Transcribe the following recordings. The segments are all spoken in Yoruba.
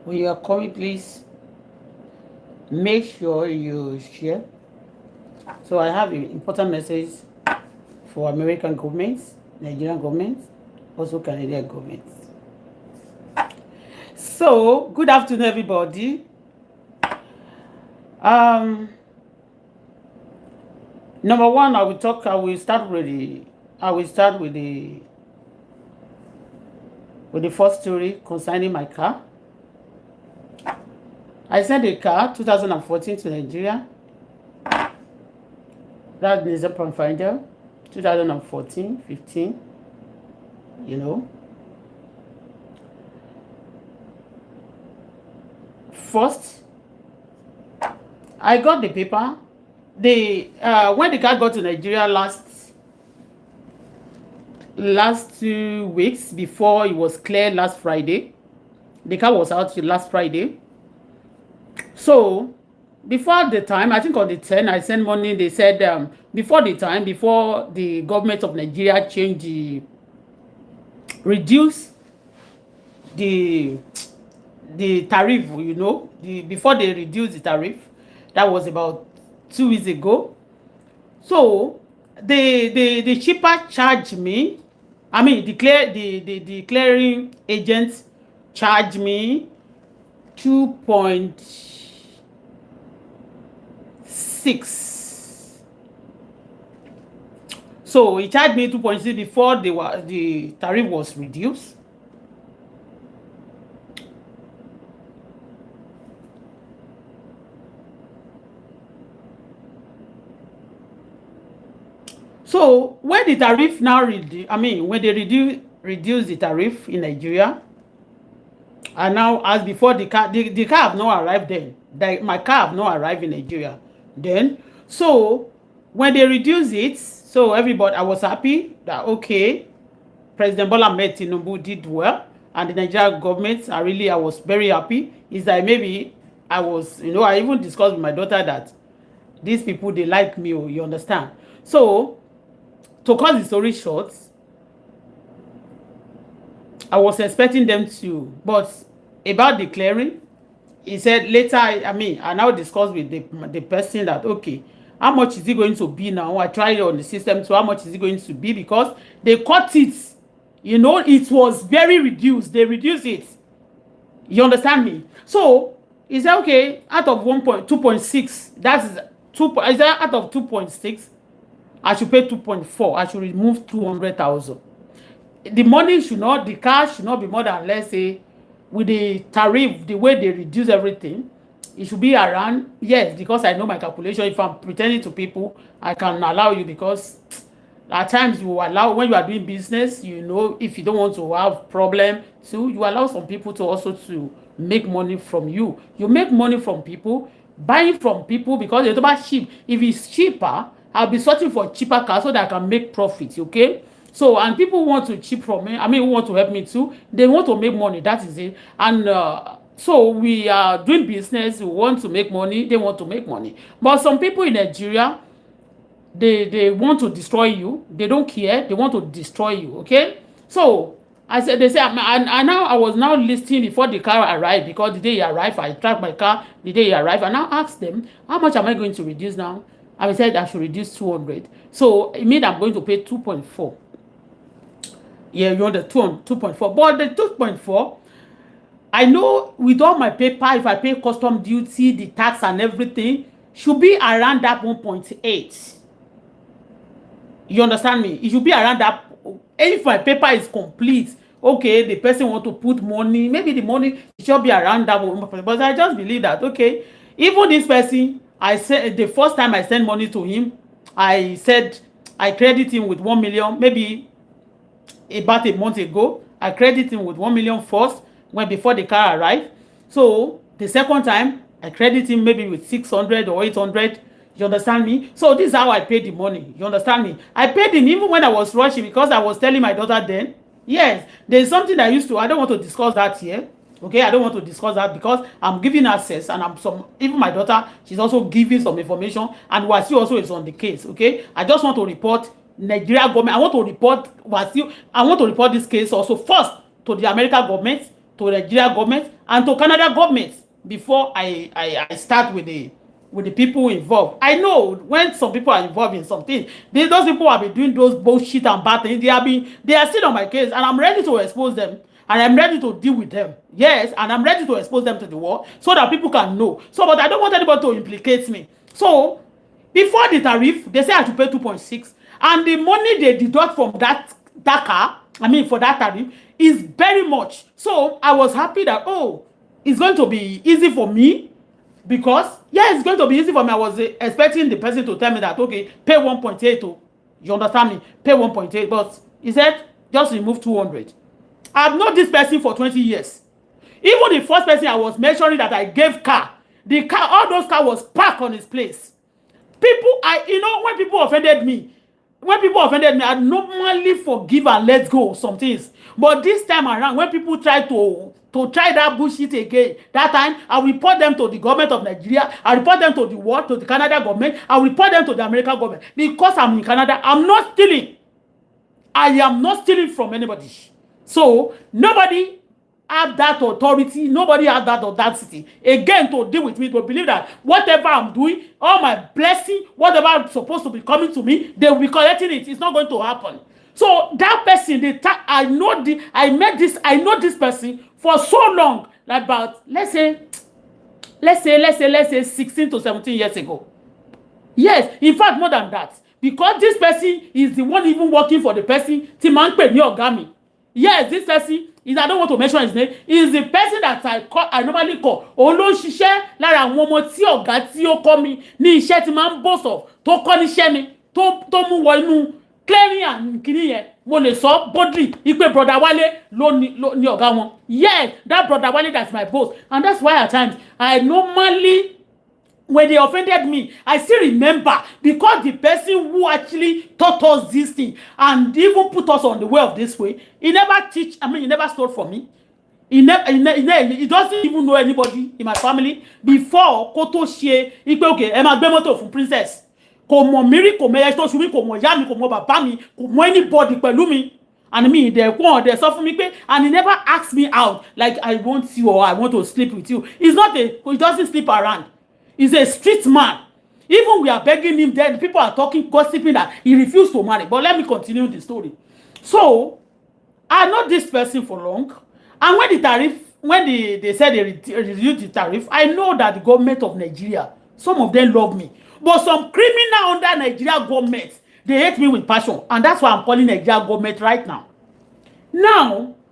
When you are coming, please make sure you share. So I have an important message for American governments, Nigerian governments, also Canadian governments. So good afternoon, everybody. Number one, I will start with the first story concerning my car. I sent a car 2014 to Nigeria. That is a Pathfinder 2014, 15, you know. First, I got the paper. When the car got to Nigeria last 2 weeks before it was cleared last Friday. The car was out last Friday. So before the time, I think on the 10th, I sent money. They said before the government of Nigeria reduce the tariff, you know, before they reduce the tariff, that was about 2 weeks ago. So the shipper charged me. I mean, the clearing agent charged me 2.6. So he charged me 2.6 before the tariff was reduced. So when the tariff now when they reduce the tariff in Nigeria, and now as before the car have not arrived then. My car have not arrived in Nigeria then. So when they reduce it, so everybody, I was happy that okay, President Bola Tinubu did well, and the Nigerian government, I was very happy. Is that maybe I was, I even discussed with my daughter that these people, they like me, you understand? So to cut the story short, I was expecting them to, but about the clearing, he said later, I now discussed with the person that, okay, how much is it going to be now? I tried on the system, so how much is it going to be? Because they cut it, it was very reduced. They reduced it. You understand me? So he said, okay, out of 2.6, that is out of 2.6, I should pay 2.4. I should remove 200,000. The car should not be more than, let's say, with the tariff, the way they reduce everything, it should be around, yes, because I know my calculation. If I'm pretending to people, I can allow you, because at times you allow, when you are doing business, if you don't want to have problem too, you allow some people to also to make money from you. You make money from people, buying from people, because it's about cheap. If it's cheaper, I'll be searching for cheaper cars so that I can make profits, okay? So, and people want to cheap from me. Who want to help me too. They want to make money. That is it. And so we are doing business. We want to make money. They want to make money. But some people in Nigeria, they want to destroy you. They don't care. They want to destroy you. Okay. So they say, I was now listening before the car arrived, because the day he arrived, I tracked my car the day he arrived, and I asked them, how much am I going to reduce now? I said I should reduce 200. So it means I'm going to pay 2.4. Yeah, you want the 2.4. But the 2.4, I know with all my paper, if I pay custom duty, the tax and everything, should be around that 1.8. You understand me? It should be around that. If my paper is complete, okay, the person want to put money, maybe the money should be around that 1.8. But I just believe that, okay, even this person, I said the first time I sent money to him, I said I credit him with 1 million, maybe about a month ago. I credit him with 1 million first, before the car arrived. So the second time I credit him maybe with 600 or 800. You understand me? So this is how I paid the money. You understand me? I paid him even when I was rushing because I was telling my daughter then. Yes, there's something I used to. I don't want to discuss that here. Okay, I don't want to discuss that because I'm giving access and I'm some. Even my daughter, she's also giving some information, and Wasi also is on the case. Okay, I just want to report Nigeria government. I want to report Wasi. I want to report this case also first to the American government, to Nigeria government, and to Canada government before I start with the people involved. I know when some people are involved in something, those people have been doing those bullshit and bad things. They are still on my case, and I'm ready to expose them, and I'm ready to deal with them. Yes, and I'm ready to expose them to the world so that people can know. So, but I don't want anybody to implicate me. So, before the tariff, they say I should pay 2.6, and the money they deduct from that car, I mean for that tariff, is very much. So I was happy that it's going to be easy for me. Because, yeah, it's going to be easy for me. I was expecting the person to tell me that, okay, pay 1.8. Oh, you understand me? Pay 1.8. But he said, just remove 200. I've known this person for 20 years. Even the first person I was mentioning that I gave car, all those cars was parked on his place. When people offended me, I normally forgive and let go of some things. But this time around, when people try to try that bullshit again, that time I report them to the government of Nigeria, I report them to the world, to the Canada government, I report them to the American government. Because I'm in Canada, I'm not stealing. I am not stealing from anybody. So nobody have that authority, nobody have that audacity again to deal with me, to believe that whatever I'm doing, all my blessing, whatever I'm supposed to be coming to me, they will be collecting it. It's not going to happen. So that person, I know this person for so long, like about let's say 16 to 17 years ago. Yes, in fact more than that, because this person is the one even working for the person Timanpe ni Ogami. Yes, this person is, I don't want to mention his name, is the person that I normally call Olo ṣiṣẹ́ lára àwọn ọmọ tí ọ̀gá tí ó kọ́ mi ní iṣẹ́ tí máa ń boss of tó kọ́ níṣẹ́ mi tó mú wọ inú clearing and kini yẹn mo lè sọ boldly ipe brother Wale ló ní ọ̀gá wọn. Yes, that brother Wale, that's my boss, and that's why at times I normally, when they offended me, I still remember, because the person who actually taught us this thing and even put us on the way of this way, he never stole from me. He doesn't even know anybody in my family before Koto Shie. Okay, ẹ máa gbé mọ́tò fún princess. Kò mọ̀ mí rí, kò mọ̀ ẹyẹ tó ṣubí, kò mọ̀ ìyá mi, kò mọ̀ bàbá mi, kò mọ̀ anybody pẹ̀lú mi. And me, they suffer for me, and he never asked me out like I want you or I want to sleep with you. He doesn't sleep around. He's a street man. Even we are begging him, then people are talking, gossiping that he refused to marry. But let me continue the story. So, I know this person for long. And when they said they reduced the tariff, I know that the government of Nigeria, some of them love me. But some criminal under Nigeria government, they hate me with passion. And that's why I'm calling Nigeria government right now.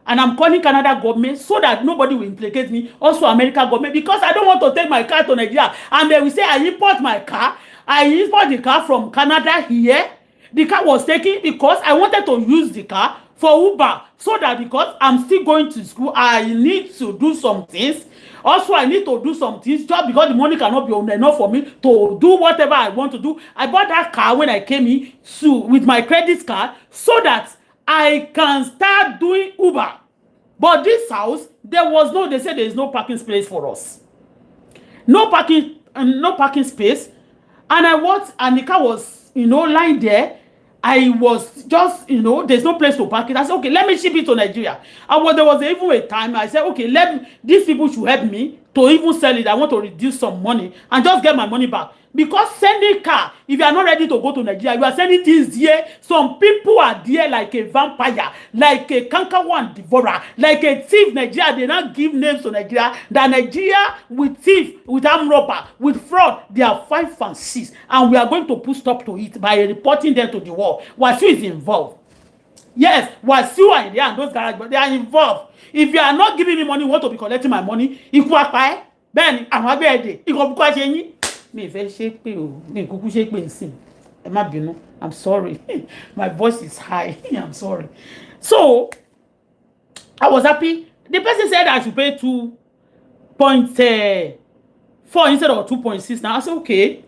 And I'm calling Canada government so that nobody will implicate me. Also American government, because I don't want to take my car to Nigeria. And they will say I import my car. I import the car from Canada here. The car was taken because I wanted to use the car for Uber. So that because I'm still going to school, I need to do some things. Also, I need to do some things just because the money cannot be enough for me to do whatever I want to do. I bought that car when I came in with my credit card so that I can start doing Uber. But this house, they said there is no parking space for us. No parking space. And and the car was, lying there. I was just, there's no place to park it. I said, okay, let me ship it to Nigeria. And there was even a time I said, okay, these people should help me to even sell it. I want to reduce some money and just get my money back. Because sending car, if you are not ready to go to Nigeria, you are sending things here. Some people are there like a vampire, like a cankerworm devourer, like a thief. Nigeria, they not give names to Nigeria. That Nigeria with thief, with armed robber, with fraud, they are 5 and 6. And we are going to put stop to it by reporting them to the world. Wasiu is involved. Yes, Wasiu and there and those guys, but they are involved. If you are not giving me money, you want to be collecting my money, then I'm happy. I'm sorry. My voice is high. I'm sorry. So, I was happy. The person said I should pay 2.5 4 instead of 2.6 now. I said, okay.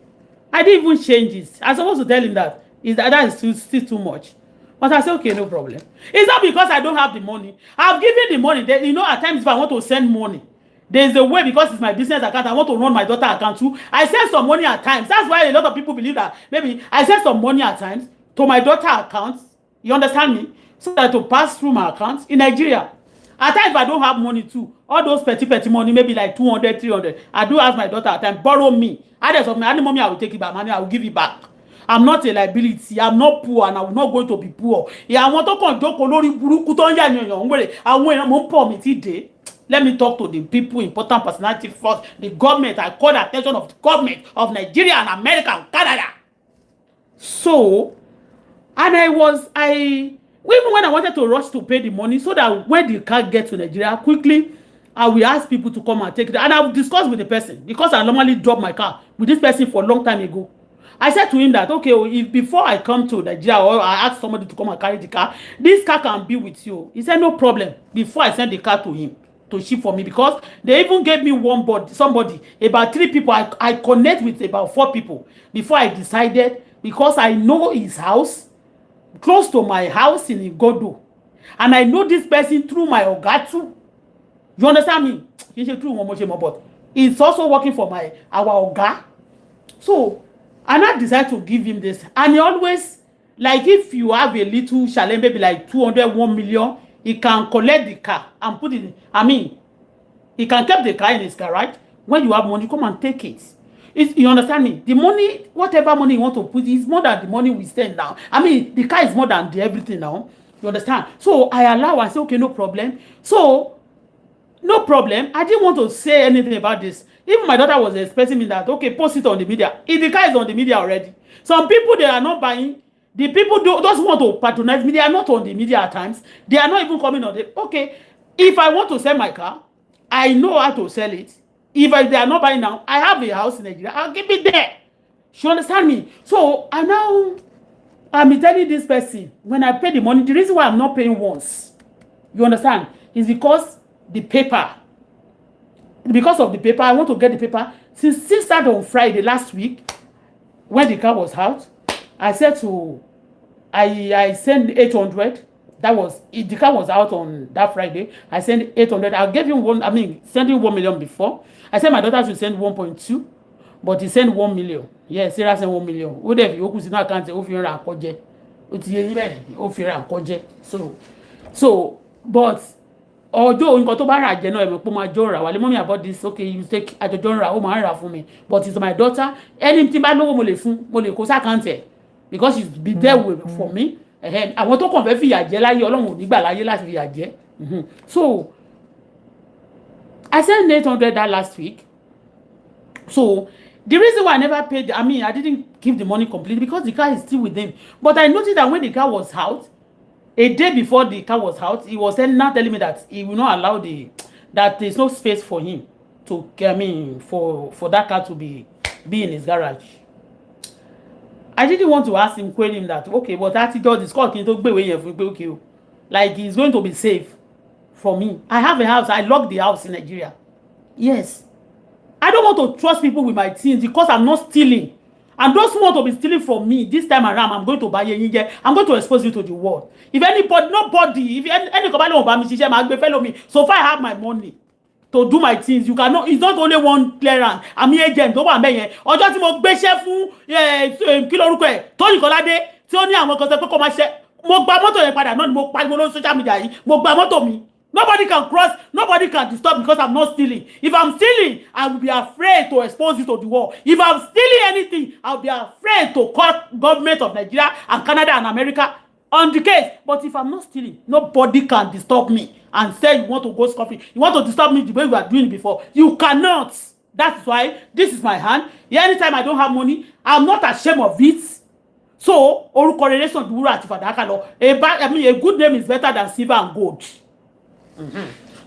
I didn't even change it. I supposed to tell him that that is still too much. But I said, okay, no problem. It's not because I don't have the money. I've given the money. You know, at times if I want to send money, there's a way, because it's my business account. I want to run my daughter account too. I send some money at times. That's why a lot of people believe that maybe I send some money at times to my daughter account. You understand me? So that to pass through my account in Nigeria. At times if I don't have money too, all those petty money, maybe like 200, 300, I do ask my daughter at times, borrow me. Others of me, any money I will take it back, money I will give it back. I'm not a liability. I'm not poor, and I'm not going to be poor. Yeah, I want to conjure lórí burúkú tó ń yà yàn wèrè. Àwọn èèyàn mo ń pọ̀ mi ti dé. Let me talk to the people, important personality first. The government, I call the attention of the government of Nigeria and America and Canada. So, and even when I wanted to rush to pay the money so that when the car gets to Nigeria, quickly, I will ask people to come and take it. And I will discuss with the person, because I normally drop my car with this person for a long time ago. I said to him that, okay, if before I come to Nigeria or I ask somebody to come and carry the car, this car can be with you. He said, no problem. Before I send the car to him to ship for me, because they even gave me somebody, about 3 people. I connect with about 4 people before I decided, because I know his house, close to my house in Igodo. And I know this person through my Oga too. You understand me? But it's also working for our Oga. So, and I decided to give him this. And he always, like, if you have a little challenge, maybe like 200, 1 million, he can collect the car and put it, he can keep the car in his garage. When you have money, come and take it. You understand me? The money, whatever money you want to put, is more than the money we send now. The car is more than everything now. You understand? So I allow, I say, okay, no problem. So, no problem. I didn't want to say anything about this. Even my daughter was expecting me that, okay, post it on the media. If the car is on the media already. Some people, they are not buying. The people those who want to patronize me, they are not on the media at times. They are not even coming on the, okay, if I want to sell my car, I know how to sell it. If they are not buying now, I have a house in Nigeria. I'll keep it there. You understand me? So, I'm telling this person, when I pay the money, the reason why I'm not paying once, you understand, is because the paper. Because of the paper, I want to get the paper. Since started on Friday last week, when the car was out, I said to, I sent 800. The car was out on that Friday. I sent 800. I gave him sending 1 million before. I said my daughter should send 1.2, but he sent 1 million. Yes, Sarah sent 1 million. Whatever you could see now can't say, so, but although nǹkan tó bá rà jẹ náà ẹ̀mí pé máa jọ rà wálé mommy about this, okay, you take àjọjọ ń rà ó máa ń rà fún mi, but it's my daughter. Anything bá lówó mo lè kó sákàǹtì ẹ̀, because she's be there for me. Àwọn tó kàn fẹ́ fìyà jẹ láyé Ọlọ́run ò ní gbà láyé láti fìyà jẹ. So I sent 800 that last week. So the reason why I never paid, I didn't give the money completely, because the car is still with them. But I noticed that when the car was out, a day before the car was out, he was now telling me that he will not allow that there's no space for him to, for that car to be in his garage. I didn't want to ask him, query him that, okay, but that he does this call, okay, like he's going to be safe for me. I have a house. I lock the house in Nigeria. Yes. I don't want to trust people with my things, because I'm not stealing. And those who want to be stealing from me this time around, I'm going to buy you. I'm going to expose you to the world. If nobody, if any company won't buy me, follow me. So far I have my money to do my things. You cannot. It's not only one clearance. I'm here agent. Don't want me. Ọjọ́ tí mo gbéṣẹ́ fún kí lorúkọ ẹ̀ Tóyìn Kọ́ládé tí ó ní àwọn kan sọ pé kó máa ṣe. Mo gba mọ́tò yẹn padà náà ni mo pariwo lórí social media yìí. Mo gba mọ́tò mi. Nobody can cross, nobody can disturb, because I'm not stealing. If I'm stealing, I will be afraid to expose you to the world. If I'm stealing anything, I'll be afraid to call government of Nigeria and Canada and America on the case. But if I'm not stealing, nobody can disturb me and say you want to go scot-free. You want to disturb me the way we are doing it before. You cannot. That's why this is my hand. Anytime I don't have money, I'm not ashamed of it. So, orúkọ rere sàn ju wúrà àti fàdákà lọ. A good name is better than silver and gold.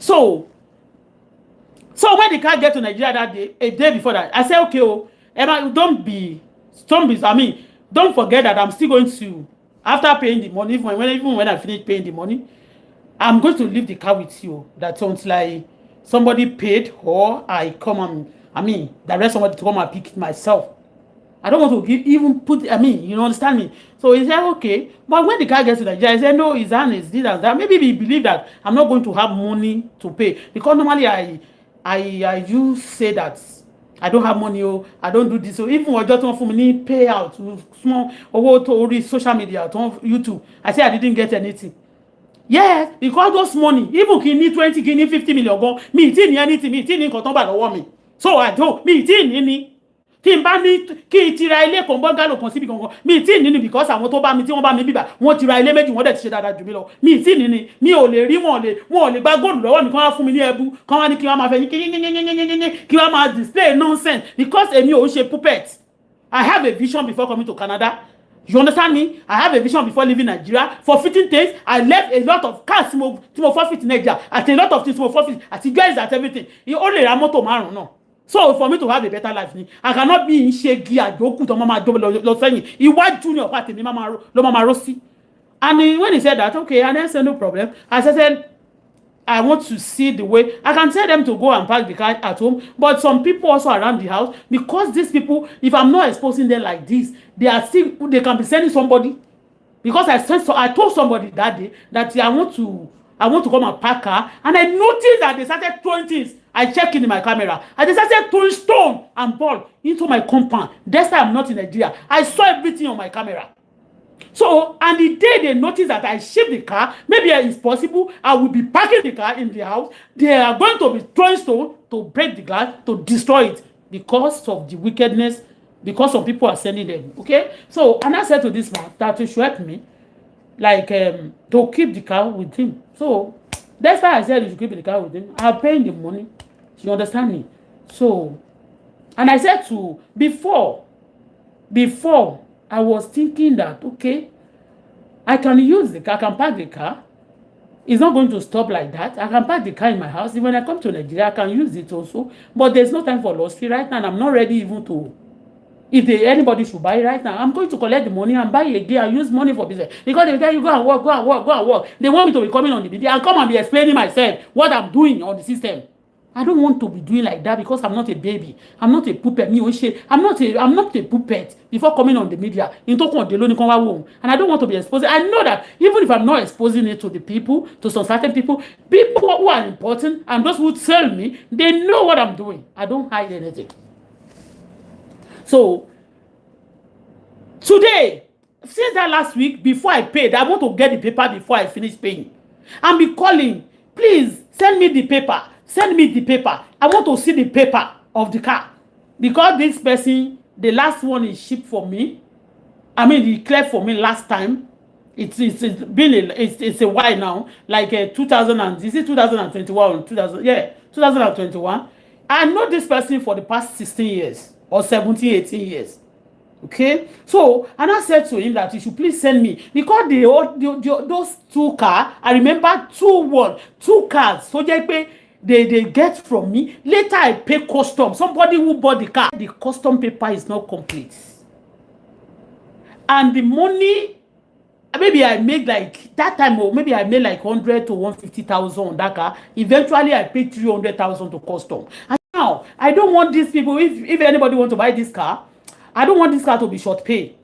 So when the car get to Nigeria that day, a day before that, I said, okay, Emma, don't forget that I'm still going to, after paying the money, even when I finish paying the money, I'm going to leave the car with you. That's until somebody paid, or I come and I mean, direct somebody to come and pick it myself. I don't want to even put, I mean, you understand me? So he said, okay. But when the guy gets to Nigeria, he said, no, his hand is this and that. Maybe he believe that I'm not going to have money to pay. Because normally I used say that I don't have money, oh, I don't do this. So even when I just want for me pay out small over to social media, to YouTube, I say I didn't get anything. Yes, because those money, even kí ní 20, kí ní 50 million gan, me tí ní anything, me tí ní nǹkan tán bá lọ́wọ́ mi. So I don't, me tí ní tí n bá ní kí n ti ra ilé kan bọ́ngálò kan síbi kankan, mi tí ní because àwọn tó bá mi tí wọ́n bá mi bíbà, wọ́n ti ra ilé méjì, wọ́n dẹ̀ ti ṣe dáadáa jù mí lọ. Mi tí ní mi ò lè rí wọn ò lè gba góòlù lọ́wọ́ mi kán wá fún mi ní ẹbú, kán wá ní kí wọ́n máa fẹ́ kí wọ́n máa display nonsense because èmi ò ṣe puppet. I have a vision before coming to Canada. You understand me? I have a vision before leaving Nigeria. For 15 days, I left a lot of cars to forfeit in Nigeria. At a lot of things to forfeit. At the guys, at everything. You only have motor man, no. So for me to have a better life, I cannot be in shaggy adoku to mama lo saying. He was junior party, mama Rossi. And when he said that, okay, and then said no problem. I said, I want to see the way I can tell them to go and park the car at home, but some people also around the house, because these people, if I'm not exposing them like this, they can be sending somebody. Because I told somebody that day that I want to come and park car, and I noticed that they started throwing things. I checked in my camera, and they started throwing stone and ball into my compound. That's why I'm not in Nigeria. I saw everything on my camera. So, and the day they notice that I ship the car, maybe it's possible, I will be parking the car in the house. They are going to be throwing stone to break the glass, to destroy it because of the wickedness, because some people are sending them. Okay? So, and I said to this man that he should help me, like, to keep the car with him. So, that's why I said you should keep the car with him. I'll pay him the money. You understand me? So, and I said to, before, I was thinking that, okay, I can use the car, I can park the car. It's not going to stop like that. I can park the car in my house. When I come to Nigeria, I can use it also. But there's no time for loss fee right now, and I'm not ready even to, if anybody should buy right now, I'm going to collect the money and buy again and use money for business. Because they tell you, go and work. They want me to be coming on the video and come and be explaining myself what I'm doing on the system. I don't want to be doing like that because I'm not a baby. I'm not a puppet. I'm not a puppet before coming on the media. And I don't want to be exposed. I know that even if I'm not exposing it to the people, to some certain people who are important and those who tell me, they know what I'm doing. I don't hide anything. So, today, since that last week, before I paid, I want to get the paper before I finish paying. And be calling, please send me the paper. Send me the paper. I want to see the paper of the car. Because this person, the last one is shipped for me. I mean, he cleared for me last time. It's a while now. Like 2021 or 2021. I know this person for the past 16 years or 17, 18 years. Okay, so and I said to him that he should please send me, because those two cars, I remember two cars. So they get from me. Later I pay custom. Somebody who bought the car, the custom paper is not complete, and the money, maybe I made like that time, or maybe I made like 100 to 150,000 on that car. Eventually I paid 300,000 to custom. And now I don't want these people. If anybody want to buy this car, I don't want this car to be short pay.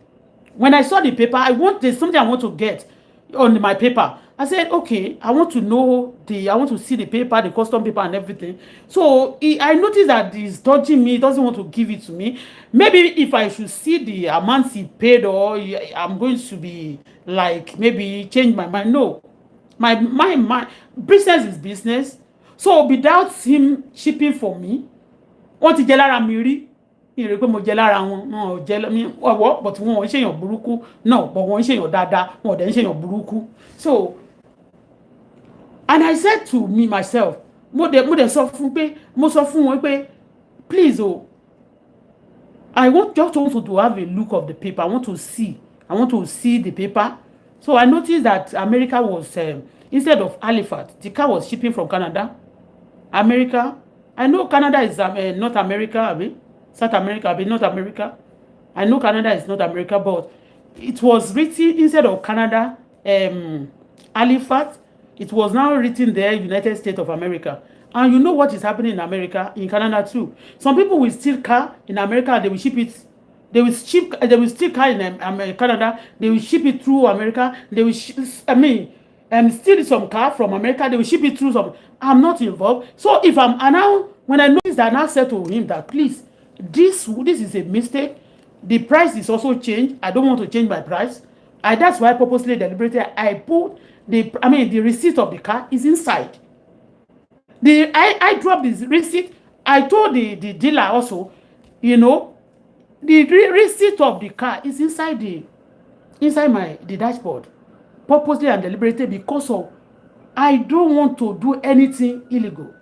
When I saw the paper, there's something I want to get on my paper. I said, okay, I want to see the paper, the custom paper and everything. So I noticed that he's dodging me. He doesn't want to give it to me. Maybe if I should see the amount he paid, or I'm going to be like, maybe change my mind. No, my business is business. So without him shipping for me, what is Jelara Miri? But wọ́n ṣe èyàn burúkú. No, but wọ́n ṣe èyàn dáadáa, wọ́n dẹ̀ ṣe èyàn burúkú. So, and I said to me myself, mo sọ fún wọn pé, please, I just want to have a look of the paper. I want to see the paper. So I noticed that America was, instead of Halifax, the car was shipping from Canada. America. I know Canada is North America, I mean. South America, but not America. I know Canada is not America, but it was written instead of Canada, Halifax. It was now written there, United States of America. And you know what is happening in America, in Canada too. Some people will steal car in America and they will ship it. They will steal car in Canada. They will ship it through America. They will, steal some car from America. They will ship it through some. I'm not involved. So if I'm and now when I notice that, I now said to him that please, this is a mistake. The price is also changed. I don't want to change my price. That's why purposely deliberately I put the receipt of the car is inside. I dropped this receipt. I told the dealer also, the receipt of the car is inside the dashboard, purposely and deliberately, because of I don't want to do anything illegal.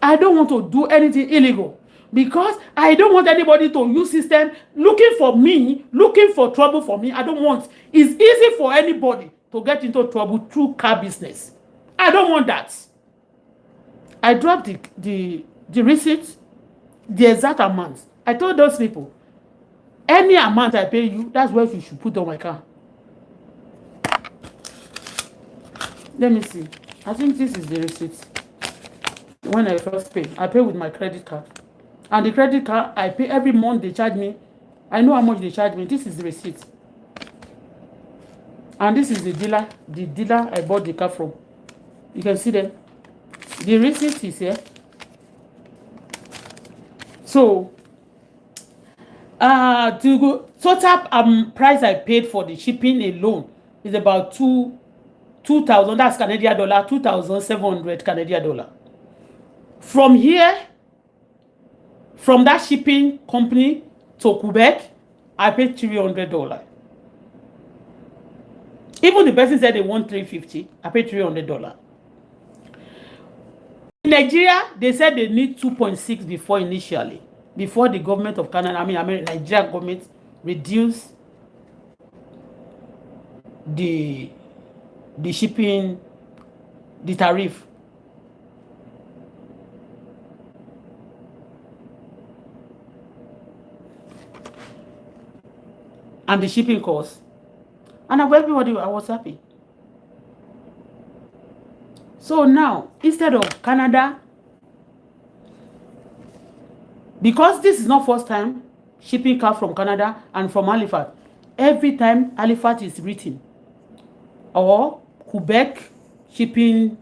I don't want to do anything illegal because I don't want anybody to use system looking for trouble for me. I don't want. It's easy for anybody to get into trouble through car business. I don't want that. I dropped the receipt, the exact amount. I told those people, any amount I pay you, that's what you should put on my car. Let me see. I think this is the receipt. When I first pay, I pay with my credit card. And the credit card, I pay every month. They charge me. I know how much they charge me. This is the receipt. And this is the dealer I bought the car from. You can see them. The receipt is here. So, to go total price I paid for the shipping alone is about 2,000. That's Canadian dollar, 2,700 Canadian dollar. From here, from that shipping company to Quebec, I paid $300. Even the person said they want $350. I paid $300. In Nigeria, they said they need 2.6 before the government of Canada, Nigeria government reduce the shipping, the tariff. And the shipping cost. And everybody, I was happy. So now, instead of Canada, because this is not first time shipping car from Canada and from Halifax, every time Halifax is written, or Quebec shipping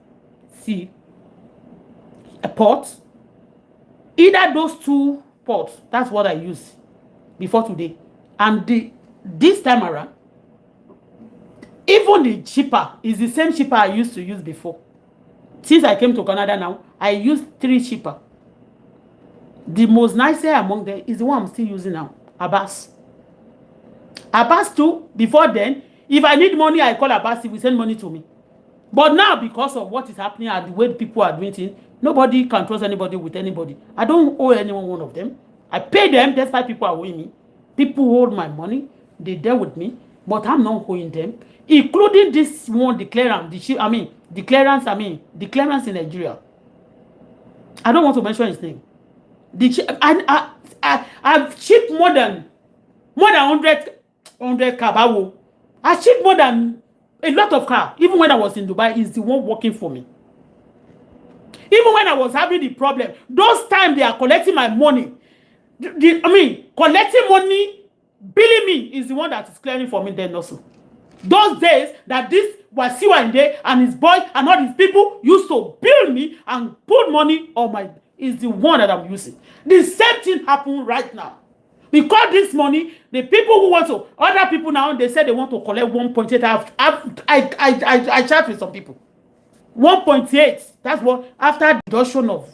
a port, either those two ports, that's what I use before today. And this time around, even the shipper is the same shipper I used to use before. Since I came to Canada now, I use 3 shippers. The most nicer among them is the one I'm still using now, Abbas. Abbas too, before then, if I need money, I call Abbas, he will send money to me. But now, because of what is happening and the way people are doing things, nobody can trust anybody with anybody. I don't owe anyone one of them. I pay them, that's why people are owing me. People hold my money, they deal with me, but I'm not owing them, including this one declarant, declarants in Nigeria. I don't want to mention his name. I've shipped more than 100 car. I shipped more than a lot of car. Even when I was in Dubai, he's the one working for me. Even when I was having the problem, those times they are collecting my money. Collecting money, billing me is the one that is clearing for me then also. Those days that this Wasiwande and his boys and all these people used to bill me and put money on my is the one that I'm using. The same thing happened right now. Because this money, the people who want to, other people now, they said they want to collect 1.8. I chat with some people. 1.8. That's what, after the deduction of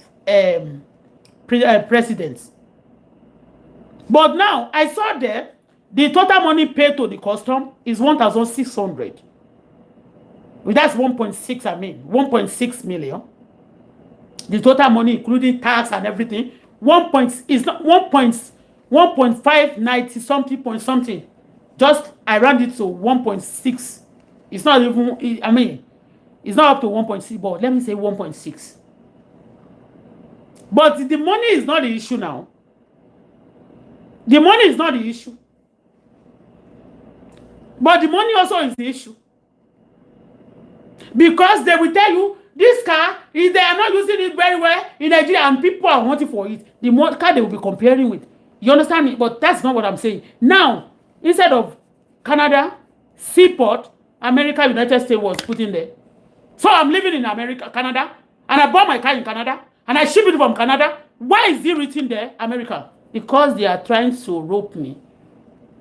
presidents. But now, I saw there, the total money paid to the custom is 1,600. That's 1.6 million. The total money, including tax and everything, 1.590 something point something. Just I round it to 1.6. It's not even. It's not up to 1.6, but let me say 1.6. But the money is not the issue now. The money is not the issue. But the money also is the issue. Because they will tell you this car, if they are not using it very well in Nigeria and people are wanting for it, the more car they will be comparing with. You understand me? But that's not what I'm saying. Now, instead of Canada, seaport, America, United States was put in there. So I'm living in America, Canada, and I bought my car in Canada, and I ship it from Canada. Why is it written there, America? Because they are trying to rope me.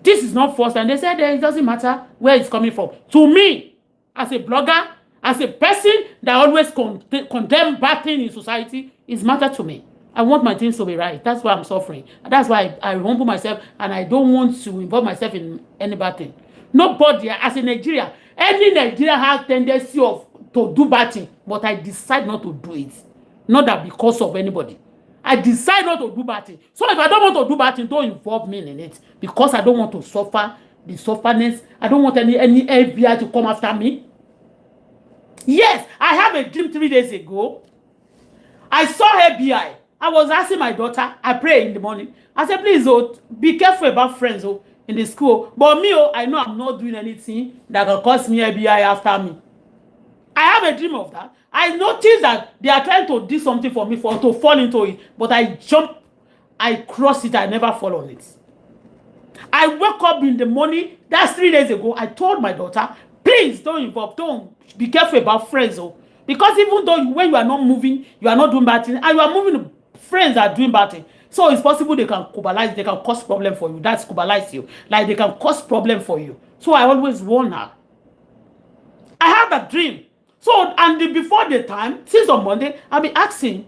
This is not first, and they said it doesn't matter where it's coming from. To me, as a blogger, as a person that always condemn bad things in society, it matters to me. I want my things to be right. That's why I'm suffering. That's why I humble myself, and I don't want to involve myself in any bad thing. Nobody, as a Nigeria, any Nigerian has tendency to do bad thing, but I decide not to do it. Not that because of anybody. I decide not to do bad thing. So if I don't want to do bad thing, don't involve me in it. Because I don't want to suffer the sufferness. I don't want any FBI to come after me. Yes, I have a dream 3 days ago. I saw FBI. I was asking my daughter, I pray in the morning. I said, please, be careful about friends in the school. But me, I know I'm not doing anything that can cause me FBI after me. I have a dream of that. I noticed that they are trying to do something for me to fall into it. But I jump, I cross it, I never fall on it. I woke up in the morning, that's 3 days ago. I told my daughter, please don't involve, don't be careful about friends. Because even though when you are not moving, you are not doing bad things, and you are moving, friends are doing bad things. So it's possible they can cobalize, they can cause problem for you. That's cobalize you. Like they can cause problem for you. So I always warn her. I have a dream. So, and before the time, since on Monday, I'll be asking,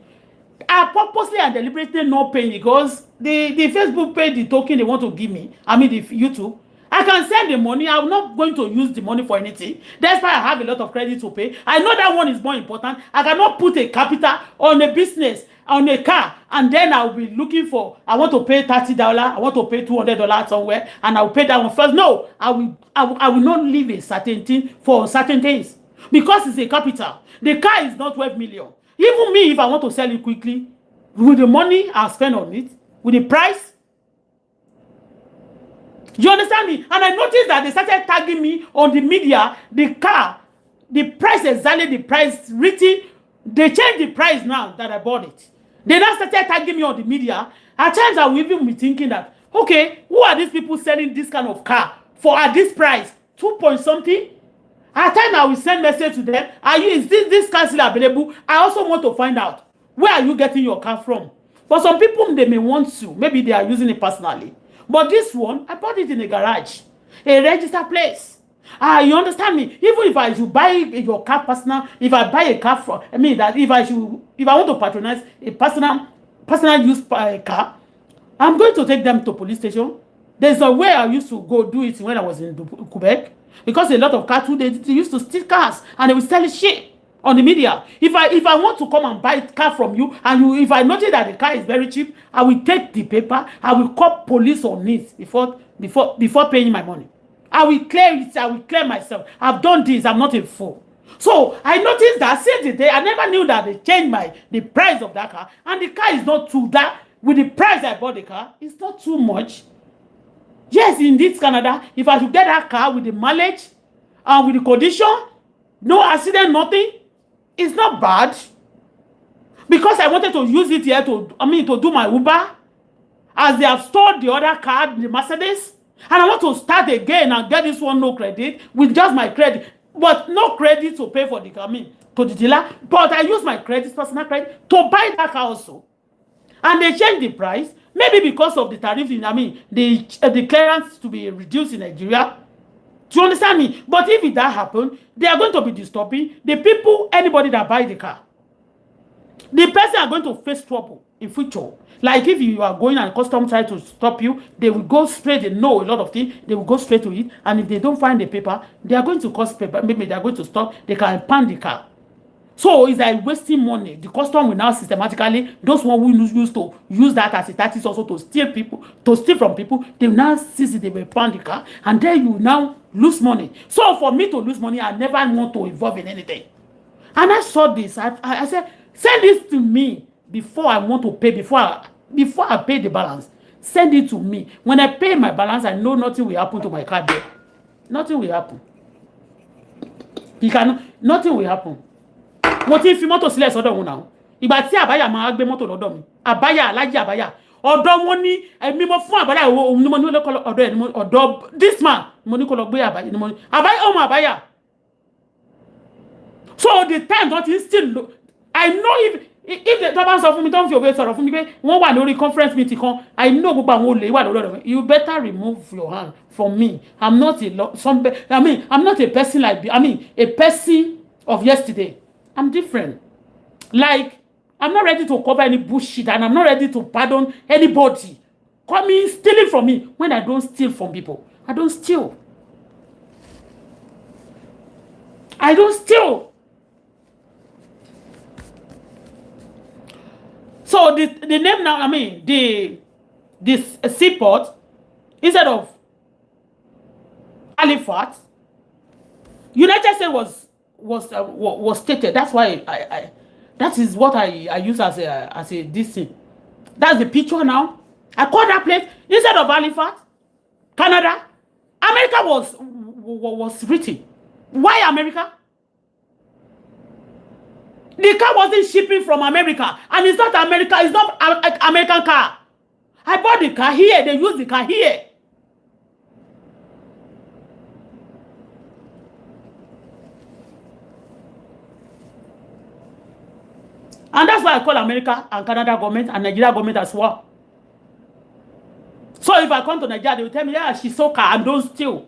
I purposely and deliberately not paying because the Facebook pay the token they want to give me, I mean the YouTube, I can send the money. I'm not going to use the money for anything. That's why I have a lot of credit to pay. I know that one is more important. I cannot put a capital on a business, on a car, and then I'll be looking for, I want to pay $30, I want to pay $200 somewhere, and I'll pay that one first. No, I will not leave a certain thing for certain things. Because it's a capital. The car is not 12 million. Even me, if I want to sell it quickly, with the money I spend on it, with the price, you understand me? And I noticed that they started tagging me on the media, the car, the price, exactly the price written. They changed the price now that I bought it. They now started tagging me on the media. At times I will even be thinking that, okay, who are these people selling this kind of car for at this price? 2 point something? At times I will send message to them. Is this car still available? I also want to find out, where are you getting your car from? For some people, they may want to. Maybe they are using it personally. But this one, I bought it in a garage, a registered place. You understand me? Even if I should buy your car personal, if I buy a car from, I mean that if I want to patronize a personal use car, I'm going to take them to police station. There's a way I used to go do it when I was in Quebec. Because a lot of cars, they used to steal cars and they will sell shit on the media. If I want to come and buy a car from you, and if I notice that the car is very cheap, I will take the paper, I will call police on it before paying my money. I will clear it, I will clear myself. I've done this, I'm not a fool. So I noticed that since the day, I never knew that they changed the price of that car, and the car is not too that with the price I bought the car, it's not too much. Yes, in this Canada, if I should get that car with the mileage and with the condition, no accident, nothing, it's not bad. Because I wanted to use it here to do my Uber, as they have stored the other car, the Mercedes, and I want to start again and get this one no credit with just my credit, but no credit to pay for the car, to the dealer. But I use my credit, personal credit, to buy that car also, and they changed the price. Maybe because of the tariff, the clearance to be reduced in Nigeria. Do you understand me? But if that happens, they are going to be disturbing the people, anybody that buy the car. The person are going to face trouble in future. Like if you are going and customs try to stop you, they will go straight, they know a lot of things, they will go straight to it. And if they don't find the paper, they are going to cost paper, maybe they are going to stop, they can pan the car. So it's like wasting money. The custom will now systematically, those one who used to use that as a tactic also to steal from people, they will now seize it, they will pound the car, and then you now lose money. So for me to lose money, I never want to involve in anything. And I saw this. I said, send this to me before I want to pay, before I pay the balance. Send it to me. When I pay my balance, I know nothing will happen to my car there. Nothing will happen. Nothing will happen. mo ti fi mọ́tò sílẹ̀ sọ́dọ̀ wọn náà ìgbà tí àbáyà máa gbé mọ́tò lọ́dọ̀ mi àbáyà alájí àbáyà ọ̀dọ̀ wọn ní ẹ̀mí mo fún àbáyà òun ni mo ní ọ̀dọ̀ ẹ̀ ni mo ọ̀dọ̀ this man mo ní kó lọ gbé àbáyà ni mo ní àbáyà ọmọ àbáyà. So the time don't still I know if the bá sọ fún mi tó ń fi òwe sọ̀rọ̀ fún mi pé wọ́n wà lórí conference meeting kan I know gbogbo àwọn olè wà lórí ọ̀rọ̀ you better remove your hand from me. I'm not I'm not a person like a person of yesterday. I'm different. Like I'm not ready to cover any bullshit and I'm not ready to pardon anybody coming stealing from me when I don't steal from people. I don't steal. I don't steal. So the name now, this seaport, instead of Halifax, United States was stated. That's why that is what I use as a this thing. That's the picture now. I call that place instead of Halifax, Canada. America was written. Why America? The car wasn't shipping from America. And it's not America. It's not an American car. I bought the car here. They use the car here. And that's why I call America and Canada government and Nigeria government as well. So if I come to Nigeria, they will tell me, yeah, she's so car and don't steal.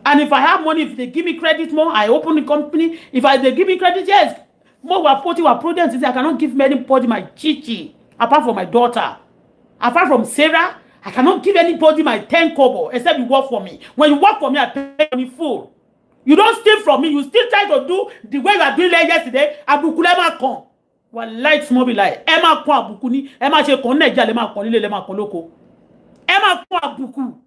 And if I have money, if they give me credit more, I open the company. If they give me credit, yes, more were prudent. I cannot give anybody my chichi, apart from my daughter. Apart from Sarah, I cannot give anybody my 10 kobo, except you work for me. When you work for me, I pay you full. You don't steal from me. You still try to do the way you are doing like yesterday. Abukulema kon. One light small be like. Emma kon abukuni. Emma she kon neja lema kon lile lema kon loko. Emma kon abuku.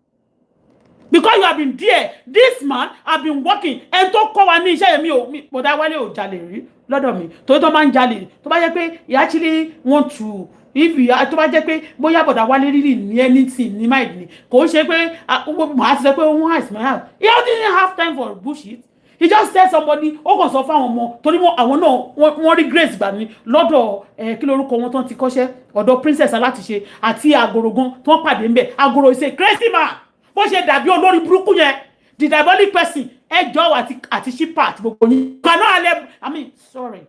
Because you have been there, this man have been working. And to call one iṣẹ́ mi but I wale o jale rí lọ́dọ̀ mi. To man jale. To bá jẹ́ pé he actually want to if you to bá jẹ́ pé bóyá but I wale really ní anything ní mind ni. Kò ṣe pé ma ti sọ pé wọ́n has my house. He didn't have time for bullshit. He just said somebody ó kàn sọ fáwọn ọmọ torí àwọn náà wọ́n rí grace gbà ní lọ́dọ̀ kí lorúkọ wọn ton ti kọ́ṣẹ́ ọ̀dọ̀ princess Alátiṣe àti Agorogan ton pàdé ńbẹ̀. Agoro is a crazy man. Bó ṣe dàbí olórí burúkú yẹn the diabolic person ẹjọ́ àti shipa àti gbogbo yín sorry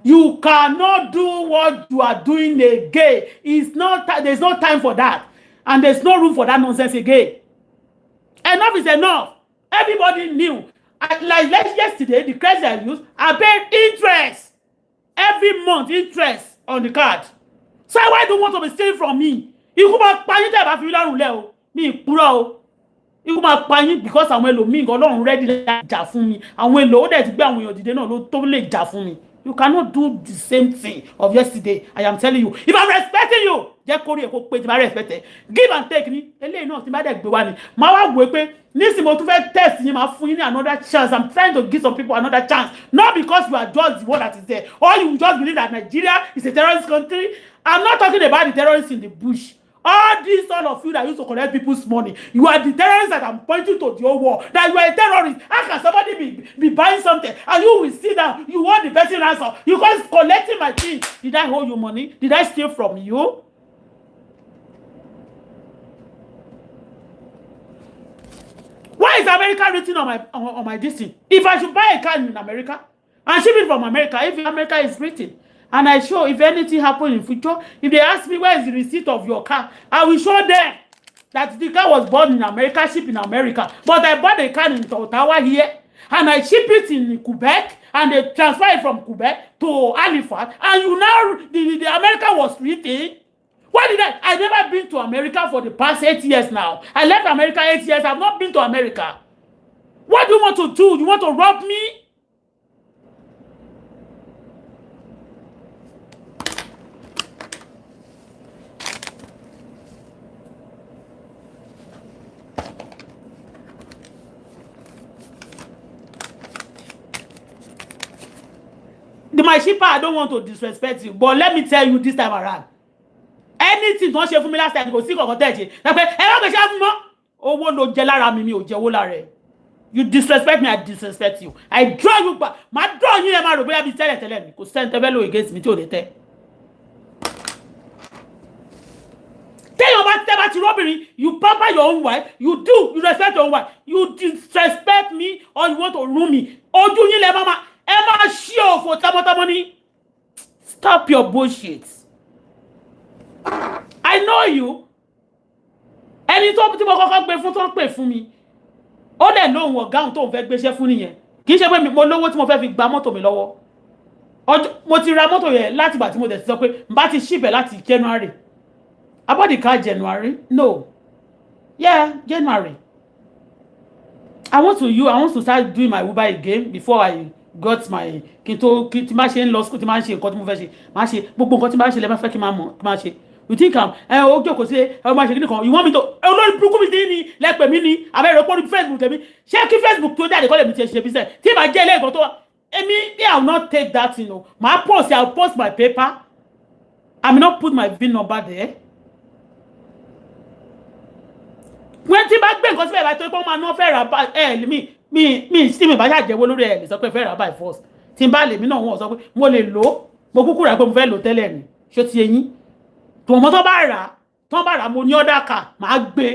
you cannot do what you are doing again. There's no time for that and there's no room for that nonsense again. Enough is enough. Everybody knew. Like yesterday the credit I used, I paid interest every month, interest on the card. So why do you want to be stealing from me? You come back paying tẹ́ bá fi lọ́rùn lẹ́ o mi purọ́ o. You ma pa yín because àwọn ẹlòmíì Ọlọ́run ready láti jà fún mi. Àwọn èlò ó dẹ̀ ti gbé àwọn èèyàn dìde náà ló tó lè jà fún mi. You cannot do the same thing of yesterday. I am telling you. If I'm respecting you, jẹ́ kó rí ẹ kó pé tí bá respect ẹ. Give and take ni. Eléyìí náà tí bá dẹ̀ gbé wá ni. Má wá wò pé nísìnyí mo tún fẹ́ test yín máa fún yín ní another chance. I'm trying to give some people another chance. Not because you are just the one that is there. Or you just believe that Nigeria is a terrorist country. I'm not talking about the terrorists in the bush. All of you that used to collect people's money, you are the terrorists that I'm pointing to the whole world. That you are a terrorist. How can somebody be buying something and you will sit down? You want the person answer. You guys collecting my things. Did I hold you money? Did I steal from you? Why is America written on my this thing? If I should buy a car in America and ship it from America, if America is written. And I show if anything happens in future, if they ask me where is the receipt of your car, I will show them that the car was bought in America, shipped in America. But I bought a car in Ottawa here, and I ship it in Quebec, and they transfer it from Quebec to Halifax. And you now, the America was written. Why did I never been to America for the past 8 years now. I left America 8 years. I've not been to America. What do you want to do? You want to rob me? My shipper, I don't want to disrespect you, but let me tell you this time around. Anything don't share for me last time, go see what I tell you. Ẹ wá gbé ṣe fún mọ́. Owó ló jẹ lára mi ò jẹ owó lára ẹ. You disrespect me, I disrespect you. I draw you back. My draw you never will be tell me. Because send the against me to the tell. Tell your man about robbery. You pamper your own wife. You do. You respect your own wife. You disrespect me or you want to ruin me. Or do you let mama Emma show for tamota money? Stop your bullshit. I know you. Ẹni tó tí mo kọ́kọ́ gbé fún tó ń pè fún mi. Ó dẹ̀ lóhun ọ̀gá òun tó ń fẹ́ gbéṣẹ́ fún nìyẹn. Kì í ṣe pé mo lówó tí mo fẹ́ fi gba mọ́tò mi lọ́wọ́. Mo ti ra mọ́tò yẹn láti ìgbà tí mo dẹ̀ sọ pé n bá ti ṣíbẹ̀ láti January. I bought the car January. No. Yeah, January. I want to start doing my Uber again before I got my kí tí máa ṣe ń lọ school tí máa ń ṣe nǹkan tí mo fẹ́ ṣe. Máa ṣe gbogbo nǹkan tí máa ṣe lè máa fẹ́ kí máa mọ̀ kí máa ṣe. You think I'm ó jókòó sí máa ṣe kíni kan. You want me to olórí burúkú mi ní lẹ́pẹ̀ mi ní abẹ́rẹ́ pọ́nú Facebook tẹ̀mí. Ṣé kí Facebook tó jáde kọ́ lè mi ti ṣe business? Tí màá jẹ́ ilé ìgbọ́n tó I will not take that, you know. I'll post my paper. I will not put my VIN number there. When tí bá gbé nǹkan síbẹ̀ bá tó pé wọ́n máa ná fẹ́ rà bá mi sí mi bá ṣàjẹ́wọ́ lórí ẹ̀ lè sọ pé fẹ́ rà bá force tí n bá lè mí náà wọ́n sọ pé mo lè lò mo kúkú rà pé mo fẹ́ lò tẹ́lẹ̀ ni ṣó ti eyín tòmọ́ tó bá rà mo ní ọ̀dà kà máa gbé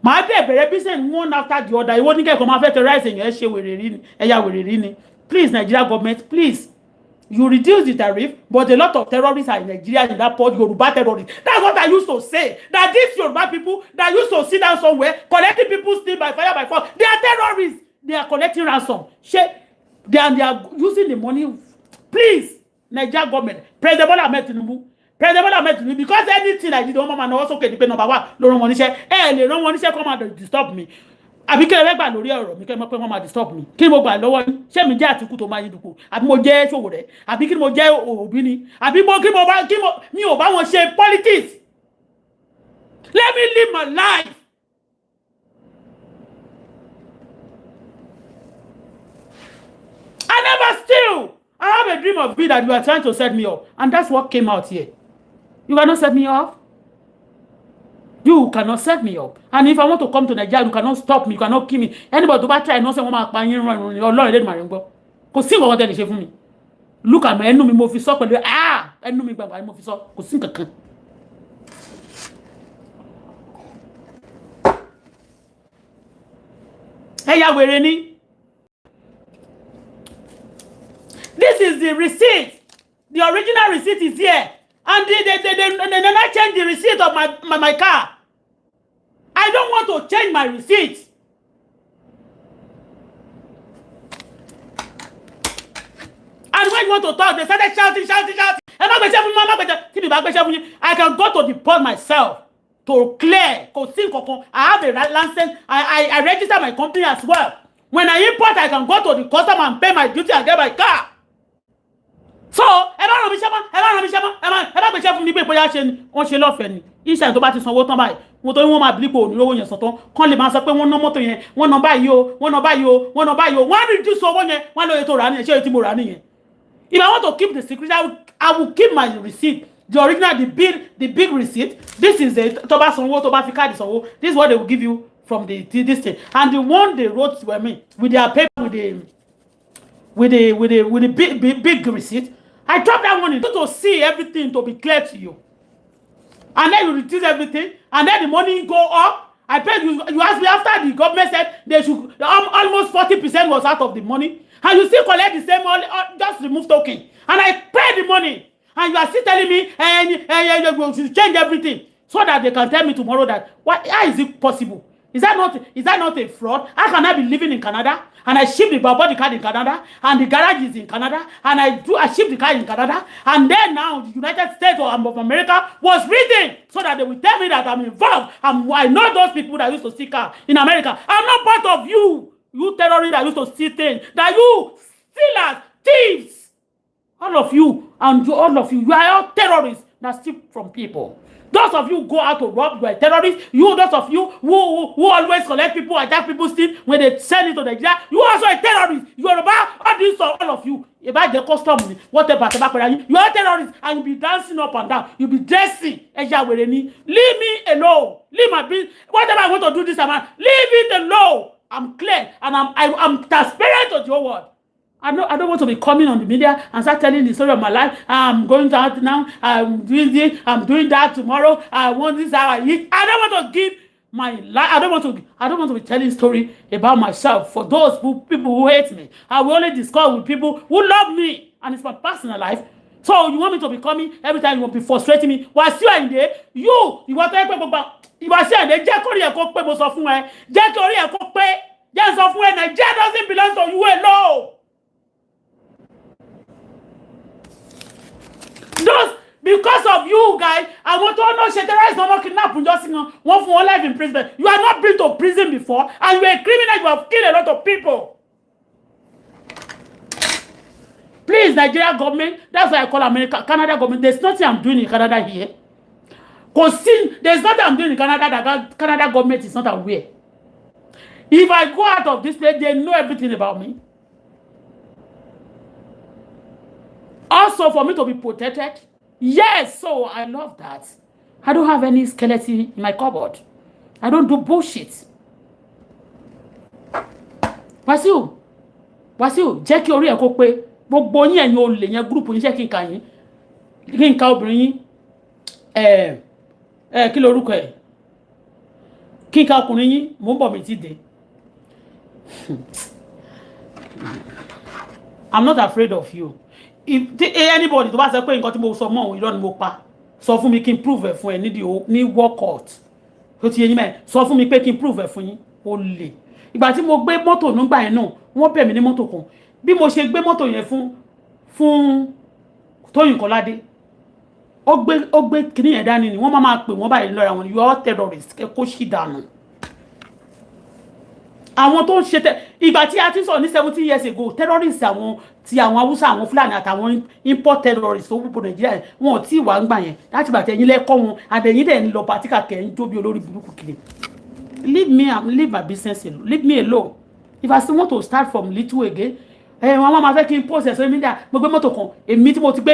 máa dẹ̀ bẹ̀rẹ̀ business one after the other ìwọ níkẹ́kọ̀ọ́ máa fẹ́ terrorize èèyàn ṣe wèrè rí ni ẹ̀yà wèrè rí ni please Nigeria government please. You reduce the tariff, but a lot of terrorists are in Nigeria in that port, Yoruba terrorists. That's what I used to say. That these Yoruba people that used to sit down somewhere, collecting people still by fire, by force, they are terrorists. They are collecting ransom. They are using the money. Please, Nigeria government, President Bola Tinubu, because anything I did, Mama also can depend number one. Don't want to share, come and disturb me. Àbí kí lẹ fẹ́ gbà lórí ọ̀rọ̀ mi kẹ́ mọ̀ pé wọ́n máa disturb mi kí mo gbà lọ́wọ́ yín ṣé mi jẹ́ Àtìkù tó máa yín dùkú àbí mo jẹ́ Sowore àbí kí mo jẹ́ Òbí ni àbí mi ò bá wọn ṣe politics. Let me live my life. I never steal. I have a dream of being that you are trying to set me up, and that's what came out here. You cannot set me up. You cannot set me up. And if I want to come to Nigeria, you cannot stop me. You cannot kill me. Anybody to try and say, "Mama, pààyàn run Ọlọ́run lè máa ringbọ." Kò sí nǹkan tẹ́ lè ṣe fún mi. Look at my ẹnu mi mo fi sọ pẹ̀lú ẹnu mi gbàgbà mo fi sọ. Kò sí nǹkan kan. Ẹ̀yà wèrè ni. This is the receipt. The original receipt is here. And they not change the receipt of my car. I don't want to change my receipt. And when you want to talk, they started shouting. I can go to the port myself to clear. I have a license. I register my company as well. When I import, I can go to the customer and pay my duty and get my car. So, ẹ bá ràn mí gbèsè fún mi pé bóyá wọ́n ṣe lọ́fẹ̀ẹ́ ni iṣẹ́ tó bá ti sanwó tán báyìí wọ́n tó wọ́n máa bílípò onírówó yẹn sọ̀tán kán lè máa sọ pé wọ́n ná mọ́tò yẹn wọ́n ná báyìí o wọ́n á reduce owó yẹn wọ́n á lóye tó rà nìyẹn ṣé èyí tí mo rà nìyẹn. If I want to keep the secret, I will keep my receipt, the original, the big receipt. This is the tó bá sanwó tó bá fi káàdì sanwó. This is what they will give you from this thing. And the one they wrote with their paper with the big receipt. I dropped that one in to see everything to be clear to you. And then you reduce everything, and then the money go up. I paid you. You asked me after the government said they should almost 40% was out of the money, and you still collect the same just remove token. And I paid the money, and you are still telling me you should change everything so that they can tell me tomorrow that how is it possible? Is that not a fraud? How can I be living in Canada and I ship the body card in Canada and the garage is in Canada and I ship the car in Canada and then now the United States of America was written so that they will tell me that I'm involved and I know those people that used to steal cars in America. I'm not part of you terrorists that used to steal things. That you stealers, thieves, all of you you are all terrorists that steal from people. Those of you go out to rob, you are terrorists. Those of you who always collect people, attack people still when they send it to Nigeria, you are also a terrorist. You are about all of you. About the custom, whatever, you are terrorists and you be dancing up and down. You be dressing. Leave me alone. Leave my business. Whatever I want to do this amount, leave it alone. I'm clear and I'm transparent to the whole world. I don't want to be coming on the media and start telling the story of my life. I'm going out now. I'm doing this. I'm doing that tomorrow. I want this. How I eat. I don't want to give my life. I don't want to be telling story about myself for those people who hate me. I will only discuss with people who love me, and it's my personal life. So you want me to be coming every time? You want to be frustrating me? What's you in there? You want to talk you are saying the Jack Korea cook pay most of one. Jack Korea cook pay. Yes, of when Nigeria doesn't belong to you alone. Those because of you guys, I want to know terrorists not kidnap just one for life in prison. You are not been to prison before, and you are a criminal. You have killed a lot of people. Please, Nigeria government. That's why I call America, Canada government. There's nothing I'm doing in Canada here. Because there's nothing I'm doing in Canada that Canada government is not aware. If I go out of this place, they know everything about me. Also, for me to be protected. Yes, so I love that. I don't have any skeleton in my cupboard. I don't do bullshit. Wasiu, jẹ́ kí orí ẹ̀ kó pé gbogbo yín ẹ̀yin olè yẹn group yín ṣe kí n ka obìnrin yín kí lorúkọ ẹ̀ kí n ka ọkùnrin yín mò ń bọ̀ mi ti dé. I'm not afraid of you. If anybody tó bá sọ pé nǹkan tí mo sọ mọ́ òun irọ́ ni mo pa sọ fún mi kí n prove ẹ̀ fún ẹ ní workout tó ti yẹ yín mẹ́ sọ fún mi pé kí n prove ẹ̀ fún yín ó lè ìgbà tí mo gbé mọ́tò nígbà yẹn náà wọ́n bẹ̀ mí ní mọ́tò kan bí mo ṣe gbé mọ́tò yẹn fún Tóyìn Kọ́ládé ó gbé kíní yẹn dání ni wọ́n máa pè wọ́n báyìí lọ́ra wọn you are terrorist kó ṣì dànù àwọn tó ń ṣe ìgbà tí a ti sọ ní 70 years ago terrorists àwọn ti àwọn Haúsá àwọn Fúlàní àtàwọn import terrorists tó gbogbo Nàìjíríà wọn ò tí ì wá ń gbà yẹn láti bàtẹ ẹ̀yin lẹ́kọ́ wọn àdẹ̀yìn dẹ̀ ń lọ pàtíkà kẹ́ ń jó bí olórí burúkú kiri leave my business alone leave me alone if I still want to start from little again wọn máa fẹ́ kí n post ẹ̀sọ́ mídíà mo gbé mọ́tò kan èmi tí mo ti gbé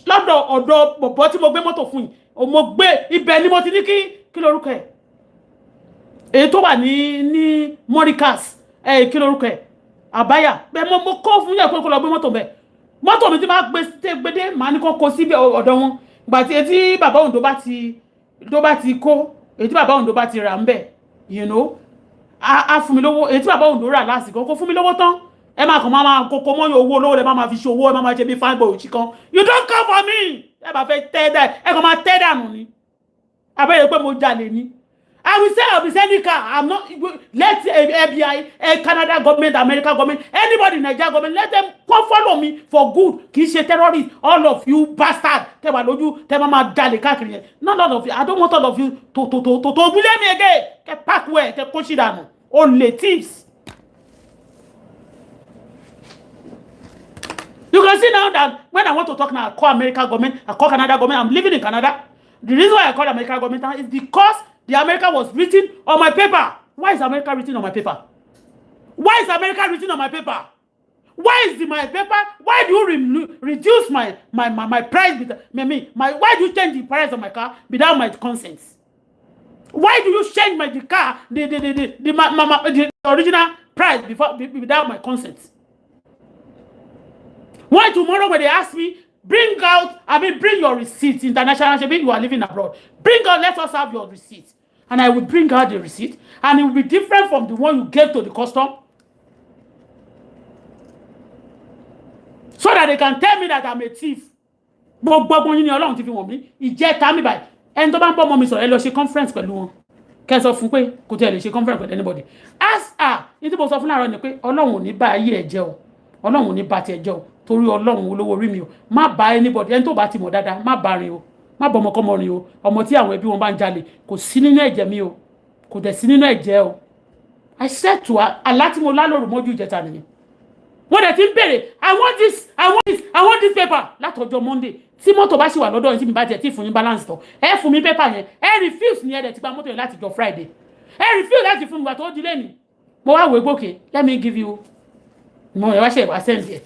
lọ́dọ̀ ọ̀dọ̀ bọ̀bọ̀ tí mo gbé mọ́tò fún yìí mo gbé ibẹ̀ ni mo ti ní kí lorúkọ ẹ̀ èyí tó wà ní Morikas kí lorúkọ ẹ̀ àbáyà bẹ́ẹ̀ mo kọ́ fún yẹ̀ kó lọ gbé mọ́tò bẹ́ẹ̀ mọ́tò mi ti máa gbé màá ní kó sí ọ̀dọ̀ wọn gbà tí etí bàbá Ondo bá ti kó etí bàbá Ondo bá ti rà ń bẹ̀ you know a fún mi lówó etí bàbá Ondo rà lásìkò kó fún mi lówó tán ẹ máa kàn máa kókó mọ́ owó olówó lẹ máa fi ṣe owó ẹ máa ṣe bí fine boy òchì kan you don't come for me ẹ bá fẹ́ tẹ́ dẹ̀ ẹ kàn máa tẹ́ dànù ni abẹ́rẹ́ pé mo jalè ni I will say I'll be sending car. I'm not. Let FBI, Canada government, American government, anybody, Nigeria government, let them come follow me for good. Kì í ṣe terrorist. All of you bastard. Tẹ́ wá lójú. Tẹ́ máa jalè káàkiri. Not all of you. I don't want all of you to bully me again. Kẹ́ pack where? Kẹ́ push it down. Only thieves. You can see now that when I want to talk now, I call American government, I call Canada government. I'm living in Canada. The reason why I call American government now is because the America was written on my paper. Why is America written on my paper? Why is America written on my paper? Why is my paper? Why do you reduce my price? Why do you change the price of my car without my consent? Why do you change the car the original price without my consent? Why tomorrow when they ask me bring your receipt international shipping you are living abroad. Bring out, let us have your receipt. And I will bring out the receipt. And it will be different from the one you gave to the custom. So that they can tell me that I'm a thief. Gbogbo yín ni Ọlọ́run ti fi wọ̀n mí. Ìjẹta mi báyìí. Ẹni tó bá ń bọ́ ọmọ mi sọ̀rọ̀ ẹ lọ ṣe conference pẹ̀lú wọn. Kẹ́ sọ fún pé kò tí ẹ lè ṣe conference with anybody. Ask her. Ní tí mo sọ fún láàárọ̀ ni pé Ọlọ́run ò ní bá ayé ẹ jẹ́ o. Ọlọ́run ò ní bá tiẹ̀ jẹ́ o. Torí Ọlọ́run olówó orí mi o má bá anybody ẹni tó bá ti mọ̀ dáadáa má bá rìn o má bọ́ ọmọkọ́mọ rìn o ọmọ tí àwọn ẹbí wọn bá ń jalè kò sí nínú ẹ̀jẹ̀ mi o kò dẹ̀ sí nínú ẹ̀jẹ̀ o I said to her àlá tí mo lá lóru mọ́jú ìjẹta nìyẹn wọ́n dẹ̀ ti ń bèrè I want this paper látọjọ́ Monday tí mọ́tò bá sì wà lọ́dọ̀ yín tí mi bá tiẹ̀ tí fún yín balance tán ẹ fún mi paper yẹn ẹ refuse ni ẹ dẹ̀ ti gba mọ́tò yẹn láti jọ Friday ẹ refuse láti fún mi gbà tó di lẹ́nu mo wá wò gbòkè let me give you mo ẹ wá ṣe ìwà send yẹn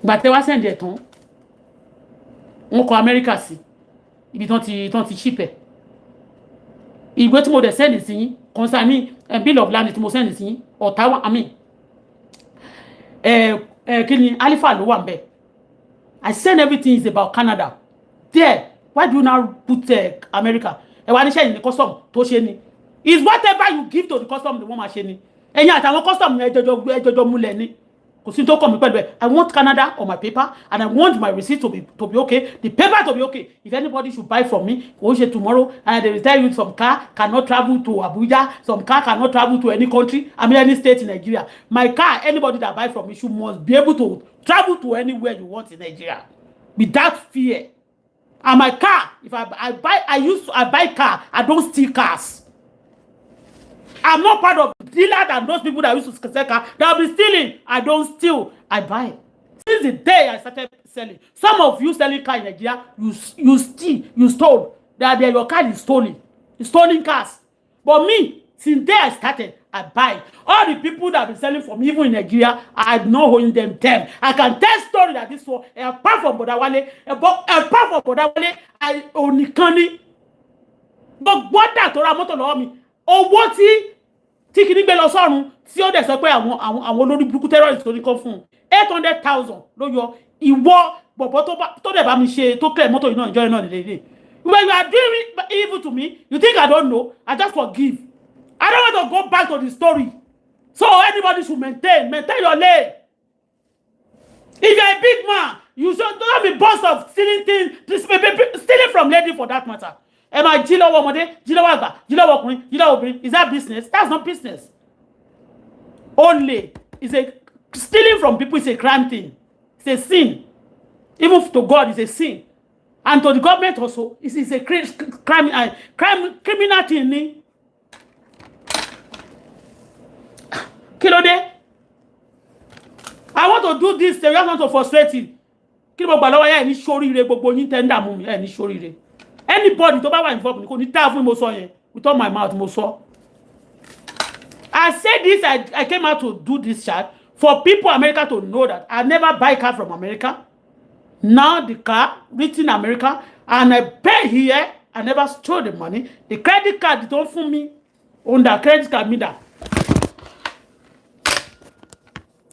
gbàtẹ́ wá send ẹ̀ tán wọ́n kọ Amẹ́ríkà sí ibi tán ti ship ẹ̀ ìgbé tí mo dẹ̀ send sí yín concerning bill of land tí mo send sí Ottawa, I mean, kini Halifax ló wà ńbẹ̀. I send everything is about Canada. There, why do you now put America? Ẹ wá ní ṣẹ́yìn ní custom tó ṣe ni. Is whatever you give to the custom the wọ́n máa ṣe ni. Ẹ̀yin àtàwọn custom ẹjọjọ múlẹ̀ ni. Kò sí tó kàn mí pẹ̀lú ẹ̀. I want Canada on my paper and I want my receipt to be okay. The paper to be okay. If anybody should buy from me, kò ṣe tomorrow and they will tell you some car cannot travel to Abuja, some car cannot travel to any country, I mean any state in Nigeria. My car, anybody that buy from me should must be able to travel to anywhere you want in Nigeria without fear. And my car, if I buy car, I don't steal cars. I'm not part of dealer than those people that used to sell car. They'll be stealing. I don't steal. I buy. Since the day I started selling, some of you selling car in Nigeria, you steal, you stole. That your car is stolen. It's stolen cars. But me, since the day I started, I buy. All the people that have been selling from even in Nigeria, I'm not holding them. I can tell story that this one, apart from Bodawale, I only can't. But what that to Ramoto lọ́wọ́ mi? Owó tí kìíní gbé lọ sọ́run tí ó dẹ̀ sọ pé àwọn olórí burúkú terrorist tó ní kọ́ fún 800,000 ló yọ ìwọ bọ̀bọ̀ tó dẹ̀ bá mi ṣe tó clear mọ́tò iná ìjọ iná nílé. When you are doing evil to me, you think I don't know? I just forgive. I don't want to go back to the story. So anybody should maintain your lane. If you're a big man, you should not be boss of stealing things, stealing from lady for that matter. Am I jilo womode, jilo wagba, jilo wokunrin, jilo obìnrin? Is that business? That's not business. Only stealing from people is a crime thing. It's a sin. Even to God, it's a sin. And to the government also, it's a criminal thing. Kilode, I want to do this. I just want to frustrate you. Kilo gbalowo ya ni sorire gbogbo yin tender mu mi ni sorire. Anybody to bá wà involved ni kò ní ta fún mo sọ yẹn. With all my mouth mo sọ. I said this. I came out to do this chat for people America to know that I never buy car from America. Now the car written America and I pay here. I never stole the money. The credit card don't for me on the credit card me that.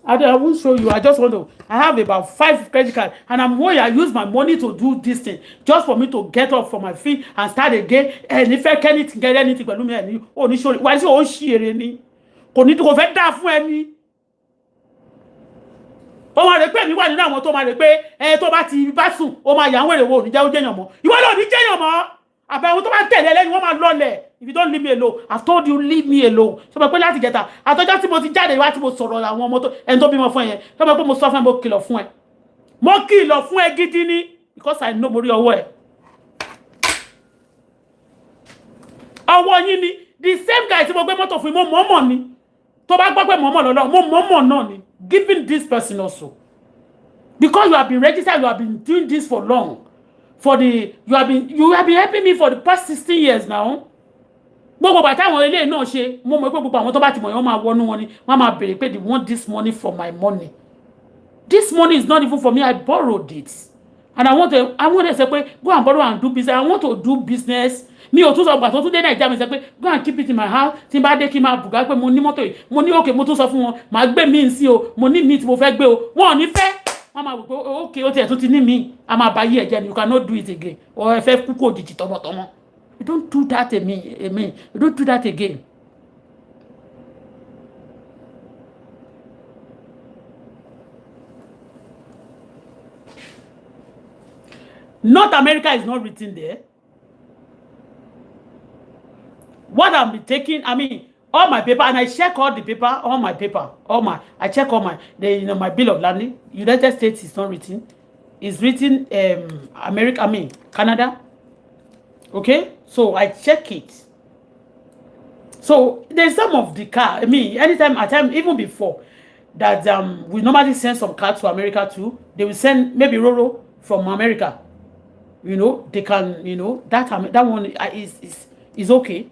I won't show you. I just want to. I have about 5 credit cards, and I'm going. I use my money to do this thing just for me to get up from my feet and start again. And if I can't get anything, but me, oh, ni show. Why is it share ni? Kò ní tó kò fẹ́ dá fún ẹni. Ó máa rè pé mi wà nínú àwọn tó máa rè pé tó bá ti bá sùn, ó máa yà wèrè wo ní jẹ́ ó jẹ́yàn mọ́. Ìwọ ló ní jẹ́yàn mọ́. Àbẹ̀wò tó bá tẹ̀lé lẹ́yìn wọ́n máa lọ́lẹ̀. If you don't leave me alone, I've told you leave me alone. So pé láti jẹta àtọjọ́ tí mo ti jáde wá tí mo sọ̀rọ̀ àwọn ọmọ tó ẹni tó bímọ fún ẹ yẹn. So pé mo sọ fún ẹ mo kìlọ̀ fún ẹ. Mo kìlọ̀ fún ẹ gidi ni because I know mo rí ọwọ́ ẹ. Ọwọ́ yín ni the same guy tí mo gbé mọ́tò fún mo mọ̀ọ́mọ̀ ni. Tó bá gbọ́ pé mọ̀ọ́mọ̀ lọ́lọ́ mo mọ̀ọ́mọ̀ náà ni giving this person also. Because you have been registered, you have been doing this for long. You have been helping me for the past 16 years now. Gbogbo bá táwọn ilé náà ṣe mo mọ̀ pé gbogbo àwọn tó bá ti mọ̀ yẹn máa wọnú wọn ni wọ́n máa béèrè pé they want this money for my money. This money is not even for me. I borrowed it. And I want to say pé go and borrow and do business. I want to do business. Mi ò tún sọ gbà tó tún dé Naija mi sọ pé go and keep it in my house. Tí n bá dé kí máa bùgá pé mo ní mọ́tò yìí. Mo ní okay mo tún sọ fún wọn. Màá gbé mi sí o. Mo ní mi tí mo fẹ́ gbé o. Wọ́n ò ní fẹ́. Wọ́n máa wò pé okay ó tiẹ̀ tún ti ní mi. A máa bá yí ẹ̀jẹ̀ ni. You cannot do it again. Or ẹ fẹ́ kú kó òjijì tọmọtọmọ. You don't do that to me. You don't do that again. North America is not written there. What I'm taking, I mean, all my paper, and I check all the paper, I check all my bill of landing. United States is not written. It's written America, Canada. Okay, so I check it. So there's some of the car. Anytime, even before that, we normally send some cars to America too. They will send maybe Roro from America. They can, that one is okay.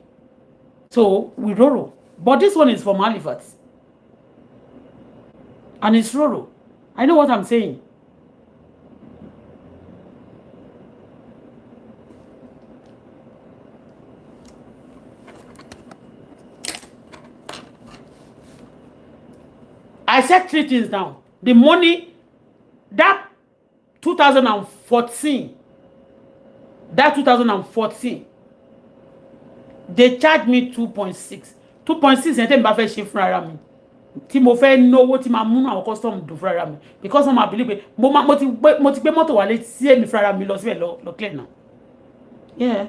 So we Roro, but this one is from Halifax, and it's Roro. I know what I'm saying. I said 3 things now. The money, that 2014, they charged me 2.6. 2.6 yẹn tẹ́mi bá fẹ́ ṣe fúnra mi. Tí mo fẹ́ náwó tí máa múnú àwọn custom dùn fúnra mi. Because wọ́n máa believe pé mo ti gbé mọ́tò wálé sí èmi fúnra mi lọ síbẹ̀ lọ clear now. Yeah.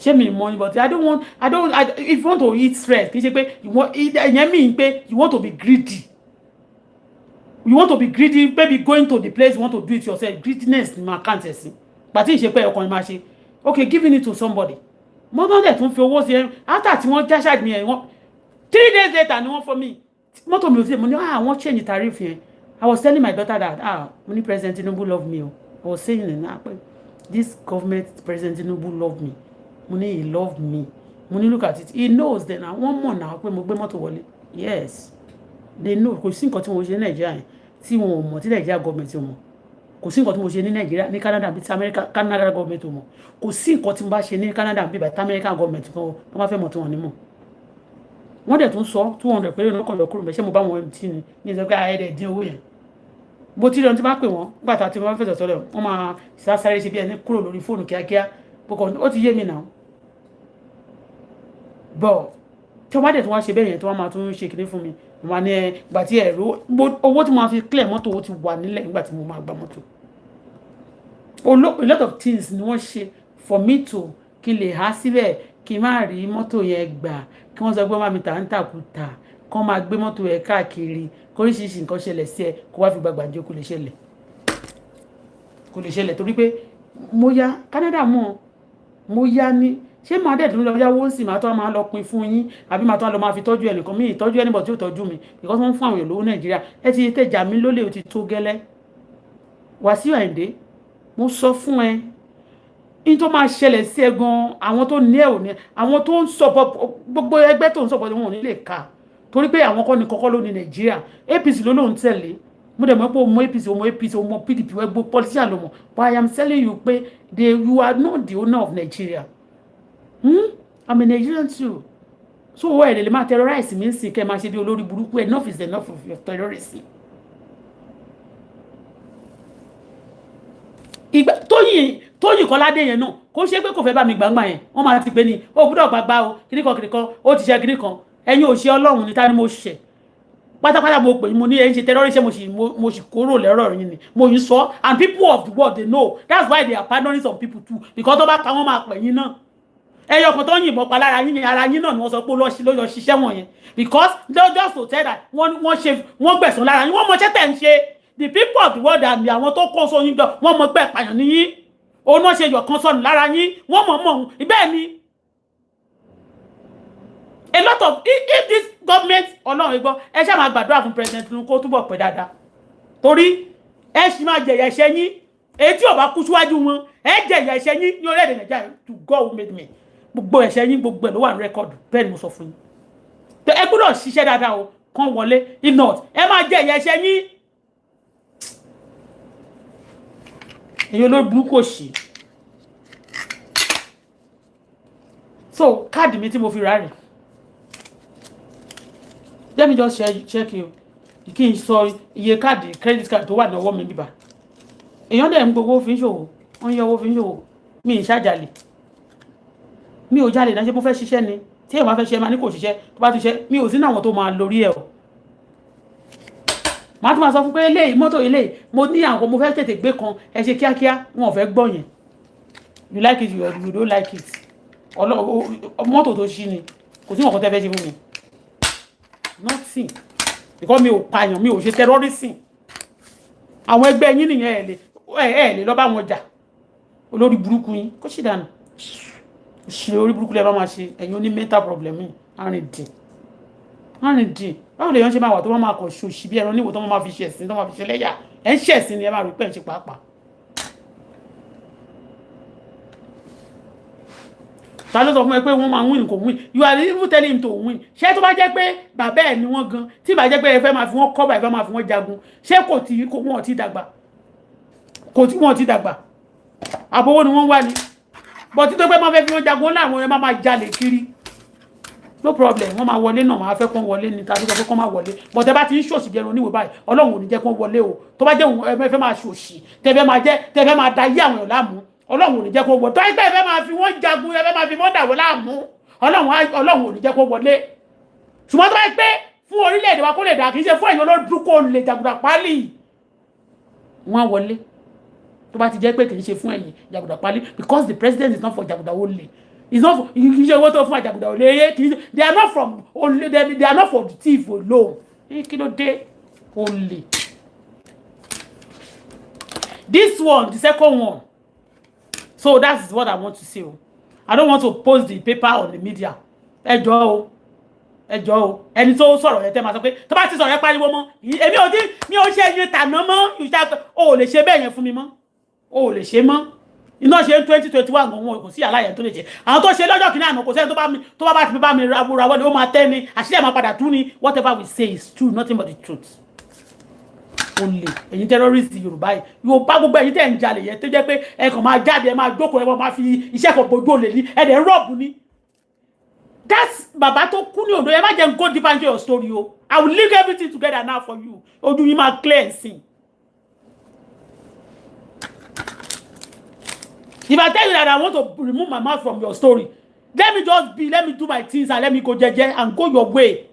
Shame me money, but I don't if you want to eat stress, you want you want to be greedy. You want to be greedy, maybe going to the place, you want to do it yourself. Greediness in my can't see. But if you okay, giving it to somebody. More than that, after you want to charge me, 3 days later, no one for me. I want to change the tariff here. I was telling my daughter that money President Tinubu love me. I was saying this government President Tinubu love me. Money, he loved me. Money, look at it. He knows that now. One more now. Yes. They know. Kò sí nǹkan tí mo ṣe ní Nigeria. Tí wọn mọ̀, tí Nigeria government mọ̀. Kò sí nǹkan tí mo ṣe ní Nigeria, ní Canada, bí America, Canada government mọ̀. Kò sí nǹkan tí mo bá ṣe ní Canada, bí American government kan. Wọ́n bá fẹ́ mọ̀ tí wọ́n ní mọ̀. Wọ́n dẹ̀ tún sọ 200 péré lọ́kàn lọ kúrò. Ṣé mo bá wọn tí ni? Ní ìsọ pé ayẹyẹ dín owó yẹn. Bó tí lọ́n ti bá pè wọ́n, nígbà tá a ti wọ́n fẹ́ sọ̀tọ̀ lẹ̀, wọ́n máa sáré ṣe bí ẹni kúrò lórí fóònù kíákíá. Ó ti yé mi náà. But tí wọ́n bá dẹ̀ tí wọ́n ṣe bẹ́ẹ̀ yẹn tí wọ́n máa tún ṣe kìíní fún mi wọ́n ní ìgbà tí ẹ̀rọ owó tí mo fi clear mọ́tò owó ti wà nílẹ̀ nígbà tí mo máa gba mọ́tò. A lot of things ni wọ́n ṣe for me to kí n lè há síbẹ̀ kí n má rí mọ́tò yẹn gbà kí wọ́n sọ pé wọ́n máa mi tà ń tàkùtà kí wọ́n máa gbé mọ́tò yẹn káàkiri kó oríṣiríṣi nǹkan ṣẹlẹ̀ sí ẹ kó wá fi gbàgbàjọ kò lè ṣẹlẹ̀ torí pé mo yá Canada mọ́ mo yá ní ṣé máa dẹ̀ dúró lọ yáwó sì máa tó máa lọ pin fún yín àbí máa tó lọ máa fi tọ́jú ẹnìkan mí ìtọ́jú ẹnìbọ̀ tí ó tọ́jú mi because wọ́n fún àwọn èèyàn lówó Nàìjíríà ẹ ti tẹ̀jà mí lólè ó ti tó gẹ́lẹ́ Wàsíù Àyìndé mo sọ fún ẹ in tó máa ṣẹlẹ̀ sí ẹ gan àwọn tó ní ẹ ò ní àwọn tó ń sọ̀pọ̀ gbogbo ẹgbẹ́ tó ń sọ̀pọ̀ wọn ò ní lè kà torí pé àwọn kọ́ ni kọ́kọ́ ló ní Nàìjíríà APC ló lóun tẹ̀lé mo dẹ̀ mọ̀ pé ọmọ APC ọmọ PDP ẹgbẹ́ politician ló mọ̀ but I am telling you pé you are not the owner of Nigeria. I'm a Nigerian too. So why they ma terrorize me si ke ma ṣe bí olórí burúkú enough is enough of your terrorism. Ìgbà Tóyìn Kọ́ládé yẹn náà kò ṣe pé kò fẹ́ bá mi gbangba yẹn. Wọ́n máa ti pè ní ó gbọ́dọ̀ gbagba o kíníkan ó ti ṣe kíníkan. Ẹ̀yin ò ṣe Ọlọ́run ni ta ni mo ṣe. Pátápátá mo pè mo ní ẹ ṣe terrorism mo sì kúrò lẹ́rọ̀ yín ni. Mo yín sọ and people of the world they know. That's why they are pardoning some people too because tó bá pa wọ́n máa pè yín náà. Ẹyọ kan tó yìnbọn pa lára yín ara yín náà ni wọ́n sọ pé ló lọ ṣiṣẹ́ wọn yẹn because just to tell that wọ́n gbẹ̀san lára yín wọ́n mọ ṣẹ́ tẹ̀ ń ṣe the people of the world and àwọn tó kó sóyún jọ wọ́n mọ pé pààyàn ní yín òun náà ṣe yọ̀ kan sọnù lára yín wọ́n mọ̀ bẹ́ẹ̀ ni a lot of if this government Ọlọ́run gbọ́ ẹ ṣáà máa gbàdúrà fún president Tinubu kó túbọ̀ pẹ́ dáadáa torí ẹ ṣì máa jẹ̀yà ẹ̀ṣẹ̀ yín èyí tí ò bá kú síwájú wọn ẹ jẹ̀yà ẹ̀ṣẹ̀ yín ní orílẹ̀-èdè Nàìjíríà to God who made me gbogbo ẹ̀ṣẹ̀ yín gbogbo ẹ̀ ló wà ní rẹ́kọ̀dù bẹ́ẹ̀ ni mo sọ fún yín ẹ gbọ́dọ̀ ṣiṣẹ́ dáadáa o kàn wọlé if not ẹ máa jẹ ìyà ẹ̀ṣẹ̀ yín èyí olórí burúkú òṣì so káàdì mi tí mo fi rà rè let me just check you kí n sọ iye káàdì credit card tó wà ní ọwọ́ mi bíbá èèyàn dẹ̀ ń gbowó fi ń ṣòwò wọ́n yọ owó fi ń ṣòwò mi ì ṣàjàlè mi ò jalè náà ṣe mo fẹ́ ṣiṣẹ́ ni tí èèyàn bá fẹ́ ṣe máa ní kò ṣiṣẹ́ tó bá ti ṣe mi ò sí náwọn tó máa lórí ẹ̀ o máa tún máa sọ fún pé eléyìí mọ́tò eléyìí mo ní àwọn mo fẹ́ tètè gbé kan ẹ ṣe kíákíá wọn ò fẹ́ gbọ́ yẹn you like it you don't like it mọ́tò tó ṣí ni kò sí nǹkan tẹ́ fẹ́ ṣe fún mi nothing because mi ò pààyàn mi ò ṣe terrorism àwọn ẹgbẹ́ yín nìyẹn ẹ̀ lè lọ bá wọn jà olórí burúkú yín kó sì dànù ṣe orí burúkú lẹ́ bá máa ṣe ẹ̀yin oní mental problem yìí àrìndìn báwo lè yàn ṣe máa wà tó máa kọ̀ ṣòṣì bí ẹran níwò tó máa fi ṣe ẹ̀sìn tó máa fi ṣe lẹ́yà ẹ̀ ń ṣe ẹ̀sìn ni ẹ máa rí pẹ́ ń ṣe pàápàá. ta ló sọ fún ẹ pé wọ́n máa win kò win you are even telling him to win ṣé tó bá jẹ́ pé bàbá ẹ̀ ni wọ́n gan tí bá jẹ́ pé ẹ fẹ́ máa fi wọ́n kọ́ bá ẹ fẹ́ máa fi wọ́n jagun ṣé wọ́n ti dàgbà wọ́n ti dàgbà àbówó ni wọ́n wá ní bọ̀ tí tó pé máa fẹ́ fi wọ́n jagun láwọn ẹ máa jalè kiri no problem wọ́n máa wọlé náà máa fẹ́ kó wọlé ní tàbí sọ pé kó máa wọlé but ẹ bá ti ń ṣòṣì jẹun oníwèé báyìí Ọlọ́run ò ní jẹ́ kó wọlé o tó bá jẹ́ ẹ fẹ́ máa ṣòṣì tẹ́fẹ́ máa da yé àwọn èèyàn láàmú Ọlọ́run ò ní jẹ́ kó wọlé tó ẹgbẹ́ ẹ fẹ́ máa fi wọ́n jagun ẹ fẹ́ máa fi wọ́n dàwọ́ láàmú Ọlọ́run ò ní jẹ́ kó wọlé ṣùgbọ́n tó bá gbé fún orílẹ̀-èdè wa kó lè dà kì í ṣe fún ẹ̀yin olódùn kó lè jàgùdà pálí wọ́n wọlé tó bá ti jẹ́ pé kì í ṣe fún ẹ̀yin jàgùdà pálí because the president is not for jàgùdà only. It's not kì í ṣe owó tó fún àjàgùdà olè they are not from only they are not for the thief alone kí ló dé only. This one the second one so that is what I want to say I don't want to post the paper on the media ẹ jọ̀ọ́ o ẹni tó sọ̀rọ̀ yẹn tẹ́ máa sọ pé tó bá ti sọ̀rọ̀ yẹn pariwo mọ́ èmi ò dín mi ò ṣe ẹyin tàná mọ́ ìṣe o ò lè ṣe bẹ́ẹ̀ yẹn fún mi mọ́ o ò lè ṣe mọ́ iná ṣe 2021 wọn kò sí aláyẹ tó lè ṣe àwọn tó ṣe lọ́jọ́ kìíní àná kò sẹ́ni tó bá ti bá mi ra wọlé ó máa tẹ́ ni àṣírí ẹ̀ máa padà tú ni whatever we say is true nothing but the truth. Olè ẹ̀yin terrorist Yorùbá yìí Yorùbá gbogbo ẹ̀yin tẹ́ ń jalè yẹn tó jẹ́ pé ẹ kàn máa jáde ẹ máa jókòó ẹ máa fi iṣẹ́ kan gbójú olè ní ẹ̀dẹ̀ rọ́ọ̀bù ni. That's bàbá tó kú ní Ondo ẹ má jẹ́ go deep into your story o I will link everything together now for you ojú yín máa clear sí. If I tell you that I want to remove my mouth from your story, let me do my things and let me go jeje and go your way.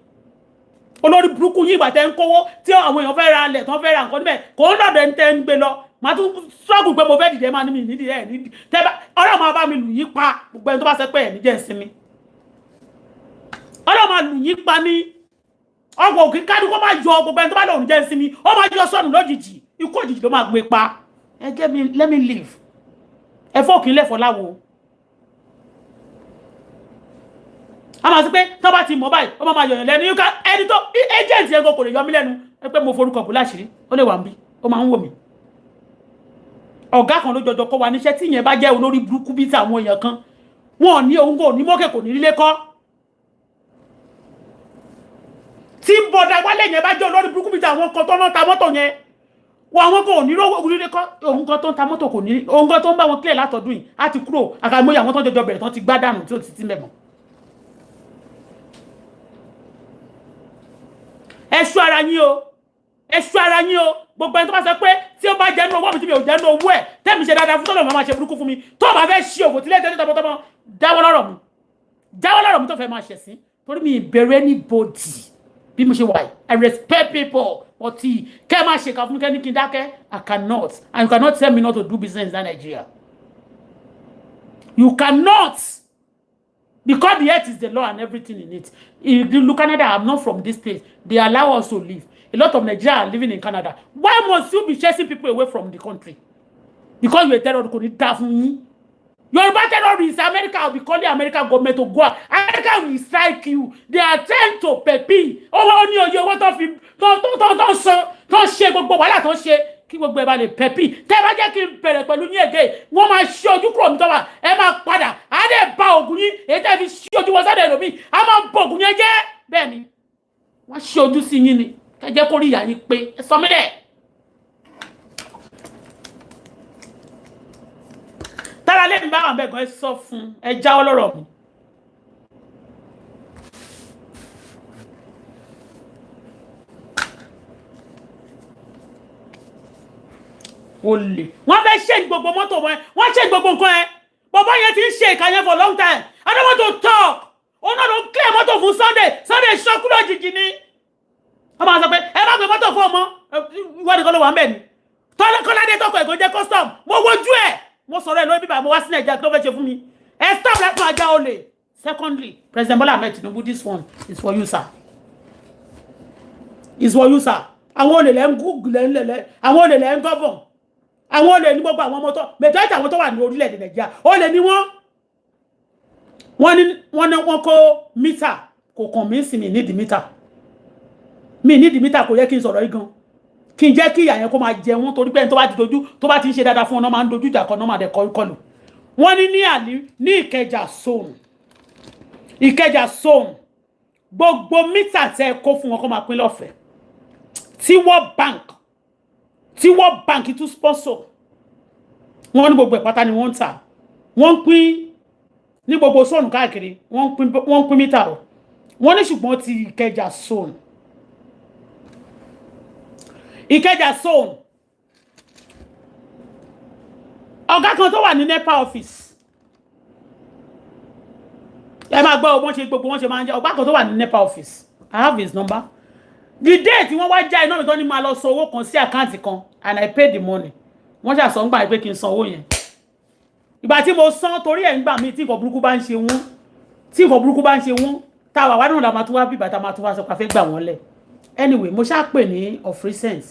Olórí burúkú yín ìgbà tẹ́ ń kówó tí àwọn èèyàn fẹ́ ra ilẹ̀ tán fẹ́ ra nǹkan níbẹ̀ kò ń lọ́dọ̀ ń tẹ́ ń gbé lọ màá tún struggle pé mo fẹ́ dìde máa ní mi nídìí ẹ̀ nídìí tẹ́ bá ọ̀rọ̀ máa bá mi lù yín pa gbogbo ẹni tó bá sẹ́ pé ẹ̀ níjẹ́ ìsinmi ọ̀rọ̀ máa lù yín pa ní ọgbọ̀n òkè kádù kó máa yọ gbogbo ẹni tó bá lòun jẹ́ ìsinmi ó máa yọ sọ́nù lójijì ikú òjijì ló máa gbé pa let me live ẹ fọ́ọ̀kì lẹ́fọ́ láwo a máa sọ pé tó bá ti mọ̀ báyìí ó máa yọ̀yàn lẹ́nu yíká ẹni tó agent yẹn kò lè yọ mí lẹ́nu ẹ pé mo forúkọ bò láṣìírí ó lè wà ń bí ó máa ń wò mí ọ̀gá kan ló jọjọ kọ́ wa níṣẹ́ tí ìyẹn bá jẹ́ olórí burúkú bí tàwọn èèyàn kan wọn ò ní òun kò ní mọ́kẹ́ kò ní lílé kọ́ tí bọ̀dà wálé yẹn bá jẹ́ olórí burúkú bí tàwọn kan tó ń ta mọ́tò yẹn wọ́n àwọn kò ní lílé kọ́ òun kan tó ń ta mọ́tò kò ní òun kan tó ń bá wọn clear látọ̀dún yìí á ti kúrò àkàìmọye àwọn tó ń jọjọ bẹ̀rẹ̀ tán ti gbá dànù tí ó ti ti mẹ́mọ́ ẹ̀ṣù ara yín o gbogbo ẹni tó bá sọ pé tí ó bá jẹ́ nínú owó mi tí mi ò jẹ́ nínú owó ẹ̀ tẹ́mi ṣe dáadáa fún tọ́lọ̀ máa ṣe burúkú fún mi tó bá fẹ́ ṣí òkò tí lẹ́tẹ̀ẹ́ tọmọtọmọ jáwọ́ lọ́rọ̀ mi tó fẹ́ máa ṣẹ̀ sí torí mi ìbẹ̀rù anybody bí mo ṣe wà yìí I respect people but kẹ́ máa ṣe kà fún kẹ́ni kí n dákẹ́ I cannot and you cannot tell me not to do business in Nigeria you cannot. Because the earth is the law and everything in it. If you look Canada, I'm not from this place. They allow us to live. A lot of Nigerians are living in Canada. Why must you be chasing people away from the country? Because you're a terrorist. Yoruba terrorists, America will be calling American government to go out. America will strike you. They are trying to pay. Don't share gbogbo wàhálà tó ṣe kí gbogbo ẹ bá lè pẹpì tẹ́ bá jẹ́ kí n bẹ̀rẹ̀ pẹ̀lú yín ègé wọ́n máa ṣí ojú kúrò mi tó wà ẹ máa padà á dẹ̀ ba ògùn yín èyí tẹ́ fi ṣí ojú wọn sọ́dọ̀ ẹlòmíì á máa bọ ògùn yẹn jẹ́ bẹ́ẹ̀ ni wọ́n ṣí ojú sí yín ni kẹ́ jẹ́ kó rí ìyá yín pé ẹ sọ mí dẹ̀. tára lẹ́nu bá wà bẹ́ẹ̀ gan ẹ sọ fún ẹ jáwọ́ lọ́rọ̀ mi. Olè wọ́n fẹ́ ṣe gbogbo mọ́tò wọn wọ́n ṣe gbogbo nǹkan ẹ bàbá yẹn ti ń ṣe ìkànnì for long time I don't want to talk ó náà ló ń clear mọ́tò fún Sunday ṣọ́kúrò jìjì ni wọ́n máa sọ pé ẹ má gbé mọ́tò fún ọmọ ìwọ nìkan ló wà ń bẹ̀ ni Kọ́ládé tọkọ ẹ̀kọ́ jẹ́ custom mo wojú ẹ̀ mo sọ̀rọ̀ ẹ̀ lórí bíbá mo wá sí Nàìjíríà kí ló fẹ́ ṣe fún mi ẹ stop láti máa já olè. Secondly, President Bola Ahmed Tinubu, this one is for you sir is for you sir àwọn olè lẹ́ ń gúgù lẹ́ àwọn olè lẹ́ ń gọ́bọ̀n àwọn olè ní gbogbo àwọn mọ́tò mẹ́tọ́ọ̀tì àwọn tó wà ní orílẹ̀-èdè Nàìjíríà olè ní wọ́n kó mítà kò kàn mí sí mi nídìí mítà kò yẹ kí n sọ̀rọ̀ yìí gan kí n jẹ́ kí ìyà yẹn kó máa jẹ wọ́n torí pé ẹni tó bá ti ń ṣe dáadáa fún wọn máa ń dojú ìjà kan náà máa dẹ̀ kọlù wọ́n ní Ìkẹjà zone gbogbo mítà tẹ́ kó fún wọn kó máa pín lọ́fẹ̀ẹ́ tí World Bank tún sponsor wọ́n ní gbogbo ẹ̀pátá ni wọ́n ń tà wọ́n pín ní gbogbo sọ́ọ̀nù káàkiri wọ́n pín mítà o wọ́n ní ṣùgbọ́n ti Ìkẹjà zone. Ìkẹjà zone. Ọ̀gá kan tó wà ní NEPA office. Ẹ máa gbọ́ wọ́n ṣe gbogbo wọ́n ṣe máa ń jẹ́ ọ̀gá kan tó wà ní NEPA office. I have his number. The day tí wọ́n wá já iná mi tó ní máa lọ san owó kan sí àkáǹtì kan and I paid the money. Wọ́n ṣà sọ ńgbà pé kí n san owó yẹn. Ìgbà tí mo san torí ẹ̀ ńgbà mi tí nǹkan burúkú bá ń ṣe wọ́n. Tí nǹkan burúkú bá ń ṣe wọ́n. Tá wà wá náà la máa tún wá bí bàtà máa tún wá sọ pé a fẹ́ gbà wọ́n lẹ̀. Anyway, mo ṣá pè ní of recent.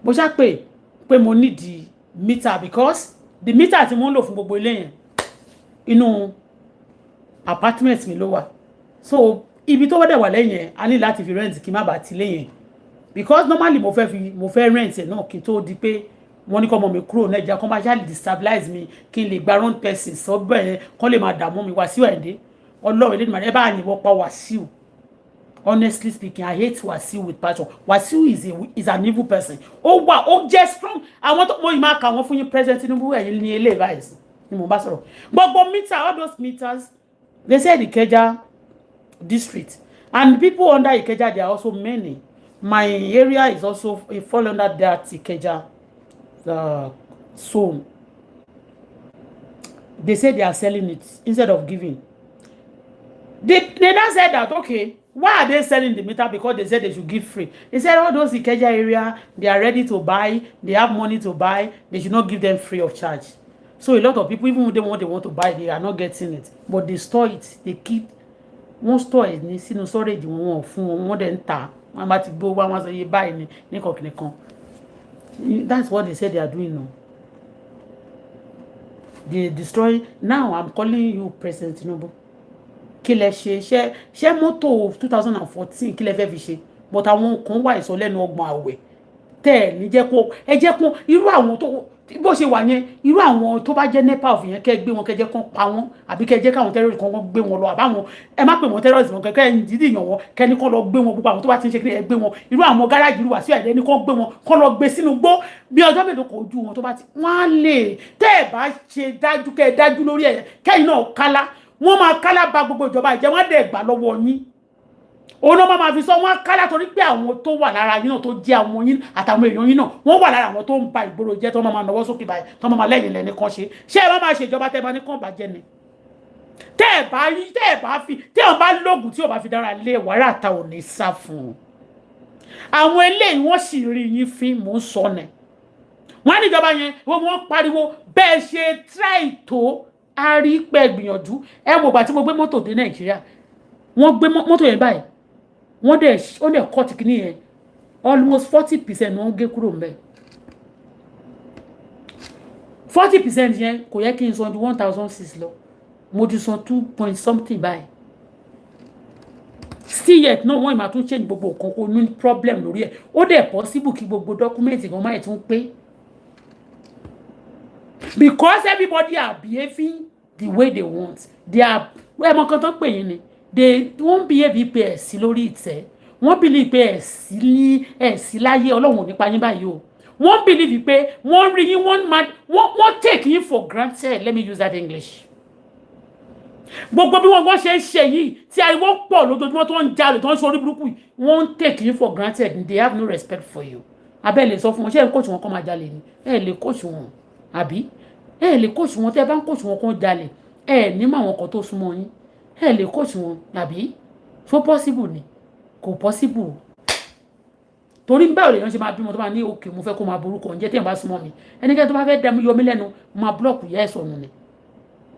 Mo ṣá pè mo need the meter because the meter tí mo ń lò fún gbogbo ilé yẹn inú apartment mi ló wà. So ibi tó wọ́dẹ̀ wà lẹ́yìn a ní láti fi rent kí má bàa ti lẹ́yìn because normally mo fẹ́ rent ẹ̀ náà kí n tó di pé wọ́n ní kọ́ ọmọ mi kúrò Nàìjíríà kọ́ máa ṣáà lè destabilize mi kí n lè gba round person sọ́bẹ̀ yẹn kọ́ lè máa dààmú mi Wàsíù Àyìndé Ọlọ́run ilé ìmọ̀ ẹ bá àyìnbó pa Wàsíù. Honestly speaking, I hate Wàsíù with passion. Wàsíù is an evil person. Ó jẹ́ strong. Àwọn tó mo ìmọ̀ àkà wọn fún yín President Tinubu ẹ̀yìn ní ilé ìbáyìí ni mo bá sọ̀rọ̀. Gbogbo meter, all those meters, they said Ìkẹjà district. And people under Ìkẹjà, there are also many. My area is also fall under that Ìkẹjà zone. They say they are selling it instead of giving. They now said that, okay, why are they selling the meter? Because they said they should give free. They said all those Ìkẹjà area, they are ready to buy, they have money to buy, they should not give them free of charge. So a lot of people, even when they want to buy, they are not getting it. But they store it, they keep one store it, ní sínú storage wọn fún wọn dẹ̀ ń tà. Wọ́n bá ti gbó wá wọ́n sọ yé báyìí ní kọ̀kìnìkan. That's what they said they are doing now. They destroy. Now I'm calling you President Tinubu. Kí lẹ ṣe mọ́tò 2014 kí lẹ fẹ́ fi ṣe but àwọn kan wà ìsọ lẹ́nu ọgbọ̀n àwẹ̀ tẹ́ ní jẹ́ kó ẹ jẹ́ kó irú àwọn tó bó ṣe wà yẹn irú àwọn tó bá jẹ́ NEPA of yẹn kẹ́ gbé wọn kẹ́ jẹ́ kán pa wọ́n àbí kẹ́ jẹ́ káwọn terrorist kan gbé wọn lọ àbáwọn ẹ má pè wọ́n terrorist wọn kẹ́ ń dídì yàn wọ́n kẹ́ ní kán lọ gbé wọn gbogbo àwọn tó bá ti ń ṣe kí ẹ gbé wọn irú àwọn gáràjì irú Wàsíù Àyìndé ní kán gbé wọn kán lọ gbé sínú gbó bí ọjọ́ mélòó kan ojú wọn tó bá ti wọ́n á lè tẹ́ ẹ bá ṣe dájú kẹ́ ẹ dájú lórí ẹ̀ kẹ́yìn náà kálá wọ́n máa kálá ba gbogbo ìjọba ìjẹ́ wọ́n dẹ̀ gbà lọ́wọ́ yín òun náà máa fi sọ wọ́n kálá torí pé àwọn tó wà lára yín náà tó jẹ́ àwọn yín àtàwọn èèyàn yín náà wọ́n wà lára àwọn tó ń ba ìgboro jẹ́ tó máa nawọ́ sókè báyìí tó máa lẹ́yìn lẹ́ni kan ṣe ṣé ẹ máa ṣe ìjọba tẹ́ bá ní kàn bàjẹ́ ni tẹ́ ẹ bá lóògùn tí ò bá fi dára lé wàrà ta ò ní sá fún un àwọn eléyìí wọ́n sì rí yín fíìmù ń sọ nẹ̀ wọ́n ní ìjọba yẹn wọ́n pariwo bẹ́ẹ̀ ṣe try tó a rí pẹ́ gbìyànjú ẹ wò gbà tí mo gbé mọ́tò dé Nàìjíríà wọ́n gbé mọ́tò yẹn báyìí wọ́n dẹ̀ cut kìíní yẹn almost 40% wọ́n gé kúrò ńbẹ̀ 40% yẹn kò yẹ kí n san ju 1,006 lọ mo ti san 2 point something báyìí still yet náà wọ́n ìmọ̀ tún change gbogbo nǹkan kó ní problem lórí ẹ̀ ó dẹ̀ possible kí gbogbo dọ́kúmẹ́ǹtì kan máa tún pé because everybody are behaving the way they want they are ẹmọ kan tó pè yín ni they won't behave pé ẹ̀sí lórí ìtẹ́ wọ́n believe pé ẹ̀sí láyé ọlọ́run ò nípa yín báyìí o wọ́n believe pé wọ́n rí yín wọ́n take yín for granted let me use that English gbogbo bí wọ́n ṣe ń ṣe yìí tí ariwo pọ̀ lójoojúmọ́ tó ń jalè tó ń sọ orí burúkú yìí wọ́n take yín for granted they have no respect for you abẹ́ lè sọ fún wọn ṣé ẹ̀ ń kóòtù wọn kọ́ máa jalè ni ẹ̀ lè kóòtù wọn àbí ẹ̀ lè kóòtù wọn tẹ́ ẹ bá ń kóòtù wọn kó jalè ẹ̀ ní mọ àwọn kan tó súnmọ́ yín ẹ̀ lè kóòtù wọn àbí so possible ni kò possible torí báwo lèèyàn ṣe máa bímọ tó máa ní òkè mo fẹ́ kó máa borúkọ ǹjẹ́ tí ẹ̀ bá súnmọ́ mi ẹnikẹ́ni tó bá fẹ́ dẹ̀mú yọmí lẹ́nu máa búlọ̀kù yẹ́ ẹ̀sọ̀ nù ni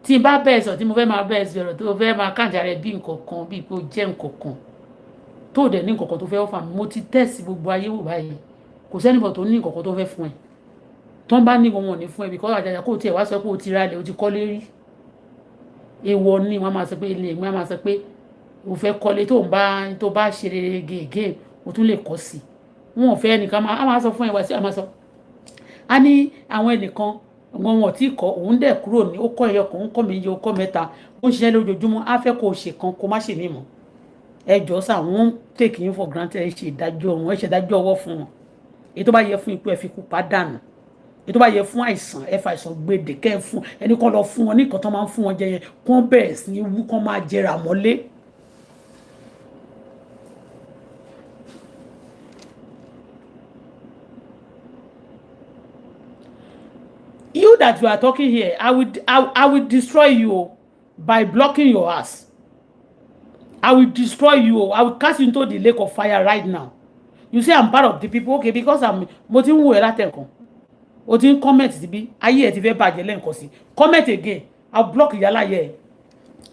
tí n bá bẹ́ẹ̀ sọ tí mo fẹ́ máa bẹ́ẹ̀ sọ̀rọ̀ tó fẹ́ máa kàǹjà rẹ̀ bí nǹkan kan bí pé ó jẹ́ nǹkan kan tó dẹ̀ ní nǹkan kan tó fẹ́ ọ̀fà mi mo ti tẹ̀sí gbogbo ayé wò báyìí kò sẹ́nìbọ̀ tó ní nǹkan kan tó fẹ́ fún ẹ tó ń bá ní wọn ò ní fún ẹ bíkọ́ àjàjà kó tiẹ̀ wá sọ pé o ti ralẹ̀ o ti kọ́lé rí èèwọ̀ ni wọ́n máa sọ pé ilé ìgbọ́n máa sọ pé o fẹ́ kọ́lé tó bá ṣe rere gègé o tún lè kọ́ sí wọn ò fẹ́ ẹnìkan máa sọ fún ẹ wá sí àmọ́ sọ a ní àwọn ẹnìkan wọn tí kọ òun dẹ̀ kúrò ní ó kọ́ ẹyọ kan ó kọ́ méjì ó kọ́ mẹ́ta ó ń ṣiṣẹ́ lójoojúmọ́ á fẹ́ kó o ṣe kan kó má ṣe mímọ́ ẹjọ́ sà wọ́n take you for granted ẹ ṣe ìdájọ́ wọn ẹ ṣe ìdájọ́ ọwọ́ fún wọn èyí tó bá yẹ fún ikú ẹ fi kú pàdánù èyí tó bá yẹ fún àìsàn ẹ fa àìsàn gbèdè kẹ́ ẹ fún ẹni kan lọ fún wọn ní nǹkan tó máa ń fún wọn jẹ yẹn kán bẹ̀rẹ̀ sí ní wú kán máa jẹrà mọ́lé that you are talking here, I will destroy you by blocking your ass. I will destroy you. I will cast you into the lake of fire right now. You say I'm part of the people, okay? Because I'm mo ti ń wo ẹ látẹ̀kàn. O ti ń comment síbí. Ayé ẹ ti fẹ́ bàjẹ́ lẹ́ǹkan sí. Comment again. I'll block yàrá yẹ.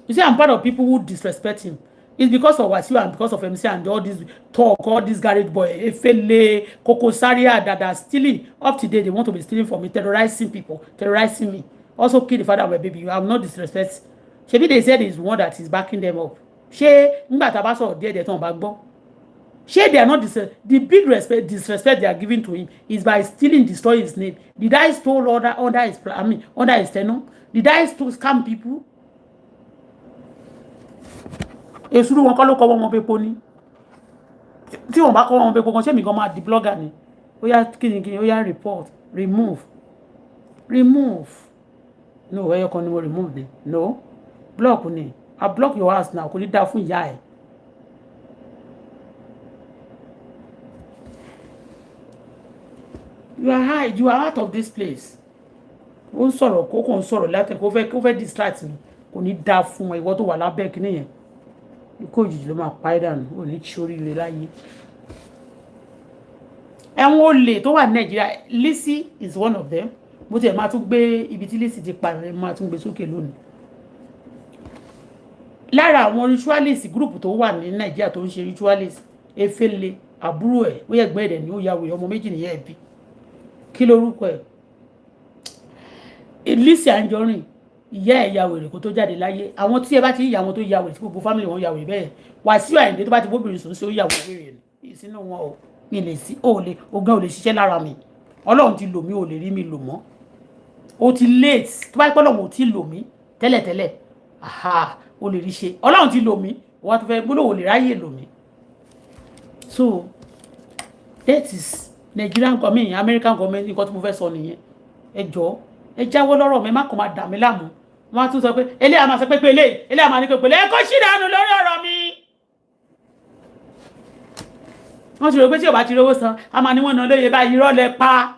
You say I'm part of people who disrespect him. It's because of Wasiu and because of MC and all this talk, all this garage boy, Efele, Koko Zaria that are stealing. Up to date, they want to be stealing from me, terrorizing people, terrorizing me. Also kill the father of my baby. You have not disrespect. Maybe they said it's one that is backing them up. She, nígbà tá bá sọ̀rọ̀ díẹ̀ tó ń bá gbọ́. She, they are not the big disrespect they are giving to him is by stealing, destroying his name. Did I stole under his tenure? Did I still scam people? Èsùrù wọn kọ́ ló kọ́ wọn pé poni. Tí wọ́n bá kọ́ wọn pé pon ṣé mi gan máa di blogger ni. Ó yá kíni ó yá report, remove. No, ẹyọ kan ni mo remove ni. No. Block ni. I block your ass now. Kò ní dá fún ìyá ẹ. You are out of this place. Ó ń sọ̀rọ̀ kó kàn sọ̀rọ̀ láti kó fẹ́ distract mi. Kò ní dá fún ẹ ìwọ tó wà lábẹ́ kíní yẹn. Ikú òjijì ló máa pa ẹ́ dànù. Ó ní ṣoríire láyé. Ẹ̀wọ̀n olè tó wà ní Nàìjíríà, Lizzy is one of them. Mo tiẹ̀ máa tún gbé ibi tí Lizzy ti parẹ́ máa tún gbé sókè lónìí. Lára àwọn ritualist group tó wà ní Nàìjíríà tó ń ṣe ritualist, Efele, àbúrò ẹ̀, ó yẹ gbẹ́ ẹ̀dẹ̀ ni ó ya wèrè ọmọ méjì nìyẹn bí. Kí lorúkọ ẹ̀? Lizzy Anjorin, ìyá ẹ̀ ya wèrè kó tó jáde láyé. Àwọn tí ẹ bá ti rí àwọn tó ya wèrè tí gbogbo family wọn ya wèrè bẹ́ẹ̀. Wàsíù Àyìndé tó bá ti bóbìnrin sùn sí ó ya wèrè ni. Ìsínú wọn ò mi lè sí ogan ò lè ṣiṣẹ́ lára mi. Ọlọ́run ti lò mí ò lè rí mi lò mọ́. Ó ti late tó bá pẹ́ Ọlọ́run ò ti lò mí tẹ́lẹ̀tẹ́lẹ̀. Aha, ó lè rí ṣe. Ọlọ́run ti lò mí, wọ́n ti fẹ́ gbọ́dọ̀ ò lè ráyè lò mí. So that is Nigerian government, American government nǹkan tí mo fẹ́ sọ nìyẹn. Ẹ jọ̀ọ́, ẹ jáwọ́ lọ́rọ̀ mi, má kàn máa dà mí láàmú. Wọ́n á tún sọ pé eléyà máa sọ pé eléyà máa ní pé ẹ kó ṣì dànù lórí ọ̀rọ̀ mi. Wọ́n ti rò pé tí o bá ti rówó san, a máa ní wọ́n ná lóye báyìí irọ́ lẹ pa.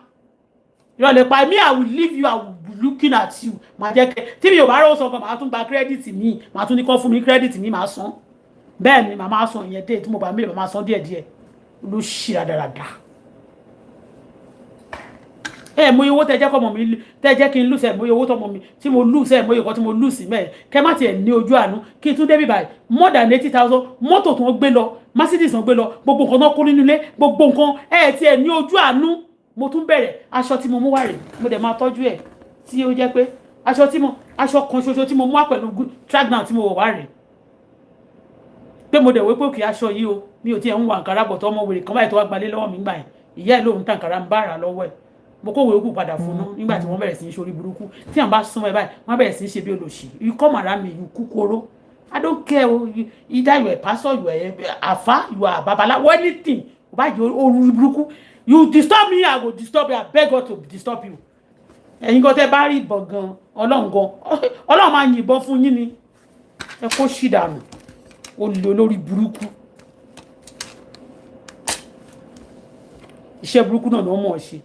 Me, I will leave you, I will be looking at you. Màá jẹ́ kẹ́ tí mi ò bá rówó san kan, màá tún gba credit mi, màá tún ní kó fún mi credit mi, màá san. Bẹ́ẹ̀ ni màá máa san ìyẹn dé tí mo bá mélòó, màá san díẹ̀díẹ̀. Ló ṣì dáradára. Mo yẹ owó tẹ́ jẹ́ kọ́ mọ̀ mi tẹ́ jẹ́ kí n lose mo yẹ owó tọ́ mọ̀ mi tí mo lose mo yẹ kọ́ tí mo lose me kẹ́ má tiẹ̀ ní ojú àánú kí n tún débí báyìí more than 80,000 mọ́tò tó ń gbé lọ Mercedes ń gbé lọ gbogbo nǹkan náà kó nínú ilé gbogbo nǹkan tiẹ̀ ní ojú àánú mo tún bẹ̀rẹ̀ aṣọ tí mo mú wá rè mo dẹ̀ máa tọ́jú ẹ̀ tí ó jẹ́ pé aṣọ kan ṣoṣo tí mo mú wá pẹ̀lú trackdown tí mo wọ̀ wá rè pé mo dẹ̀ wé pé òkè aṣọ yìí o mi ò tiẹ̀ ń wọ àǹkárá bọ̀ tó ọmọ wèrè kan báyìí tó wá gbalé lọ́wọ́ mi gbà yẹn ìyá ẹ̀ lóhun tàǹkárá ń bá ara lọ́wọ́ ẹ̀ mo kó wéwú padà fún un nígbà tí wọ́n bẹ̀rẹ̀ sí í ṣorí burúkú tí wọ́n bá súnmọ́ ẹ báyìí wọ́n bẹ̀rẹ̀ sí í ṣe bí olóṣì you come around me you kúkúrú I don't care either you are a pastor you are a afa you are a babalawo anything o bá jẹ́ orí burúkú you disturb me I go disturb you I beg God to disturb you ẹ̀yin kan tẹ́ bá rí ìbọn gan Ọlọ́run máa yìnbọn fún yín ni ẹ kó ṣì dànù olórí burúkú iṣẹ́ burúkú náà ni wọ́n mọ̀ ọ́ ṣe.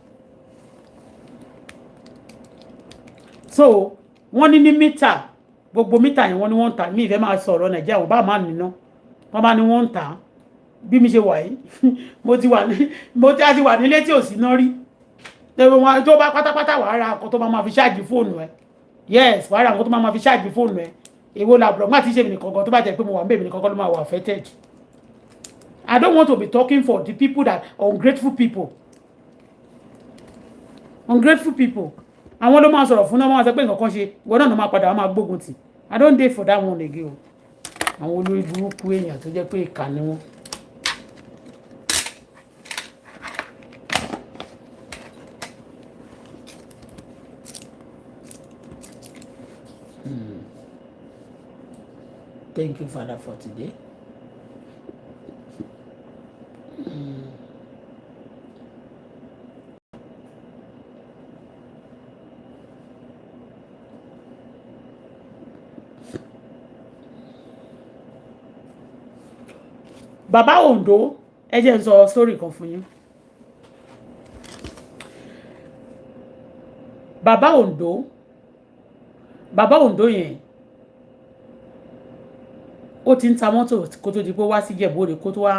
So wọ́n ní mítà gbogbo mítà yẹn wọ́n ní wọ́n ń tà mí ìfẹ́ máa sọ̀rọ̀ Nàìjíríà wọ́n bá máa nìna wọ́n bá ní wọ́n ń tà bí mi ṣe wà yìí mo ti wà nílé tí ò sí náà rí tó bá pátápátá wàá ra nǹkan tó máa fi ṣáàjì fóònù ẹ yes wàá ra nǹkan tó máa fi ṣáàjì fóònù ẹ èwo làbúrò má ti ṣe mi nìkan kan tó bá jẹ́ pé mo wà ń bèbè nìkan kan ló máa wà affected. I don't want to be talking for the people that ungrateful people. Àwọn ló máa sọ̀rọ̀ fún náà máa sọ pé nǹkan kan ṣe ìwọ náà ló máa padà wá máa gbógun tì I don't dey for that one again o àwọn olórí burúkú èèyàn tó jẹ́ pé ìkà ni wọ́n. Thank you, Father, for today. Bàbá Ondo ẹ jẹ́ n sọ story kan fún yín. bàbá Ondo yẹn ó ti ń ta mọ́tò kó tó di pé wá sí Ìjẹ̀bú Òde kó tó wá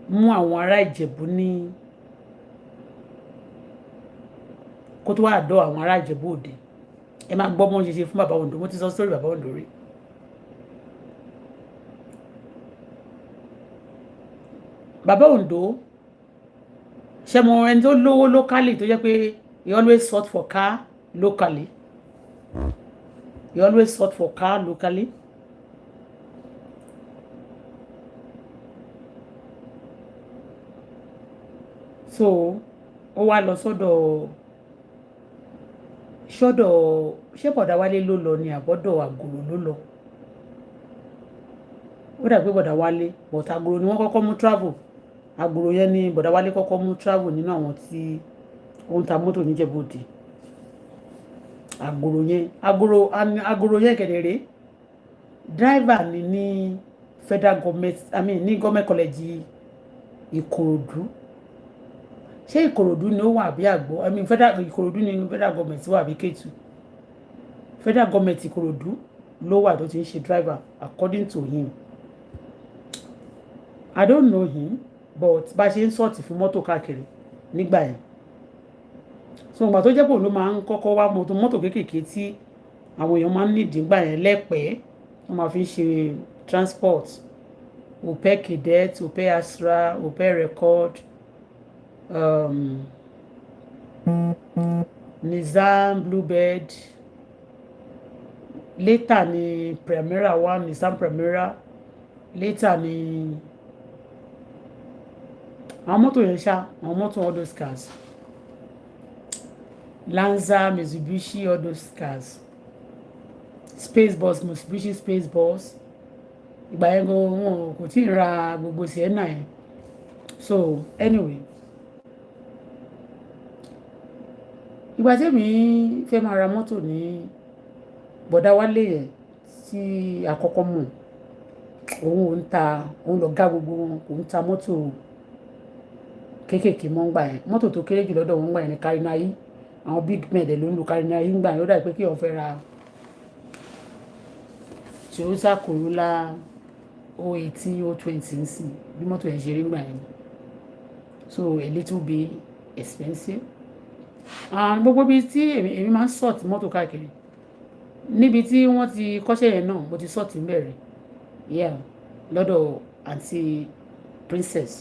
mú àwọn ará Ìjẹ̀bú ní kó tó wá àdọ́ àwọn ará Ìjẹ̀bú Òde ẹ máa gbọ́ mọ́ ṣe fún bàbá Ondo mo ti sọ sórí bàbá Ondo rí. bàbá Ondo ṣe mọ ẹni tó lówó locally tó jẹ́ pé he always sought for car locally. He always sought for car locally. So ó wá lọ sọ́dọ̀ ṣé bọ̀dà wálé ló lọ ní àbọ́dọ̀ àgòrò ló lọ. Ó dà pé bọ̀dà wálé but àgòrò ni wọ́n kọ́kọ́ mú travel. Àgòrò yẹn ni bọ̀dà wálé kọ́kọ́ mú travel nínú àwọn tí ó ń ta mọ́tò ní Ìjẹ̀bú Òde. Àgòrò yẹn kẹ̀dẹ̀rẹ́ driver ni ní federal government ní government college Ìkòròdú. Ṣé Ìkòròdú ni ó wà àbí àgbọ̀ Ìkòròdú ni federal government wà àbí Kétu. Federal government Ìkòròdú ló wà tó ti ń ṣe driver according to him. I don't know him but bá ṣe ń sọ̀tì fún mọ́tò káàkiri nígbà yẹn. So ìgbà tó jẹ́ pé òun ló máa ń kọ́kọ́ wá mọ́tò kéékèèké tí àwọn èèyàn máa ń nídìí nígbà yẹn lẹ́pẹ̀ẹ́ wọ́n máa fi ń ṣe transport. Opel Cadet, Opel Astra, Opel Record, Nissan Bluebird, later ni Primera one, Nissan Primera, later ni àwọn mọ́tò yẹn ṣá àwọn mọ́tò all those cars Lanza, Mitsubishi, all those cars, Space Bus, Mitsubishi Space Bus. Ìgbà yẹn gan wọn kò tí ì ra gbogbo Sienna yẹn. So anyway ìgbà tí èmi fẹ́ máa ra mọ́tò ní bọ̀dá wálé yẹn tí àkọ́kọ́ mọ̀ òun lọ gá gbogbo wọn òun ta mọ́tò kéékèèké mọ́ ń gbà yẹn mọ́tò tó kéré jù lọ́dọ̀ wọn ń gbà yẹn ní Karinayi àwọn big men dẹ̀ ló ń lo Karinayi ń gbà yẹn ó dà pé kí wọ́n fẹ́ ra Toyota Corolla 018 020 ń sìn bí mọ́tò yẹn ṣe rí ń gbà yẹn so a little bit expensive. Gbogbo ibi tí èmi máa ń sort mọ́tò káàkiri níbi tí wọ́n ti kọ́ṣẹ́ yẹn náà mo ti sort ń bẹ̀rẹ̀ yeah lọ́dọ̀ àǹtí Princess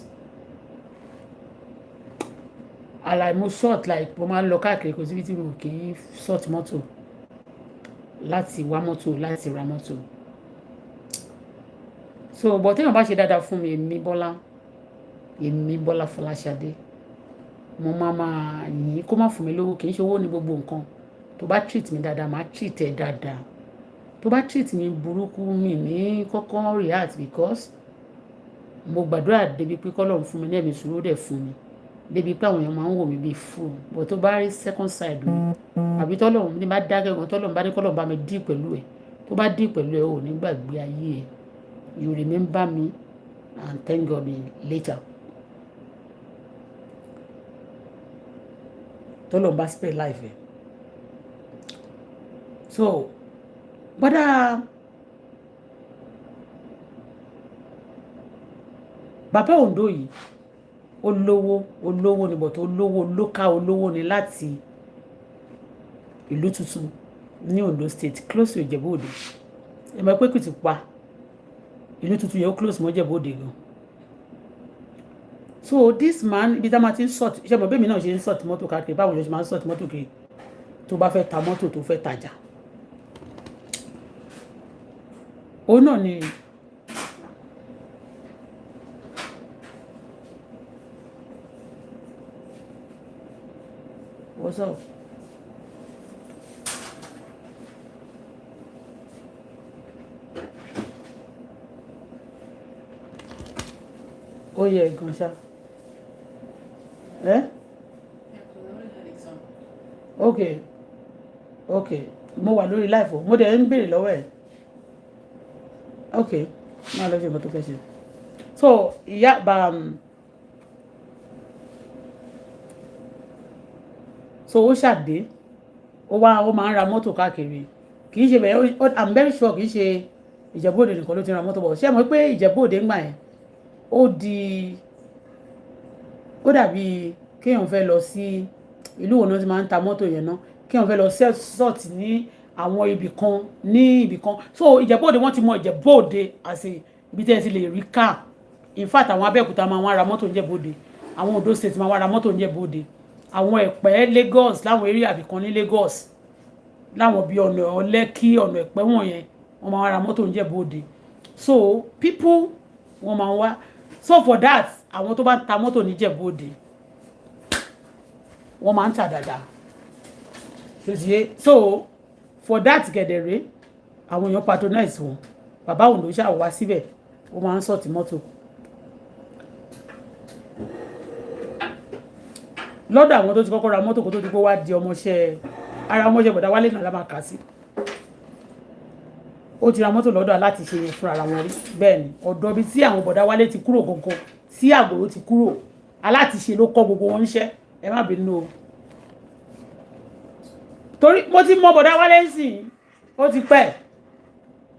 mo sort like mo máa ń lọ káàkiri kò síbi tí mo kì í sort mọ́tò láti wá mọ́tò láti ra mọ́tò so but téèyàn bá ṣe dáadáa fún mi èmi Bọ́lá Fọláṣadé mo máa yìn kó má fún mi lówó kì í ṣe owó ní gbogbo nǹkan tó bá treat mi dáadáa máa treat ẹ dáadáa tó bá treat mi burúkú mi ní kọ́kọ́ react because mo gbàdúrà débi pé kọ́lọ́run fún mi ní ẹ̀mí sùúrù dẹ̀ fún mi débi pé àwọn èèyàn máa ń wò mí bíi fool but tó bá rí second side mi àbí tọ́lọ́run ní bá dákẹ́ gan tọ́lọ́run bá ní kọ́lọ́run bá mi dí pẹ̀lú ẹ̀ tó bá dí pẹ̀lú ẹ̀ ò ní gbàgbé ayé ẹ̀ you remember me and thank God later. Tọ́lọ́run bá spare life ẹ̀ so bàbá Ondo yìí olówó ni bọ̀tọ̀ olówó ni láti ìlú tuntun ní Ondo state close to Ìjẹ̀bú Òde ẹ mọ̀ pé kò ti pa ìlú tuntun yẹn ó close mọ́ Ìjẹ̀bú Òde gan so this man ibi tá máa ti ń sort ṣe mọ̀ bẹ́ẹ̀ mi náà ṣe ń sort mọ́tò káàkiri báwo ló ṣe máa ń sort mọ́tò kiri tó bá fẹ́ ta mọ́tò tó fẹ́ tajà òun náà ni what's up ó yẹ gan ṣá ok mo wà lórí live mo dẹ̀ ń béèrè lọ́wọ́ ẹ̀ ok máa lọ ṣe nǹkan tó fẹ́ ṣe so ìyá so ó ṣàdé ó máa ń ra mọ́tò káàkiri kì í ṣe bẹ́ẹ̀ I'm very sure kì í ṣe Ìjẹ̀bú Òde nìkan ló ti ra mọ́tò bọ̀ ṣé ẹ mọ̀ pé Ìjẹ̀bú Òde ń gbà yẹn ó dàbí kéèyàn fẹ́ lọ sí ìlú wo náà ti máa ń ta mọ́tò yẹn náà kéèyàn fẹ́ lọ sọ́ọ̀tì ní àwọn ibì kan so Ìjẹ̀bú Òde wọ́n ti mọ Ìjẹ̀bú Òde àti ibi tí ẹ ti lè rí káà in fact àwọn Abẹ́òkúta máa wá ra mọ́tò ní Ìjẹ̀bú Òde àwọn Ondo state máa wá ra mọ́tò ní Ìjẹ̀bú Òde àwọn Ẹ̀pẹ́ Lagos láwọn eré àbìkan ní Lagos láwọn bíi ọ̀nà Lẹ́kì ọ̀nà Ẹ̀pẹ́ wọ̀nyẹn wọ́n máa wá ra mọ́tò ní Ìjẹ̀bú Òde so people wọ́n máa wá so for that àwọn tó bá ń ta mọ́tò ní Ìjẹ̀bú Òde wọ́n máa ń tà dáadáa so for that gẹ̀dẹ̀rẹ́ àwọn èèyàn patronize wọn bàbá òun ló ṣáà wá síbẹ̀ ó máa ń sọ̀tì mọ́tò lọ́dọ̀ àwọn tó ti kọ́kọ́ ra mọ́tò kó tó di pé wá di ara ọmọọṣẹ́ bọ̀dá Wálé náà la máa kà sí ó ti ra mọ́tò lọ́dọ̀ láti ṣe yẹn fúnra wọn rí bẹ́ẹ̀ ni ọ̀dọ̀ bíi tí àwọn bọ̀dá Wálé ti kúrò gangan tí Àgòrò ti kúrò alátiṣe ló kọ́ gbogbo wọn níṣẹ́ ẹ má bínú o torí mo ti mọ bọ̀dá Wálé sí ó ti pẹ́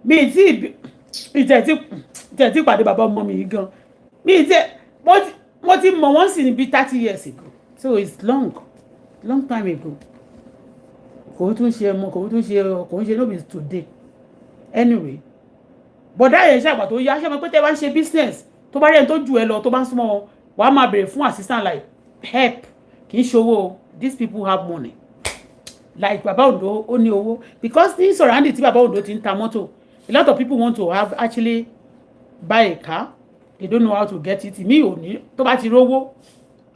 mi ìtẹ̀ tí pàdé bàbá ọmọ mi gan mo ti mọ̀ wọ́n sì ní bí 30 years ago so it's long time ago kò tún ṣe no be today anyway bọ̀dá yẹn ṣàgbà tó yá ṣe mọ̀ pé tẹ́ bá ń ṣe business tó bá rẹ̀ tó jù ẹ lọ tó bá ń súnmọ́ wọn wàá máa bèrè fún assistant like help kì í ṣòwò these people have money like bàbá Ondo ó ní owó because ní surrounding tí bàbá Ondo ti ń ta mọ́tò a lot of people want to have actually buy a car they don't know how to get it mi ò ní tó bá ti rówó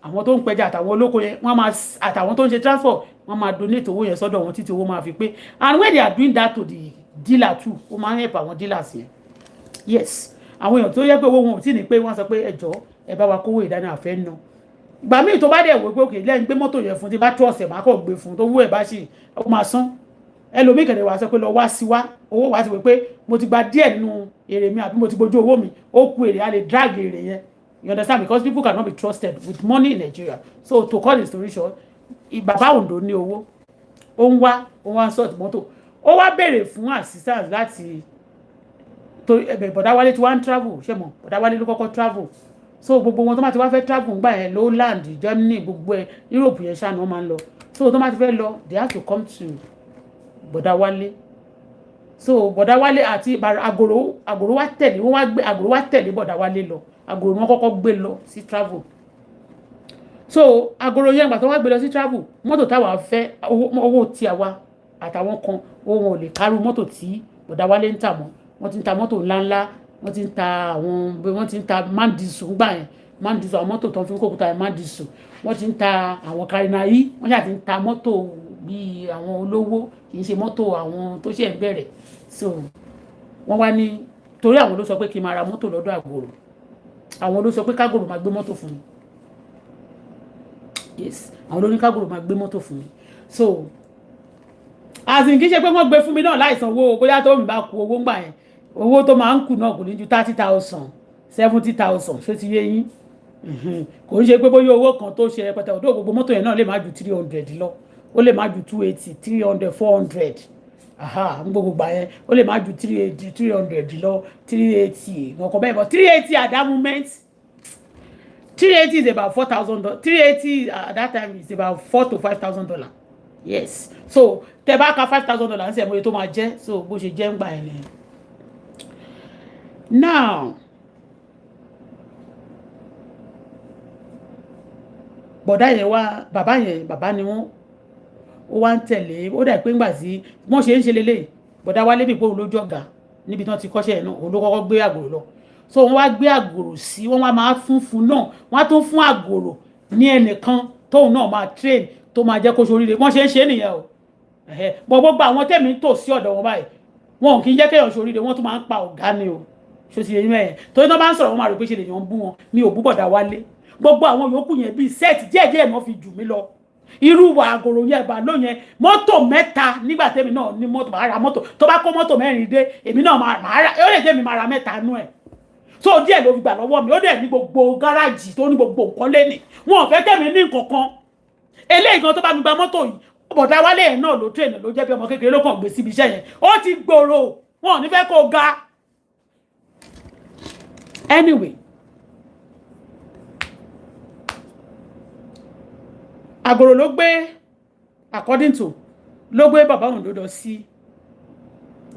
àwọn tó ń pẹja àtàwọn olóko yẹn wọ́n máa àtàwọn tó ń ṣe transport wọ́n máa donate owó yẹn sọ́dọ̀ wọn títí owó máa fi pé and when they are doing that to the dealer too ó máa ń help àwọn dealers yẹn yes àwọn èèyàn tó yẹ pé owó wọn ò tí ní pé wọ́n sọ pé ẹjọ́ ẹ bá wa kówó ìdáná àfẹ́ ná ìgbà míì tó bá dẹ̀ wò pé òkè lẹ́yìn pé mọ́tò yẹn fún ti bá trust ẹ̀ máa kọ́ gbé fún tó wú ẹ̀ bá ṣì ó máa san ẹlòmíì kẹ̀dẹ̀ wá sọ pé lọ wá sí wá owó wá ti wò pé mo ti gba díẹ̀ nínú èrè mi àbí mo ti gbójú owó mi ó kù èrè a lè drag èrè yẹn you understand because people cannot be trusted with money in Nigeria so to cut the story short bàbá Ondo ní owó ó ń wá sort mọ́tò ó wá béèrè fún assistance láti to bọ̀dá Wálé tí wá ń travel ṣé mọ̀ bọ̀dá Wálé ló kọ́kọ́ travel so gbogbo wọn tó máa ti wá fẹ́ travel ńgbà yẹn ló land Germany gbogbo ẹ̀ Europe yẹn ṣáà ni wọ́n máa ń lọ so tó máa ti fẹ́ lọ they have to come to bọ̀dá Wálé so bọ̀dá Wálé àti Àgòrò wá tẹ̀lé Àgòrò wá tẹ̀lé bọ̀dá Wálé lọ Àgòrò wọn kọ́kọ́ gbé lọ sí travel so Àgòrò yẹn gbà tó wá gbé lọ sí travel mọ́tò táwa fẹ́ owó tí a wá àtàwọn kan owó wọn ò lè kárú mọ́tò tí bọ̀dá Wálé ń tà mọ́ wọ́n ti ń ta mọ́tò ńláńlá wọ́n ti ń ta mandisu gbà yẹn mandisu àwọn mọ́tò tó ń fi kókúta yẹn mandisu wọ́n ti ń ta àwọn karinayi wọ́n ṣáà ti ń ta mọ́tò bíi àwọn olówó kì í ṣe mọ́tò àwọn tó ṣe ń bẹ̀rẹ̀ so wọ́n wá ní torí àwọn ló sọ pé kí n máa ra mọ́tò lọ́dọ̀ Àgòrò àwọn ló sọ pé kágòrò máa gbé mọ́tò fún mi yes àwọn ló ní kágòrò máa gbé mọ́tò fún mi so àsìn kì í ṣe pé wọ́n gbé fún mi náà láìsan owó bóyá tó mi bá ku owó ńgbà yẹn owó tó máa ń kù náà kò ní ju 30,000 70,000 ṣé ti yé yín kò ń ṣe pé bóyá owó kan tó ṣe rẹpẹtẹ ọdún gbogbo mọ́tò yẹn náà lè má ju 300 lọ ó lè má ju 280 300 400 ń gbogbo gbà yẹn ó lè má ju 300 lọ 380 nǹkan bẹ́ẹ̀ bọ̀ 380 at that moment 380 is about $4,000 380 at that time is about $4,000 to $5,000 yes so tẹ bá ka $5,000 sí ẹ̀mọ́ èyí tó máa jẹ́ so bó ṣe jẹ́ ń gbà yẹn now bọ̀dá yẹn wá bàbá ni wọ́n ó wá ń tẹ̀lé ó dà pé ńgbà sí wọ́n ṣe ń ṣe lélẹ̀ bọ̀dá Wálé bí pé òun lójú ọ̀gá níbi tí wọ́n ti kọ́ṣẹ́ yẹn náà òun ló kọ́kọ́ gbé Àgòrò lọ so wọ́n wá gbé Àgòrò sí wọ́n wá máa fún náà wọ́n á tún fún Àgòrò ní ẹnìkan tóun náà máa train tó máa jẹ́ kó ṣoríire wọ́n ṣe ń ṣe nìyẹn o bọ̀ gbogbo àwọn tẹ̀mí tò sí ọ̀dọ̀ wọn báyìí wọn kì í jẹ́ kéèyàn ṣoríire wọ́n tún máa ń pa ọ̀gá ni o ṣó ti yẹ yín mẹ́yẹn torí tó bá ń sọ̀rọ̀ wọn máa rò pé ṣe lèèyàn ń bú wọn mi ò bú bọ̀dá Wálé gbogbo àwọn yòókù yẹn bíi sẹ́ẹ̀tì díẹ̀díẹ̀ náà fi jù mí lọ irú wa Àgòrò yẹn bá lóyún mọ́tò mẹ́ta nígbà tẹ́mi náà ní mọ́tò máa ra mọ́tò tó bá kó mọ́tò mẹ́rin dé èmi náà máa ra ó lè jẹ́ mi máa ra mẹ́ta nú ẹ̀ tó díẹ̀ ló fi gbà lọ́wọ́ mi ó dẹ̀ ní gbogbo gáràjì tó ní gbogbo nǹkan lẹ́nì wọn ò fẹ́ tẹ̀mí ní nǹkan kan eléyìí kan tó bá mi gba mọ́tò yìí bọ̀dá wálé yẹn náà ló train ló jẹ́ bí ọmọ kékeré ló kàn gbé síbi iṣẹ́ yẹn ó ti gbòòrò wọn ò ní fẹ́ kó ga. Anyway, àgòrò ló gbé according to ló gbé bàbá òun lọ sí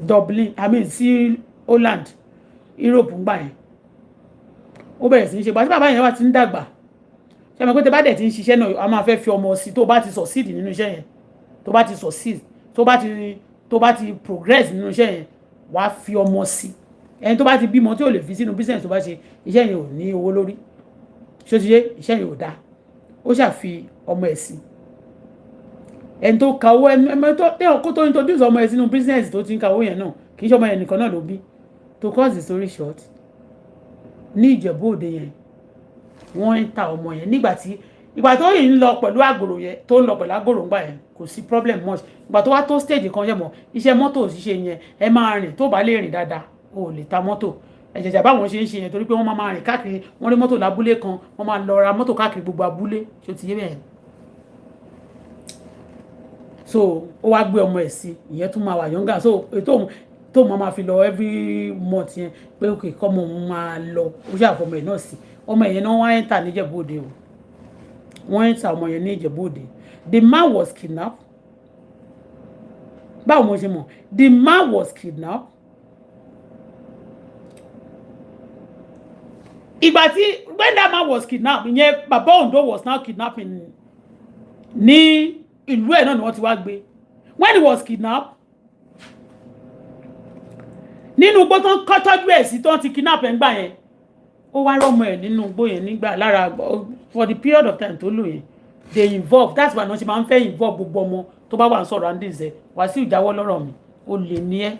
Dublin, I mean sí Holland, Europe ń gbà yẹn. Ó bẹ̀rẹ̀ sí ní ṣe bá tí bàbá yẹn wá ti ń dàgbà. Ṣé mo pé tẹ́ bá dẹ̀ ti ń ṣiṣẹ́ náà a máa fẹ́ fi ọmọ sí tó bá ti succeed nínú iṣẹ́ yẹn. Tó bá ti succeed, tó bá ti progress nínú iṣẹ́ yẹn, wàá fi ọmọ sí. Ẹni tó bá ti bímọ tí ò lè fi sínú business tó bá ṣe, iṣẹ́ yẹn ò ní owó lórí. Ṣé ti yé iṣẹ́ yẹn ò dáa. Ó ṣàfi ọmọ ẹ̀ sí. Ẹni tó ka owó ẹni tó tẹ́ kó tó introduce ọmọ ẹ̀ sínú business tó ti ń ka owó yẹn náà kì í ṣe ọmọ yẹn nìkan náà ló bí. To cut the story short, ní Ìjẹ̀bú Òde yẹn wọ́n ń ta ọmọ yẹn ìgbà tó yìí ń lọ pẹ̀lú àgòrò yẹn tó ń lọ pẹ̀lú àgòrò ńgbà yẹn kò sí problem much. Ìgbà tó wá tó stage kan yẹn mọ̀ iṣẹ́ mọ́tò ṣíṣe yẹn ẹ máa rìn tó bá lè rìn dáadáa o lè ta mọ́tò ẹ̀jẹ̀jà báwọn ṣe ń ṣe yẹn torí pé wọ́n máa rìn káàkiri wọ́n rí mọ́tò lábúlé kan wọ́n máa lọ ra mọ́tò káàkiri gbogbo abúlé ṣó ti yé bẹ́ẹ̀. So ó wá gbé ọmọ ẹ̀ sí ìyẹn tún máa wà younger so ètò tó máa fi lọ every month yẹn pé òkè kọ́mọ máa lọ ó ṣàfọmọ ẹ̀ náà sí ọmọ yẹn náà wọ́n enter ní Ìjẹ̀bú Òde o wọ́n enter ọmọ yẹn ní Ìjẹ̀bú Òde. The man was kidnapped. Báwo mo ṣe mọ̀ the man was kidnapped. Ìgbà tí when that man was kidnapped ìyẹn bàbá Ondo was now kidnapping ní ìlú ẹ̀ náà ni wọ́n ti wá gbé. When he was kidnapped nínú igbó tó ń kọ́ tọ́jú ẹ̀ sí tó ń ti kidnap ẹ̀ ń gbà yẹn ó wá rọ́mọ ẹ̀ nínú igbó yẹn nígbà lára for the period of time tó lò yẹn they involve that's why wọ́n ṣe máa ń fẹ́ involve gbogbo ọmọ tó bá wà ń sọ̀rọ̀ àǹdí ìṣẹ́ wá sí ìjáwọ́ lọ́rọ̀ mi ó lè ní ẹ́.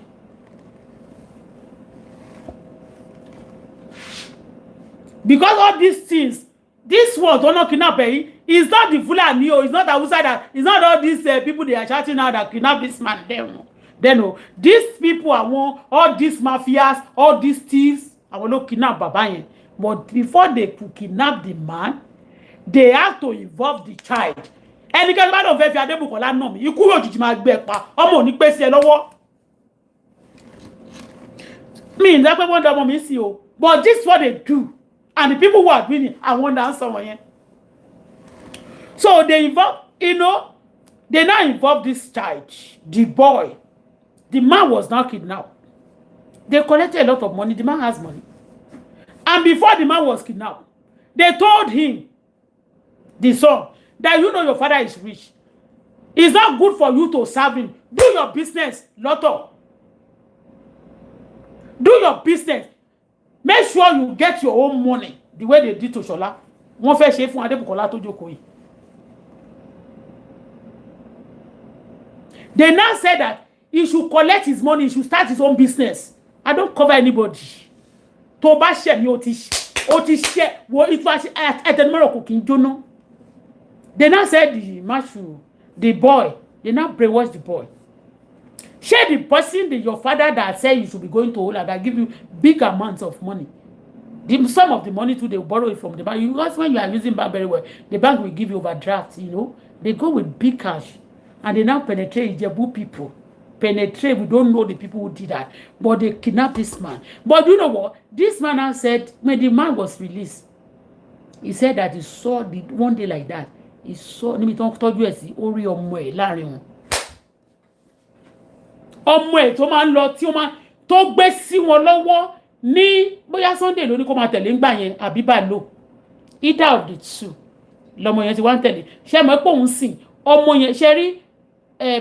Because all these things this one tó náà kidnap ẹ̀ yìí is not the Fulani o it's not Hausa that it's not all these people they are shouting now that kidnap this man them. Then these people all these mafias all these thieves àwọn ló kidnap bàbá yẹn but before they could kidnap the man they have to involve the child. Ẹnikẹ́ni bá lọ fẹ́ fi Adébùkọ́lá nà mí ikú òjijì máa gbé pa ọmọ ò ní pé sí ẹ lọ́wọ́. Mi ń dápẹ́ wọ́n dá ọmọ mi sí o but this is what they do and the people who are doing it àwọn dá ń sọ wọ̀nyẹn. So they involve they now involve this child the boy. The man was now kidnapped. They collected a lot of money. The man has money. And before the man was kidnapped, they told him, the son, that you know your father is rich. It's not good for you to serve him. Do your business, Lotto. Do your business. Make sure you get your own money the way they did to Shola. Wọ́n fẹ́ ṣe fún Adébùkọ́lá tó jókòó yìí. They now said that he should collect his money, he should start his own business. I don't cover anybody. Tó bá ṣe mi ó ti ṣe wo itwa etenmoro ko kin jóná. They now said the boy, they now brainwash the boy. Share the person your father that said you should be going to Ola that give you big amounts of money. Some of the money too they borrow it from the bank. Because when you are using bank very well, the bank will give you overdraft, They go with big cash and they now penetrate Ijebu people. Penetrate. We don't know the people who did that, but they kidnapped this man. But you know what? This man now said when the man was released, he said that he saw the one day like that. He saw. Let me talk to you as the ori ọmọ ẹ̀ láàrin wọn. Ọmọ ẹ̀ tó máa ń lọ tí ó máa tó gbé sí wọn lọ́wọ́ ní bóyá Sunday ló ní kó máa tẹ̀lé ńgbà yẹn àbí bá lò. Either of the two. Lọ́mọ yẹn ti wá ń tẹ̀lé. Ṣé mọ̀ pé òun sìn ọmọ yẹn ṣe rí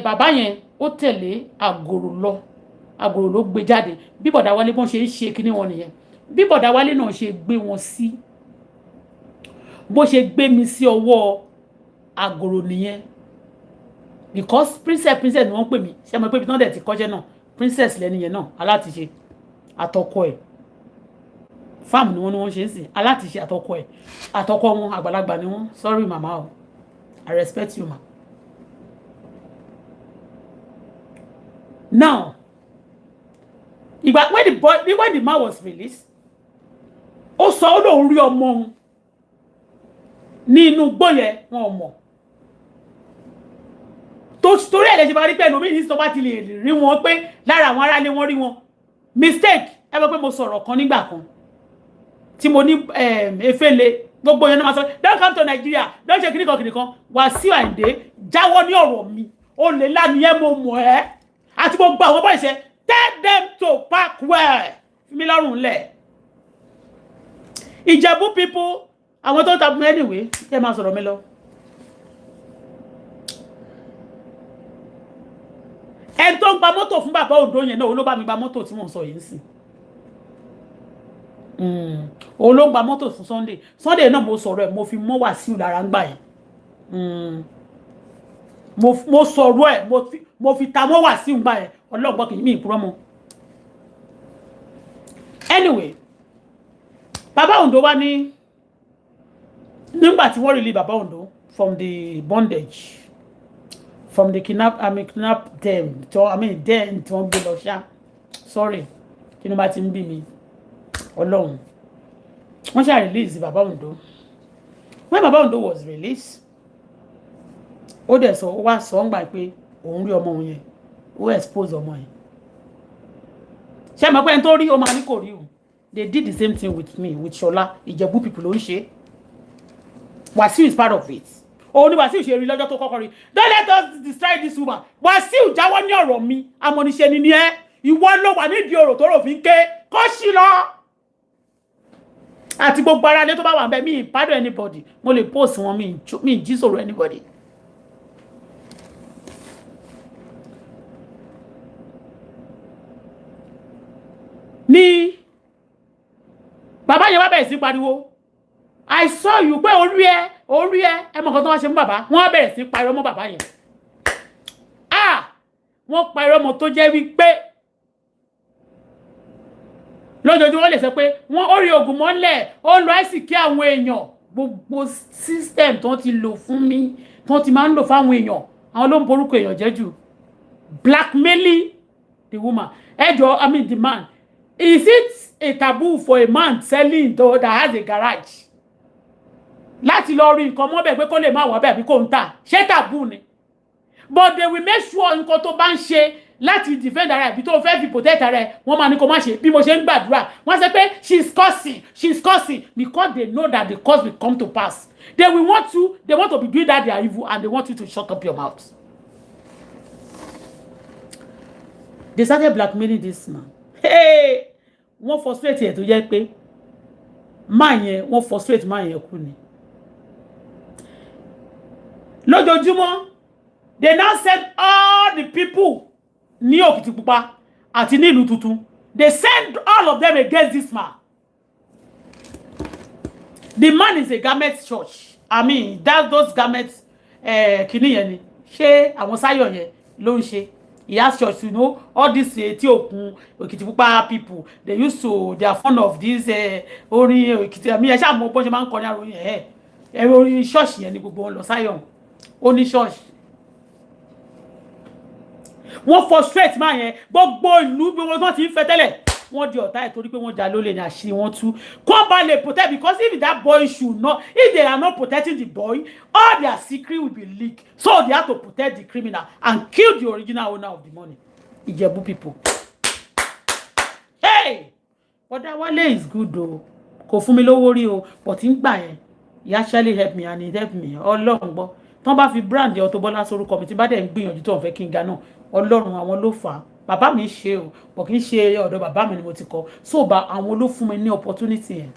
bàbá yẹn ó tẹ̀lé àgòrò ló gbé jáde bí bọ̀dá wálé bọ́n ṣe ń ṣe kíní wọn nìyẹn bí bọ̀dá wálé náà ṣe gbé wọn sí bó ṣe gbé mi sí ọwọ́ àgòrò nìyẹn because princess ni wọ́n pè mí ṣe mọ̀ pé ibi tí wọ́n dẹ̀ ti kọ́ṣẹ́ náà princess lẹ́ni yẹn náà alátiṣe àtọkọ ẹ̀ fáàmù ni wọ́n ṣe ń sìn alátiṣe àtọkọ wọn àgbàlagbà ni wọ́n sorry mama o I respect you ma. Now, when the man was released, ó sọ ó lóun rí ọmọ òun ní inú igbó yẹn wọn ò mọ̀. torí ẹ̀ lè ṣe máa rí pé ẹnu mi ní sọ́ba ti lè rí wọn pé lára àwọn aráalé wọn rí wọn mistake ẹ bọ́ pé mo sọ̀rọ̀ kan nígbà kan tí mo ní efele gbogbo yẹn náà máa sọ don't come to Nigeria don't ṣe kìnìkan Wàsíù Àyìndé jáwọ́ ní ọ̀rọ̀ mi ó lè lánìyẹn mo mọ̀ ẹ́ àti gbogbo àwọn bọ́ ìṣe tell them to pack well mi lọ́rùn lẹ̀ Ìjẹ̀bú people àwọn tó tàbí anyway ẹ máa sọ̀rọ̀ mi lọ. ẹni tó ń gba mọ́tò fún bàbá Ondo yẹn náà ló bá mi gba mọ́tò tí mò ń sọ yìí sí òun ló gba mọ́tò fún Sunday náà mo sọ̀rọ̀ ẹ̀ mo fi mọ́ Wàsíù lára ń gbà yẹn mo sọ̀rọ̀ ẹ̀ mo fi ta mọ́ Wàsíù ń gbà yẹn ọlọ́gbọ́n kì í mí ìpúrọ́ mọ́. Anyway bàbá Ondo wá ní nígbà tí wọ́n release bàbá Ondo from the bondage from the kidnap them then tí wọ́n gbé lọ ṣá sorry kí ni bá ti ń bí mi Ọlọ́run wọ́n ṣá release bàbá Ondo when bàbá Ondo was released ó dẹ̀ sọ ó wá sọ ń gbà pé òun rí ọmọ òun yẹn ó expose ọmọ yẹn ṣé mo pé ẹni tó rí ó máa ní kò rí o they did the same thing with me with Shola Ìjẹ̀bú people ló ń ṣe Wàsíù is part of it òun ni Wàsíù ṣe rí lọ́jọ́ tó kọ́kọ́ rí don't let us destroy this woman Wàsíù jáwọ́ ní ọ̀rọ̀ mi amọ̀niṣe ni ẹ́ ìwọ ló wà nídìí ọ̀rọ̀ tó rò fi ń ké kó sí lọ àti gbogbo ara lé tó bá wà bẹ́ẹ̀ mi pardon anybody mo lè post wọn mi jí sọ̀rọ̀ anybody. Ní bàbá yẹn wá bẹ̀rẹ̀ sí pariwo I saw you pé orí ẹ mọ̀ kan tó wá ṣe mú bàbá wọ́n bẹ̀rẹ̀ sí pariwo mọ́ bàbá yẹn wọ́n pariwo mọ́ tó jẹ́ wípé lójoojúmọ́ wọ́n lè sọ pé wọ́n ó rí oògùn mọ́lẹ̀ ó lọ àìsíkí àwọn èèyàn gbogbo system tó ti lò fún mi tó ti máa ń lò fáwọn èèyàn àwọn ló ń borúkọ èèyàn jẹ́ jù blackmailing the woman I mean the man. Is it a taboo for a man selling though that has a garage? Láti lọ rí nǹkan mọ́ bẹ̀ pé kó lè má wà bẹ̀ àbí kó ń tà ṣé taboo ni? But they will make sure nǹkan tó bá ń ṣe láti defend ara ẹ̀ bí tó fẹ́ fi protect ara ẹ̀ wọ́n máa ní kó má ṣe bí mo ṣe ń gbàdúrà wọ́n sọ pé she's cursing because they know that the curse will come to pass. They want to be doing that they are evil and they want you to shut up your mouth. They started blackmailing this man. Hey, wọ́n frustrate ẹ̀ tó jẹ́ pé máa yẹn wọ́n frustrate máa yẹn kú ni. Lójoojúmọ́ they now send all the people ní Òkìtìpupa àti ní ìlú tuntun they send all of them against this man. The man is a garment church. I mean those garments kìíní yẹn ni ṣé àwọn Sáyọ̀ yẹn ló ń ṣe. He has church, you know, all these Òkìtìpupa people, they are fond of this orin Òkìtì. I mean, I ṣá mọ̀ bó ṣe máa ń kọrin àròyìn orin church yẹn ni gbogbo wọn lọ Zion. Ó ní church. Wọ́n frustrate máa yẹn gbogbo ìlú gbogbo wọn ti ń fẹ́ tẹ́lẹ̀. Wọ́n di ọ̀tá ẹ̀ torí pé wọ́n jà lólè ní àṣírí wọn tú. Kó bá lè protect because if that boy should not, if they are not protecting the boy, all their secret will be leaked. So they have to protect the criminal and kill the original owner of the money. Ìjẹ̀bú people. Hey! But that Wale is good though. Kò fún mi lówó rí o, but ń gbà yẹn. He actually helped me and he helped me. Ọlọ́run gbọ́. Tán bá fi brand Auto-Bola sórúkọ mi tí bá dẹ̀ ń gbìyànjú tó ń fẹ́ kí n ga náà. Ọlọ́run àwọn ló fà á. Bàbá mi ṣe o, but kì í ṣe ọ̀dọ̀ bàbá mi ni mo ti kọ́. So àwọn ló fún mi ní opportunity yẹn.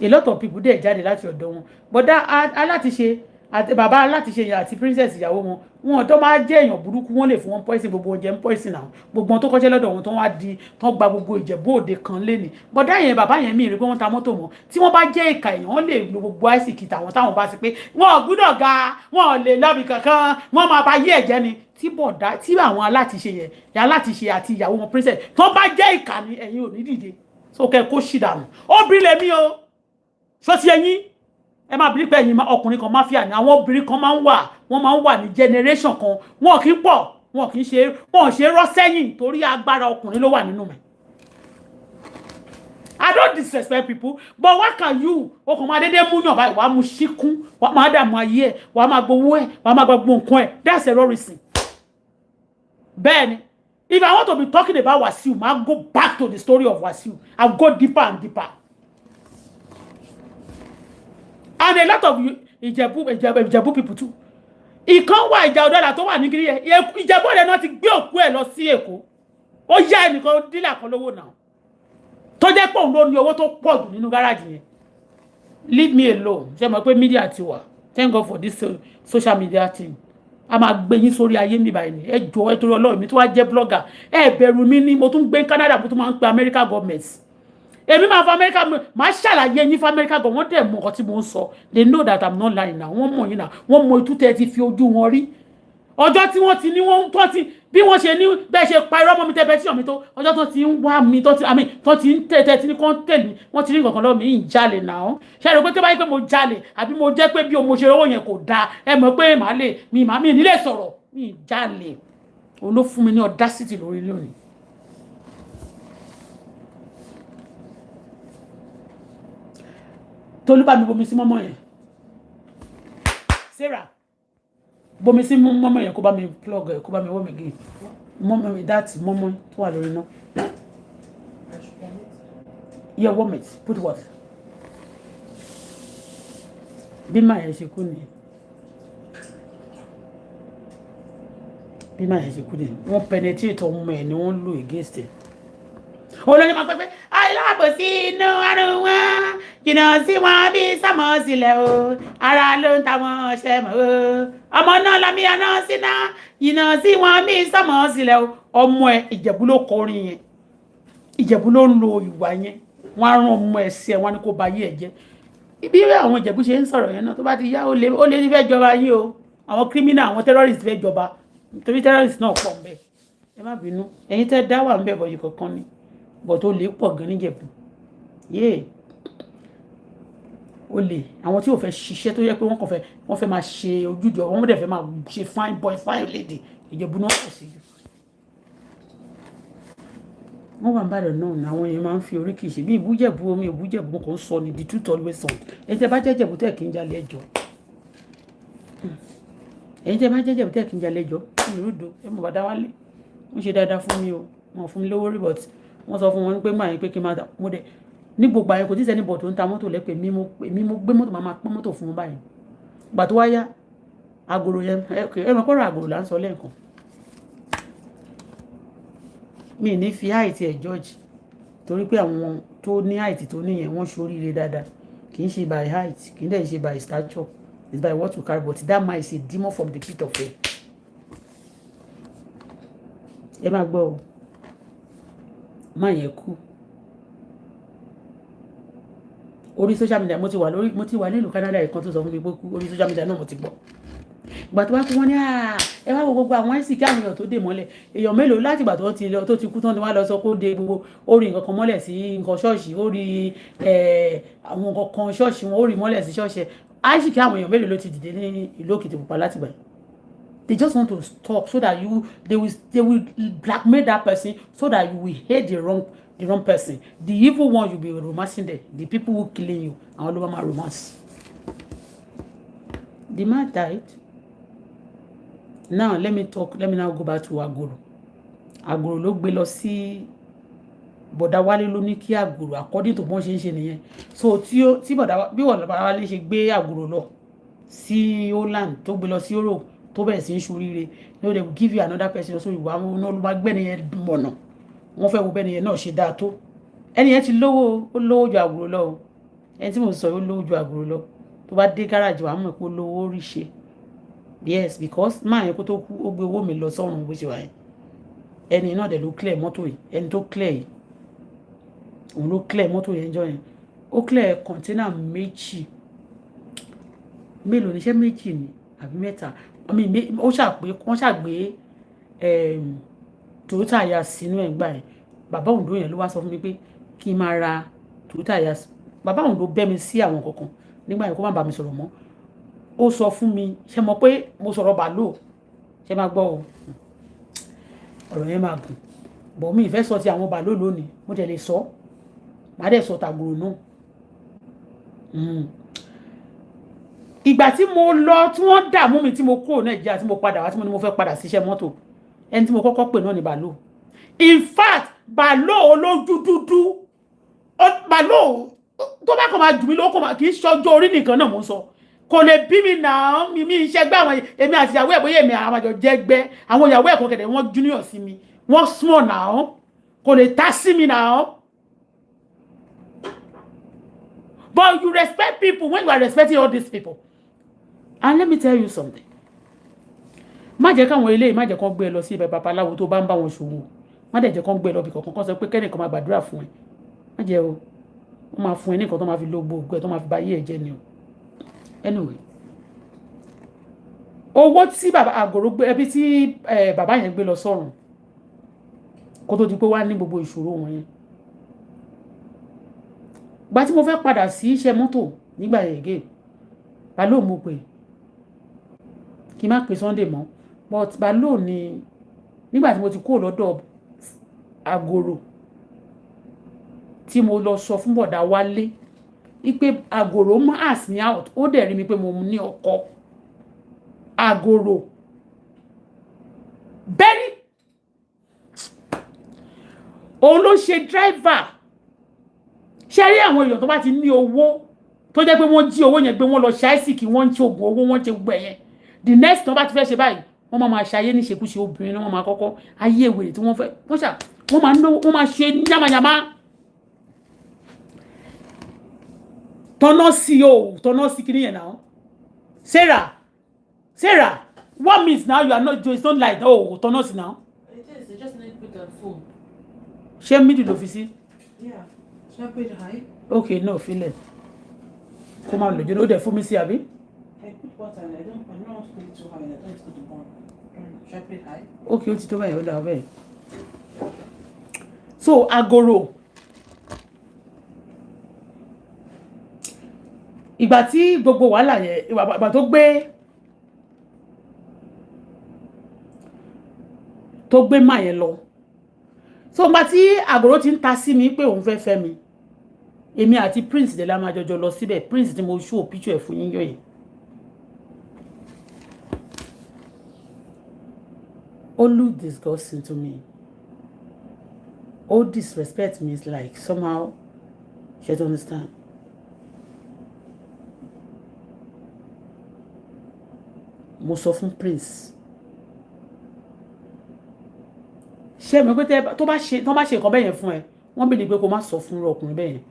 A lot of people dẹ̀ jáde láti ọ̀dọ̀ wọn. But alátiṣe àti bàbá alátiṣe yẹn àti princess ìyàwó wọn tó máa jẹ́ èèyàn burúkú wọ́n lè fún wọn poison gbogbo oúnjẹ ń poison náà. Gbogbo wọn tó kọ́ṣẹ́ lọ́dọ̀ wọn tó wá di tán gba gbogbo Ìjẹ̀bú Òde kan léni. But yẹn bàbá yẹn mi rí pé wọ́n ta mọ́tò mọ́. Tí wọ́n bá jẹ́ ìkà èèyàn wọ́n lè lo gbogbo àìsíkì táwọn bá sí pé wọn ò gbúdọ̀ ga wọn ò lè lọ́bì kankan wọ́n máa bá yé ẹ̀jẹ̀ ni. Tí àwọn alátiṣe yẹn alátiṣe àti ìyàwó wọn princess tó bá jẹ́ ìkà ni ẹ̀yin ò ní dìde so kẹ́ kó ṣì dànù obìnrin lèmi o ṣó ti ẹ̀yin ẹ máa bí pé ẹ̀yin ọkùnrin kan máfíà ni àwọn obìnrin kan máa ń wà ní generation kan wọn kì í pọ̀ wọn kì í ṣe wọn ṣe rọ́ sẹ́yìn torí agbára ọkùnrin ló wà nínú mi. I don't disrespect people, but what can you? O kò máa dédé mú yàn báyìí, wàá mú ṣíkún, wàá máa dààmú ayé ẹ̀, wàá máa gbowó ẹ̀, wàá máa gbogbo nǹkan ẹ̀. That's terrorism. Ben, if I want to be talking about Wasiu, I'll go back to the story of Wasiu. I'll go deeper and deeper. And a lot of Ìjẹ̀bú people too. Ìkan wà ìjà ọ̀dọ́là tó wà ní kiri yẹn. Ìjẹ̀bú ọ̀dẹ̀ náà ti gbé òkú ẹ̀ lọ sí Èkó. Ó yá ẹnìkan dílà kan lówó náà. Tó jẹ́ pé òun ló ní owó tó pọ̀ jù nínú gáràjì yẹn. Leave me alone. Ṣé mo pé media ti wà. Thank God for this social media thing. A máa gbé yín sórí ayé mi báyìí ni. Ẹ jọ̀ọ́ ẹ torí Ọlọ́run mi tó wá jẹ́ blogger. Ẹ bẹ̀rù mi ni mo tún gbé Canada mo tún máa ń pe America government. Èmi máa fa America máa ṣàlàyé yín fa America government dẹ̀ mọ̀ nǹkan tí mo ń sọ. They know that I'm not lying now. Wọ́n mọ̀ yín náà. Wọ́n mọ ìtú tẹ́ ti fi ojú wọn rí. Ọjọ́ tí wọ́n ti ní wọ́n tó ti bí wọ́n ṣe ní bẹ́ẹ̀ ṣe pa irọ́ mọ́ mi tẹ́ bẹ́ẹ̀ tí ọ̀mí tó ọjọ́ tó ti ń wá mi tó ti ń tẹ̀tẹ̀ tí ní kán tẹ̀lé wọ́n ti rí nǹkan lọ́wọ́ mi ń jalè náà ṣe rò pé tó bá yẹ pé mo jalè àbí mo jẹ́ pé bí mo ṣe owó yẹn kò dáa ẹ mọ̀ pé màá lè mi nílé sọ̀rọ̀ mi jalè òun ló fún mi ní audacity lórí lónìí. Tolú bá mi bomi sí mọ́mọ́ yẹn Sarah bomi sí mọ́mọ́ yẹn kó bá mi plug ẹ̀ kó bá mi wọ́ mi gé mọ́mọ́ mi dáàtì mọ́mọ́ tó wà lórí náà. Yeah, warm it. Put what? Bí máa yẹn ṣe kú ni. Bí máa yẹn ṣe kú ni. Wọ́n penetrate ọmọ ẹ̀ ni wọ́n lò against ẹ̀. Olóyè máa pẹ́ pé aláàbòsí inú àrùn wọn jìnnà sí wọn bí sàmọ́ sílẹ̀ o ara ló ń ta wọn ṣe mọ́ o ọmọ náà lámì àná síná jìnnà sí wọn bí sàmọ́ sílẹ̀ o ọmọ ẹ̀ Ìjẹ̀bú ló kọrin yẹn Ìjẹ̀bú ló ń lo ìwà yẹn wọ́n á rán ọmọ ẹ̀ sí ẹ̀ wọ́n á ní kó ba yé ẹ̀ jẹ́ bí àwọn Ìjẹ̀bú ṣe ń sọ̀rọ̀ yẹn náà tó bá ti yá ó lé ní fẹ́ jọba yín o àwọn criminal àwọn terrorist fẹ́ jọba torí terrorist náà pọ̀ ń bẹ ẹ má bínú ẹ̀yin tẹ́ dá wà ń bẹ bọ̀ yìí kankan ni bọ̀ tó lè pọ̀ gan níjẹ̀bú yéè ó lè àwọn tí ò fẹ́ ṣiṣẹ́ tó yẹ pé wọ́n fẹ́ máa ṣe ojújọ wọ́n dẹ̀ fẹ́ máa ṣe fine boy fine lady Ìjẹ̀bú náà pọ̀ sí i wọ́n wà ń bàdàn náà àwọn èèyàn máa ń fi oríkì ṣe bí ìbújẹ̀bú omi ìbújẹ̀bú kan sọ ní the truth always sound ẹ̀yin tẹ́ bá jẹ́jẹ̀bú tẹ́ kí n jalè ẹjọ́ ẹ̀yin tẹ́ bá jẹ́jẹ̀bú tẹ́ kí n jalè ẹjọ́ ìrúdò ẹ mọ̀ bàdá wálé wọ́n ṣe dáadáa fún mi o wọ́n fún mi lówó rí but wọ́n sọ fún wọn pé máa yín pé kí n máa mo dẹ̀ ní gbogbo àyẹ̀kọ́ tí sẹ́ni bọ̀ tó ń ta mọ́tò lẹ́pẹ̀ èmi mo gbé mọ́tò máa pọ́n mọ́tò fún wọn báyìí gbà tó wáyá agolo yẹn ẹ mọ̀ kọ́rọ̀ agolo là ń sọ lẹ́ẹ̀kan mi ní fi height ẹ̀ George torí pé àwọn tó ní height tó níyẹn wọ́n ṣoríire dáadáa kì í ṣe by height kì í dẹ̀ ṣe by stature it's by what you carry but that man is a demon from the pit of hell ẹ máa gbọ́ o máa yẹn kú orí social media mo ti wà nílùú Canada ẹ̀kan tó sọ fún mi pé kú orí social media náà mo ti gbọ́ ìgbà tó bá kú wọn ní ẹ wá wo gbogbo àwọn àìsíkí àwọn èèyàn tó dè mọ́lẹ̀ èèyàn mélòó láti ìgbà tó ti kú tán ni wọ́n lọ sọ pé ó de gbogbo ó rí nǹkan kan mọ́lẹ̀ sí nǹkan ṣọ́ọ̀ṣì ó rí àwọn nǹkan kan ṣọ́ọ̀ṣì wọn ó rí mọ́lẹ̀ sí ṣọ́ọ̀ṣì àìsíkí àwọn èèyàn mélòó ló ti dìde ní ìlú Òkìtìpupa láti gbà they just want to talk so that they will blackmail that person so that you will hate the wrong person. The evil one you be romancing them. The people who killing you and all over my romance. The man died. Now let me now go back to Agoro. Agoro ló gbé lọ sí Bọ̀dá Wálé ló ní kí Agoro according to bọ́n ṣe ń ṣe nìyẹn. So tí Bọ̀dá Wálé ṣe gbé Agoro lọ sí Holland tó gbé lọ sí Europe tó bẹ̀rẹ̀ sí ń ṣoríire no they will give you another person so ìwà àwọn náà ló bá gbẹ́ni yẹn mọ̀nà wọ́n fẹ́ wo bẹ́ni yẹn náà ṣe dáa tó ẹni yẹn ti lówó ó lówó ju Àgùrò lọ o ẹni tí mo sọ ó lówó ju Àgùrò lọ tó bá dé gáràjì wàá mọ̀ pé ó lówó rí ṣe yes because máa yẹn kó tó kú ó gbé owó mi lọ sọ́run bó ṣe wà yẹn ẹni náà dẹ̀ ló clear mọ́tò yìí ẹni tó clear yìí òun ló clear mọ́tò yẹn jọ yẹn ó clear kọ̀ńténà méjì mélòó níṣẹ́ méjì ni àbí mẹ́ta ó ṣàgbé Toyota Yaris sínú ẹ̀ gbà ẹ̀ bàbá Ondo yẹn ló wá sọ fún mi pé kí n máa ra Toyota Yaris bàbá Ondo bẹ́ mi sí àwọn kankan nígbà yẹn kó má bá mi sọ̀rọ̀ mọ́ ó sọ fún mi ṣe mọ̀ pé mo sọ̀rọ̀ bàálù ṣe máa gbọ́ o ọ̀rọ̀ yẹn máa gùn bọ̀ mi ìfẹ́ sọ ti àwọn bàálù lónìí mo tẹ̀ lè sọ má dẹ̀ sọ tàgbòrò náà ìgbà tí mo lọ tí wọ́n dààmú mi tí mo kúrò Nàìjíríà tí mo padà wá tí mo ní mo fẹ́ padà síṣẹ́ mọ́tò ẹni tí mo kọ́kọ́ pè náà ni Balo. In fact Balo olójú dúdú Balo tó bá kọ́ máa jù mí lóko máa kì í ṣọjọ́ orí nìkan náà mo sọ kò lè bí mi náà mi iṣẹ́ gbé àwọn èmi àti ìyàwó ẹ̀ bóyá èmi àwọn àjọ jẹ́gbẹ́ àwọn ìyàwó ẹ̀ kan kẹ̀dẹ̀ wọ́n junior sí mi wọ́n small náà kò lè ta sí mi náà. But you respect people when you are respecting all these people. And let me tell you something. Má jẹ́ káwọn eléyìí má jẹ́ kán gbé ẹ lọ sí ibẹ̀ babaláwo tó bá ń bá wọn ṣòwò. Má dẹ̀ jẹ́ kán gbé ẹ lọ bí kankan kán sọ pé kẹ́nìkan máa gbàdúrà fún ẹ. Má jẹ́ o. Wọ́n máa fún ẹ ní nǹkan tó máa fi lo gbogbo ẹ tó máa fi bá yé ẹ jẹ́ ni o. Anyway. Owó tí bàbá àgòrò gbé ẹbí tí bàbá yẹn gbé lọ sọ́run. Kó tó di pé wá ní gbogbo ìṣòro wọn yẹn. Gbà tí mo fẹ́ padà sí iṣẹ́ mọ́tò nígbà yẹn again. Balo mo pè kí n má pè Sunday mọ́ but Balo ni nígbà tí mo ti kúrò lọ́dọ̀ Àgòrò tí mo lọ sọ fún bọ̀dá Wálé wípé Àgòrò má ask me out ó dẹ̀ rí mi pé mo ní ọkọ Àgòrò bẹ́ẹ̀ni òun ló ṣe driver ṣe rí àwọn èèyàn tó bá ti ní owó tó jẹ́ pé wọ́n jí owó yẹn gbé wọ́n lọ ṣáìsì kí wọ́n ń ṣe oògùn owó wọ́n ṣe gbogbo ẹ̀yẹn the next tó bá ti fẹ́ ṣe báyìí wọ́n máa ṣayé ní ṣekúṣe obìnrin ni wọ́n máa kọ́kọ́ ayé ìwèrè tí wọ́n fẹ́ wọ́n máa náwó wọ́n máa ṣe yamayama tọ́nà sí kí nìyẹn náà Sarah what means now you are not doing something like tọ́nà sí now. It is, they just need to put that phone. ṣé middle lọ́fíìsì. Yeah, should I put it high? Okay, no, feel it. Come on, you know the for me see abi? I put water and I don't want to put it too high. I don't want it to burn. Should I put it high? Okay, ó ti tó báyìí ó dà bẹ́ẹ̀. So Àgòrò. Ìgbà tí gbogbo wàhálà yẹn, ìgbà tó gbé má yẹn lọ. So ìgbà tí Àgòrò ti ń ta sí mi pé òun fẹ́ fẹ́ mi. Èmi àti Prince de la máa jọjọ lọ síbẹ̀ Prince tí mo show picture ẹ̀ fún yín yọ yìí. All look disgusting to me. All disrespect me is like somehow you don't understand. Mo sọ fún Prince. Ṣé mo pé tó bá ṣe nǹkan bẹ́ẹ̀ yẹn fún ẹ wọ́n bí ní pé kó má sọ fún ọkùnrin bẹ́ẹ̀ yẹn.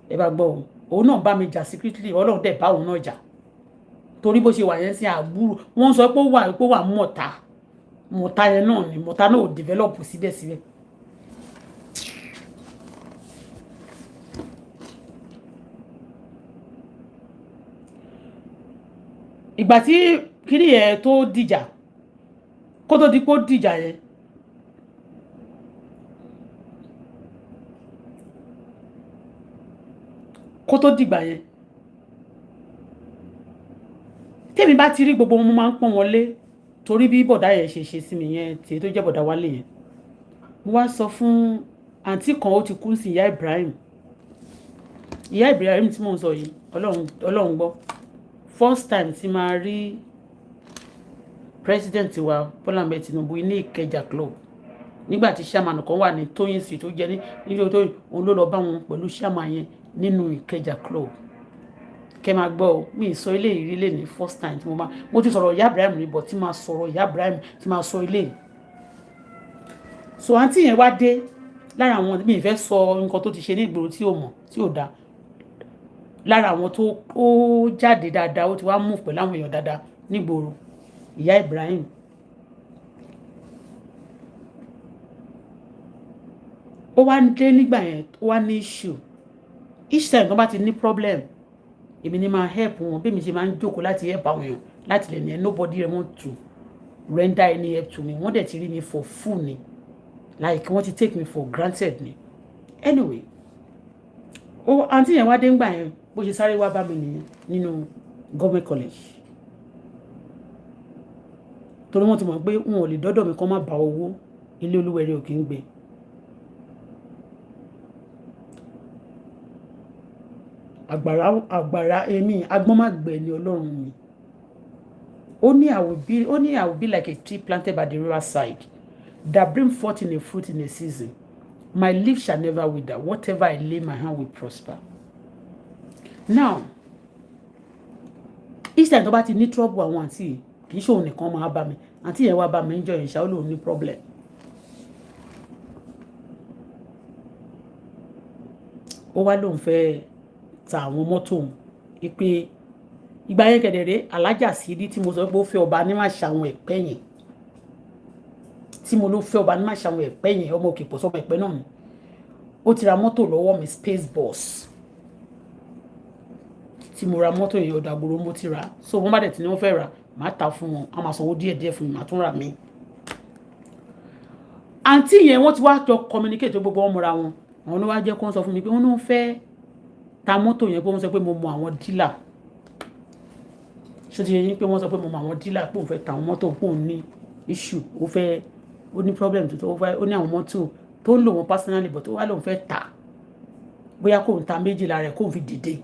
Ẹ bá gbọ́ òun náà bá mi jà secretly Ọlọ́run dẹ̀ bá òun náà jà torí bó ṣe wà yẹn sí àbúrò wọ́n sọ pé ó wà mọ̀ta yẹn náà ni mọ̀ta náà ò develop síbẹ̀síbẹ̀. Ìgbà tí kíní yẹn tó dìjà kó tó di pé ó dìjà yẹn kó tó dìgbà yẹn tèmi bá ti rí gbogbo wọn mo máa ń pọ́n wọn lé torí bí bọ̀dá yẹn ṣe sí mi yẹn tí tó jẹ́ bọ̀dá Wálé yẹn mo wá sọ fún àǹtí kan ó ti kú sí ìyá Ibrahim tí mò ń sọ yìí Ọlọ́run gbọ́ first time tí máa rí president wa Bọ́lá Ahmed Tinubu ní Ìkẹjà club nígbà tí chairman kan wà ní Tóyìn sí tó jẹ́ ní nílò tó òun ló lọ bá wọn pẹ̀lú chairman yẹn nínú Ìkẹjà club kẹ́ máa gbọ́ mi sọ ilé ìrí lè ní first time tí mo ti sọ̀rọ̀ ìyá Ibrahim rí bọ̀ tí máa sọ̀rọ̀ ìyá Ibrahim tí máa sọ ilé so àǹtí yẹn wá dé lára àwọn mi ìfẹ́ sọ nǹkan tó ti ṣe ní ìgboro tí ò mọ̀ tí ò dá lára àwọn tó ó jáde dáadáa ó ti wá mú pẹ̀lú àwọn èèyàn dáadáa nígboro ìyá Ibrahim ó wá dé nígbà yẹn ó wá ní issue each time tó bá ti ní problem èmi ni máa help wọn bí mi ṣe máa ń jókòó láti help àwọn èèyàn láti lè ní nobody want to render any help to me wọ́n dẹ̀ ti rí mi for full ni like wọ́n ti take me for granted ni anyway ó àǹtí yẹn wá dé ńgbà yẹn bó ṣe sáré wá bá mi nìyẹn nínú government college torí wọ́n ti mọ̀ pé wọn ò lè dọ́dọ̀ mi kán má bá owó ilé olúwẹ̀rẹ̀ ò kì í gbé àgbàrá èmi agbọ́n má gbẹ ní Ọlọ́run mi ó ní I will be like a tree planted by the river side that bring forth in a fruit in a season. My leaf shall never wither. Whatever I lay my hand will prosper. Now, each time tó bá ti ní trouble àwọn àǹtí kì í ṣe òun nìkan máa bá mi. Àǹtí yẹn wá bá mi ń jọ ìṣá ó lóun ní problem. Ó wá lóun fẹ́ ta àwọn mọ́tò òun. Ìpè ìgbà yẹn kẹ̀dẹ̀rẹ́ alájà Sídí tí mo sọ pé ó fẹ́ ọba ní má ṣàwọn ẹ̀pẹ́ yẹn. Tí mo ló fẹ́ ọba ní má ṣàwọn ẹ̀pẹ́ yẹn ọmọ òkè pọ̀ sọ́mọ ẹ̀pẹ́ náà ni. Ó ti ra mọ́tò lọ́wọ́ mi Space Bus. Tí mo ra mọ́tò yẹn ọ̀dàgbòrò mo ti rà. So wọ́n bá dẹ̀ tí ní wọ́n fẹ́ rà máa ta fún wọn. A máa sanwó díẹ̀díẹ̀ fún mi máa tún rà mí. Àǹtí yẹn wọ́n ti wá jọ communicate gbogbo wọn mọ́ra wọn. Àwọn ló wá jẹ́ kó sọ fún mi pé wọ́n náà fẹ́ ta mọ́tò yẹn pé wọ́n sọ pé mo mọ àwọn dílà. Ṣé ti yẹ yín pé wọ́n sọ pé mo mọ àwọn dílà pé òun fẹ́ ta àwọn mọ́tò pé òun ní issue ó ní problem tó ó ní àwọn mọ́tò tó ń lò wọ́n personally but ó wá lóun fẹ́ ta bóyá kó ń ta méjìlá rẹ̀ kó ń fi dìde.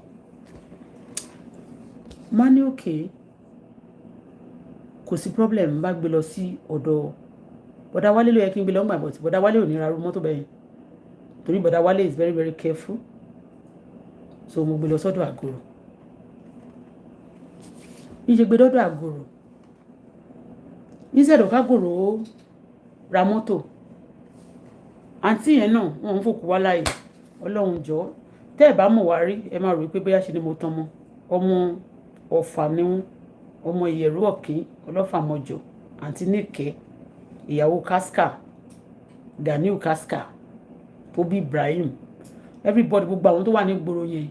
Má ní òkè kò sí problem bá gbé lọ sí ọ̀dọ̀ bọ̀dá Wálé ló yẹ kí n gbé lọ gbà but bọ̀dá Wálé ò ní ra irú mọ́tò bẹ́ẹ̀ torí bọ̀dá Wálé is very very careful so mo gbé lọ sọ́dọ̀ Àgòrò. Ìṣe gbé dọ́dọ̀ Àgòrò instead of Àgòrò ra mọ́tò àǹtí yẹn náà wọ́n ń fòkú wá láàyè Ọlọ́run jọ̀ọ́ tẹ́ ẹ̀ bá mọ̀ wá rí ẹ máa rò pé bóyá ṣe ni mo tán mọ́ ọmọ Ọ̀fà ni wọ́n ọmọ Ìyẹ̀rú Ọ̀kín Ọlọ́fàmọjọ àǹtí Níkẹ́ ìyàwó Kaska Ganiu Kaska Tobi Ibrahim everybody gbogbo àwọn tó wà ní gbòòrò yẹn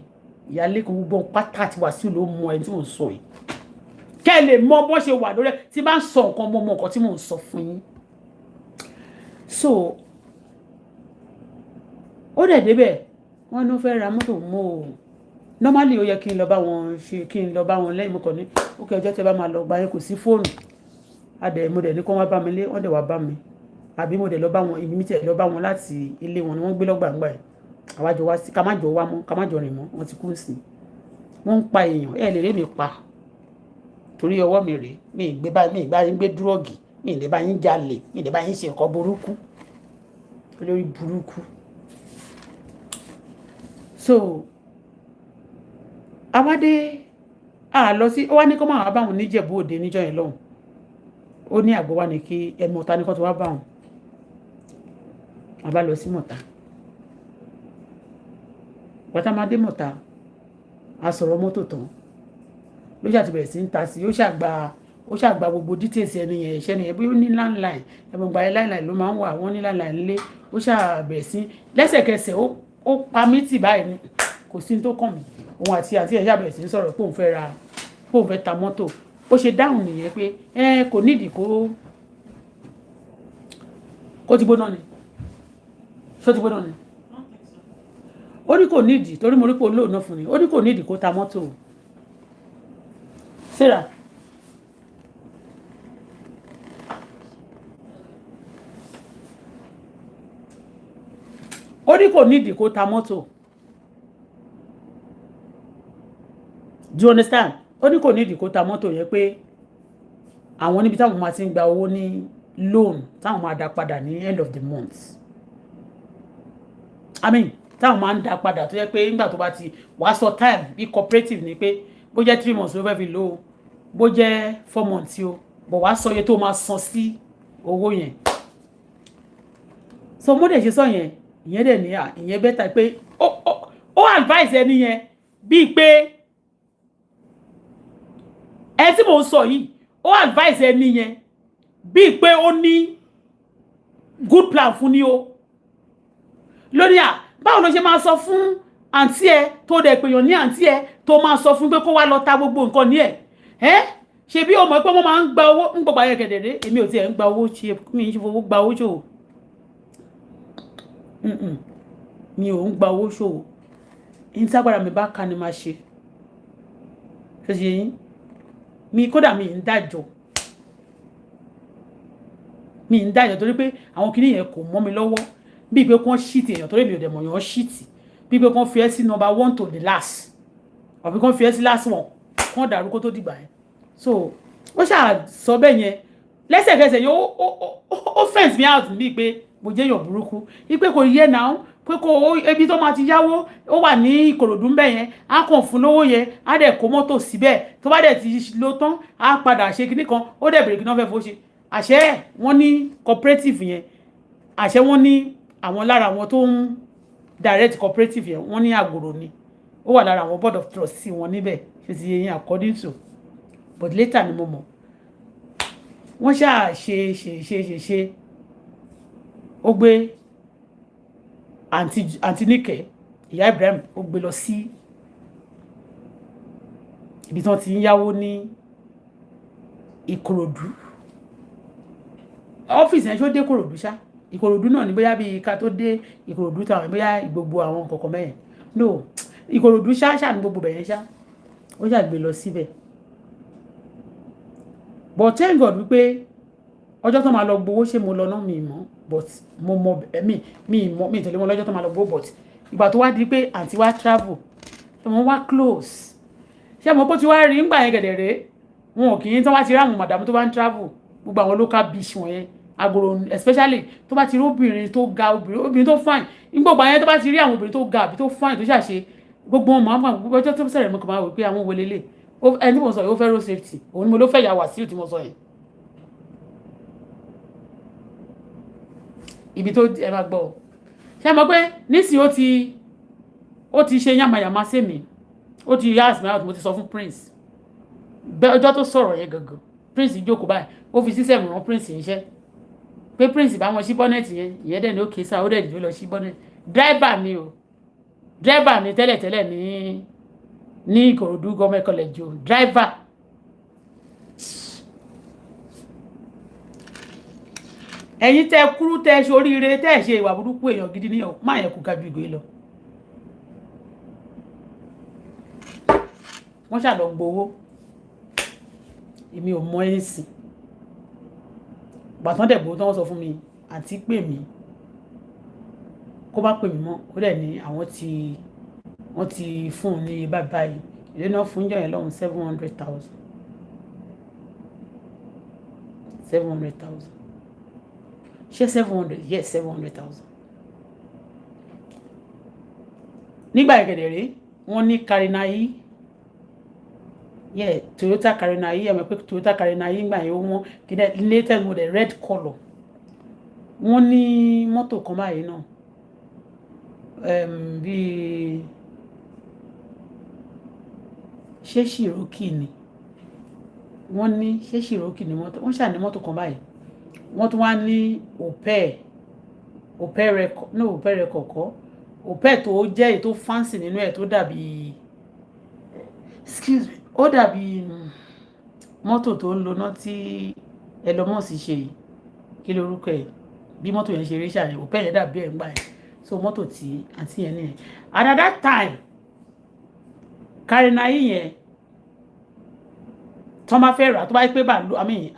ìyálé kan gbogbo pátá àti Wàsíù ló mọ ẹni tí mò ń sọ yìí kẹ́ ẹ lè mọ bó ṣe wà lórí ẹ tí bá ń sọ nǹkan mọ nǹkan tí mò ń sọ fún yín. So ó dẹ̀ débẹ̀ wọ́n ní ó fẹ́ ra mọ́tò mọ́ o normally ó yẹ kí n lọ bá wọn ṣe kí n lọ bá wọn lẹ́yìn mo kàn ní ó kẹ́ ọjọ́ tẹ́ bá máa lọ gba yẹn kò sí fóònù mo dẹ̀ ní kó wá bá mi lé wọ́n dẹ̀ wá bá mi àbí mo dẹ̀ lọ bá wọn èmi tẹ̀ lọ bá wọn láti ilé wọn ni wọ́n gbé lọ́gbàǹgbà yẹn àwájọ wá sí ká má jọ wá mọ́ ká má jọ rìn mọ́ wọ́n ti kú sí wọ́n ń pa èèyàn ẹ̀ lè rí mi pa torí ọwọ́ mi rèé mi ìgbà yín gbé dúrọ́ọ̀gì mi ìlẹ̀ bá yín jalè mi ìlẹ̀ bá yín ṣe nǹkan burúkú olórí burúkú. So àwádé lọ sí ó wá ní kó máa wá bá wọn níjẹ̀bú òde níjọ́ yẹn lọ́hùn ó ní àgbo wá ní kí ẹmu ọ̀tá ní kó tó wá bá wọn a bá lọ sí Mọ̀tá pátá máa dé Mọ̀tá a sọ̀rọ̀ mọ́tò tán ló ṣàti bẹ̀rẹ̀ sí ń ta sí ó ṣàgbà gbogbo details ẹni yẹn ìṣẹ́ nìyẹn bí ó ní landline ẹ̀mọ̀gbà ẹ̀ landline ló máa ń wà wọ́n ní landline lé ó ṣàbẹ̀rẹ̀ sí lẹ́sẹ̀kẹsẹ̀ ó pa mí tì báyìí ni kò sí tó kàn mí òun àti ẹ̀ ṣàbẹ̀rẹ̀ sí ń sọ̀rọ̀ pé òun fẹ́ ta mọ́tò ó ṣe dáhùn nìyẹn pé kò nídìí kó ti gbóná ni ṣó ti gbóná ni ó ní kò nídìí torí mo rí pé olóòna fún ni ó ní kò nídìí kó ta mọ́tò Sarah ó ní kò nídìí kó ta mọ́tò do you understand ó ní kò nídìí kó ta mọ́tò yẹn pé àwọn níbi táwọn máa ti ń gba owó ní loan táwọn máa dá padà ní end of the month táwọn máa ń dá padà tó yẹ pé nígbà tó bá ti wàá sọ time bí cooperative ni pé bó jẹ́ 3 months ló fẹ́ fi lò ó bó jẹ́ 4 months o bọ̀ wàá sọ iye tó máa san sí owó yẹn so mo dẹ̀ ṣe sọ yẹn ìyẹn dẹ̀ ní ìyẹn bẹ́tà pé ó advice ẹni yẹn bíi pé ẹ tí mò ń sọ yìí ó advice ẹni yẹn bíi pé ó ní good plan fún ni o lórí báwo ló ṣe máa sọ fún àǹtí ẹ tó dẹ̀ pèèyàn ní àǹtí ẹ tó máa sọ fún pé kó wá lọ ta gbogbo nǹkan ní ẹ ṣe bí o mọ̀ pé wọ́n máa ń gba owó ń gbọ̀gbà yẹn kẹ̀dẹ̀dẹ̀ èmi ò tiẹ̀ ń gba owó ṣe mi ń ṣe fowó gba owó ṣòwò mi ò ń gba owó ṣòwò ní tágbára mi bá ká ni máa ṣe ṣe ṣe yín mi kódà mi ń dájọ́ torí pé àwọn kìnìún yẹn kò mọ́ mi lọ́wọ́ bí pé kán ṣíìtì èèyàn torí mi ò dẹ̀ mọ̀ yàn ṣíìtì bí pé kán fi ẹ́ sí number 1 to the last àbí kán fi ẹ́ sí last one kán dàrú kó tó dìgbà yẹn so ó ṣáà sọ bẹ́ẹ̀ yẹn lẹ́sẹ̀kẹsẹ̀ yẹn ó fence me out mi pé mo jẹ́ èèyàn burúkú wípé kò yẹ náà pé kò ebi tó máa ti yáwó ó wà ní Ìkòròdú ńbẹ̀ yẹn á kàn fún lówó yẹn á dẹ̀ kó mọ́tò síbẹ̀ tó bá dẹ̀ ti lọ tán á padà ṣe kinní kan ó dẹ̀ bèrè kí náà fẹ́ fó ṣe àṣẹ wọ́n ní cooperative yẹn àṣẹ wọ́n ní àwọn lára àwọn tó ń direct cooperative yẹn wọ́n ní àgòrò ni ó wà lára àwọn board of trustees wọn níbẹ̀ ṣe ti yẹn according to but later ni mo mọ̀ wọ́n ṣáà ṣe ó gbé àǹtí níkẹ́ ìyá Ibrahim ó gbé lọ sí ibi tí wọ́n ti ń yáwó ní Ìkòròdú ọ́fíìsì yẹn ṣó dé Ìkòròdú ṣá Ìkòròdú náà ní bóyá bíi ká tó dé Ìkòròdú táwọn bóyá gbogbo àwọn kọ̀ọ̀kan mẹ́yìn no Ìkòròdú ṣáṣà ní gbogbo bẹ̀yẹn ṣá ó ṣàgbé lọ síbẹ̀ but thank God wípé ọjọ́ tó máa lọ gbowó ṣé mo lọ náà mi mọ̀ but mo mọ mi tẹ̀lé wọn lọ́jọ́ tó máa lọ gbowó but ìgbà tó wá di pé àǹtí wá travel wọ́n wá close ṣé mo kó ti wá rí ńgbà yẹn gẹ̀dẹ̀rẹ́ wọn ò kì í tán wá ti rí àwọn màdàmú tó bá ń travel gbogbo àwọn local beach wọ̀nyẹn agoro especially tó bá ti rí obìnrin tó ga obìnrin tó fine nígbàgbà yẹn tó bá ti rí àwọn obìnrin tó ga àbí tó fine tó ṣàṣe gbogbo wọn máa ń gbogbo ọjọ́ tó sẹ̀rẹ̀ mọ́ kàn máa wò pé àwọn wọlé lè ẹni tí mo sọ yìí ó fẹ́ road safety òun ni mo ló fẹ́ yà wá sí tí mo sọ yìí ibi tó ẹ máa gbọ́ ṣé mọ̀ pé nísìnyí ó ti ṣe yàmàyàmà sí mi ó ti yá àsìmọ́ àwọn tí mo ti sọ fún Prince bẹ́ẹ̀ ọjọ́ tó sọ̀rọ̀ yẹn gangan Prince jókòó báyìí ó fi sísẹ̀mù rán Prince yẹn pé Prince bá wọn ṣí bọ́nẹ̀tì yẹn ìyẹn dẹ̀ ní ó kéésà ó dẹ̀ dìde lọ ṣí bọ́nẹ̀tì driver ni tẹ́lẹ̀tẹ́lẹ̀ ní Ìkòròdú Government College o driver ẹ̀yin tẹ́ kúrú tẹ́ ṣe oríire tẹ́ ṣe ìwà burúkú èèyàn gidi ní máa yẹn kú ká ju ìgò lọ wọ́n ṣàlọ́ gbowó èmi ò mọ ẹ̀sìn gbàtán dẹ̀ gbowó tán wọ́n sọ fún mi àti pè mí kó bá pè mí mọ́ ó dẹ̀ ní àwọn wọ́n ti fún un ní báyìí ìlú náà fún jọ̀yìn lọ́hùn 700,000 ṣé 700 yes 700,000 nígbà ìgẹ̀dẹ̀rẹ́ wọ́n ní Karinayi Toyota Karinayi ẹ̀mọ̀ pé Toyota Karinayi gbà yẹn wọ́n kìdẹ̀ latest model red colour wọ́n ní mọ́tò kan báyìí náà bíi ṣé Cherokee ni wọ́n ní ṣé Cherokee ni mọ́tò wọ́n ṣà ní mọ́tò kan báyìí wọ́n tún wá ní Opel rẹ̀ kọ̀ọ̀kọ́ Opel tó jẹ́ èyí tó fancy nínú ẹ̀ tó dàbí excuse me ó dàbí mọ́tò tó ń lo náà tí Elon Musk ṣe yìí kí lórúkọ ẹ̀ bí mọ́tò yẹn ṣe rí ṣàyẹ̀wò Opel yẹn dàbí ẹ̀ ń gbà yẹn so mọ́tò tí àǹtí yẹn nìyẹn and at that time Karinayi yẹn tó bá fẹ́ rà tó bá yẹ pé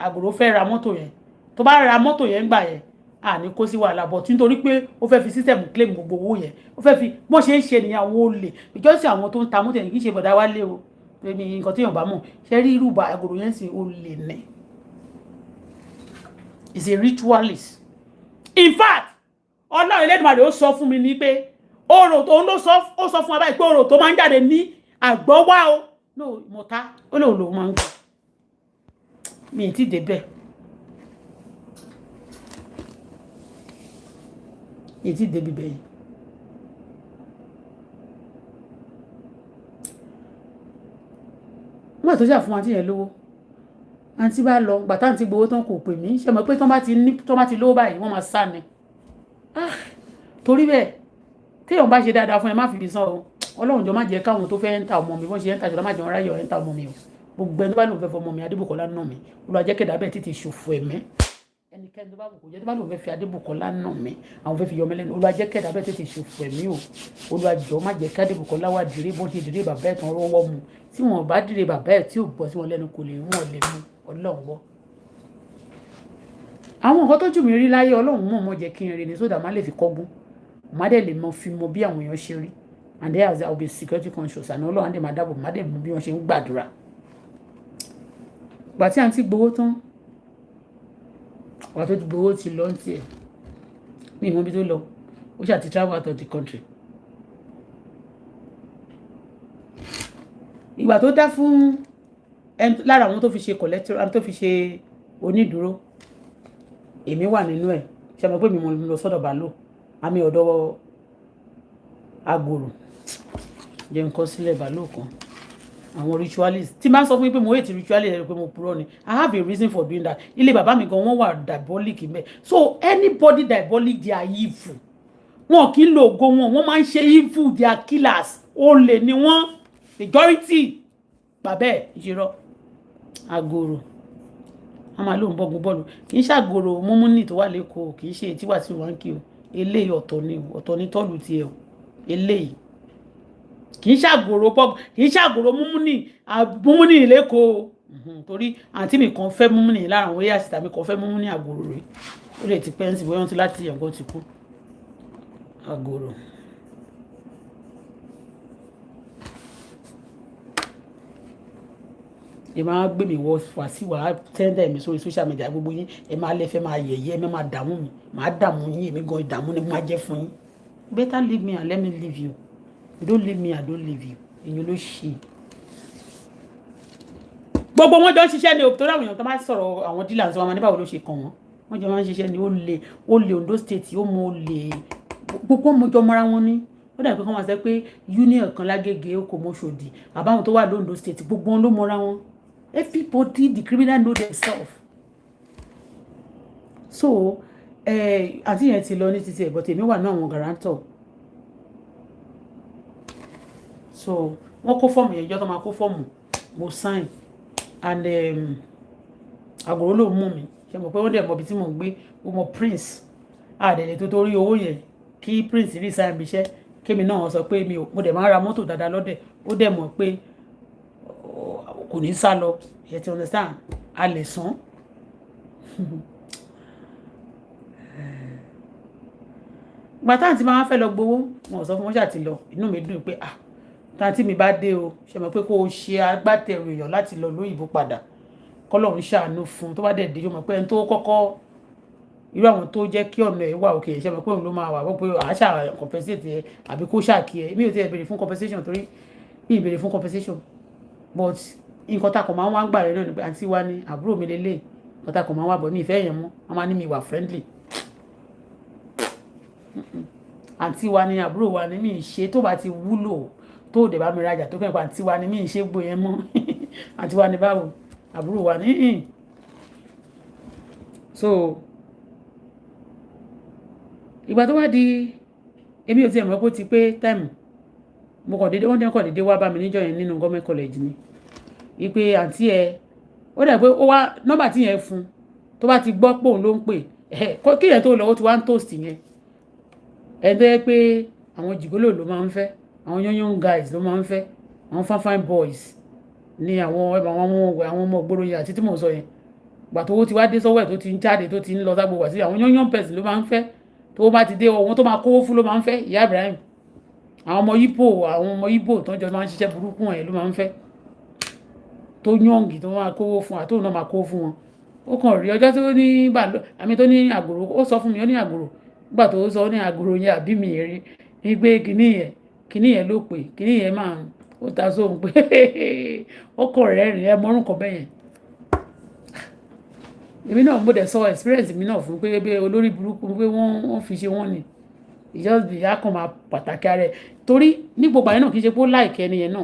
àgòrò fẹ́ ra mọ́tò yẹn tó bá ra mọ́tò yẹn gbà yẹn ní kó sí wàhálà bọ̀ tí nítorí pé ó fẹ́ fi system claim gbogbo owó yẹn ó fẹ́ fi bó ṣe ń ṣe nìyẹn àwọn olè because àwọn tó ń ta mọ́tò yẹn kì í ṣe bọ̀dá wá lé o pé ní nǹkan tí èèyàn bá mọ̀ ṣe rí irú àgòrò yẹn sì olè nẹ̀ is a ritualist in fact Ọlọ́run Elédùmarè ó sọ fún mi ní pé ọ̀rọ̀ tó ń lọ ó sọ fún wa báyìí pé ọ̀rọ̀ tó máa ń jáde ní àgbọ̀ wá o no mọ̀ta ó lè lò máa ń gbà mi ì tí débẹ̀ mi ì tí débi bẹ́ẹ̀ wọ́n tó ṣà fún àǹtí yẹn lówó àǹtí bá lọ gbàtà àǹtí gbowó tán kò pè mí ṣe mọ̀ pé tán bá ti lówó báyìí wọ́n máa sá ni torí bẹ́ẹ̀ téèyàn bá ṣe dáadáa fún ẹ má fi san o Ọlọ́run jọ má jẹ́ káwọn tó fẹ́ ń ta ọmọ mi wọ́n ṣe ń ta ṣọlá má jẹ́ wọn ráyọ̀ ń ta ọmọ mi o gbogbo ẹni tó bá lòun fẹ́ fọ ọmọ mi Adébùkọ́lá náà mi Olúwa jẹ́ kẹ́dà bẹ́ẹ̀ tètè ṣòfò ẹ̀mẹ́ ẹnikẹ́ni tó bá wù kó jẹ́ tó bá lòun fẹ́ fi Adébùkọ́lá náà mi àwọn fẹ́ fi yọmọ lẹ́nu Olúwa jẹ́ kẹ́dà bẹ́ẹ̀ tètè ṣòfò ẹ̀mí o Olúwa jọ má jẹ́ ká Adébùkọ́lá wà dìre bó ti dìre bàbá ẹ̀ tán rọ́wọ́ mu tí wọn bá dìre bàbá ẹ̀ tí ò bọ́ sí wọn lẹ́nu kò lè wọ́n lè mú Ọlọ́run wọ́ àwọn nǹkan tó jù mí rí láyé Ọlọ́run mọ̀ jẹ́ kí n rí ni sódà má lè fi kọ́gbọ́n má dẹ̀ lè fi mọ bí àwọn èèyàn ṣe rí and there I will be security conscious and Ọlọ́run dẹ̀ máa dáàbò má dẹ̀ mọ bí wọ́n ṣe ń gbàdúrà gbà tí àǹtí gbowó tán wà tó ti gbowó ti lọ ntí ẹ̀ mi ìmọ̀ bí tó lọ ó ṣáà ti travel out of the country. ìgbà tó dá fún lára àwọn tó fi ṣe collateral tó fi ṣe onídùúró èmi wà nínú ẹ̀ ṣe mọ̀ pé mi mo lọ sọ́dọ̀ bàálù àmì ọ̀dọ̀ agbòrò jẹ́ nǹkan sílẹ̀ bàálù kan àwọn ritualist tí máa ń sọ fún mi pé mo hate ritualist ẹ̀rọ pé mo purọ́ ni I have a reason for doing that ilé bàbá mi gan wọ́n wà diabolic mẹ́ so anybody diabolic they are evil wọn kì í lo ògo wọn máa ń ṣe evil they are killers olè ni wọ́n majority bàbá ẹ̀ ìṣirọ́ agoro a máa lóun bọ́gun bọ́ọ̀lù kì í ṣàgòrò múmúnì tó wà lẹ́kọ̀ọ́ kì í ṣe tí wà sí wọn kí o eléyìí ọ̀tọ̀ ni tọ́lù tiẹ̀ o eléyìí kì í ṣàgòrò pọ̀ kì í ṣàgòrò múmúnì lẹ́kọ̀ọ́ torí àǹtí mi kan fẹ́ múmúnì lára àwọn eré àṣìta mi kan fẹ́ múmúnì àgòrò rẹ̀ ó lè ti pẹ́ǹsì bóyá wọ́n ti láti ẹ̀gbọ́n ti kú àgòrò. ẹ máa gbé mi wọ fàṣí wàá tẹ́ndẹ̀ mi sórí social media gbogbo yín ẹ máa lẹ́fẹ̀ẹ́ máa yẹ̀yẹ́ ẹ máa dààmú mi máa dààmú yín èmi gan ìdààmú ni mo máa jẹ́ fún yín better leave me and let me leave you you don't leave me I don't leave you èyàn ló ṣe. gbogbo wọn jọ ń ṣiṣẹ́ ni òtò láwọn èèyàn tó máa sọ̀rọ̀ àwọn dílà tí wọ́n máa ní báwo ló ṣe kàn wọ́n jọ máa ń ṣiṣẹ́ ni ó lè Ondo state ó mọ olè gbogbo ọmọ jọ mọ́ra wọn ní ó dàbí kí wọ́n máa sọ pé union kan lágége ó kò mọ́ ṣòdì àbáwọn tó wà lóńdó state gbogbo wọn ló mọ́ra wọn. Everybody, the criminal know themselves. So, àti yẹn ti lọ ní títí ẹ̀ but èmi wà náà àwọn guarantor. So, wọ́n kó fọ́ọ̀mù yẹn ìjọ tó máa kó fọ́ọ̀mù mo sign and àgòrò ló mú mi ṣe mọ̀ pé wọ́n dẹ̀ mọ̀ bí tí mò ń gbé ó mọ prince àdẹ̀lẹ̀ tó torí owó yẹn kí prince rí sign mi iṣẹ́ kémi náà sọ pé mo dẹ̀ máa ń ra mọ́tò dáadáa lọ́dẹ̀ ó dẹ̀ mọ̀ pé kò ní sá lọ you ti understand a lè san gbàtà tí máa fẹ́ lọ gbowó wọn sọ fún wọn ṣàti lọ inú mi dùn pé tàǹtí mi bá dé o ṣe mọ̀ pé kó o ṣe agbátẹrù èèyàn láti lọ lóyìnbó padà kọ́lọ́run ṣàánú fún tó bá dẹ̀ dé yóò mọ̀ pé ẹni tó kọ́kọ́ irú àwọn tó jẹ́ kí ọ̀nà ẹ̀ wà òkè ṣe mọ̀ pé òun ló máa wà pé àṣà compensate ẹ àbí kó ṣàkí ẹ mi ò tiẹ̀ béèrè fún compensation torí mi ì béèrè fún compensation but nǹkan tá a kàn máa ń wá gbà rẹ náà ni pé àǹtí wa ní àbúrò mi lélẹ̀ nǹkan tá a kàn máa ń wá bọ̀ mi ìfẹ́ yẹn mọ́ wọ́n máa ní mi wà friendly àǹtí wa ní àbúrò wa ní mi ìṣe tó bá ti wúlò tó dẹ̀ bá mi rajà tó kẹ́kọ̀ọ́ àǹtí wa ní mi ìṣe gbò yẹn mọ́ àǹtí wa ní báwo àbúrò wa ní so ìgbà tó wá di èmi ò tiẹ̀ mọ̀ pé ó ti pé táìmù mo kàn déédéé wọ́n kàn déédéé wá bá mi níjọ́ yẹn nínú government college ni ìpè àǹtí ẹ ó dà pé ó wá nọ́mbà tí yẹn fún tó bá ti gbọ́ pòun ló ń pè kí yẹn tó lọ ó ti wá ń toast yẹn ẹ̀ẹ́dẹ́ pé àwọn jìgólò ló máa ń fẹ́ àwọn young guys ló máa ń fẹ́ àwọn fine boys ní àwọn ọmọ ògbóró yẹn àti tí mò ń sọ yẹn gbà tó ti wá dé sọ́wọ́ ẹ̀ tó ti ń jáde tó ti ń lọ ságbó wá sí àwọn young person ló máa ń fẹ́ tó bá ti dé ohun tó máa kówó fún ló máa ń fẹ́ ìyá Ibrahim àwọn ọmọ Ìgbò tó ń jọ máa ń ṣiṣẹ́ burúkú ẹ̀ ló máa ń fẹ́ tó yọ̀ǹgì tó máa kówó fún àtòun náà máa kówó fún wọn ó kàn rí ọjọ́ tó ní àmì tó ní àgòrò ó sọ fún mi ó ní àgòrò nígbà tó sọ ní àgòrò yẹn àbí mi rí ní pé kinní yẹn ló pè kinní yẹn máa ó ta sóhun pé ó kàn rẹ́rìn ẹ mọ́rùn kan bẹ́yẹn èmi náà mo dẹ̀ sọ experience mi náà fún pé bí olórí burúkú pé wọ́n fi ṣe wọ́n ni ìjọba akọ̀ máa pàtàkì ara ẹ̀ torí ní gbogbo àyẹ̀ náà kì í ṣe pé ó láìkẹ́ ẹni yẹn náà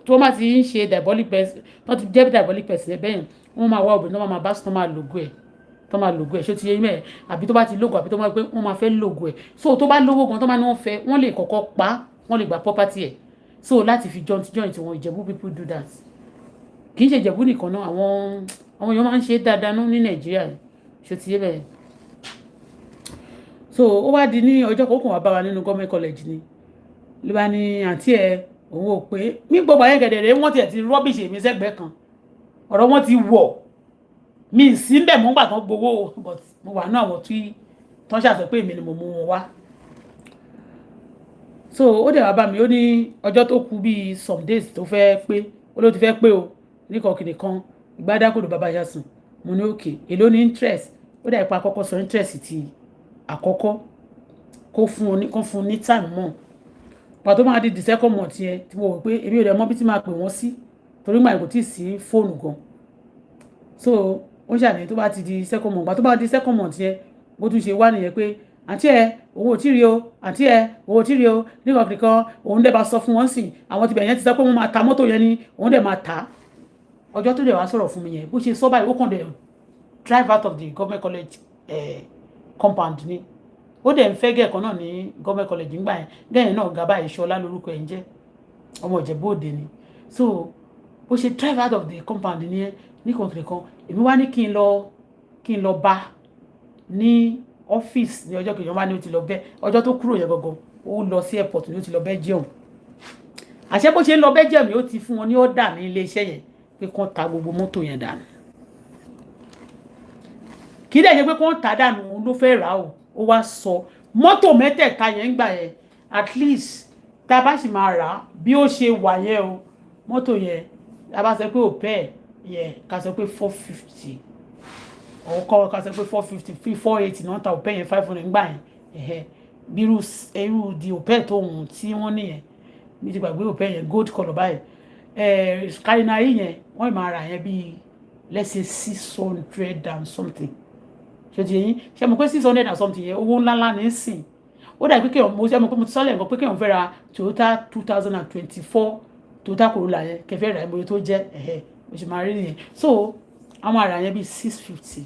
tó máa ti ń ṣe diabolic person tó ti jẹ́ diabolic person bẹ́yẹn wọ́n máa wá obìnrin tó máa bá sùn tó máa lògùn ẹ̀ ṣó ti yẹ mẹ́ẹ̀ àbí tó bá ti lògùn àbí tó máa pé wọ́n máa fẹ́ lògùn ẹ̀ so tó bá lówó gan tó máa ní wọ́n fẹ́ wọ́n lè kọ́kọ́ pa wọ́n lè gba property ẹ̀ so láti fi joint wọn Ìjẹ̀bú people do that kì í ṣe Ìjẹ̀bú nìkan náà àwọn èèyàn máa ń ṣe dáadáa ní Nàìjíríà ṣó ti yẹ bẹ́ẹ̀ so ó wá di ní ọjọ́ kọ̀ọ̀kan wá bá wa nínú government college ni ló bá ní àǹtí ẹ òun ò pé ní gbogbo àyẹ̀ gẹ̀dẹ̀rẹ̀ wọ́n tiẹ̀ ti rọ́bìṣì èmi sẹ́gbẹ̀ẹ́ kan ọ̀rọ̀ wọn ti wọ̀ mi sí ń bẹ̀ mọ́ gbà tán gbowó but mo wà náà àwọn tí tán ṣàṣọ pé èmi ni mo mú wọn wá so ó dẹ̀ wá bá mi ó ní ọjọ́ tó kù bíi some days tó fẹ́ pé ó ló ti fẹ́ pé o níkan kìnìkan ìgbádàkùnrin bàbá yasùn mo ní òkè èló ní interest ó dà ipa àkọ́kọ́ sọ interest ti àkọ́kọ́ kó fún ní time mọ́ pàtó máa di the second month yẹn tí mo wò pé èmi ò dẹ̀ mọ̀ bí tí máa pè wọ́n sí torí màá kò tí ì sí fóònù gan so ó ṣàlàyé tó bá ti di second month tó bá di second month yẹn bó tún ṣe wá nìyẹn pé àǹtí ẹ òun ò tí rí o àǹtí ẹ òun ò tí rí o nígbà kankan òun dẹ̀ bá sọ fún wọn sí àwọn tibẹ̀ yẹn ti sọ pé wọ́n máa ta mọ́tò yẹn ni òun dẹ̀ máa ta ọjọ́ tó dẹ̀ wá sọ̀rọ̀ fún mi yẹn bó ṣe sọ báyìí ó kàn dẹ̀ drive out of the government college compound ni ó dẹ̀ ń fẹ́ gẹ̀ẹ́kan náà ní government college ńgbà yẹn gẹ̀yìn náà gaba ìṣọlá lórúkọ ẹ̀ ń jẹ́ ọmọ Ìjẹ̀bú Òde ni so bó ṣe drive out of the compound ni yẹn ní kankan èmi wá ní kí n lọ bá ní ọ́fíìsì ní ọjọ́ kejì wá ní ó ti lọ bẹ́ ọjọ́ tó kúrò yẹn gangan ó lọ sí airport ní ó ti lọ Belgium àṣẹ bó ṣe ń lọ Belgium yóò ti fún wọn ní ọ̀dà ní ilé iṣẹ́ yẹn pé kán ta gbogbo mọ́tò yẹn dànù kì í dẹ̀ ṣe pé kán ta dànù ló fẹ́ rà ó wá sọ mọ́tò mẹ́tẹ̀ẹ̀ta yẹn ń gbà yẹn at least tá a bá sì máa rà á bí ó ṣe wà yẹn o mọ́tò yẹn tá a bá sọ pé òpẹ́ yẹn ká sọ pé 450 ọkọ ká sọ pé 450 480 náà ta òpẹ́ yẹn 500 gbà yẹn bí irú di òpẹ́ tó hùn tí wọ́n nìyẹn ní ti gbàgbé òpẹ́ yẹn gold colour báyìí Karinari yẹn wọ́n máa rà yẹn bíi let's say 600 and something ṣe ti yẹn ṣe mọ̀ pé 600 and something yẹn owó ńláńlá ní sìn ó dàbí pé mo ṣe mọ̀ pé mo ti sọ́lẹ̀ nǹkan pé kéèyàn fẹ́ ra Toyota 2024 Toyota Corolla yẹn kẹfẹ́ rà ìmọ̀ye tó jẹ́ mo ṣe máa rí nìyẹn so àwọn àrà yẹn bíi 650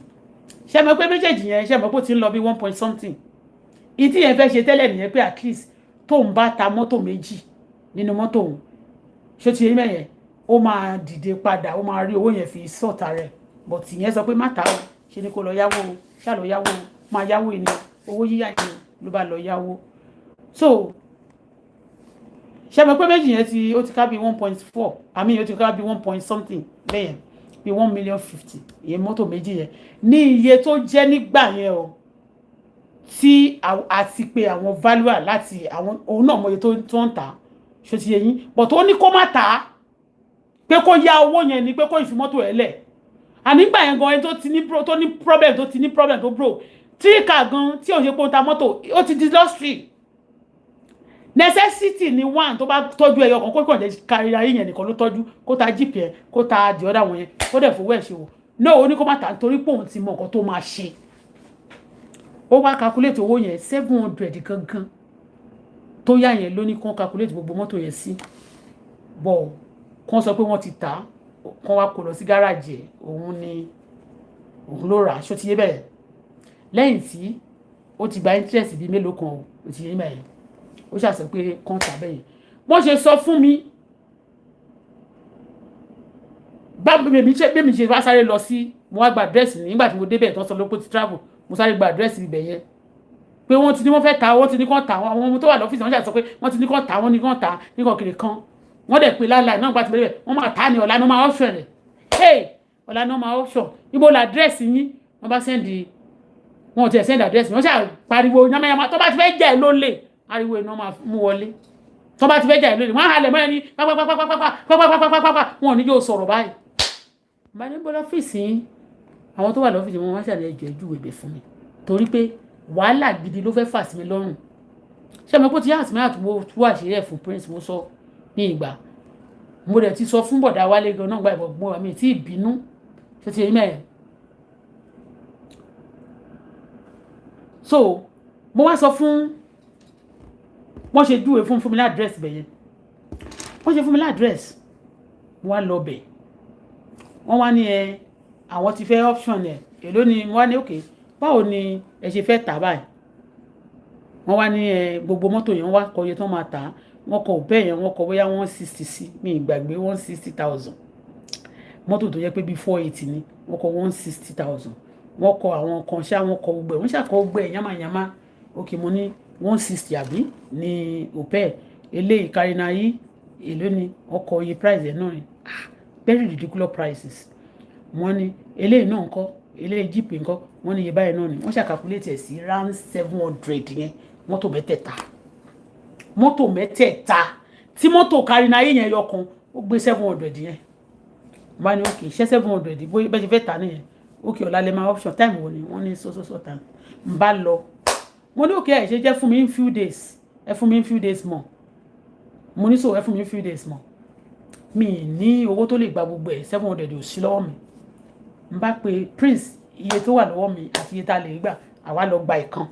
ṣe mọ̀ pé méjèèjì yẹn ṣe mọ̀ pé ó ti ń lọ bí 1 point something ìtí yẹn fẹ́ ṣe tẹ́lẹ̀ nìyẹn pé at least tóun bá ta mọ́tò méjì nínú mọ́tò òun ṣé ti yẹn mẹ́yẹn ó máa dìde padà ó máa rí owó yẹn fi sọ̀tà rẹ̀ but ìyẹn sọ pé má ta o ṣe ni kó lọ yáwó o ṣá lọ yáwó o máa yáwó ni owó yíyá ni ló bá lọ yáwó so ṣe mọ̀ pé méjì yẹn ó ti ká bí 1.4 àmì ó ti ká bí 1 point something lẹ́yìn bí 1,050,000 ìyẹn mọ́tò méjì yẹn ní iye tó jẹ́ nígbà yẹn o tí àti pé àwọn valuer láti àwọn òun náà mọ iye tó ń tà ṣó ti yẹ yín but ó ní kó má tà á pé kó yá owó yẹn ni pé kó ìfi mọ́tò ẹ̀ lẹ̀ ànígbà yẹn gan ẹni tó ti ní problem tó bro tíríkà gan tí ò ṣe pé ó ta mọ́tò ó ti di lọ́sírì necessity ni one tó bá tọ́jú ẹyọ kan kó kàn jẹ́ Karinari yẹn nìkan ló tọ́jú kó ta jeep yẹn kó ta the other wọn yẹn kó dẹ̀ fowó ẹ̀ ṣe wò no ó ní kó má tà nítorí pé òun ti mọ nǹkan tó máa ṣe ó wá calculate owó yẹn 700 gangan tó yá yẹn ló ní kán calculate gbogbo mọ́tò yẹn sí bọ̀ kán sọ pé wọ́n ti tà kán wá kó lọ sí gáràjì òun ló rà ṣó ti yé bẹ́ẹ̀ lẹ́yìn tí ó ti gba interest bíi mélòó kan ó ti yé bẹ́ẹ̀ ó ṣàṣẹ pé kán tà bẹ́ẹ̀ wọ́n ṣe sọ fún mi bẹ́ẹ̀ mi ṣe wá sáré lọ sí mo wá gba àdírẹ́sì nígbà tí mo débẹ̀ tán sọ lóko ti travel mo sáré gba àdírẹ́sì ibẹ̀ yẹn pé wọ́n ti ní wọ́n fẹ́ ta wọ́n ti ní kán ta àwọn ọmọ tó wà lọ́fíìsì wọ́n ṣàṣọ pé wọ́n ti ní kán ta wọ́n ní kán ta ní kàn kiri kan wọ́n dẹ̀ pé láìláì náà gba ti bẹ̀rẹ̀ wọ́n máa ta ni ọ̀la ní wọ́n máa option rẹ̀ ọ̀la ní wọ́n máa option ibo la àdírẹ́sì yín wọ́n bá sẹ́ndì wọn ò tiẹ̀ sẹ́ndì àdírẹ́sì wọ́n ṣà pariwo yamayama tó bá ti fẹ́ jẹ́ ló lè ariwo iná máa mú wọlé tó bá ti fẹ́ jẹ́ ló lè wọ́n á halẹ̀ mọ́ ẹni pápápápápápápápápápápá wọn ò ní yóò sọ̀rọ̀ báyìí bá ní bọ́lá ọ́fíìsì yín àwọn tó wà lọ́fíìsì wọn wá ṣàlẹ̀ ẹjọ́ ìjúwèé bẹ̀ fún mi torí pé wàhálà gidi ló fẹ́ fà sí mi lọ́rùn ṣé mo kó ti yá àtìmọ́ àtúwò tú àṣírí ẹ̀ fún prince mo sọ ní ìgbà mo dẹ̀ ti sọ fún bọ̀dá wálé gan náà gba ìbọ̀gbọ́n mi tí ìbínú ṣe ti ẹ̀yìn mẹ́rin so mo wá sọ fún wọ́n ṣe júwèé fún mi ládírẹ́sì bẹ̀yẹn wọ́n ṣe fún mi ládírẹ́sì mo wá lọ bẹ̀ wọ́n wá ní àwọn ti fẹ́ option ẹ̀ èló ni wọ́n wá ní òkè báwo ni ẹ ṣe fẹ́ tà báyìí wọ́n wá ní gbogbo mọ́tò yẹn wọ́n wá kọ iye tó máa tà wọ́n kọ òbẹ́ yẹn wọ́n kọ bóyá 160 sí mi ìgbàgbé 160,000 mọ́tò tó yẹ pé bíi 480 ni wọ́n kọ 160,000 wọ́n kọ àwọn kan ṣá wọ́n kọ gbogbo ẹ̀ wọ́n ṣàkọ gbogbo ẹ̀ yamayama òkè mo ní 160 àbí ní òpẹ́ eléyìí Karinari èló ni ọkọ̀ iye price ẹ̀ náà ni very ridiculous prices wọ́n ní eléyìí náà ńkọ́ eléyìí jeep ńkọ́ wọ́n ní iye báyìí náà ni wọ́n ṣàkàkúlétì ẹ̀ sí round 700 yẹn mọ́tò mẹ́tẹ̀ẹ̀ta tí mọ́tò Karinari yẹn yọkan ó gbé 700 yẹn bá ní òkè iṣẹ́ 700 bó bẹ́ẹ̀ ṣe fẹ́ tà nìyẹn okay ọ̀la lè máa option time wo ni wọ́n ní so time n bá lọ mo ní okay ẹ ṣe jẹ́ fún mi in few days ẹ fún mi in few days more mo ní so ẹ fún mi in few days more mi ní owó tó lè gba gbogbo ẹ̀ 700 ò sí lọ́wọ́ mi n bá pe prince iye tó wà lọ́wọ́ mi àti iye tá a lè gbà àwa lọ gba ìkan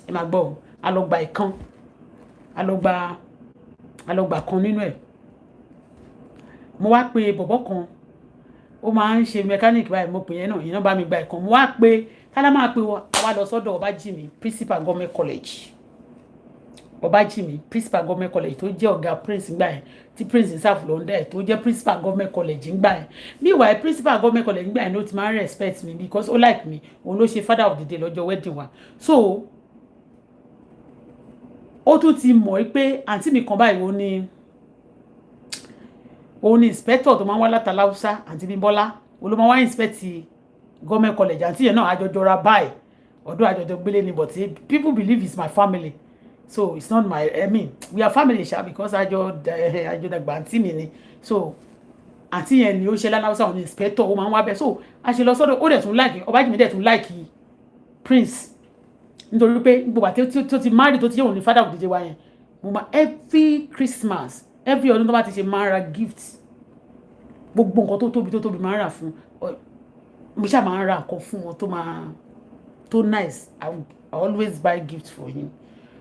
ẹ máa gbọ́ a lọ gba ìkan a lọ gba kan nínú ẹ̀ mo wá pe bọ̀bọ́ kan ó máa ń ṣe mechanic báyìí mo pè yẹn náà ìyẹn bá mi gba ìkan mo wá pe tálá máa pe àwa lọ sọ́dọ̀ Ọbájìmí principal government college Ọbájìmí principal government college tó jẹ́ ọ̀gá prince gbà yẹn tí prince ń sáfù lọ́ndà ẹ̀ tó jẹ́ principal government college gbà yẹn meanwhile principal government college gbà yẹn ló ti máa ń respect me because ó like me òun ló ṣe father of the day lọ́jọ́ wedding wa so ó tún ti mọ̀ pé àǹtí mi kan báyìí òun ni inspector tó máa ń wá láta láwùsá àǹtí Bímbọ́lá òun ló máa wá inspect government college àǹtí yẹn náà àjọjọra báyìí ọ̀dọ̀ àjọjọ gbélé ni but people believe it's my family so it's not my we are family sha because àjọ dàgbà àǹtí mi ni so àǹtí yẹn ni ó ṣe láláwùsá òun ni inspector ó máa ń wá bẹ́ẹ̀ so a ṣe lọ sọ́dọ̀ ó dẹ̀ tún like Ọbájìmí dẹ̀ tún like prince nítorí pé gbogbo àti tó ti marry tó ti yẹ òun ní father of the day wa yẹn mo máa every Christmas every ọdún tó bá ti ṣe máa ń ra gift gbogbo nǹkan tó tóbi máa ń rà fún mo ṣáà máa ń ra nǹkan fún wọn tó nice I always buy gift for him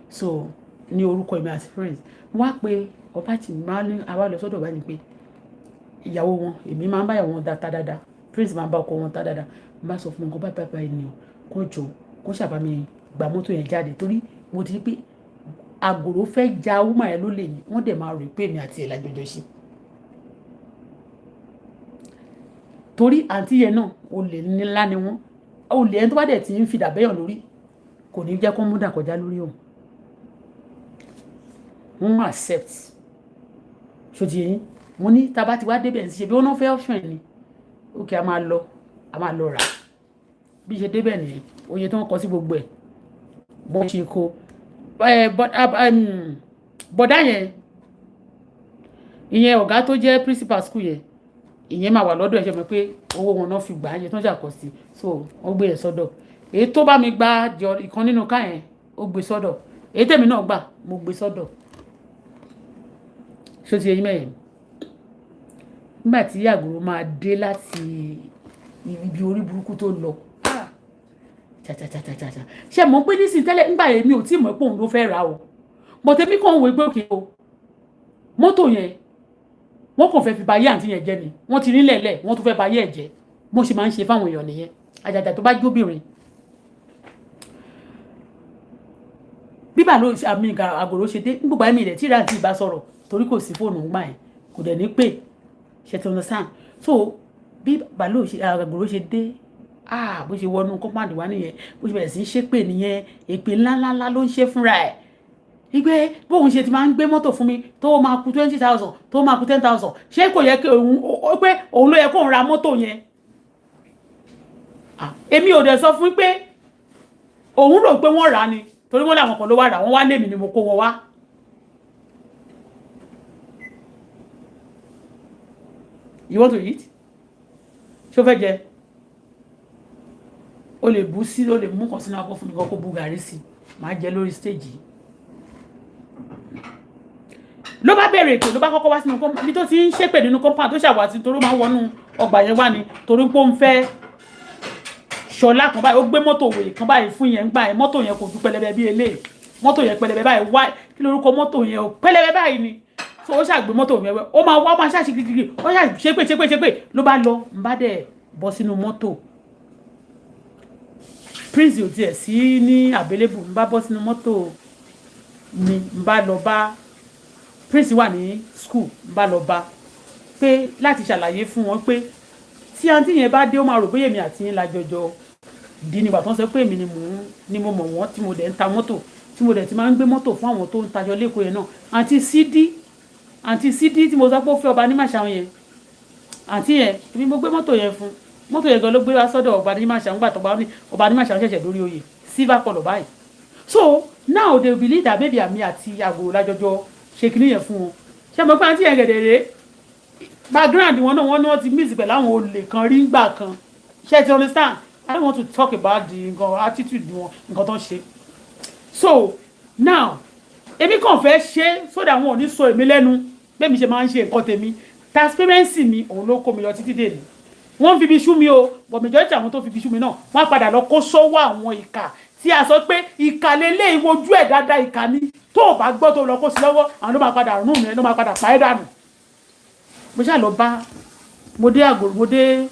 so ní orúkọ èmi àti friends mo wá pé Ọbájìmí máa ní àwa lọ sọ́dọ̀ bá ní pé ìyàwó wọn èmi máa ń báyàwó wọn ta dáadáa prince máa ń bá ọkọ wọn ta dáadáa mo bá sọ fún wọn kó báyìí ni kó jọ kó ṣàbá mi gba mọ́tò yẹn jáde torí mo ti rí pé àgòrò fẹ́ ja woman yẹn lólè ni wọ́n dẹ̀ máa rò pé èmi àti ẹ̀ lájọjọ ṣe torí àǹtí yẹn náà olè ńlá ni wọ́n olè ẹni tó bá dẹ̀ ti ń fi dàbẹ́yàn lórí kò ní jẹ́ kó mú dà kọjá lórí òun wọ́n accept ṣòtì yẹn mo ní tá bá ti wá débẹ̀ ṣe bí wọ́n náà fẹ́ option ni okay a máa lọ rà bí ṣe débẹ̀ nìyẹn oye tó ń kọ sí gbogbo ẹ̀ bó ṣe kó bọ̀dá yẹn ìyẹn ọ̀gá tó jẹ́ principal school yẹn ìyẹn máa wà lọ́dọ̀ ẹ̀ṣẹ̀ mi pé owó wọn náà fi gbà á yẹn tó ń ṣàkọ sí so wọ́n gbé yẹn sọ́dọ̀ èyí tó bá mi gba jọ ìkan nínú ká yẹn ó gbé sọ́dọ̀ èyí tèmi náà gbà mo gbé sọ́dọ̀ ṣó ti yẹ yín mẹ́yìn nígbà tí Àgòrò máa dé láti ibi orí burúkú tó lọ ṣe mọ̀ pé nísìnyí tẹ́lẹ̀ nígbà yẹn mi ò tí mọ̀ pé òun ló fẹ́ ra o bọ̀tẹ́mí kan wò pé òkè o mọ́tò yẹn wọ́n kàn fẹ́ fi bayé àǹtí yẹn jẹ́ ni wọ́n ti rí lẹ̀lẹ̀ wọ́n tún fẹ́ bayé ẹ̀ jẹ́ bó ṣe máa ń ṣe fáwọn èèyàn nìyẹn àjàjà tó bá jóbìnrin bíbà ló àmì Àgòrò ṣe dé gbogbo àmì rẹ̀ tí ìrántí ìbá sọ̀rọ̀ torí kò sí fóònù ńgbà yẹn kò dẹ̀ ní pè ṣe ti understand so bí Àgòrò ṣe dé bó ṣe wọnú compound wa nìyẹn bó ṣe bẹ̀rẹ̀ sí í ṣépè nìyẹn èpè ńláńlá ló ń ṣe fúnra ẹ̀ igbe bóun ṣe ti máa ń gbé mọ́tò fún mi tó máa kù 20,000 tó máa kù 10,000 ṣé kò yẹ kí òun ló yẹ kóun ra mọ́tò yẹn èmi ò dẹ̀ sọ fún pé òun rò pé wọ́n rà á ni torí wọ́n làwọn kan ló wá rà wọ́n wá lèmi ni mo kó wọn wá. You want to eat? ṣó fẹ́ jẹ o lè bú sí o lè mú kan sínú abọ́ fún mi kan kó bú gàrí sí máa jẹ lórí stage yìí ló bá bẹ̀rẹ̀ ètò ló bá kọ́kọ́ wá sínú compound bí tó ti ń ṣépè nínú compound tó ṣàwátì torí máa wọnú ọgbà yẹn wá ni torí pé ó ń fẹ́ ṣọlá kan báyìí ó gbé mọ́tò wèrè kan báyìí fún yẹn ń gbà yẹn mọ́tò yẹn kò ju pẹlẹbẹ bí eléyìí mọ́tò yẹn pẹlẹbẹ báyìí wá kí lórúkọ mọ́tò yẹn ò pẹlẹbẹ báyìí ni so ó ṣàgbé mọ́tò yẹn ó máa wá máa ṣàṣì kìkìkì ó ṣàṣepè ló bá lọ ń bá dẹ̀ bọ́ sínú mọ́tò prince ò tiẹ̀ sí ní available ń bá bọ́ sínú mọ́tò mi ń bá lọ bá prince wà ní school ń bá lọ bá pé láti ṣàlàyé fún wọn pé tí àǹtí yẹn bá dé ó máa rò bóyá èmi àti yín la jọjọ di nígbà tó ń sọ pé èmi ni mo mọ̀ wọ́n tí mo dẹ̀ ń ta mọ́tò tí mo dẹ̀ ti máa ń gbé mọ́tò fún àwọn tó ń tajọ lẹ́kọ̀ọ́ yẹn náà àǹtí sídí tí mo sọ pé ó fẹ́ ọba ní màṣáwọn yẹn àǹtí yẹn èmi mo gbé mọ́tò yẹn fún mọ́tò yẹn gan ló gbé wá sọ́dọ̀ ọba ní màṣáwọn gbà tó bá ní ọba ní màṣáwọn ṣẹ̀ṣẹ̀ lórí oyè silver color báyìí so now they believe that maybe àmì àti Àgòrò lájọjọ ṣe kìíní yẹn fún wọn ṣé mo pé àǹtí yẹn gẹ̀dẹ̀rẹ̀ background wọn náà wọ́n ní wọ́n ti miss pẹ̀lú àwọn olè kan rí gbà kan Ṣé ti understand? I don't want to talk about the attitude wọn nǹkan tó ń ṣe. So now èmi kàn fẹ́ ṣe so that wọn ò ní sọ èmi lẹ́nu bẹ́ẹ̀ mi ṣe máa ń ṣe nǹkan tèmi. Transparency mi òun ló kó mi lọ títí dé ni. Wọ́n fi ibi ṣú mi o, but majority àwọn tó fi ibi ṣú mi náà wọ́n á padà lọ kó sọ́wọ́ àwọn ìkà tí a sọ pé ìkà lélẹ̀ ìwojú ẹ̀ dáadáa ìkà ni tó o bá gbọ́ tó lọ kó sí lọ́wọ́ àwọn ló máa padà rún mi ló máa padà pa ẹ́ dànù. Mo ṣáà lọ bá mo dé àgò mo dé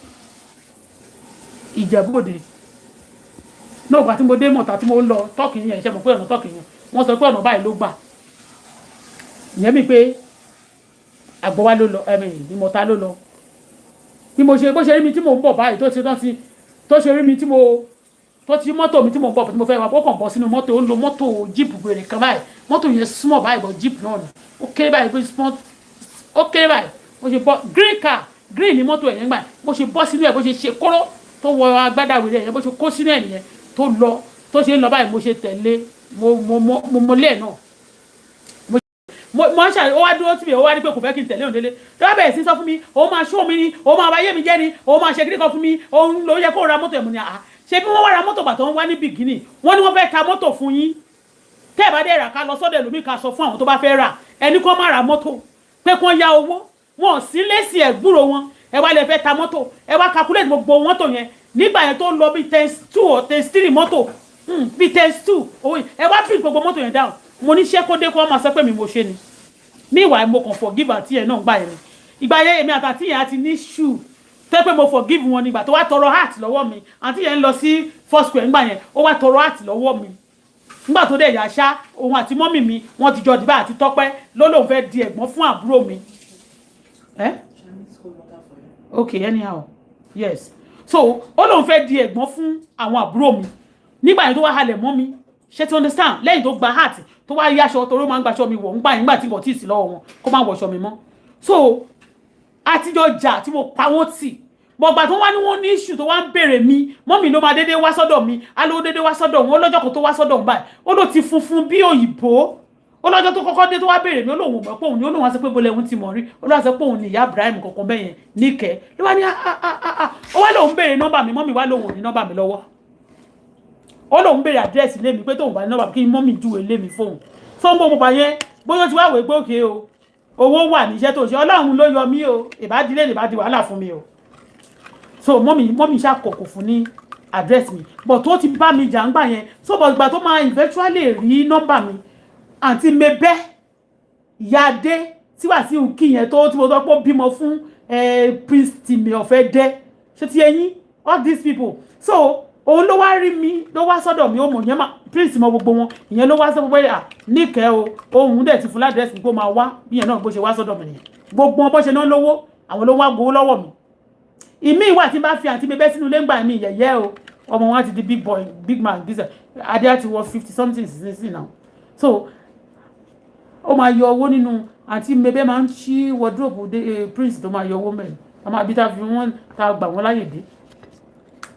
Ìjẹ̀bú-Òde náà gbà tí mo dé mọ̀tà tí mo ń lọ tọ́kì yẹn ṣe mọ̀ pé ọ̀nà tọ́kì yẹn wọ́n sọ pé ọ̀nà báyìí ló gbà ìyẹn mi pé àgbọ̀wá ló lọ ìmọ̀ta ló lọ bí mo ṣe bó ṣe rí mi tí mo ń bọ̀ báyìí tó ṣe rí mi tí mo tó ti mọ́tò mi tí mo ń bọ̀ tí mo fẹ́ wá ó kàn bọ́ sínú mọ́tò ó ń lo mọ́tò jíìpù gbèrè kan báyìí mọ́tò yẹn small báyìí bọ̀ jíìpù náà ni ó kéré báyìí bó small ó kéré báyìí bó ṣe bọ́ green car green ni mọ́tò ẹ̀yẹn gbà bó ṣe bọ́ sínú ẹ̀ bó ṣe ṣe kóró tó wọ agbádá wèrè ẹ̀yẹn bó ṣe kó sínú ẹ̀ nìyẹn tó lọ tó ṣe ń lọ báyìí mo ṣe tẹ̀lé mo lé ẹ̀ náà mo ṣe ó wá dúró síbi ó wá ní pé kò fẹ́ kí n tẹ̀lé òun délé tó bá bẹ̀rẹ̀ sí sọ fún mi òun máa ṣó mi ni òun máa wáyé mi jẹ́ ni òun máa ṣe kíní kan fún mi òun ló yẹ kó ra mọ́tò ẹ̀mú ni àá ṣe bí wọ́n wá ra mọ́tò gbà tó ń wá ní bìgínì wọ́n ní wọ́n fẹ́ ta mọ́tò fún yín tẹ́ ẹ̀ bá dé rà ká lọ sọ́dọ̀ ẹlòmíì ká sọ fún àwọn tó bá fẹ́ rà ẹni kó má ra mọ́tò pé kó ya owó wọn ò sí lẹ́sìn ẹ̀gbúrò wọn ẹ wá lè fẹ́ ta mọ́tò ẹ wá calculate gbogbo mọ́tò yẹn nígbà yẹn tó lọ bíi times 2 or times 3 mọ́tò bíi times 2 owó ẹ wá fi gbogbo mọ́tò yẹn down mo ní ṣé kó dé kó má sọ pé mi mo ṣe ni meanwhile mo kàn forgive àti ẹ̀ náà gbà yẹn ìgbà yẹn èmi àtàtì yẹn àti ní shoe tẹ́ pé mo forgive wọn nígbà tó wá tọrọ heart lọ́wọ́ mi àti yẹn ń lọ sí first square nígbà yẹn ó wá tọrọ heart lọ́wọ́ mi nígbà tó dẹ̀ yà ṣá òun àti mọ́mì mi wọ́n ti jọ dìbà àti tọ́pẹ́ ló lóun fẹ́ di ẹ̀gbọ́n fún àbúrò mi. Okay, anyhow yes so ó lóun fẹ́ di ẹ̀gbọ́n fún àwọn àbúrò mi nígbà yẹn tó wá halẹ̀ mọ́ mi ṣé ti understand lẹ́yìn tó gba heart tó wá yáṣọ torí ó máa ń gbaṣọ mi wọ̀ nígbà tí kò tí ì sí lọ́wọ́ wọn kó má wọṣọ mi mọ́ so àtijọ́ jà tí mo pa wọ́n tì bọ̀gbà tó wá ní wọ́n ní issue tó wá ń bèrè mi mọ́mì ló máa dédé wá sọ́dọ̀ mi alówó dédé wá sọ́dọ̀ wọn lọ́jọ́ kan tó wá sọ́dọ̀ wọn báyìí ó ló ti funfun bí òyìnbó ó lọ́jọ́ tó kọ́kọ́ dé tó wá bèrè mi ó lóun mọ̀ pé òun ni ó lóun wá sọ pé bọ́lẹ̀ òun ti mọ̀ rí ó lọ́wọ́ sọ pé òun ni ìyá Ibrahim kankan bẹ́yẹn níkẹ́ ló wá ní ó wá lóun bèrè nọ́mbà mi mọ́mì wá lóun ò ní nọ́mbà mi lọ́wọ́ ó lóun bèrè àdírẹ́sì lé mi pé tóun bá ní nọ́mbà kí mọ́mì júwe lé mi fóun fún gbogbo bàyẹn bóyá ti wá wèé pé òkè o owó wà níṣẹ́ tó ṣe Ọlọ́run ló yọ mí o ìbádílé ìbádí wàhálà fún mi o so mọ́mì ṣàkókò fún ní address mi but tó ti bá mi jà ń gbà yẹn so but ìgbà tó máa eventually rí nọ́mbà mi àǹtí mebẹ́ ìyáadé tí wà sí òkì yẹn tó tí mo sọ pé ó bímọ fún prince tìmí ọ̀fẹ́ dẹ́ ṣé ti ẹyin all these people so òun ló wá rí mi ló wá sọ́dọ̀ mi ó mọ̀ yẹn prince mọ gbogbo wọn ìyẹn ló wá sọ pé níkẹ́ o òun dẹ̀ ti fún ládẹ́sì pé ó máa wá bí yẹn náà bó ṣe wá sọ́dọ̀ mi nìyẹn gbogbo wọn bó ṣe náà lówó àwọn ló wá gbowó lọ́wọ́ mi ìmí ìwà tí n bá fi àǹtí mi bẹ́ sínú ilé ńgbà mi yẹ̀yẹ́ o ọmọ wọn ti di big boy big man this adé àti wọ 50 something sí now so ó máa yọ owó nínú àǹtí mi bẹ́ máa ń ṣí wardrobe prince tó máa yọ owó mẹ́rin a máa bí tá fi wọ́n ta gbà wọ́n láyè dé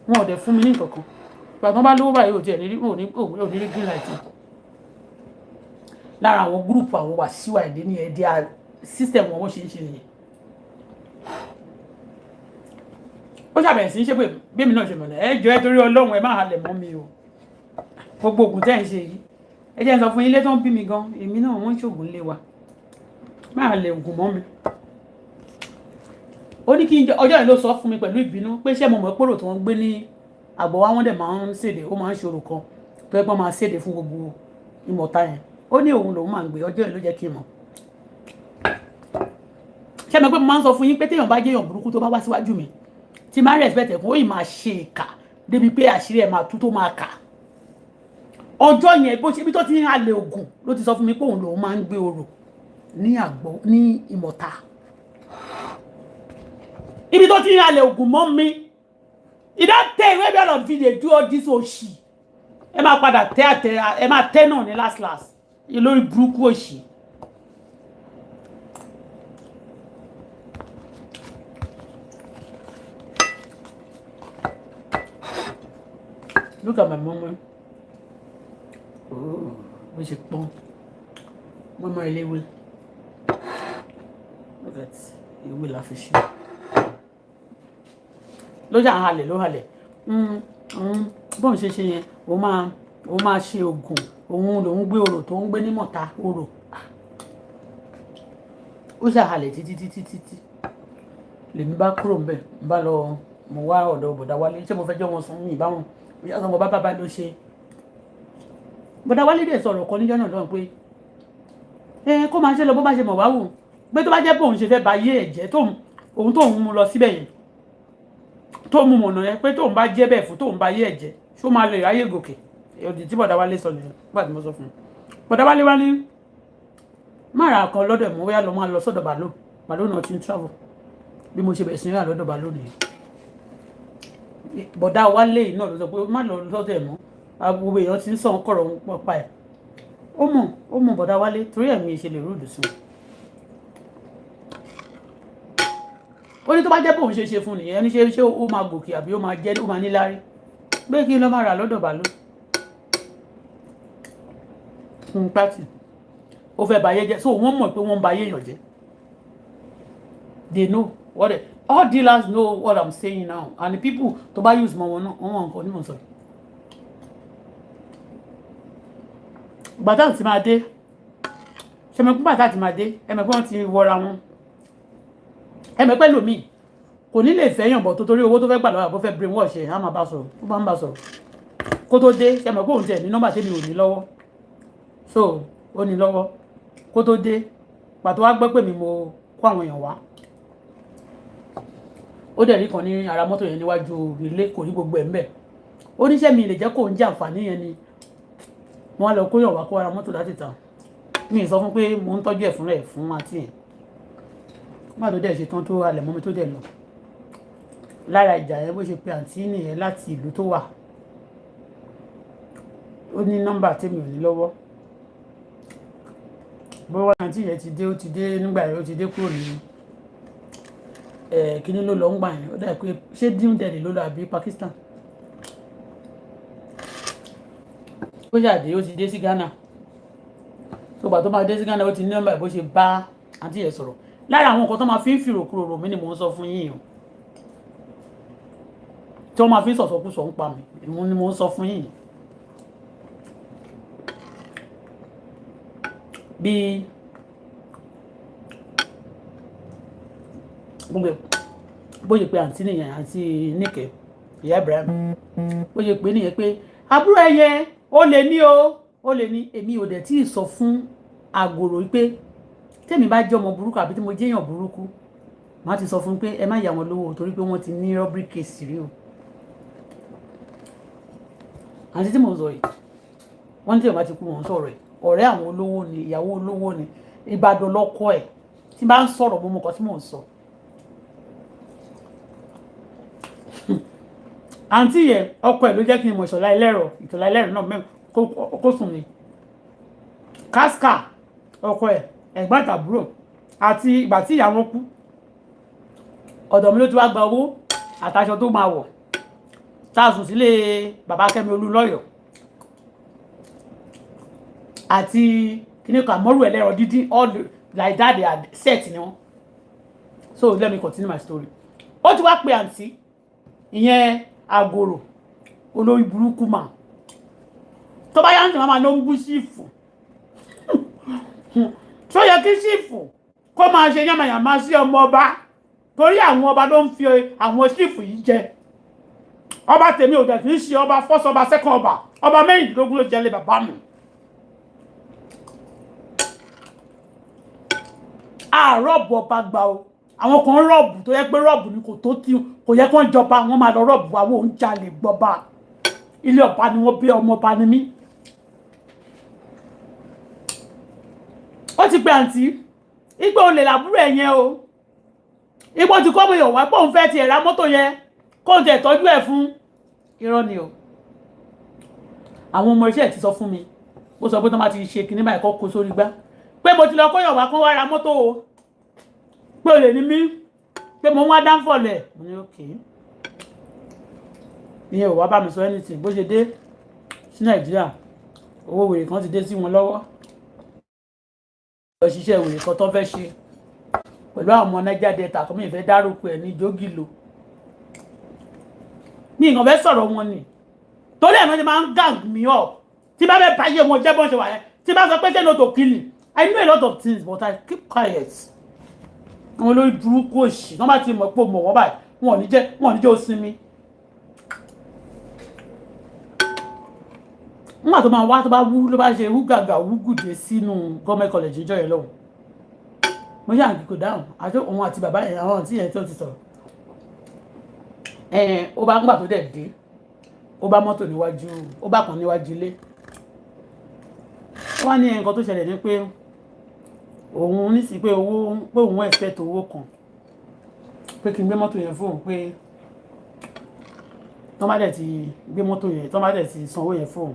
wọn ò dẹ̀ fún mi ní nǹkan kan gbàgbọ́n bá lówó báyìí ò tiẹ̀ ní rí green light lára àwọn gúrùpù àwọn Wàsíù Àyìndé ní ẹ̀dẹ́ system wọn wọ́n ṣe ń ṣe nìyẹn ó ṣàbẹ̀rẹ̀ sí í ṣe pé bẹ́ẹ̀ mi náà ṣe mọ̀lẹ́ ẹ jọ̀ọ́ ẹ torí Ọlọ́run ẹ má halẹ̀ mọ́ mi o gbogbo ògùn tẹ́ ẹ̀ ń ṣe yìí ẹ jẹ́ n sọ fún yín ilé tó ń bí mi gan èmi náà wọ́n ń ṣògùn lé wa má halẹ̀ ògùn mọ́ mi ó ní kí ọjọ́ yìí ló sọ fún mi pẹ̀lú ìbínú pé ṣé mo mọ̀ pòrò tí wọ́n gbé ní àgbọ̀ wa wọ́n dẹ̀ máa ń ṣèdè ó máa ń ṣòro kan tó ẹgbọ́n máa ṣèdè fún gbogbo ìmọ̀ta yẹn ó ní òun lòun máa ń gbé ọjọ́ yìí ló jẹ́ kí n mọ̀ ṣé mo pé mo máa ń sọ fún yín pé téèyàn bá jẹ́yàn burúkú tó bá wá síwájú mi tí máa respect ẹ̀kún ó yìí máa ṣe ìkà débi pé àṣírí ẹ̀ máa tú tó máa kà ọjọ́ yẹn bó ṣe bí tó ti ń halẹ̀ ògùn ló ti sọ fún mi pé òun lòun máa ń gbé orò ní àgbọ̀ ní ìmọ̀ta ibi tó ti ń halẹ̀ ògùn mọ́ mi ìdá tẹ ìwé bí ọ̀nà fi lè do all this òṣì ẹ máa padà tẹ àtẹ ẹ máa tẹ náà ní last lórí burúkú òṣì. Look at my mama. Oh, bó ṣe pọ́n. Mama eléwé. Look at ewé la fi ṣe. ló ṣà ń halẹ̀ ló halẹ̀ bóun ṣe ṣe yẹn òun máa ṣe oògùn òun lòún gbé orò tó ń gbé ní mọ̀ta orò ó ṣà halẹ̀ títí lèmi bá kúrò ńbẹ̀ ń bá lọ mo wá ọ̀dọ̀ bọ̀dá wálé ṣé mo fẹ́ jọ́ wọn sùn mí ìbáwọn ìyá sọ mo bá ló ṣe bọ̀dá wálé dẹ̀ sọ̀rọ̀ kan níjọ́ náà lọ́wọ́ pé kó máa ṣe lọ bó bá ṣe mọ̀ wá wù pé tó bá jẹ́ pé òun ṣe fẹ́ ba ayé ẹ̀ jẹ́ òun tóun mú lọ síbẹ̀ yẹn tó mú mọ̀nà yẹn pé tóun bá jẹ́ bẹ́ẹ̀ fún tóun ba ayé ẹ̀ jẹ́ ṣó máa lè ráyè gòkè òdì tí bọ̀dá wálé sọ nìyẹn nígbà tí mo sọ fún un bọ̀dá wálé wá ní má ra kan lọ́dọ̀ mọ́ wíyá lọ máa lọ sọ́dọ̀ bàló náà ti ń travel bí mo ṣe bẹ̀rẹ̀ sí ní rà lọ́dọ̀ bàló nìyẹn bọ̀dá wálé yìí náà ló sọ pé má lọ lọ́dọ̀ ẹ̀ mọ́ gbogbo èèyàn ti ń sọ ọkọ̀rọ̀ ń pọ̀ pa ẹ̀ ó mọ̀ bọ̀dá wálé torí ẹ̀mí ìṣẹ̀lẹ̀ rúdù sí wọn ó ní tó bá jẹ́ bóun ṣe fún nìyẹn ní ṣe ó máa gòkè àbí ó máa jẹ́ ó máa níláárí pé kí n lọ máa rà lọ́dọ̀ bàló fún pátì ó fẹ́ báyé jẹ́ so wọ́n mọ̀ pé wọ́n ń báyé èèyàn jẹ́ they know what all dealers know what I'm saying now and the people tó bá use mọ́ wọn náà wọ́n mọ̀ nǹkan onímọ̀ sọ̀rọ̀ bàtà tí máa dé ṣẹmẹkún bàtà tí máa dé ẹmẹkún wọn ti wọra wọn ẹmẹpẹ lòmíì kò ní lè fẹ́yàn bọ̀ tó torí owó tó fẹ́ gbà lọ́wọ́ àbó fẹ́ brainwash ẹ̀ á máa bá sọ̀rọ̀ ó bá ń bá sọ̀rọ̀ kó tó dé ṣẹmẹkún òun tiẹ̀ ní nọ́mbà tèmi ò ní lọ́wọ́ so ó ní lọ́wọ́ kó tó dé pàtó wá gbọ́ pé mi mo kó àwọn èèyàn wá ó dẹ̀ rí kan ní ara mọ́tò yẹn níwájú ilé kò ní gbogbo ẹ̀ ń bẹ̀ ó níṣẹ́ mi lè jẹ́ kó ń jẹ àǹfààní yẹn ni wọ́n lọ kóyàn wá kó ara mọ́tò láti tàn mi sọ fún pé mo ń tọ́jú ẹ̀ fún rẹ̀ fún àti ẹ̀ má tó dẹ̀ ṣe tán tó halẹ̀ mọ́ mi tó dẹ̀ lọ lára ìjà yẹn bó ṣe pe àǹtí nìyẹn láti ìlú tó wà ó ní nọ́mbà tèmi ò ní lọ́wọ́ bó wá àǹtí yẹn ti dé ó ti dé nígbà yẹn ó ti dé kúrò ní kíní ló lọ ń gbà yẹn ó dà pé ṣé dín dẹ̀lì ló lọ àbí Pakistan ó ṣàdé ó ti dé sí Ghana tó gbà tó máa dé sí Ghana ó ti ní nọ́mbà bó ṣe bá àǹtí yẹn sọ̀rọ̀ lára àwọn nǹkan tó máa fi ń fìrò kúrò rò mí ni mò ń sọ fún yín o tí wọ́n máa fi ń sọ̀sọ̀kúsọ̀ ń pa mi ni mò ń sọ fún yín bí bó ṣe pé àǹtí nìyẹn àǹtí níkẹ́ ìyá Ibrahim bó ṣe pé nìyẹn pé àbúrò ẹ̀yẹ ó lè ní ó lè ní èmi ò dẹ̀ tí ì sọ fún àgòrò pé tèmi bá jẹ́ ọmọ burúkú àbí tí mo jẹ́yàn burúkú màá ti sọ fún pé ẹ má yà wọn lówó torí pé wọ́n ti ní robbery case rí o àti tí mo sọ yìí wọ́n ní tí ìwà ti kú wọn sọ̀rọ̀ ẹ̀ ọ̀rẹ́ àwọn olówó ni ìyàwó olówó ni Ìbàdàn lọ́kọ ẹ̀ tí bá ń sọ̀rọ̀ mo mọ̀ kan tí mò ń sọ àǹtí yẹn ọkọ ẹ̀ ló jẹ́ kí n mọ̀ ìṣọ̀lá ẹlẹ́rọ náà mẹ́rin kó sùn ni kásíkà ọkọ ẹ̀ ẹ̀gbọ́n àtàbúrò àti ìgbà tí ìyàwó kú ọ̀dọ̀ mi ló ti wá gba owó àtàṣọ tó máa wọ̀ tá a sùn sílé bàbá Kẹ́mi Olúlọ́yọ̀ àti kíní kan àmọ́rù ẹlẹ́rọ dídí all like that they are set ni wọ́n so let me continue my story ó ti wá pe àǹtí ìyẹn àgòrò olórí burúkú mà tó bá yá ń tì máa ló ń bú sífù tó yẹ kí sífù kó máa ṣe yàmàyàmá sí ọmọ ọba torí àwọn ọba ló ń fi àwọn sífù yìí jẹ ọba tèmi ò dẹ̀ kì í ṣe ọba first ọba second ọba mẹ́rìndínlógún ló jẹ́ lé bàbá mi rọ́ọ̀bù ọba gbà o àwọn kan rọ́ọ̀bù tó yẹ pé rọ́ọ̀bù ni kò tó tí kò yẹ kó ń jọba wọ́n máa lọ rọ́ọ̀bù àwọn òǹjalè gbọba ilé ọba ni wọ́n bí ọmọ ọba ni mí. ó ti pe àǹtí igbó olè làbúrò ẹ̀ yẹn o igbó ti kọ́ bóyá wá pé òun fẹ́ ti ẹ̀rá mọ́tò yẹn kó ń tẹ̀ tọ́jú ẹ̀ fún irọ́ ni o àwọn ọmọ iṣẹ́ ti sọ fún mi ó sọ pé tó máa ti ṣe kinní báyìí kọ́ kó sórí gbá pé mo ti lọ kó yọ̀wá kó wá ra mọ́tò o pé olè ní mí pé mo ń wá dáńfọ̀lẹ̀ mo ní òkè ìyẹn ò wá bá mi sọ anything bó ṣe dé sí Nàìjíríà owó wèrè kan ti dé sí wọn lọ́wọ́ lọ ṣiṣẹ́ wèrè kan tó fẹ́ ṣe pẹ̀lú àwọn ọmọ Niger Delta tó mi ìfẹ́ dárúkọ ẹ̀ ní jógìlò mi nǹkan fẹ́ sọ̀rọ̀ wọn ni torí ẹ̀ náà ti máa ń gang me up tí bá fẹ́ báyé wọn jẹ́ bọ́n ṣe wà yẹn tí bá sọ pé ṣé no to kill him I know a lot of things but I keep quiet àwọn olórí burúkú òṣì wọ́n bá ti mọ̀ pé mọ̀ wọ́n báyìí wọn ò ní jẹ́ ó sinmi nígbà tó máa wá tó bá wú ló bá ṣe wú gàgà wú gùdé sínú government college ìjọ yẹn lọ́hùn mo ṣe àǹkí kò dáhùn àti òun àti bàbá yẹn àwọn àǹtí yẹn tó ti sọ̀rọ̀ ó bá ń gbà tó dẹ̀ dé ó bá mọ́tò níwájú ó bá kàn níwájú ilé ó wá ní nǹkan tó ṣẹlẹ̀ ní pé òun ní sí pé òun expect owó kan pé kí n gbé mọ́tò yẹn fóun pé tọ́ bá dẹ̀ ti gbé mọ́tò yẹn tọ́ bá dẹ̀ ti san owó yẹn fóun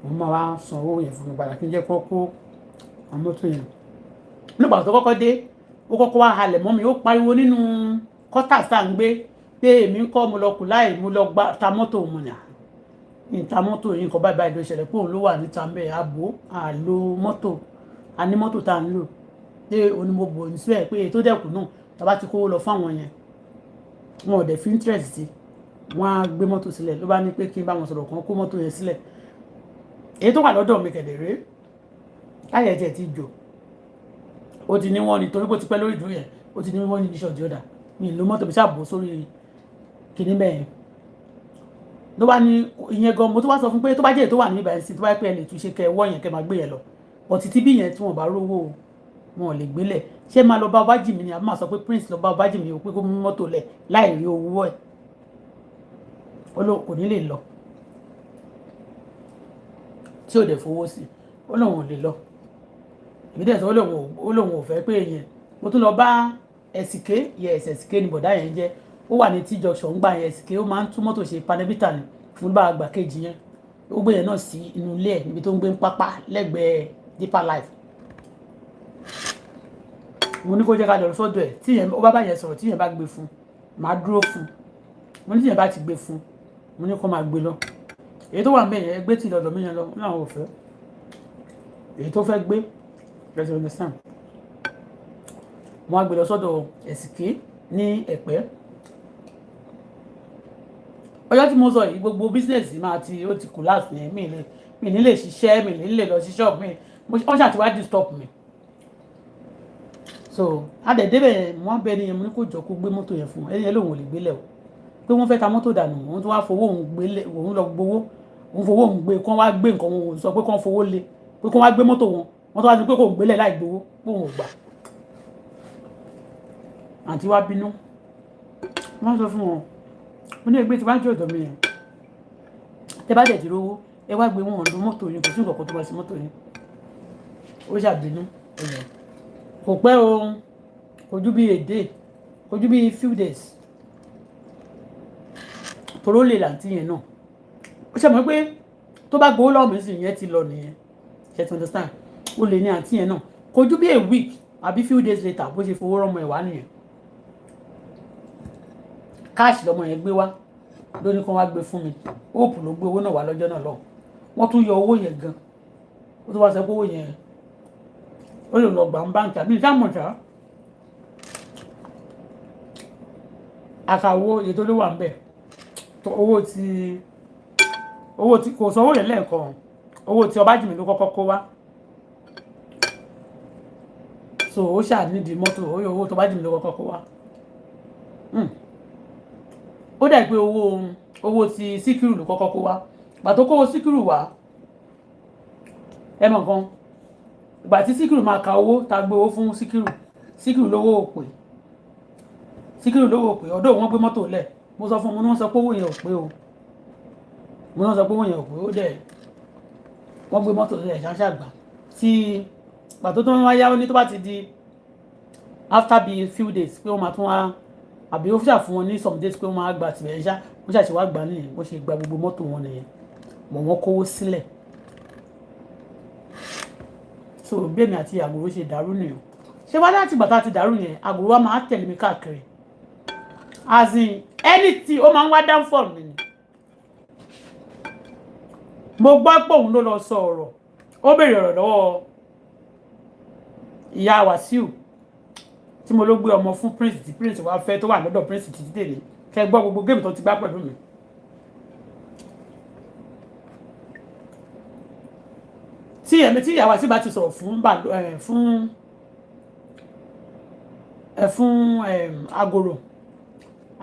òun máa wá san owó yẹn fún mi padà kí n jẹ́ kó àwọn mọ́tò yẹn nígbà tó kọ́kọ́ dé ó kọ́kọ́ wá halẹ̀ mọ́ mi ó pariwo nínú kọ́tà tá à ń gbé pé èmi ń kọ́ mo lọ kù láì mo lọ gba ta mọ́tò mo nà ní ta mọ́tò yìí nǹkan báyìí báyìí ló ṣẹlẹ̀ pé òun ló wà níta mbẹ́ àbò àlò mọ́tò a ní mọ́tò tá à ń lò pé onímọ̀bò ní síbẹ̀ pé ètò dẹ̀kù náà tàbá ti kówó lọ fáwọn yẹn wọn ò dẹ̀ fi interest sí wọn á gbé mọ́tò sílẹ̀ ló bá ní pé kí n bá wọn sọ̀rọ̀ kan kó mọ́tò yẹn sílẹ̀ èyí tó wà lọ́dọ̀ mi kẹ̀dẹ̀ rèé láyẹ̀ tiẹ̀ ti jò ó ti ní wọ́n ní torí pé ó ti pẹ́ lórí ìdúró yẹn ó ti ní wọ́n ní níṣọ̀ di ọ̀dà mi ìlú mọ́tò mi ṣàbò sórí kìíní bẹ́ẹ̀ ló bá ní ìyẹn gan mo tó wá sọ fún pé tó bá jẹ́ tó wà ní ìbàyẹn sí tó bá pẹ́ lè túnṣe kẹ wọ́ yẹn kẹ máa gbé yẹn lọ ọ̀tí tí bí yẹn tí wọ́n bá rówó wọn ò lè gbélẹ̀ ṣé máa lọ bá ọbájì mi ni àbí máa sọ pé prince lọ bá ọbájì mi ò pé kó mú mọ́tò lẹ̀ láì rí owó ẹ̀ ó lóun kò ní lè lọ tí ò dẹ̀ fowó sí ó lóun ò lè lọ èmi dẹ̀ sọ ó lóun ò fẹ́ pé yẹn mo tún lọ bá ẹ̀sìké ẹ̀sìké ni bọ̀dá yẹn jẹ́ ó wà ní tí junction gbà yẹn ẹ̀sìké ó máa ń tún mọ́tò ṣe panẹ́bítà ni fún bá àgbà kejì yẹn ó gbé yẹn náà sí inú ilé ẹ̀ níbi tó ń gbé ń pápá lẹ́gbẹ̀ẹ́ Deeper Life mo ní kó jẹ́ ká lọ sọ́dọ̀ ẹ̀ tí yẹn ó bá yẹn sọ̀rọ̀ tí yẹn bá gbé fún màá dúró fún mo ní tí yẹn bá ti gbé fún mo ní kó máa gbé lọ èyí tó wà ńbẹ̀ yẹn gbé tí lọ́dọ̀ mi yẹn lọ láwọn ò fẹ́ èyí tó fẹ́ gbé lẹ́sìn understand mo á gbé lọ sọ́dọ̀ ẹ̀sìké ní Ẹ̀pẹ́ ọjọ́ tí mo sọ yìí gbogbo bísíǹsì máa ti ó ti collapse yẹn mi ní lè ṣiṣẹ́ mi ní lè lọ sí ṣọ́ọ̀bù mi wọ́n ṣàtiwá disturb mi so adẹ̀dẹ́bẹ̀ wọ́n bẹ ni yẹn mo ní kó jọ kó gbé mọ́tò yẹn fún ẹni yẹn lòun ò lè gbélẹ̀ o pé wọ́n fẹ́ ta mọ́tò dànù wọ́n tún wá fowó òun gbélẹ̀ òun lọ gbowó òun fowó òun gbé kán wá gbé nǹkan wọn sọ pé kán fowó lé pé kán wá gbé mọ́tò wọn wọ́n tún wá ní pé kò gbélẹ̀ láì gbowó pé òun ò gbà àǹtí wá bínú wọ́n sọ fún wọn mo ní ẹgbẹ́ tí wọ́n á jẹ́ ọ̀dọ̀ mi yẹn tẹ bá dẹ̀ ti rówó ẹ wá gbé wọn ọ̀dọ̀ mọ́tò yín kò sí nǹkan kan tó bá sí mọ́tò yín ó ṣàbínú kò pẹ́ o ojú bí a day ojú bí few days toró lè làǹtí yẹn náà ó ṣe mọ̀ pé tó bá gbowó lọ́wọ́ mi sì yẹn ti lọ nìyẹn ṣe ti understand ó lè ní àǹtí yẹn náà kò ju bí a week àbí few days later bó ṣe fowó rọmọ ẹ̀ wá nìyẹn káàṣì lọmọ yẹn gbé wá lóní kan wá gbé fún mi hope ló gbé owó náà wá lọ́jọ́ náà lọ wọ́n tún yọ owó yẹn gan ó tún wá sọ pé owó yẹn ó lè lọ gbà ń báńkì àbí ìdámọ̀já àkàwọ́ èyí tó ló wà ń bẹ̀ owó tí kò sọ owó yẹn lẹ́ẹ̀kan owó tí Ọbájìmí ló kọ́kọ́ kó wá so ó ṣáà nídìí mọ́tò owó tó Ọbájìmí ló kọ́kọ́ kó wá ó dà pé owó tí Síkírù ló kọ́kọ́ kó wá pàtó kówó Síkírù wá ẹ mọ̀ kan ìgbà tí Síkírù máa ka owó ta gbé owó fún Síkírù lówó òpè Síkírù lówó òpè ọ̀dọ̀ wọn gbé mọ́tò lẹ̀ mo sọ fún mo ní wọ́n sọ pé owó yẹn ò pé o mo ní wọ́n sọ pé owó yẹn ò pé ó dẹ̀ wọ́n gbé mọ́tò lẹ̀ ṣáṣàgbà tí pàtó tó ń wá yá ó ní tó bá ti di after be few days pé wọ́n máa tún wá àbí ó fìṣà fún wọn ní some days pé wọ́n máa gba tìbẹ̀ ṣá wọ́n ṣàṣì wá gbà nìyẹn bó ṣe gba gbogbo mọ́tò wọn nìyẹn mọ̀ wọ́n kówó sílẹ̀ so bí èmi àti àgùrò ṣe dàrú nìyẹn ṣé wá láti bàtà ti dàrú yẹn àgùrò wa máa tẹ̀lé mi káàkiri as in anything ó máa ń wá downfall mi ni mo gbọ́ pé òun ló lọ sọ ọ̀rọ̀ ó béèrè ọ̀rọ̀ lọ́wọ́ ìyá Wàsíù tí mo ló gbé ọmọ fún prince tí prince wá fẹ́ tó wà lọ́dọ̀ prince títí dèrè kẹ́ gbọ́ gbogbo game tó ti gbá pẹ̀lú mi. Tí ìyàwó àti bá ti sọ̀rọ̀ fún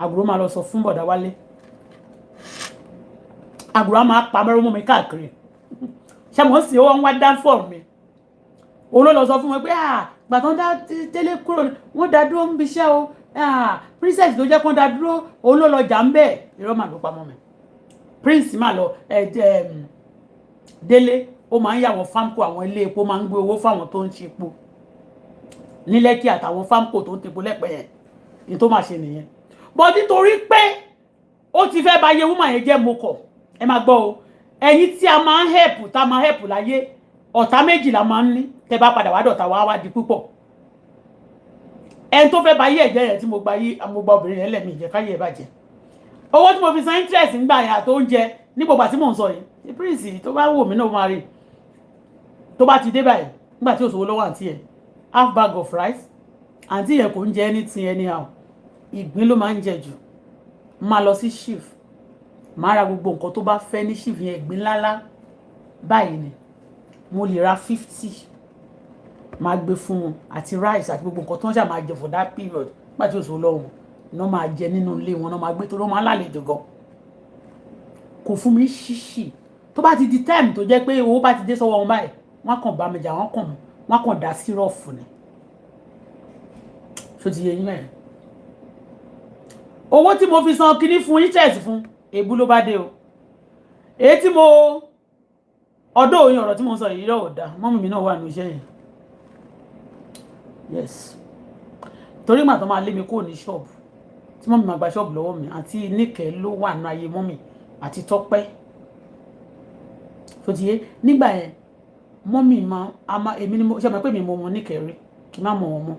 Agoro máa lọ sọ fún bọ̀dá Wálé. Agoro á máa pa mẹ́rún mọ́ mi káàkiri. Ṣé mo sì ó ń wá downfall mi. Òun ló lọ sọ fún mi pé gbà tán dá Délé kúrò wọ́n dá dúró ń biṣẹ́ o. Princess ló jẹ́ kó dá dúró òun ló lọ jà ń bẹ̀. Irọ́ mà ló pamọ́ mi. Prince máa lọ Délé ó máa ń yàwọn famco àwọn ilé epo máa ń gbé owó fáwọn tó ń ṣe epo ní Lẹ́kì àtàwọn famco tó ń tepo lẹ́pẹ́ yẹn ní tó máa ṣe nìyẹn. But nítorí pé ó ti fẹ́ bá yẹ woman yẹn jẹ́ mo kọ̀ ẹ máa gbọ́ o ẹ̀yin tí a máa ń help tá a máa help láyé ọ̀tá méjì la máa ń ní tẹ́ bá padà wá dọ̀tá wá di púpọ̀. Ẹni tó fẹ́ bá yẹ ẹ̀jẹ̀ yẹn tí mo gba obìnrin yẹn lẹ́mìí ìjẹ́ káyé ẹ̀ bàjẹ́. Owó tí mo fi san interest ń gbà yẹn àti oúnjẹ ní gbogbo àti mò ń sọ yìí prince tó bá wò mí náà máa rí tó bá ti dé báyìí nígbà tí òṣòwò lọ́wọ́ àǹtí ẹ̀ half bag of rice àǹtí yẹn kò ń jẹ anything anyhow ìgbín ló máa ń jẹ jù máa lọ sí chief máa ra gbogbo nǹkan tó bá fẹ́ ní chief yẹn ìgbín ńláńlá báyìí ni mo lè ra 50 máa gbé fún wọn àti rice àti gbogbo nǹkan tó ń ṣà máa jẹ for that period nígbà tí òṣòwò lọ́wọ́ náà máa jẹ nínú ilé wọn náà máa gbé tó ló máa lálejò gan kò fún mi ṣíṣì tó bá ti di time tó jẹ́ pé owó bá ti dé sọ́wọ́ wọn báyìí wọ́n kàn bá mi jà wọ́n kàn dá sírọ̀fù ni ṣó ti yẹ yín mẹ́rin owó tí mo fi san kíní fún interest fún èébú ló bá dé o èyí tí mo ọdọ́ òyìn ọ̀rọ̀ tí mo ń sọ yìí yóò dá mọ́mì mi náà wà ní iṣẹ́ yẹn yes torí màá tó máa lé mi kúrò ní ṣọ́ọ̀bù tí mọ́mì máa gba ṣọ́ọ̀bù lọ́wọ́ mi àti níkẹ́ ló wà ní ayé mọ́mì àti tọ́pẹ́ tó ti yé nígbà yẹn mọ́mì èmi ni mo ṣe mọ̀ pé mi mo mọ̀ níkẹ́ rí kí n má mọ̀ wọn mọ́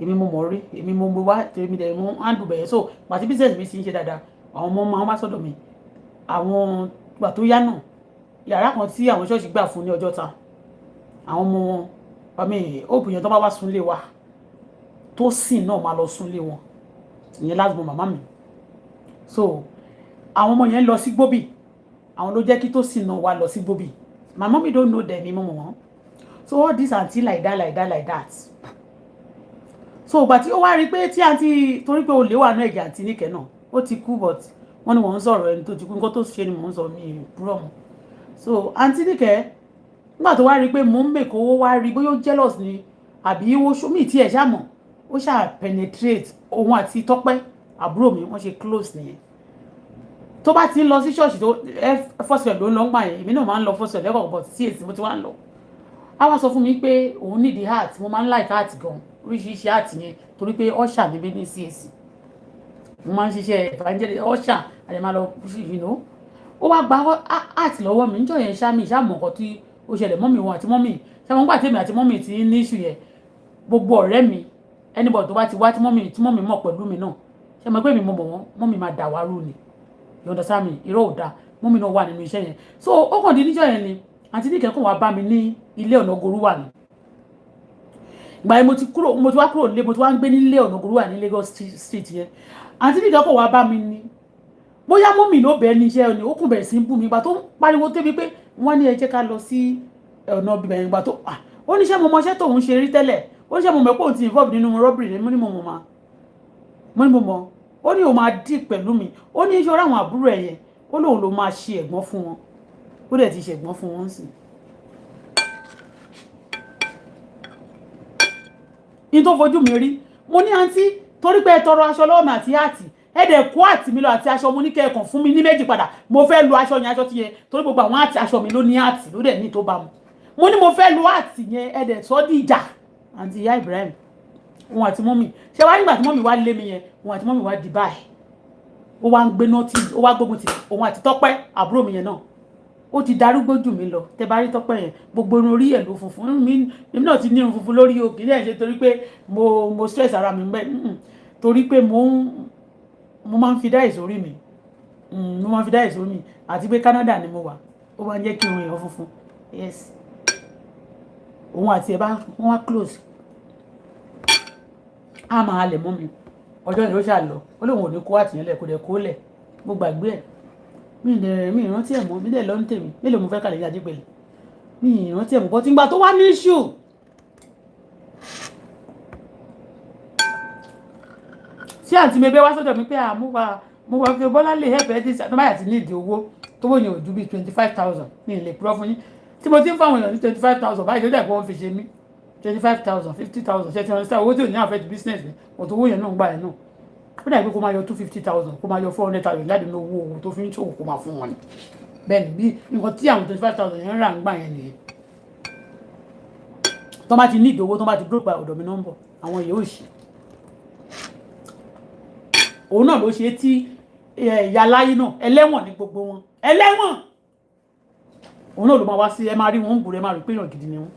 èmi mo mọ̀ rí èmi mo wá tèmi dẹ̀ mo handle bẹ̀yẹ so pàtí business mi sì ń ṣe dáadáa àwọn ọmọ máa ń wá sọ́dọ̀ mi àwọn gbà tó yá náà yàrá kan tí àwọn ṣọ́ọ̀ṣì gbà fún ní Ọjọ́ta àwọn ọmọ wọn pàmì òbíyàn tó bá wá súnlé wa tó sìn náà máa lọ súnlé wọn ìyẹn lásìmọ̀ màmá mi so àwọn ọmọ yẹn lọ sí gbóbì àwọn ló jẹ́ kí tó sìn náà wá lọ sí gbóbì my mommy don't know them mọ́ wọn so all this aunty like that so ìgbà tí ó wá rí pé tí àǹtí torí pé olè wà ní ẹ̀jẹ̀ àǹtí níkẹ́ náà ó ti kú but wọ́n ní wọ́n ń sọ̀rọ̀ ẹni tó ti kú nǹkan tó ṣe ni mò ń sọ mi púrọ̀ mọ́ so àǹtí níkẹ́ nígbà tó wá rí pé mò ń mèkó owó wá rí bóyá ó jealous ni àbí ó ṣómì tí ẹ̀ ṣàmọ̀ ó ṣà penetrate òun àti Tọ́pẹ́ àbúrò mi wọ́n ṣe close nìyẹn tó bá ti ń lọ sí ṣọ́ọ̀ṣì tó fọ́sẹ̀ ló ń lọ ń gbà yẹn èmi náà máa ń lọ fọ́sẹ̀ lẹ́kọ̀ọ́ but sí èsì mo ti wá ń lọ á wá sọ fún mi pé òun nídìí heart mo máa ń like heart gan oríṣiríṣi heart yẹn torí pé ọ̀ṣà níbi ní CAC mo máa ń ṣiṣẹ́ evangelist ọ̀ṣà àti máa lọ ìfìnà ó wá gba heart lọ́wọ́ mi níjọ́ yẹn ṣáàmì ìṣàmọ̀ nǹkan tí ó ṣẹlẹ̀ mọ́mì wọn àti mọ́mì ṣàmọ̀ nígbà tèmi àti mọ́mì ti ní ìṣù yẹn gbogbo ọ̀rẹ́ mi anybody tó bá ti wá tí mọ́mì mọ̀ pẹ̀lú mi náà ṣe mọ̀ pé mi mọ̀ wọ́n mọ́mì máa dà wá rú ni you understand me irọ́ ò dáa mọ́mì náà wà nínú iṣẹ́ yẹn so ó kàn di níjọ́ yẹn ni àti níkẹ́ kàn wá bá mi ní ilé ọ̀nà Ògòrúwà ni ìgbà yẹn mo ti wá kúrò nílé mo ti wá ń gbé nílé ọ̀nà Ògòrúwà ní Lagos street yẹn àti níkẹ́ kàn wá bá mi ní bóyá mọ́mì ló bẹ̀ẹ́ ní iṣẹ́ ni ó kùn bẹ̀rẹ̀ sí ń bú mi ìgbà tó ń pariwo débi pé wọ́n ní ẹ jẹ́ ká lọ sí ọ̀nà bíbẹ̀ ìgbà tó ó níṣẹ́ mo mọṣẹ́ tóun ṣe rí tẹ́lẹ̀ ó níṣẹ́ mo mọ̀ pé òun ti involve nínú robbery mo ní mo mọ̀ ó ní òun máa dì pẹ̀lú mi ó ní iṣẹ́ àwọn àbúrò ẹ̀ yẹn ó lóun ló máa ṣe ẹ̀gbọ́n fún wọn ó dẹ̀ ti ṣẹ̀gbọ́n fún wọn sí ní tó fojú mi rí mo ní àǹtí torí pé ẹ tọrọ aṣọ lọ́wọ́ mi àti àti ẹ dẹ̀ kó àti mi lọ àti aṣọ mo ní kẹ́ẹ̀kan fún mi ní méjì padà mo fẹ́ lo aṣọ yẹn aṣọ ti yẹn torí gbogbo àwọn àti aṣọ mi ló ní àti ló dẹ̀ ní tó bá mu mo ní mo fẹ́ lo àti yẹn ẹ dẹ̀ sọ́ di ìjà àǹtí ìyá Ibrahim òun àti mọ́mì ṣé wá nígbà tí mọ́mì wá lé mi yẹn òun àti mọ́mì wá di báyìí ó wá ń gbé nọ́ọ̀tì ó wá gbógun ti òun àti Tọ́pẹ́ àbúrò mi yẹn náà ó ti darúgbó jù mí lọ tẹ bá rí Tọ́pẹ́ yẹn gbogbo irun orí ẹ̀ ló funfun mi náà ti ní irun funfun lórí òkè ní ẹ̀ ṣe torí pé mo stress ara mi mẹ́ torí pé mo máa ń fi dá ìsórí mi mo máa ń fi dá ìsórí mi àti pé Canada ni mo wà ó máa ń jẹ́ kí irun èèyàn funfun yes òun àti ẹ̀ bá wọ́n wá close á máa halẹ̀ mọ́ mi ọjọ́ ni ó ṣà lọ ó lóun ò ní kó àtìyẹn lẹ̀ kó dẹ̀ kó lẹ̀ mo gbàgbé ẹ̀ mi ìrántí ẹ̀ mọ́ mi dẹ̀ lọ ń tèmi mélòó mo fẹ́ kàlẹ́ yájú pẹ̀lú mi ìrántí ẹ̀ mọ́ bọ́ tí ń gbà tó wá ní iṣu. tí àǹtí mi bẹ́ wá sọ́dọ̀ mi pé mo wá fi Bọ́lá lè help ẹ́ dísà tó báyà ti ní ìdí owó tó wọ́n yẹn ò ju bíi 25,000 ní ilé púrọ́ fún yín tí mo ti ń fáwọn èèyàn ní 25,000 báyìí tó dẹ̀ pé wọ́n fi ṣe mí 25,000 50,000 ṣe ti wọn sáà owó tí ò ní àfẹ́ ti business mi òtò owó yẹn náà ń gbà yẹn náà ó dàbí kó máa yọ 250,000 kó máa yọ 400,000 láti ní owó tó fi ń ṣòwò kó máa fún wọn ni bẹ́ẹ̀ ni bí nǹkan tí àwọn 25,000 yẹn ń rà ń gbà yẹn nìyẹn tó bá ti ní ìdòwó tó bá ti dúró pa ọ̀dọ̀ mi nọ́mbọ̀ àwọn yóò ṣe òun náà ló ṣe tí ìyá láyé náà ẹlẹ́wọ̀n ní gbogbo wọn ẹlẹ́wọ̀n òun náà ló máa wá sí ẹ máa rí wọn ń bùrẹ́ máa rí pé èèyàn gidi ni wọn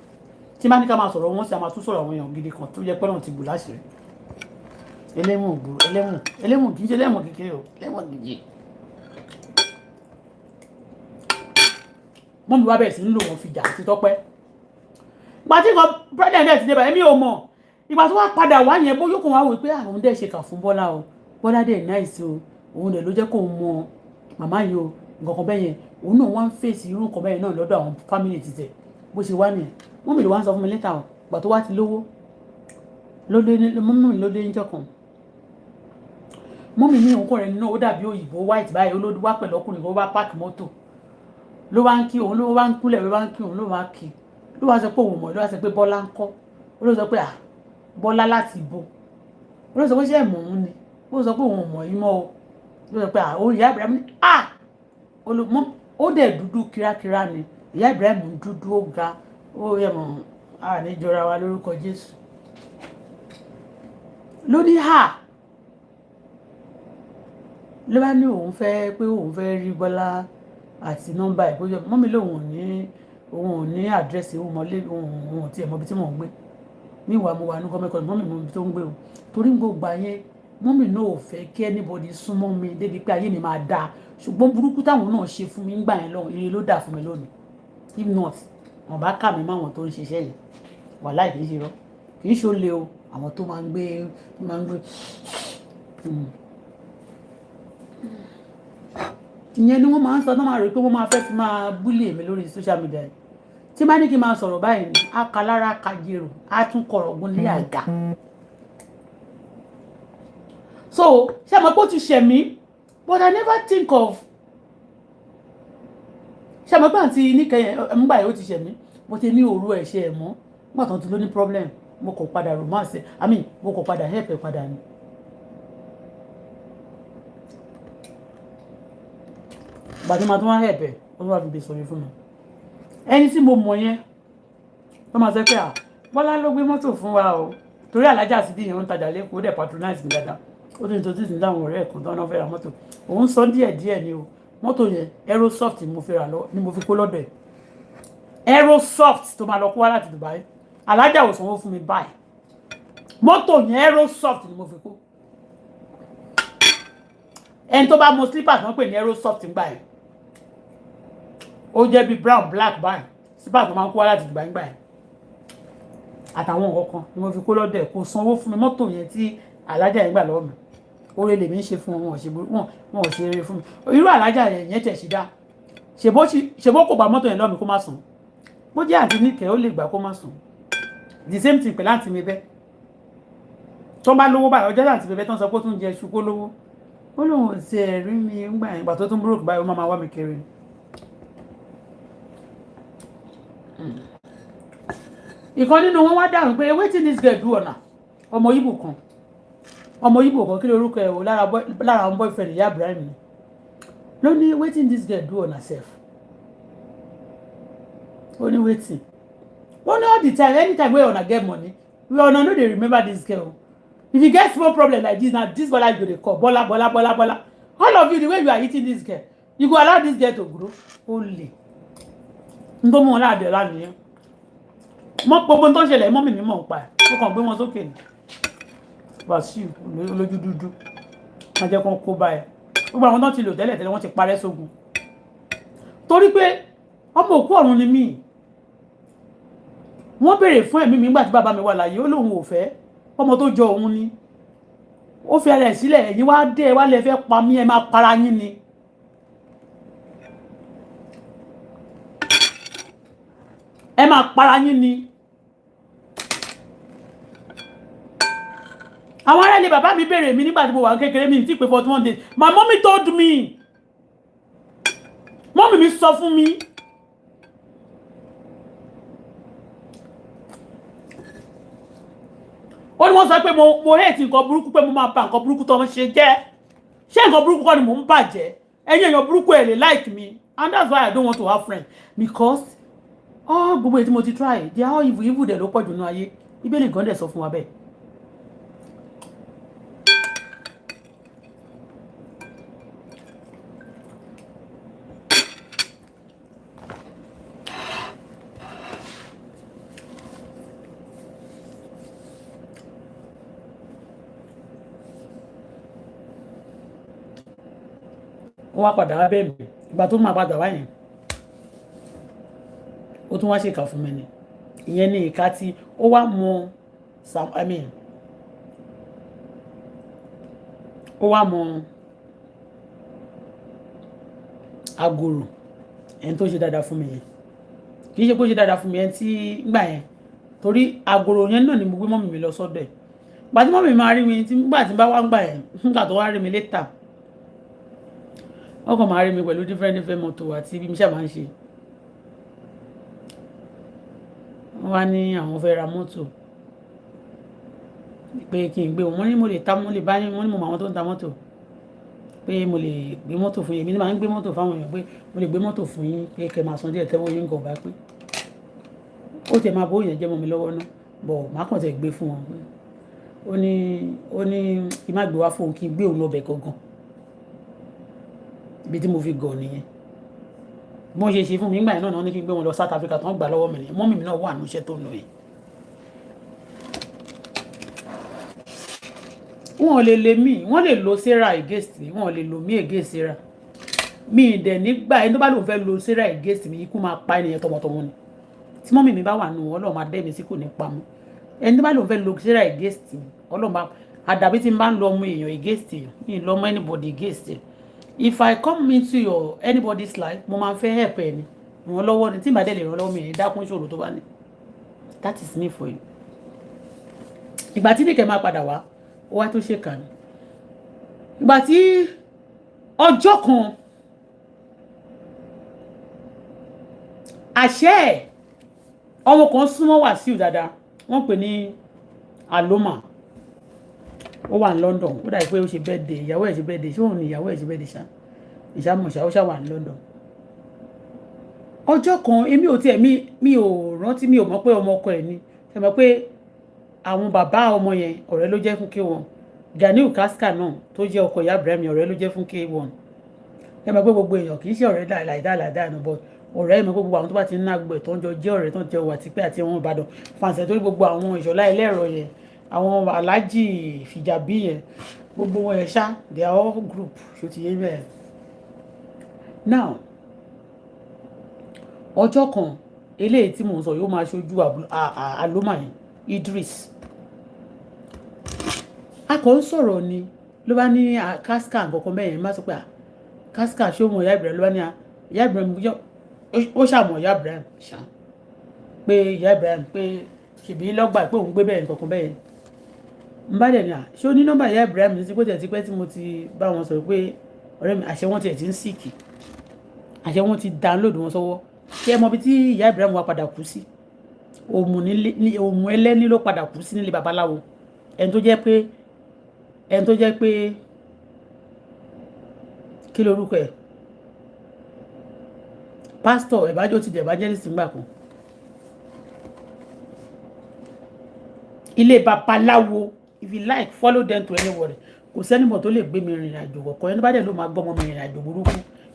tí bá ní ká máa sọ̀rọ̀ wọn sí a máa tún sọ̀rọ̀ àwọn èèyàn gidi kan tó yẹ pé náà ti bù láṣìírí ẹlẹ́wọ̀n gbòòrò ẹlẹ́wọ̀n kì í ṣe ẹlẹ́wọ̀n kékeré o ẹlẹ́wọ̀n gidi. mọ́ mi wá bẹ̀rẹ̀ sí ń lò wọ́n fi jà àti tọ́pẹ́ ìgbà tí nǹkan president ti dé báyìí mi ò mọ̀ ìgbà tó wá padà wá yẹn bó yókùn wá wò pé àwọn dẹ̀ ṣe kà fún Bọ́lá o Bọ́lá dẹ̀ náìsí o òun dẹ̀ ló jẹ́ kó mọ màmá yìí o nǹkan kan bẹ́yẹn òun náà wá ń fèsì irú nǹkan bẹ́yẹn náà lọ́dọ̀ àwọn family ti tẹ̀ bó ṣe wá nìyẹn mọ́ mi ló wá ń sọ fún mi lẹ́tà o ìgbà tó wá ti lówó mọ́mí ló dé níjọ́ kan mọ́mí ní òun rẹ̀ nínú ó dàbí òyìnbó white báyìí olódù wá pẹ̀lú ọkùnrin kan bá páàkì mọ́tò ló wá ń kí òun ló wá ń kúnlẹ̀ ló wá ń kí òun ló wá kí ló wá sọ pé òun mọ̀ ló wá sọ pé Bọ́lá ń kọ́ ó ló sọ pé Bọ́lá láti ibo ó ló sọ pé ṣé ẹ̀ mọ̀ òun ni ó sọ pé òun mọ̀ yín mọ́ o ló sọ pé òun ìyá Ibrahim ní ó dẹ̀ dúdú kírákírá ni ìyá Ibrahim dúdú ó ga ó yẹ mọ̀ níjọra wa lórúkọ Jésù ló ní ló bá ní òun fẹ́ pé òun fẹ́ rí Bọ́lá àti nọ́mbà ẹ̀ bóyá mọ́mí lòun ò ní àdírẹ́sì òun mọ́lé òun ò tiẹ̀ mọ́bi tí mò ń gbé ní ìwà mo wà ní gọ́mẹ́kọ̀ọ́ mọ́mí mọ́bi tó ń gbé o torí gbogbo ayé mọ́mí náà ò fẹ́ kí anybody súnmọ́ mi débi pé ayé mi máa dáa ṣùgbọ́n burúkú táwọn náà ṣe fún mi ńgbà yẹn lọ́wọ́ ire ló dà fún mi lónìí if not wọn bá kà mí máwọn tó ń ṣiṣẹ́ yìí wàhálà kì í ṣe rọ kì í ṣe ó le o àwọn tó máa ń gbé ìyẹn ni wọ́n máa ń sọ náà máa rí pé wọ́n máa fẹ́ fi máa búlì èmi lórí social media tí bá ní kí n máa sọ̀rọ̀ báyìí ní akalára kajero á tún kọ̀rọ̀ ogun lé àga so ṣé àmọ́ pé ó ti ṣẹ̀ mí but I never think of ṣé àmọ́ pé àǹtí níkẹyẹ ńgbà yẹn ó ti ṣẹ̀ mí mo ti ní òru ẹ̀ ṣe ẹ̀ mọ́ nígbà tó ń ti ló ní problem mo kò padà romance mo kò padà help ẹ̀ padà ni. bàtí máa tún wá help ẹ̀ ó tún wá fi gbé sọ̀rọ̀ fún mi ẹni tí mo mọ̀ yẹn wọ́n máa sọ pé Bọ́lá ló gbé mọ́tò fún wa o torí alájà sí díyẹn ń tajà lẹ́kọ̀ọ́ ó dẹ̀ patronize mi dáadáa ó tún tó títí láwọn ọ̀rẹ́ ẹ̀kan tán náà fẹ́ ra mọ́tò òun sọ díẹ̀ ni o mọ́tò yẹn aerosoft ni mo fi rà lọ ni mo fi kó lọ́dọ̀ ẹ̀ aerosoft tó máa lọ kó wá láti Dubai alájà ò sanwó fún mi báyìí mọ́tò yẹn aerosoft ni mo fi kó ẹni tó bá mọ slippers wọ́n pè ní aerosoft ńgbà yẹn ó jẹ́ bí brown black báyìí slippers tó máa ń kó wá láti Dubai ńgbà yẹn àtàwọn nǹkan kan ni mo fi kó lọ́dọ̀ ẹ̀ kò sanwó fún mi mọ́tò yẹn tí alájà yẹn gbà lọ́wọ́ mi oore lèmi ń ṣe fún wọn wọn ò ṣe eré fún mi irú alájà yẹn tẹ̀ sí dá ṣèbó kò gba mọ́tò yẹn lọ́wọ́ mi kó má sùn bó jẹ́ àǹtí níkẹ́ ó lè gbà kó má sùn the same thing pẹ̀lú àǹtí mi bẹ́ tó bá lówó báyìí ọjọ́ àǹtí mi bẹ́ tó ń sọ pé ó tún jẹ iṣu kó lówó ó lóun ti ẹ̀rí mi ńgbà yẹn ìgbà tó tún búròkì báyìí ó máa wá mi kiri ìkan nínú wọn wá dáhùn pé wetin this girl do ọ̀nà ọmọ Ìgbò kan kí ló orúkọ ẹ̀ o lára àwọn boyfriend ìyá Ibrahim ni ló ní wetin this girl do ọ̀nà sef ó ní wetin ó ní all the time anytime wey una get money una no dey remember this girl if you get small problem like this na this Bola you go dey call Bola all of you the way you are eating this girl you go allow this girl to grow only n tó mú wọn láàdẹ lánìyẹn mọ gbogbo tó ń ṣẹlẹ̀ mọ́ mi ní mọ̀ ń pa ẹ̀ ó kàn gbé wọn sókè ní Wàsíù olójú dúdú wọn jẹ́ kán kó báyìí gbogbo àwọn náà ti lò tẹ́lẹ̀ wọ́n ti parẹ́ sógun torí pé ọmọ òkú ọ̀run ni mí wọ́n béèrè fún ẹ̀mí mi nígbà tí bàbá mi wà láyé ó lóun ò fẹ́ ọmọ tó jọ òun ni ó fi ara ẹ̀ sílẹ̀ ẹ̀yin wá dé ẹ wá lè fẹ́ pa mí ẹ máa para yín ni. ẹ máa para yín ni. àwọn ará ilé bàbá mi béèrè mi nígbà tí mo wà kékeré mi tí pé 41 days my mommy told me mọ́mì mi sọ fún mi. ó ní wọ́n sọ pé mo hate nǹkan burúkú pé mo máa bà nǹkan burúkú tó ń ṣe jẹ́ ṣé nǹkan burúkú kọ́ ni mò ń bàjẹ́ ẹ̀yin èèyàn burúkú ẹ̀ lè like me and that's why I don't want to have friends because gbogbo èyí tí mo ti try they are all evil dẹ̀ ló pọ̀ jù nínú ayé Bíbélì gan dẹ̀ sọ fún wa bẹ́ẹ̀. ó wá padà wá bẹ́ẹ̀ mi ìgbà tó máa padà wá yẹn ó tún wá ṣèkà fún mi ni ìyẹn ní ìka tí ó wá mọ ó wá mọ agoro ẹni tó ṣe dáadáa fún mi yẹn kì í ṣe pé ó ṣe dáadáa fún mi yẹn tí gbà yẹn torí agoro yẹn náà ni mo gbé mọ́mì mi lọ sọ́dọ̀ ẹ̀ gbà tí mọ́mì mi máa rí mi nígbà tí bá wá ń gbà yẹn nígbà tó wá rí mi létà wọ́n kàn máa rí mi pẹ̀lú different mọ́tò àti bí mi ṣáà máa ń ṣe. wọ́n wá ní àwọn fẹ́ ra mọ́tò pé kí n gbé wọn ní mo lè ta mo lè bá wọn ní mo mọ àwọn tó ń ta mọ́tò pé mo lè gbé mọ́tò fún yín èmi ní máa ń gbé mọ́tò fáwọn èèyàn pé mo lè gbé mọ́tò fún yín pé kẹ́ máa san díẹ̀ tẹ́wọ́ yín kàn bá pé ó tẹ̀ máa bó yẹn jẹ́ mọ́ mi lọ́wọ́ náà bọ̀ má kàn tẹ̀ gbé fún wọn pé ó ní kí n má gbé wá fóun kí n gbé òun lọ bẹ̀ gangan ibi tí mo fi gọ̀ nìyẹn mo ṣe ṣe fún mi nígbà yẹn náà ní kí n gbé wọn lọ South Africa tó ń gbà lọ́wọ́ mi nìyẹn mọ́mì mi náà wà ní iṣẹ́ tó ń lọ yẹn. wọn ò lè lè mí wọn lè lo Sarah against mi wọn ò lè lo mí against Sarah mi dẹ̀ nígbà ẹni tó bá lòun fẹ́ lo Sarah against mi ikú máa pa ènìyàn tọmọtọmọ ni tí mọ́mì mi bá wà nù Ọlọ́run máa dẹ́ mi sí kò ní pa mí ẹni tó bá lòun fẹ́ lo Sarah against mi Ọlọ́run máa àdàbí tí n bá ń lo ọmọ èèyàn against èèyàn mi lọ ọmọ anybody against ẹ if I come into your anybody's life mo máa fẹ́ help ẹ ni ràn lọ́wọ́ ni tí n bá dẹ̀ lè ràn lọ́wọ́ mi ní dákún ṣòro tó bá ní that is me for you. ìgbà tí nìkẹ́ máa padà wá ó wá tó ṣe kà ní ìgbà tí ọjọ́ kan àṣẹ ọmọ kan súnmọ́ Wàsíù dáadáa wọ́n pè ní Aloma ó wà ní London ó dàbí pé ó ṣe birthday ìyàwó ẹ̀ ṣe birthday ṣé òun ni ìyàwó ẹ̀ ṣe birthday ṣá ìṣàmọ̀ṣá ó ṣà wà ní London ọjọ́ kan èmi ò tiẹ̀ mi ò rántí mi ò mọ̀ pé ọmọ ọkọ ẹ̀ ni ṣe mọ̀ pé àwọn bàbá ọmọ yẹn ọ̀rẹ́ ló jẹ́ fún K1 Ganiu Kaska náà tó jẹ́ ọkọ ìyá Ibrahim ọ̀rẹ́ ló jẹ́ fún K1 ẹ mọ̀ pé gbogbo èèyàn kì í ṣe ọ̀rẹ́ láìdáa náà but ọ̀rẹ́ ẹ mọ̀ pé gbogbo àwọn tó bá ti ń ná gbẹ̀ tó ń jọ jẹ́ ọ̀rẹ́ tó ń jẹ wà tipẹ́ àti àwọn Ìbàdàn fàǹsẹ̀ torí gbogbo àwọn Ìṣọ̀lá ẹlẹ́rọ yẹn àwọn Aláàjì Fìjàbí yẹn gbogbo wọn yẹn ṣá they are all group ṣó ti yé bẹ́ẹ̀. Now ọjọ́ kan eléyìí tí mò ń sọ yóò máa ṣojú Aloma yẹn Idris a kò ń sọ̀rọ̀ ni ló bá ní Kaska nǹkan bẹ́ẹ̀ yẹn má sọ pé Kaska ṣé òun ìyá Ibrahim ló bá ní ìyá Ibrahim ó ṣàmọ̀ ìyá Ibrahim ṣá pé ìyá Ibrahim pé ṣèbí lọ́gbà pé òun gbé bẹ́ẹ̀ nǹkan bẹ́ẹ̀ yẹn n bá dẹ̀ ní ṣé ó ní nọ́mbà ìyá Ibrahim ní tipẹ́ tipẹ́ tí mo ti bá wọn sọ̀rọ̀ pé ọ̀rẹ́ mi àṣẹ wọn tiẹ̀ ti ń síìkì àṣẹ wọn ti download wọn sọ́wọ́ ṣé ẹ mọ ibi tí ìyá Ibrahim wa padà kú sí òmù ẹlẹ́ni ló padà kú sí nílé babaláwo ẹni tó jẹ́ pé kí lorúkọ ẹ̀ pásítọ̀ ẹ̀bájọ́ ti dẹ̀ evangelist ńgbà kan ilé babaláwo if you like follow them to anywhere kò sẹ́nìmọ̀ tó lè gbé mi rìnrìn àjò kọ̀ọ̀kan ẹni bá dẹ̀ ló máa gbọ́ ọmọ mi rìnrìn àjò burúkú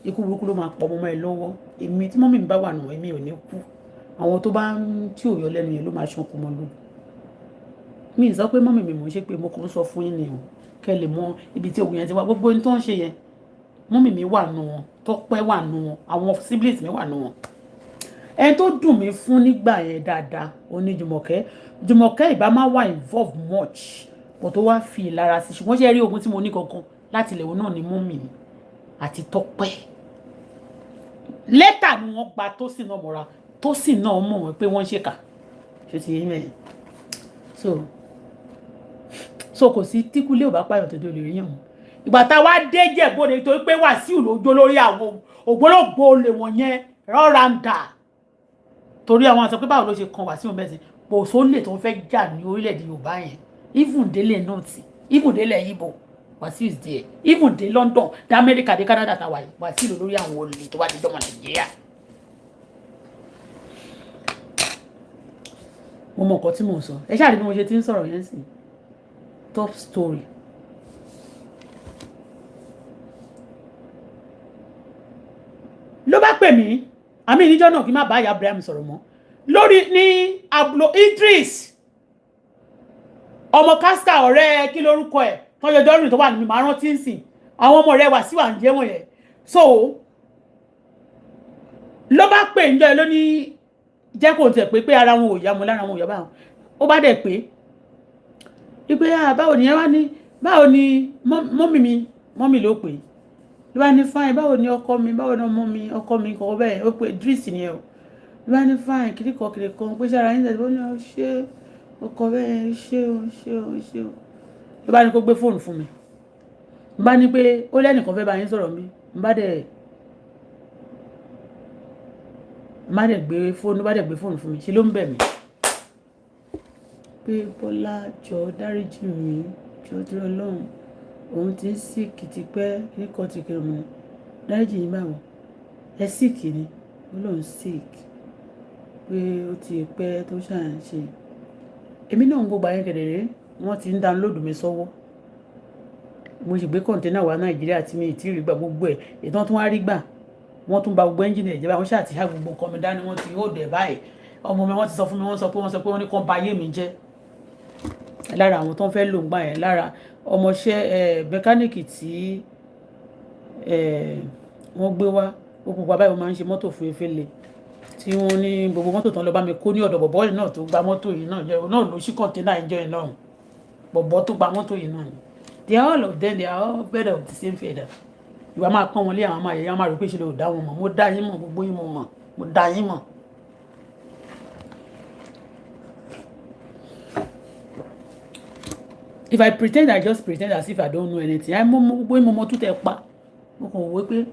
ikú burúkú ló máa pọ̀ ọmọ ẹ lọ́wọ́ èmi tí mọ́mí mi bá wà nù èmi ò ní kú àwọn tó bá ń tí ò yọ lẹ́nu yẹn ló máa ṣan kú mọ́ lójú mi ì sọ pé mọ́mí mi mò ń ṣe pé mo kàn ń sọ fún yín ni o kẹ́ lè mọ ibi tí ogun yẹn ti wá gbogbo ohun tó ń ṣe yẹn mọ́mí mi wà nù wọn Tọ́pẹ́ wà nù wọn àwọn siblings mi wà nù wọn ẹni tó dùn mí fún nígbà yẹn dáadáa ó ní Jùmọ̀kẹ́ ìbá má wà involve much bọ̀ tó wá fi ìlara sí ṣùgbọ́n ṣe rí ogun tí mo ní kankan láti ilẹ̀ òun náà ni mú mi àti Tọ́pẹ́ lẹ́tà ni wọ́n gba Tósìn náà mọ́ra Tósìn náà mọ̀ wọ́n pé wọ́n ṣèkà ṣe ti yé mẹ́rin so kò sí tíkúlé ò bá pààyàn tó dé olè yàn ìgbà tá a wá dé Jẹ̀bú-Òde torí pé Wàsíù ló jó lórí àwọn ògbólógbò olè wọ̀nyẹn rọ́ra ń dà torí àwọn àṣọ pé báwo ló ṣe kan Wàsíù mẹ́sìn pò sólè tó ń fẹ́ jà ní orílẹ̀-èdè Yorùbá yẹn even délé nọ́ọ̀tì even délé Ìgbò Wàsíù is there even dé London dé Amẹ́ríkà dé Canada tàwa Wàsíù lórí àwọn olè tó bá ti dọ́mọ Nàìjíríà. mo mọ nǹkan tí mò ń sọ ẹ ṣáà rí bí mo ṣe ti ń sọ̀rọ̀ yẹn sí top story. ló bá pè mí àmì ìníjọ́ náà kí n má bá ìyá Abraham sọ̀rọ̀ mọ́ lórí ní ablo Idris ọmọ kásítà ọ̀rẹ́ kí lórúkọ ẹ̀ tọ́jọ́jọ́ rìn tó wà ní màá rántí ń sìn àwọn ọmọ rẹ̀ wà sí wà ń jẹ́ wọ̀nyẹn so ló bá pè ń jẹ́ ló ní jẹ́ kó tẹ̀ pé ara wọn ò yá mo lára wọn ò yá báwọn ó bá dẹ̀ pé ìpè báwo ni ẹ wá ní báwo ni mọ́mì ló pè ló bá ní fine báwo ni ọkọ mi báwo ni ọkọ mi kọ́ bẹ́ẹ̀ ó pè Idris ni ẹ o ló bá ní fine kìrìkọ̀ pé sára yín tẹ̀síwọ́n ní ṣé ọkọ bẹ́ẹ̀ ṣé o ló bá ní kó gbé fóònù fún mi n bá ní pé ó lẹ́nìkan fẹ́ bá yín sọ̀rọ̀ mi n bá dẹ̀ gbé fóònù fún mi ṣe ló ń bẹ̀ mí pé Bọ́lá jọ dáríjì mi jọ dúró lọ́hùn òun ti ń síkì ti pẹ́ níkan ti kiri mu dáríjì yín báwo ẹ síkì ni ó lóun síkì pé ó ti pẹ́ tó ṣáà ń ṣe èmi náà ń gbogbo ayé kedere wọ́n ti ń dánlódù mi sọ́wọ́ mo sì gbé kọ̀ǹténà wá Nàìjíríà tí mi ì tí ì rí gbà gbogbo ẹ̀ ìtàn tún wá rí gbà wọ́n tún ba gbogbo ẹ́ńjìnì ẹ̀jẹ̀ báyìí wọ́n ṣáà ti há gbogbo nǹkan mi dání wọ́n ti ó dẹ̀ báyìí ọmọ mi wọ́n ti sọ fún mi wọ́n sọ pé wọ́n ní kàn ba ayé mi jẹ́ lára àwọn tó ń fẹ́ lò ń gbà yẹn lára ọmọọṣẹ́ mẹkáníìkì tí wọ́n gbé wá ó pupa báyìí wọ́n máa ń ṣe mọ́tò fún efele tí wọ́n ní gbogbo mọ́tò tán lọ bá mi kó ní ọ̀dọ̀ bọ̀bọ́ yìí náà tó gba mọ́tò yìí náà ló ṣí kọ̀ǹténà ìjọ yìí náà bọ̀bọ́ tó gba mọ́tò yìí náà ni they are all of them they are all birds of the same feather ìwà máa pọ́n wọn lé àwọn àyẹ̀yẹ́ máa rò pé ṣe lè dá wọn mọ̀ mo dá yín mọ̀ gbogbo yín mo dá yín mọ̀. If I pretend, I just pretend as if I don't know anything. I mo tún tẹ pa mo kàn wò pé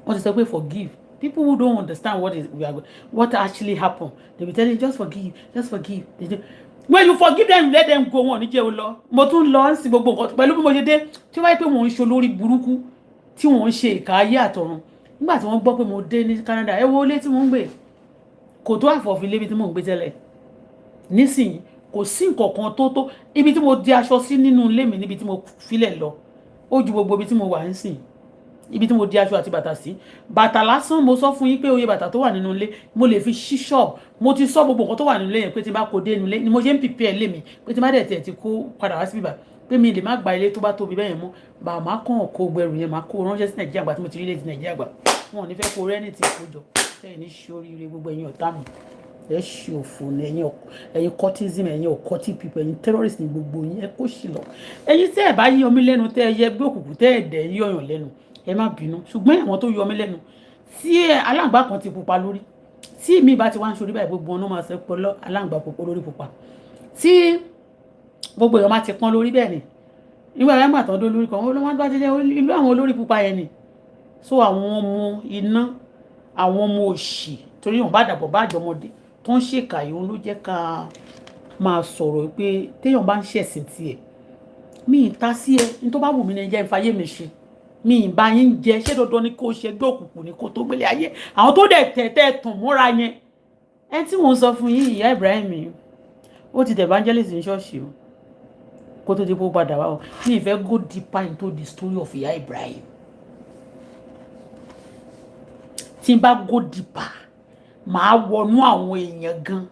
wọ́n ti sọ pé forgive people who don't understand what actually happened they be telling you just forgive when you forgive them you let them go wọn níjẹ́ o lọ mo tún lọ sí gbogbo nǹkan pẹ̀lú bí mo ṣe dé tí wọ́n bá yẹ pé wọ́n ń ṣe olórí burúkú tí wọ́n ń ṣe ìka ayé àtọ̀run nígbà tí wọ́n gbọ́ pé mo dé ní Canada ẹ wo ilé tí mo ń gbé kò tó àfọ̀fin lébi tí mo ń gbé tẹ́lẹ̀ nísìnyí kò sí nǹkan kan tó ibi tí mo di aṣọ sí nínú ilé mi níbi tí mo filẹ̀ lọ ó ju gbogbo ibi tí mo wà ń sìn ibi tí mo di aṣọ àti bàtà sí bàtà lásán mo sọ fún yín pé oye bàtà tó wà nínú ilé mo lè fi ṣí ṣọ́ọ̀bù mo ti sọ gbogbo nǹkan tó wà nínú ilé yẹn pé tí n bá kó dé nínú ilé ni mo ṣe ń pìpì ẹ̀ lé mi pé tí n bá dẹ̀ tẹ̀ ti kó padà wá sí bíbà pé mi lè má gba ilé tó bá tóbi bẹ́ẹ̀ yẹn mọ́ bá a máa kàn kó gbẹrù yẹn máa kó ránṣẹ́ sí Nàìjíríà gbà tí mo ti rí lè ti Nàìjíríà gbà wọn ò ní fẹ́ kó rẹ́ni tí kó jọ ẹ̀yin ní ṣe oríire gbogbo ẹ̀yin ọ̀tá mi ẹ ṣe òfò ní ẹ̀yin cultism ẹ̀yin occultic people ẹ̀yin terrorist ní gbogbo yín ẹ kó sì lọ ẹ̀yin tẹ́ ẹ̀ bá yí ọmí lẹ́nu tẹ́ ẹ yẹ gbé òkùnkùn tẹ́ ẹ̀ dẹ̀ yí ọyàn lẹ́nu ẹ má bínú ṣùgbọ́n àwọn tó yọ ọmí lẹ́nu tí aláǹgbá kan ti pupa lórí tí mi bá ti wá ń ṣorí báyìí gbogbo ọ̀nà máa ṣe pọ̀ aláǹgbá pupa lórí pupa tí gbogbo èèyàn máa ti pọ́n lórí bẹ́ẹ̀ ni nígbà yẹn gbà tán dó lórí kan wọ́n bá ti jẹ́ ìlú àwọn olórí pupa yẹn ni so àwọn ọmọ iná àwọn ọmọ òṣì torí wọn bá dàbọ̀ bá àjọmọdé tó ń ṣèkà yìí ló jẹ́ ká máa sọ̀rọ̀ pé téèyàn bá ń ṣẹ̀sìn tiẹ̀ mi ì ta sí ẹ ní tó bá wù mí ní jẹ́ ìfàyè mi ṣe mi ì bá yín jẹ ṣé dandan ni kó ṣe gbé òkùnkùn ní kó tó gbélé ayé àwọn tó dẹ̀ tẹ̀ tàn múra yẹn ẹ tí mò ń sọ fún yín ìyá Ibrahim ó ti dẹ̀ evangelist ní ṣọ́ọ̀ṣì o kó tó di kó padà wá o mi ì fẹ́ go deeper into the story of ìyá Ibrahim tí n bá go deeper màá wọnú àwọn èèyàn gan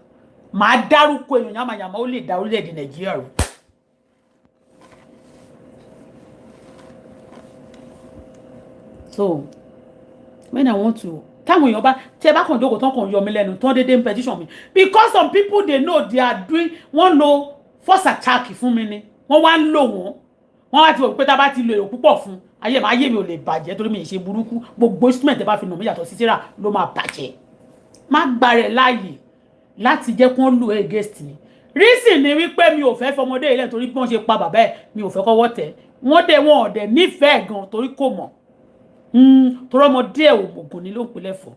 màá dárúkọ èèyàn yàmàyàmà ó lè dá orílẹ̀-èdè Nàìjíríà rú. So when I want to táwọn èèyàn bá tẹ bá kàn jókòó tán kàn yọ mí lẹ́nu tán déédéé ń petition mi because some people they know they are doing wọ́n lo force attack fún mi ni wọ́n wá ń lò wọ́n wá ti wò pé tá a bá ti lo èrò púpọ̀ fún ayé mi ò lè bàjẹ́ torí mi ì ṣe burúkú gbogbo instrument ẹ bá fi nà mí yàtọ̀ sí tíra ló máa bàjẹ́ má gba rẹ̀ láàyè láti jẹ́ kí wọ́n lò ẹ́ against mi reason ni wípé mi ò fẹ́ fọmọdé ilẹ̀ torí bí wọ́n ṣe pa bàbá ẹ̀ mi ò fẹ́ kọ́wọ́ tẹ̀ wọ́n dẹ̀ wọ́n ọ̀dẹ̀ nífẹ̀ẹ́ gan torí kò mọ̀ torí ọmọdé ẹ̀ ògùn ni ló ń pilẹ̀ fọ́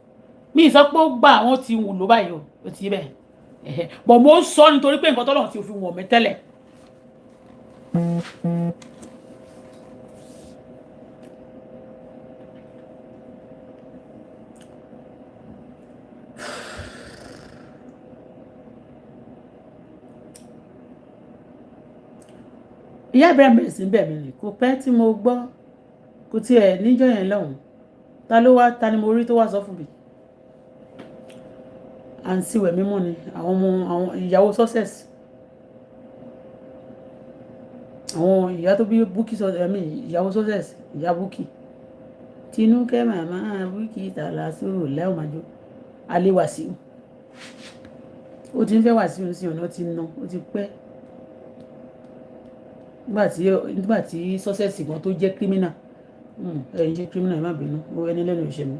mi ì sọ pé ó gbà wọ́n ti wù ló báyìí ó ti bẹ́ẹ̀ bọ̀ mo ń sọ nítorí pé nǹkan tọ́lọ́run ti fi wọ̀n mi tẹ́lẹ̀. ìyá ìbẹ̀rẹ̀ bẹ̀rẹ̀ sí bẹ̀ mí ni kò pẹ́ tí mo gbọ́ kò tiẹ̀ níjọ́ yẹn lọ́hùn ta ni mo rí tó wá sọ fún mi àǹtí wẹ̀ mímọ́ ni àwọn ìyàwó success àwọn ìyá tó bí Bukky ìyàwó success ìyá Bukky Tinúkẹ́ màmá Bukky tààlà sóò lẹ́wọ̀n májò alẹ́ Wàsíù ó ti ń fẹ́ Wàsíù sí ọ̀nà ti ná ó ti pẹ́ nígbà tí success gan tó jẹ́ criminal ẹ̀yin jẹ́ criminal ẹ̀ má bínú ó ẹni lẹ́nu ìṣẹ̀mí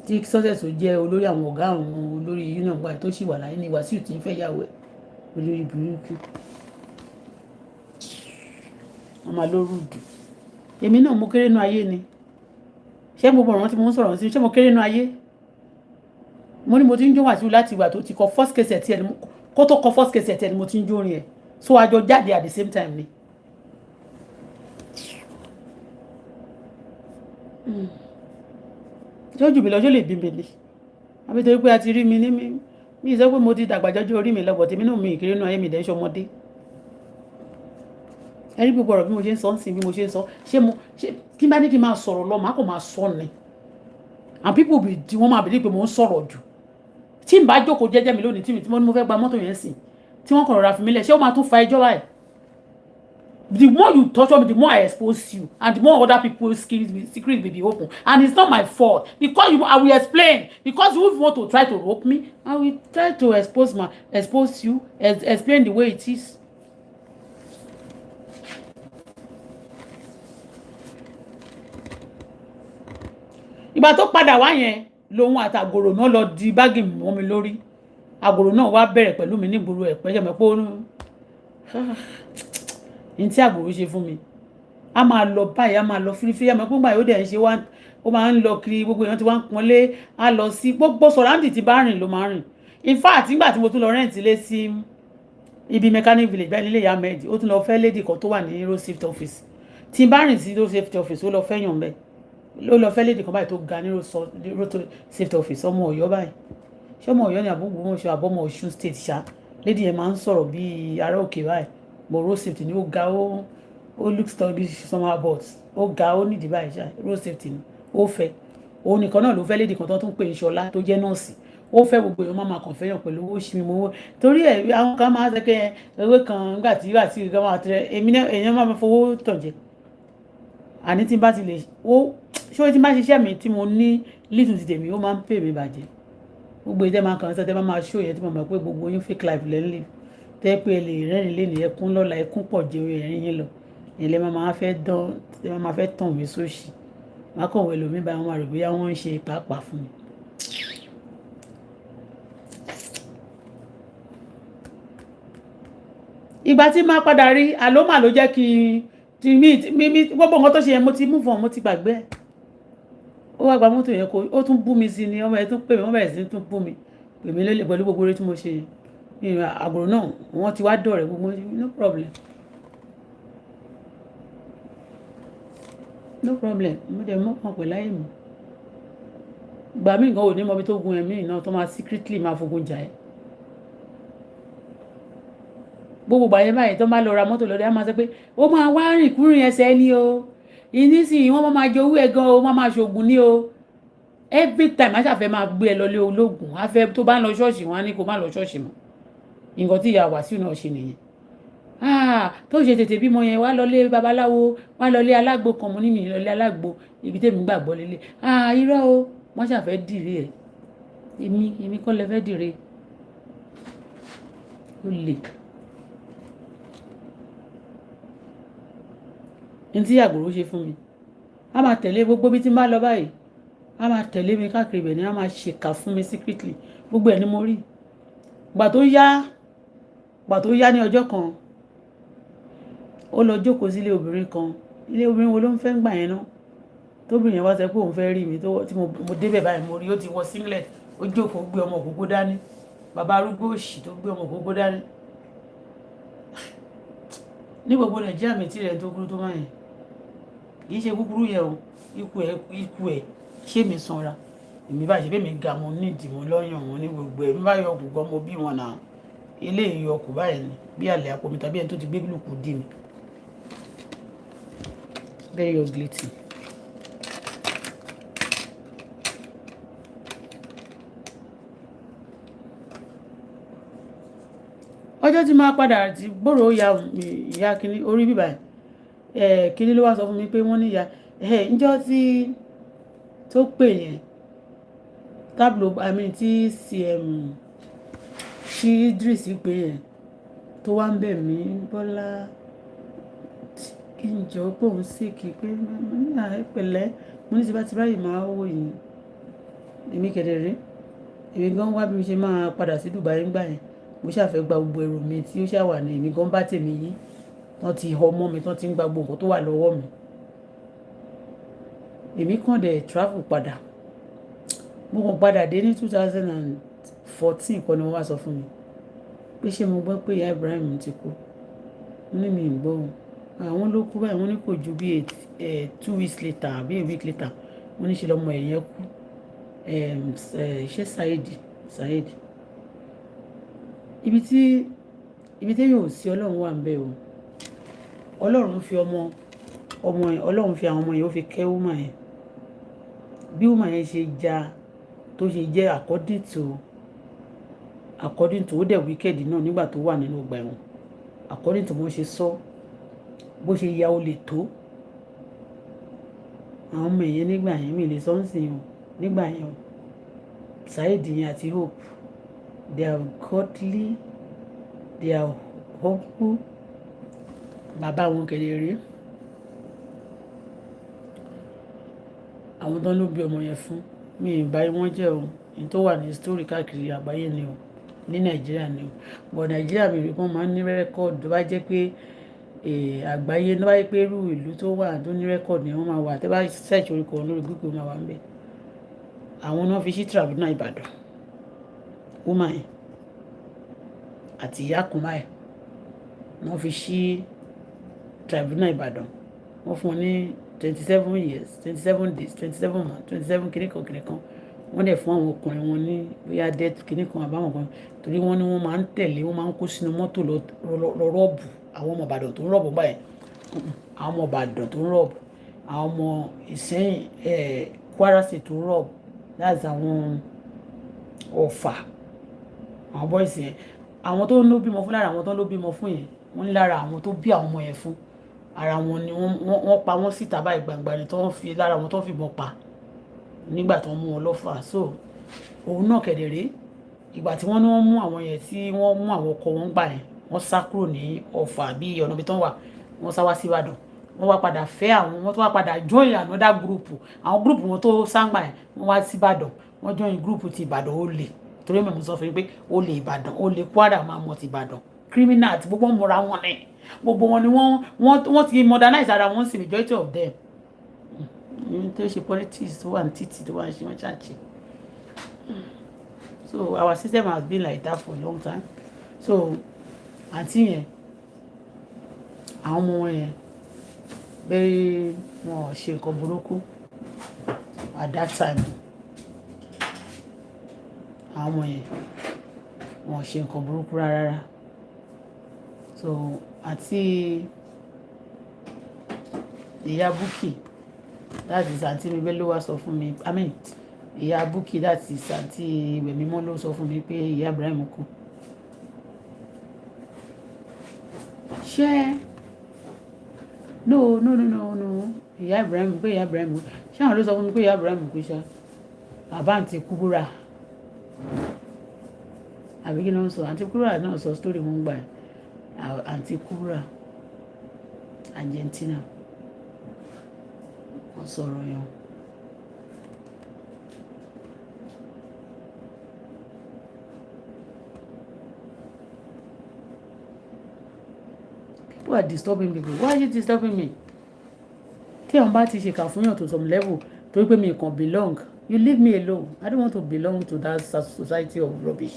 tí success ó jẹ́ olórí àwọn ọ̀gá àwọn olórí union gbà tó sì wà láyé ní Wàsíù tí ń fẹ́ yàwó ẹ̀ olórí burúkú wọ́n máa lóru dù èmi náà mo kéré nú ayé ni ṣé gbogbo ọ̀ràn tí mo ń sọ̀rọ̀ sí ṣé mo kéré nú ayé mo ní mo ti ń jó Wàsíù láti ìgbà tó ti kọ first case ẹ̀ tí ẹ̀ kó tó kọ first case ẹ̀ tí ẹ̀ ni mo ti ń jó orin ẹ̀ so àjọ jáde at the same time ni. ṣé ojú mi lọ ṣó lè bí mi ni àbí torí pé a ti rí mi ní mi sọ pé mo ti dàgbà jọjọ orí mi lọ́bọ̀ tèmi náà mi ìkéré náà ayé mi dẹ́ ṣọmọdé ẹni gbogbo ọ̀rọ̀ bí mo ṣe ń sọ ń sìn bí mo ṣe ń sọ ṣé kí n bá ní kí n máa sọ̀rọ̀ lọ màá kò máa sọ ni and people be di wọ́n máa believe pé mo ń sọ̀rọ̀ jù tí n bá jókòó jẹ́jẹ́ mi lónìí tí mo fẹ́ gba mọ́tò yẹn sìn tí wọ́n kàn rọra fi mí lẹ̀ ṣé ó máa tún fa ẹjọ́ báyìí the more you torture me the more I expose you and the more other people's secret will be open and it's not my fault because I will explain because you want to try to rope me I will try to expose you explain the way it is. ìgbà tó padà wá yẹn lòun àtàgòrò náà lọ di báàgì mọ́ mi lórí àgòrò náà wá bẹ̀rẹ̀ pẹ̀lú mi nígboro ẹ̀ pẹ́jọ́ mẹ́pọ́ ní tí àgòrò ṣe fún mi a máa lọ báyìí a máa lọ fírífírí àmọ́ gbogbo àyè ó dẹ̀ ń ṣe wá ó máa ń lọ kiri gbogbo èèyàn ti wá ń pọ́nlé a lọ sí gbogbo sọ̀ráǹdì tí bá rìn ló máa rìn in fact nígbà tí mo tún lọ rẹ́ǹtì lé sí ibi mechanic village báyìí nílé ìyá mẹ́ẹ̀dì ó tún lọ fẹ́ lady kan tó wà ní road safety office tí n bá rìn sí road safety office ó lọ fẹ́ yàn bẹ́ẹ̀ ló lọ fẹ́ lady kan báyìí tó ga ní road safety office ọmọ Ọ̀yọ́ báyìí ṣé ọmọ Ọ̀yọ́ ni àbúgbò wọn ṣe àbọ̀mọ̀ Ọ̀ṣun state ṣá lady yẹn máa ń sọ̀rọ̀ bíi ará òkè báyìí but road safety ni ó ga ó look story somehow but ó ga ó nídìí báyìí ṣá road safety ni ó fẹ́ òun nìkan náà ló fẹ́ lady kan tó tún pè ní Ṣọlá tó jẹ́ nọ́ọ̀sì ó fẹ́ gbogbo èèyàn máa kàn fẹ́yàn pẹ̀lú owó ṣì mímú owó torí ẹ̀ àwọn kan máa ń sọ pé ewé kan nígbà tí ìgbà máa tẹ èmi náà èèyàn máa fowó tàn jẹ àní tí n bá ti lè ó ṣé tí n bá ṣiṣẹ́ mi tí mo ní lítùn ti tèmi ó máa ń pè mí bàjẹ́ gbogbo ìdẹ́ máa kàn sọ tẹ́ máa ṣó yẹn tí mo mọ̀ pé gbogbo yín fake life lẹ́ ń lè tẹ́ pé ẹ lè rẹ́rìn lé ní ẹkún lọ́la ẹkún pọ̀ jẹ́ ẹ̀rín yín lọ ilé máa fẹ́ tàn mí sóṣì má kàn wẹ̀ lómi báyìí wọ́n máa rò bóyá wọ́n ń ṣe pàápàá fún mi. ìgbà tí máa padà rí àlómà ló jẹ́ kí mi gbogbo nǹkan tó ṣe yẹn mo ti move on mo ti gbàgbé ẹ̀ ó wá gba mọ́tò yẹn kó ó tún bú mi sí ni ọmọ ẹ̀ tún pè mí wọ́n bẹ̀rẹ̀ sí tún bú mi pè mí lélẹ̀ pẹ̀lú gbogbo orí tí mo ṣe àgùrò náà wọ́n ti wá dọ̀rẹ́ gbogbo no problem mo dẹ̀ mọ́ kàn pẹ̀ láyé mi gbà mí nǹkan ò ní mọ́bí tó gun ẹ̀mí náà tó máa secretly máa fogun jà ẹ́ gbogbo gbà yẹn báyìí tó máa lọ ra mọ́tò lọ́dọ̀ á máa sọ pé ó máa wá rìn kúrìn ẹsẹ̀ ni o ìnísìnyí wọ́n máa jẹ owó ẹ̀ gan o wọ́n máa ṣoògùn ní o every time aṣàfẹ́ máa gbé ẹ lọlé ológun afẹ́ tó bá ń lọ ṣọ́ọ̀ṣì wọn á ní kó má lọ ṣọ́ọ̀ṣì mọ́ nǹkan tí ìyá Wàsíù náà ṣe nìyẹn tó ṣe tètè bímọ yẹn wá lọlé babaláwo wá lọlé alágbo kan mo ní mi lọlé alágbo ibi tèmi gbàgbọ́ lélẹ̀ irọ́ o wọ́n ṣàfẹ́ dìre ẹ̀ èmi kọ́ lẹ fẹ́ dìre ó lè ní tí àgbòrò ṣe fún mi a máa tẹ̀lé gbogbo bí tí n bá lọ báyìí a máa tẹ̀lé mi káàkiri ibẹ̀ ni a máa ṣèkà fún mi secretly gbogbo ẹ̀ ni mo rí gbà tó yá ní ọjọ́ kan ó lọ jókòó sí ilé obìnrin kan ilé obìnrin wo ló ń fẹ́ ń gbà yẹn náà tóbìnrin yẹn wá sọ pé òun fẹ́ rí mi tí mo débẹ̀ báyìí mo rí ó ti wọ singlet ó jókòó gbé ọmọ ògógó dání bàbá arúgbó òṣì tó gbé ọmọ ògógó dání ní gbogbo nàìjíríà mi tí rẹ̀ tó kúrú tó máa yẹn kì í ṣe kúkúrú yẹn o ikú ẹ̀ ṣé mi sanra èmi bá ṣe bẹ́ẹ̀ mi ga mo nídìí mo lọ́yàn wọn ní gbogbo ẹ̀ mi bá yọ ọkù gan mo bí wọn náà ilé ìyọ ọkù báyìí ni bí àlẹ́ àpò mi tàbí ẹni tó ti gbé lùkù dì mí very ugly thing. ọjọ́ tí máa padà ti gbòòrò ìyá kínní orí bíbá kínní ló wá sọ fún mi pé wọ́n ní ìyá ǹjọ́ tí tó pè yẹn tábìlò tí tí Idris pè yẹn tó wá ń bẹ̀ mí Bọ́lá kí n jọ pé òun sì kí pé pẹ̀lẹ́ mo ní ti bá ti ráyè máa wò yìí èmi kẹ̀dẹ̀ rí èmi gan wá bí mi ṣe máa padà sí Dubai ńgbà yẹn mo ṣàfẹ́ gba gbogbo ẹrù mi tí ó ṣàwà ní èmi gan bá tèmi yí wọ́n ti họ mọ́ mi tán ti ń gba gbogbo nǹkan tó wà lọ́wọ́ mi èmi kàn dẹ̀ travel padà mo kàn padà dé ní 2014 kan ni wọ́n wá sọ fún mi pé ṣé mo gbọ́ pé ìyá Ibrahim ti kú mo ní mi ì gbọ́ o àwọn ló kú báyìí wọ́n ní kò ju bí 2 weeks later àbí a week later wọ́n ní ṣe lọ́mọ ẹ̀yẹn kú ṣé Saheed ibi tí yóò sí ọlọ́run wà ń bẹ o ọlọ́run fi ọlọ́run fi àwọn ọmọ yẹn ó fi kẹ́ wúmà yẹn bí wúmà yẹn ṣe já tó ṣe jẹ́ according to ó dẹ̀ wicked náà nígbà tó wà nínú ọgbà ẹ̀wọ̀n according to bó ṣe sọ bó ṣe ya olè tó àwọn ọmọ yẹn nígbà yẹn mi lè sọ ń sìn o nígbà yẹn o Saheed yẹn àti Hope they are godly they are hopeful bàbá wọn kẹ̀lẹ́ rí àwọn tó ń lò bí ọmọ yẹn fún mi ìbáyé wọn jẹ́ o ní tó wà ní story káàkiri àgbáyé ni o ní Nàìjíríà ni o but Nàìjíríà mi rí wọn máa ń ní rẹ́kọ̀dù tó bá jẹ́ pé àgbáyé tó bá jẹ́ pé irú ìlú tó wà tó ní rẹ́kọ̀dù ni wọ́n máa wà tẹ́ bá search orúkọ lórí Google máa wà ń bẹ̀ àwọn náà fi sí tribunal Ìbàdàn woman yẹn àti ìyá kùnmá ẹ̀ wọ́n fi sí tribunal Ìbàdàn wọ́n fún wọn ní 27 years 27 days 27 months 27 kìnìkan wọ́n dẹ̀ fún àwọn ọkùnrin wọn ní bóyá death kìnìkan àbáwọn kan torí wọ́n ní wọ́n máa ń tẹ̀lé wọ́n máa ń kó sínú mọ́tò lọ rọ́ọ̀bù àwọn ọmọ Ìbàdàn tó ń rọ́ọ̀bù báyìí àwọn ọmọ Ìbàdàn tó ń rọ́ọ̀bù àwọn ọmọ Ìsẹ́yìn Kwara State tó ń rọ́ọ̀bù láti àwọn Ọ̀fà àwọn bọ́ìsì yẹn àwọn tó ń ló bímọ fún lára àwọn tó ń ló bímọ fún yẹn wọ́n ní lára àwọn tó bí àwọn ọmọ yẹn fún ara wọn ni wọ́n pa wọ́n síta báyìí gbangba ni tó ń fi lára wọn tó ń fìbọn pa nígbà tó ń mú wọn lọ́fà so òun náà kẹ̀dẹ̀rẹ́ ìgbà tí wọ́n ní wọ́n mú àwọn yẹn tí wọ́n mú àwọn ọkọ wọn gbà yẹn wọ́n sá kúrò ní Ọ̀fà bí ọ̀nà ibi tó ń wà wọ́n sá wá sí Ìbàdàn wọ́n wá padà fẹ́ àwọn wọ́n tó wá padà join another group àwọn group wọn tó sáńgbà yẹn wọ́n wá sí Ìbàdàn wọ́n join group ti Ìbàdàn ó lè torí mẹ́mú sọ fún mi pé ó lè Ìbàdàn ó lè Kwara máa mọ̀ ti Ìbàdàn criminal àti gbogbo wọn mọ̀ra wọn ní gbogbo wọn ni wọ́n ti modernize ara wọn sí majority of them tó ṣe politics tó wà ní títì tó wà ní ṣe wọ́n ṣàṣì so our system has been like that for a long time so àǹtí yẹn àwọn ọmọ wọn yẹn bẹ́ẹ̀ wọn ò ṣe nǹkan burúkú at that time àwọn ọmọ yẹn wọn ò ṣe nǹkan burúkú rárá so àti ìyá Bukky that is àǹtí mi bẹ́ẹ̀ ló wá sọ fún mi ìyá Bukky that is àǹtí ìwẹ̀ mímọ́ ló sọ fún mi pé ìyá Ibrahim kú ṣé no ìyá Ibrahim pé ìyá Ibrahim ṣé àwọn ló sọ fún mi pé ìyá Ibrahim kú ṣá bàbá àǹtí Kúbúrà àbí kí ló ń sọ àǹtí Kúbúrà náà sọ story wọn gbà àǹtí Kúbúrà Argentina wọ́n sọ̀rọ̀ yẹn. People are disturbing people. Why are you disturbing me? Tí àwọn bá ti ṣèkà fún yàn to some level torí pé mi kàn belong, you leave me alone. I don't want to belong to that society of rubbish.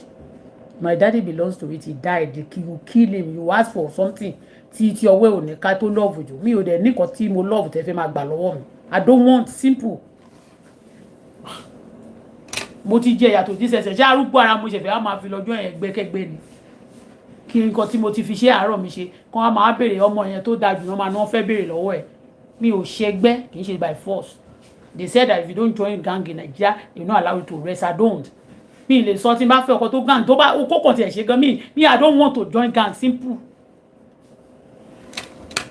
My daddy belongs to it. He died. You kill him. You ask for something. Tí ọwọ́ ò ní ká tó love jù. Mi ò dẹ̀ ní nǹkan tí mo love tẹ́ fẹ́ máa gbà lọ́wọ́ mi. I don't want simple. Mo ti jẹ ìyàtọ̀ jíṣẹ̀ṣẹ̀ ṣé arúgbó ara mo ṣẹ̀fẹ̀ á máa fi lọ́jọ́ yẹn gbẹ́kẹ́gbẹ́ ni. Kí nǹkan tí mo ti fi ṣe àárọ̀ mi ṣe kán á máa béèrè ọmọ yẹn tó dáa jù náà máa náà fẹ́ béèrè lọ́wọ́ ẹ̀. Mi ò ṣẹgbẹ́ kì í ṣe by force. They said that if you don't join gang in Nigeria, you're not allowed to rest. I don't. Mi lè sọ tí n bá fẹ́ ọkọ tó gang tó bá kókò tiẹ̀ ṣe gan mi I don't want to join gang, simple.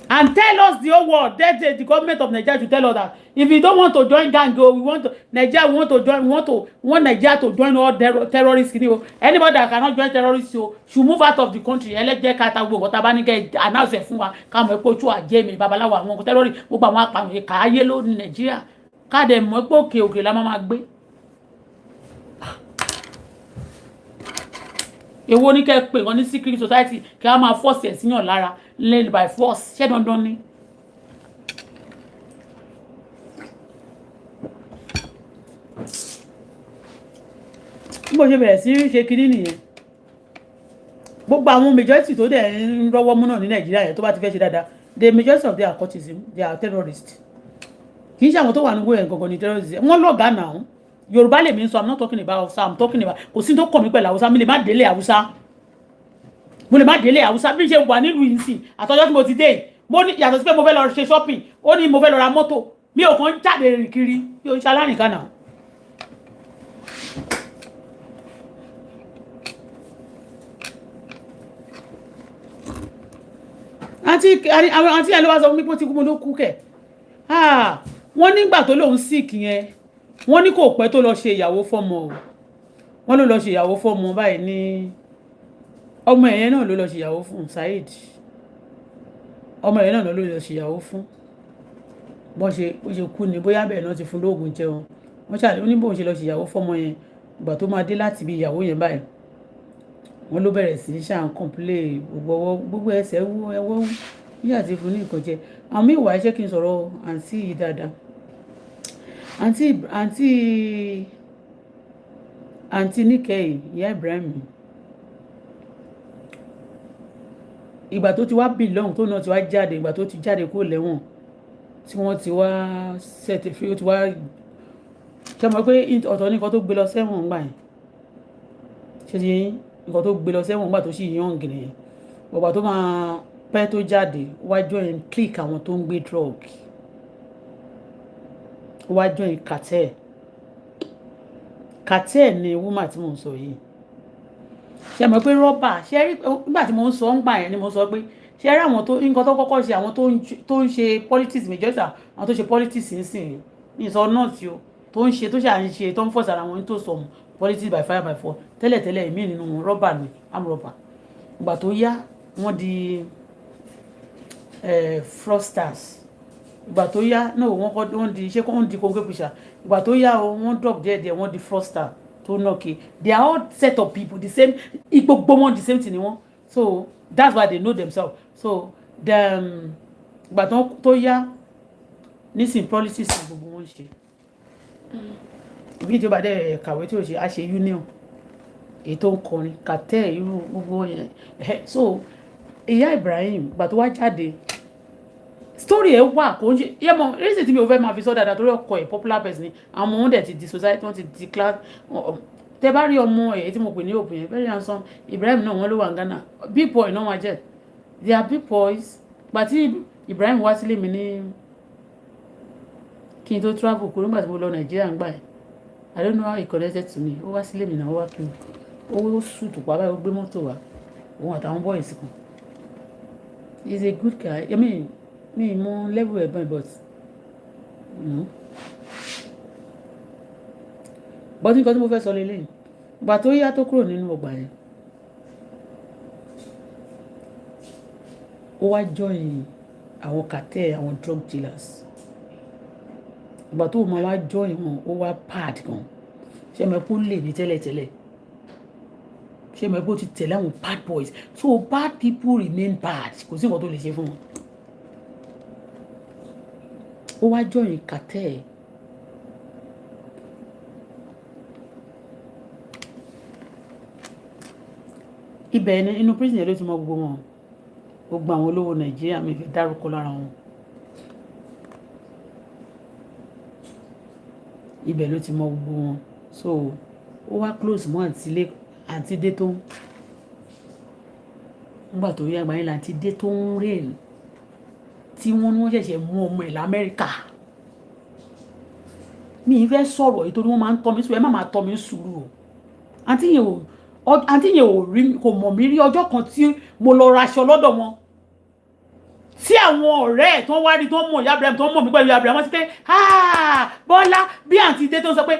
And tell us the whole world that the government of Nigeria should tell us that if you don't want to join gang, we want to Nigeria, we want Nigeria to join all terrorists. Anybody that cannot join terrorists should move out of the country. Ẹlẹ́jẹ̀ kata gbogbo ọ̀tá bá ní kẹ́ announce fún wa ká mọ̀ pé ojú àjẹ́ mi babaláwo àwọn terrorists gbogbo àwọn apààyàn ẹ̀ka ayé ló ní Nigeria ká dẹ̀ mọ̀ pé òkè la máa gbé. Èwo ní kẹ́ pè wọ́n ní secret society kí a máa force ẹ̀ síyàn lára led by force ṣé dandan ni. Bí mo ṣe bẹ̀rẹ̀ sí ṣe kinní nìyẹn gbogbo àwọn majority tó dẹ̀ ń rọ́wọ́ mú náà ní Nàìjíríà yẹn tó bá ti fẹ́ ṣe dáadáa the majority of their cultism they are terrorists. Kì í ṣe àwọn tó wà nígbó yẹn gangan ní terrorists wọ́n lọ́gàá náà. Yorùbá lèmi ń sọ I'm not talking about Hausa I'm talking about kò sí tó kàn mí pẹ̀lú Hausa mi lè má délé Hausa mo lè má délé Hausa bí ṣe wà nílùú yìí sí àtọjọ́ tí mo ti dé mo ní yàtọ̀ sí pé mo fẹ́ lọ ṣe shopping ó ní mo fẹ́ lọ ra mọ́tò mi ò kàn jáde rìn kiri bí o ṣe alárìnká náà. àǹtí ẹ̀ ló wá sọ fún mi pé ó ti kú mo ló kú kẹ̀ wọ́n nígbà tó lòun sick yẹn wọ́n ní kò pẹ́ tó lọ ṣe ìyàwó fọ́mọ o wọ́n ló lọ ṣe ìyàwó fọ́mọ báyìí ní ọmọ ẹ̀yẹn náà ló lọ ṣe ìyàwó fún Saheed ọmọ ẹ̀yẹn náà ló lọ ṣe ìyàwó fún bó ṣe kú ni bóyá bẹ́ẹ̀ náà ti fún lóògùn jẹun wọ́n ṣàlẹ́ ó ní bóun ṣe lọ ṣe ìyàwó fọ́mọ yẹn ìgbà tó máa dé láti ibi ìyàwó yẹn báyìí wọ́n ló bẹ̀rẹ̀ sí ṣàn kọ̀ǹpilé gbogbo ẹsẹ̀ ẹwọ́ yíyà ti fún ní nǹkan jẹ àwọn míì wà ṣé kí n sọ̀rọ̀ àǹtí yìí dáadáa àǹtí níkẹyì ìyá Ibrahim ìgbà tó ti wá belong tó náà ti wá jáde ìgbà tó ti jáde kó lẹ́wọ̀n tí wọ́n ti wá set free ó ti wá ṣe mọ̀ pé ọ̀tọ̀ ní nǹkan tó gbé lọ sẹ́wọ̀n ńgbà yẹn ṣe ti yín nǹkan tó gbé lọ sẹ́wọ̀n ńgbà tó sì yàn gìrì yẹn ọ̀gbà tó máa pẹ́ tó jáde wá join click àwọn tó ń gbé drug wá join cartel ni woman tí mo ń sọ yìí ṣe mọ̀ pé rọ́bà ṣe rí nígbà tí mo ń sọ ń gbà yẹn ni mo sọ pé ṣe rí àwọn tó nǹkan tó kọ́kọ́ ṣe àwọn tó ń ṣe politics majority àwọn tó ṣe politics nísìnyí ní ìsọ náà tí ó tó ń ṣe tó ṣe à ń ṣe tó ń fọ̀sà ara wọn tó sọ politics by fire by force tẹ́lẹ̀tẹ́lẹ̀ èmi nínú rọ́bà ni amrọ́bà ìgbà tó yá wọ́n di fraudsters ìgbà tó yá náà wọ́n di ṣé wọ́n di kóńgé pìṣà ìgbà tó yá o wọ́n drop díẹ̀ wọ́n di fraudster tó nọ́ọ̀kì they are all set of people the same gbogbo wọn the same thing ni wọ́n so that's why they know themselves so ìgbà tó yá nísìn politics ni gbogbo wọn ṣe ìbí tí ó bá dẹ̀ kàwé tí ó ṣe á ṣe union èyí tó ń kọrin cartel irú gbogbo yẹn so ìyá Ibrahim ìgbà tó wá jáde story ẹ wà kò ń ṣe yẹ mọ reason tí mi ò fẹ́ máa fi sọ dáadáa torí ọkọ ẹ popular person ni àwọn ọmọ wọn dẹ̀ ti di society wọn ti di class tẹ bá rí ọmọ ẹ tí mo pè ní òpin yẹn very handsome Ibrahim náà wọn ló wà ní Ghana big boy náà wọn jẹ they are big boys gbàtí Ibrahim wá sílé mi ní kí n tó travel kúrò nígbà tí mo lọ Nàìjíríà ń gbà yẹn I don't know how he connected to me ó wá sílé mi náà ó wá kí mi ó sùtù pa báyìí ó gbé mọ́tò wá òun àtàwọn boys kan he is a good guy I mean mi mọ level ẹ̀gbọ́n but bọ́dún nǹkan tí mo fẹ́ sọ lélẹ́yìn ìgbà tó yá tó kúrò nínú ọgbà yẹn ó wá join àwọn cartel àwọn drug dealers ìgbà tó máa wá join wọn ó wá pad gan ṣé mo kó lè ní tẹ́lẹ̀tẹ́lẹ̀ ṣé mo kó ti tẹ̀lé àwọn bad boys so bad people remain bad kò sí nǹkan tó lè ṣe fún wọn ó wá join cartel ibẹ̀ ni inú prison yẹn ló ti mọ gbogbo wọn gbogbo àwọn olówó Nàìjíríà mi fi dárúkọ lára wọn ibẹ̀ ló ti mọ gbogbo wọn so ó wá close mọ́ àǹtí dé tó nígbà tó yá àgbáyé láǹtí dé tó ń rìn tí wọ́n ní wọ́n ṣẹ̀ṣẹ̀ mú ọmọ ẹ̀ l'Amẹ́ríkà mi ì fẹ́ sọ̀rọ̀ yìí torí wọ́n máa ń tọ́ mi sùúrù ẹ má máa tọ́ mi sùúrù o àǹtí yẹn ò rí kò mọ̀ mí rí ọjọ́ kan tí mo lọ raṣọ lọ́dọ̀ wọn tí àwọn ọ̀rẹ́ ẹ̀ tó ń wá rí tó ń mọ̀ ìyá Abraham tó ń mọ̀ mí pẹ̀lú ìyá Abraham wọ́n ti pé Bọ́lá bí àǹtí dé tó ń sọ pé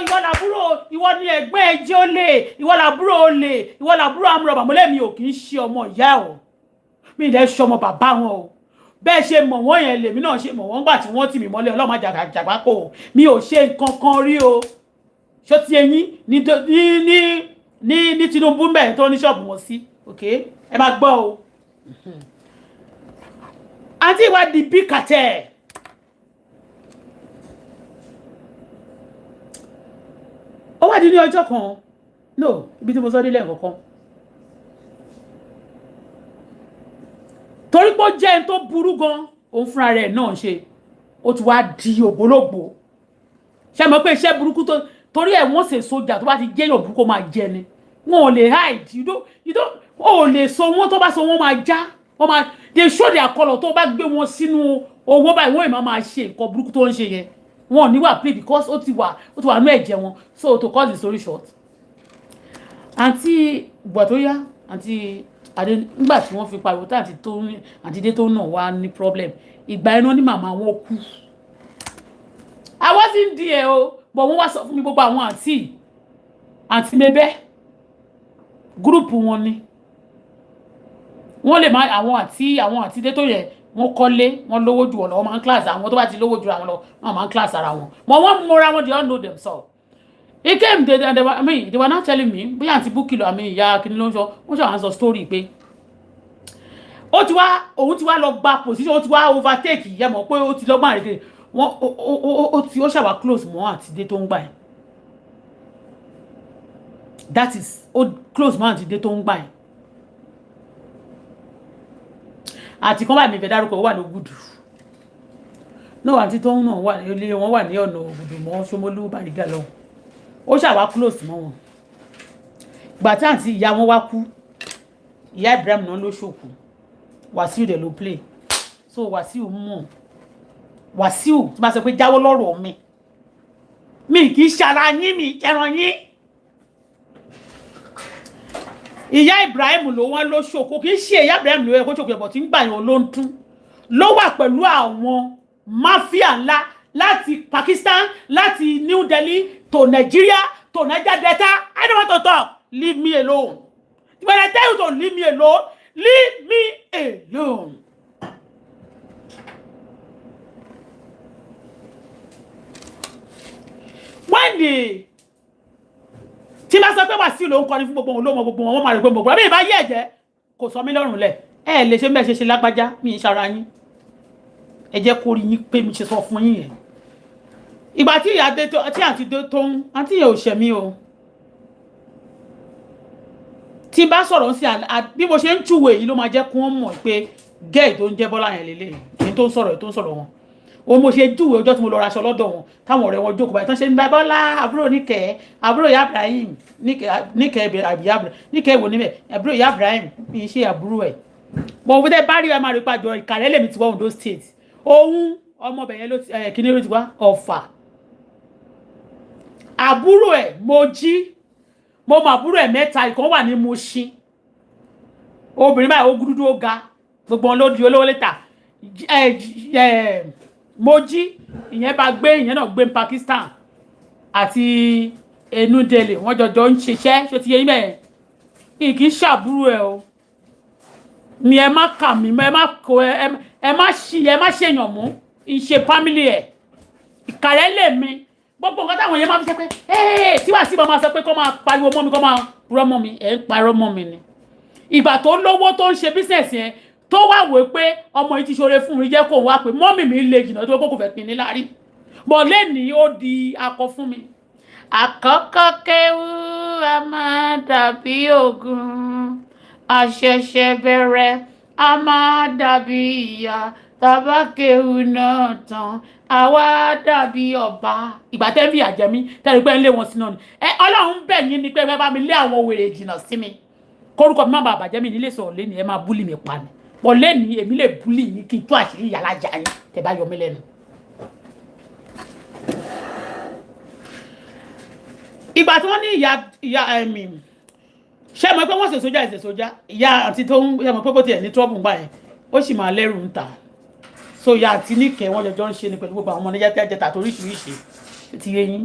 ìwọ làbúrò ìwọ ni ẹ̀gbọ́n ẹ̀ jẹ́ olè ìwọ làbúrò olè ìwọ làbúrò amúrọ̀bà mọ́lẹ́ mi ò kì í ṣe ọmọ ìyá ẹ̀ o mi ì dẹ́ ṣe ọmọ bàbá wọn o bẹ́ẹ̀ ṣe mọ̀ wọ́n yẹn lèmi náà ṣe mọ̀ wọ́n gbà tí wọ́n tì mí mọ́lẹ̀ ọlọ́mọ àjàgbákò mi ò ṣe nǹkan kan rí o ṣó ti eyín ní Tinubu mbẹ̀ tó ní ṣọ́ọ̀bù wọn sí ok ẹ máa gbọ́ o àti ìwádìí bí kàtẹ́ ó wádìí ní ọjọ́ kan no ibi tí mo sọ délé nǹkan kan torí pé ó jẹ́ ẹni tó burú gan òun fúnra rẹ̀ náà ṣe ó ti wá di ògbólógbò ṣe mọ̀ pé iṣẹ́ burúkú tó torí ẹ̀ wọ́n ṣe sójà tó bá ti jẹ́ èèyàn burúkú máa jẹ ni wọn ò lè hide ò lè so wọn tó bá so wọn máa já wọn máa they show their color tó bá gbé wọn sínú owó báyìí wọn ì máa ṣe nǹkan burúkú tó ń ṣe yẹn wọn ò ní wà play because ó ti wà nú ẹ̀jẹ̀ wọn so to cut the story short àǹtí ìgbà tó yá àǹtí àdé nígbà tí wọ́n fi pariwo tá àǹtí dé tó náà wá ní problem ìgbà ẹnu ní màmá wọn kú I wasn't there o but wọ́n wá sọ fún mi gbogbo àwọn àǹtí mẹ́bẹ́ gúrùpù wọn ni wọ́n lè má àwọn àǹtí dé tó yẹ wọ́n kọ́lé wọ́n lówó jù wọ́n lọ wọ́n máa ń class àwọn tó bá ti lówó jù àwọn lọ wọ́n máa ń class ara wọn but wọ́n múra wọn they all know themselves it came they were not telling me bí àǹtí búkìlọ̀ àmì ìyá kìnìún ló ń sọ wọ́n ṣe àwọn sọ story pé òun ti wá lọ gba position ó ti wá overtake ìyá mọ̀ pé ó ti lọ́gbọ́n àrèké ó ṣàwà close mọ́ àti dé tó ń gbà yẹn that is ó close mọ́ àti dé tó ń gbà yẹn àti kan báyìí mi fẹ́ dárúkọ wà ní Ògùdù náà àti tó ń náà wà ilé wọn wà ní ọ̀nà Ògùdù mọ́ Ṣómólú Bàrígà lọ ó ṣàwà close mọ́ wọn ìgbà tí àǹtí ìyá wọn wá kú ìyá Ibrahim náà ló ṣòkù Wàsíù dẹ̀ ló play so Wàsíù mọ̀ Wàsíù tí bá sọ pé jáwọ́ lọ́rọ̀ mi kì í ṣara yín mi ẹran yín ìyá Ibrahim ló wọ́n ló ṣòkò kì í ṣe ìyá Ibrahim ló yẹ kó ṣòkò ẹ̀bọ̀ tí ń gbà yàn ló ń tún ló wà pẹ̀lú àwọn máfíà ńlá láti Pakistan láti New Delhi to Nigeria to Niger Delta I don't want to talk leave me alone when I tell you to leave me alone leave me alone. When tí bá sọ pé Wàsíù ló ń kọrin fún gbogbo wọn ló mọ gbogbo wọn wọ́n máa rí pé gbogbo àbí ìbá yé ẹ̀jẹ̀ kò sọ mí lọ́rùn lẹ̀ ẹ lè ṣe mẹ́ṣe ṣe lágbájá mi ń ṣara yín ẹ jẹ́ kó rí yín pé mi ṣe sọ fún yín yẹn ìgbà tí ìyá dé tí àǹtí dé tó ń àǹtí yẹn ò ṣẹ̀ mí o tí bá sọ̀rọ̀ sí bí mo ṣe ń júwe yìí ló máa jẹ́ kó wọ́n mọ̀ pé gẹ́ẹ̀ tó ń jẹ́ Bọ́lá yẹn lélẹ̀ èyí tó ń sọ̀rọ̀ wọn o mo ṣe júwe ọjọ́ tí mo lọ raṣọ lọ́dọ̀ wọn táwọn ọ̀rẹ́ wọn jókòó báyìí tán ṣe ń bá Bọ́lá àbúrò níkẹ́ àbúrò ìyá Ibrahim níkẹ́ àbíyá níkẹ́ ìwò níbẹ̀ àbúrò ìyá Ibrahim mi ṣe àbúrò ẹ̀ bọ̀ wọ́n tẹ́ bá rí ẹ máa rí pàjọ ìkàlẹ́ lèmi ti wá Ondo State òun ọmọbìnrin ló kíní ló ti wá Ọ̀fà àbúrò ẹ̀ Mojí mo mọ àbúrò ẹ̀ mẹ́ta ìkan wà ní Mushin obìnrin báyìí ó gúdúdú ó ga gbogbo wọn ló di olówó létà Mojí ìyẹn bá gbé ìyẹn náà gbé Pakistan àti New Delhi wọ́n jọjọ ń ṣiṣẹ́ ṣó ti yé yín bẹ́ẹ̀ kì í ṣàbúrò ẹ̀ o mi ẹ má kà mí ẹ má kó ẹ má ṣèyàn mú ìṣe family ẹ̀ ìkàrẹ́ lè mi gbogbo nǹkan táwọn yẹn máa fi ṣe pé tí wàá sí máa sọ pé kó máa pariwo mọ́ mi kó máa rọ́ mọ́ mi ẹ̀ ń parọ́ mọ́ mi ni ìgbà tó lówó tó ń ṣe business yẹn tó wá wò pé ọmọ yìí ti ṣoore fún mi jẹ́ kó wá pé mọ́mì mi lè jìnnà tó kó kò fẹ́ pin ní láàrí bọ̀ lẹ́nìí ó di akọ fún mi àkọ́kọ́ kéwú a máa dàbí ògùn àṣẹ̀ṣẹ̀ bẹ̀rẹ̀ a máa dàbí ìyá tàbá kéwú náà tán àwa dàbí ọba ìgbà tẹ́ fi àjẹmí tẹ́lẹ̀ pé ń lé wọn sí náà ni ọlọ́run bẹ̀ yín ni pé ẹ bá mi lé àwọn wèrè jìnnà sí mi kórúkọ mi má bàa bàjẹ́ mi nílé sọ̀rọ̀ lẹ́nu ẹ máa búlì mi pa ni pọ̀ lẹ́nu èmi lè búlì yín kí n tó àṣírí yàrá jà yín tẹ́ bá yọ mí lẹ́nu. ìgbà tí wọ́n ní ìyá ẹ̀mí ṣé mọ̀ pé wọ́n ṣe sójà ìṣe sójà ìyá àti tó ń ṣe mọ̀ pé kó tiẹ̀ ní trọ́bù gbà yẹn ó sì máa lẹ́rù ń ta so ìyá àti níkẹ́ wọ́n jọjọ́ ń ṣe ni pẹ̀lú gbogbo àwọn ọmọ níjẹ́ jẹta toríṣiríṣi ti yé yín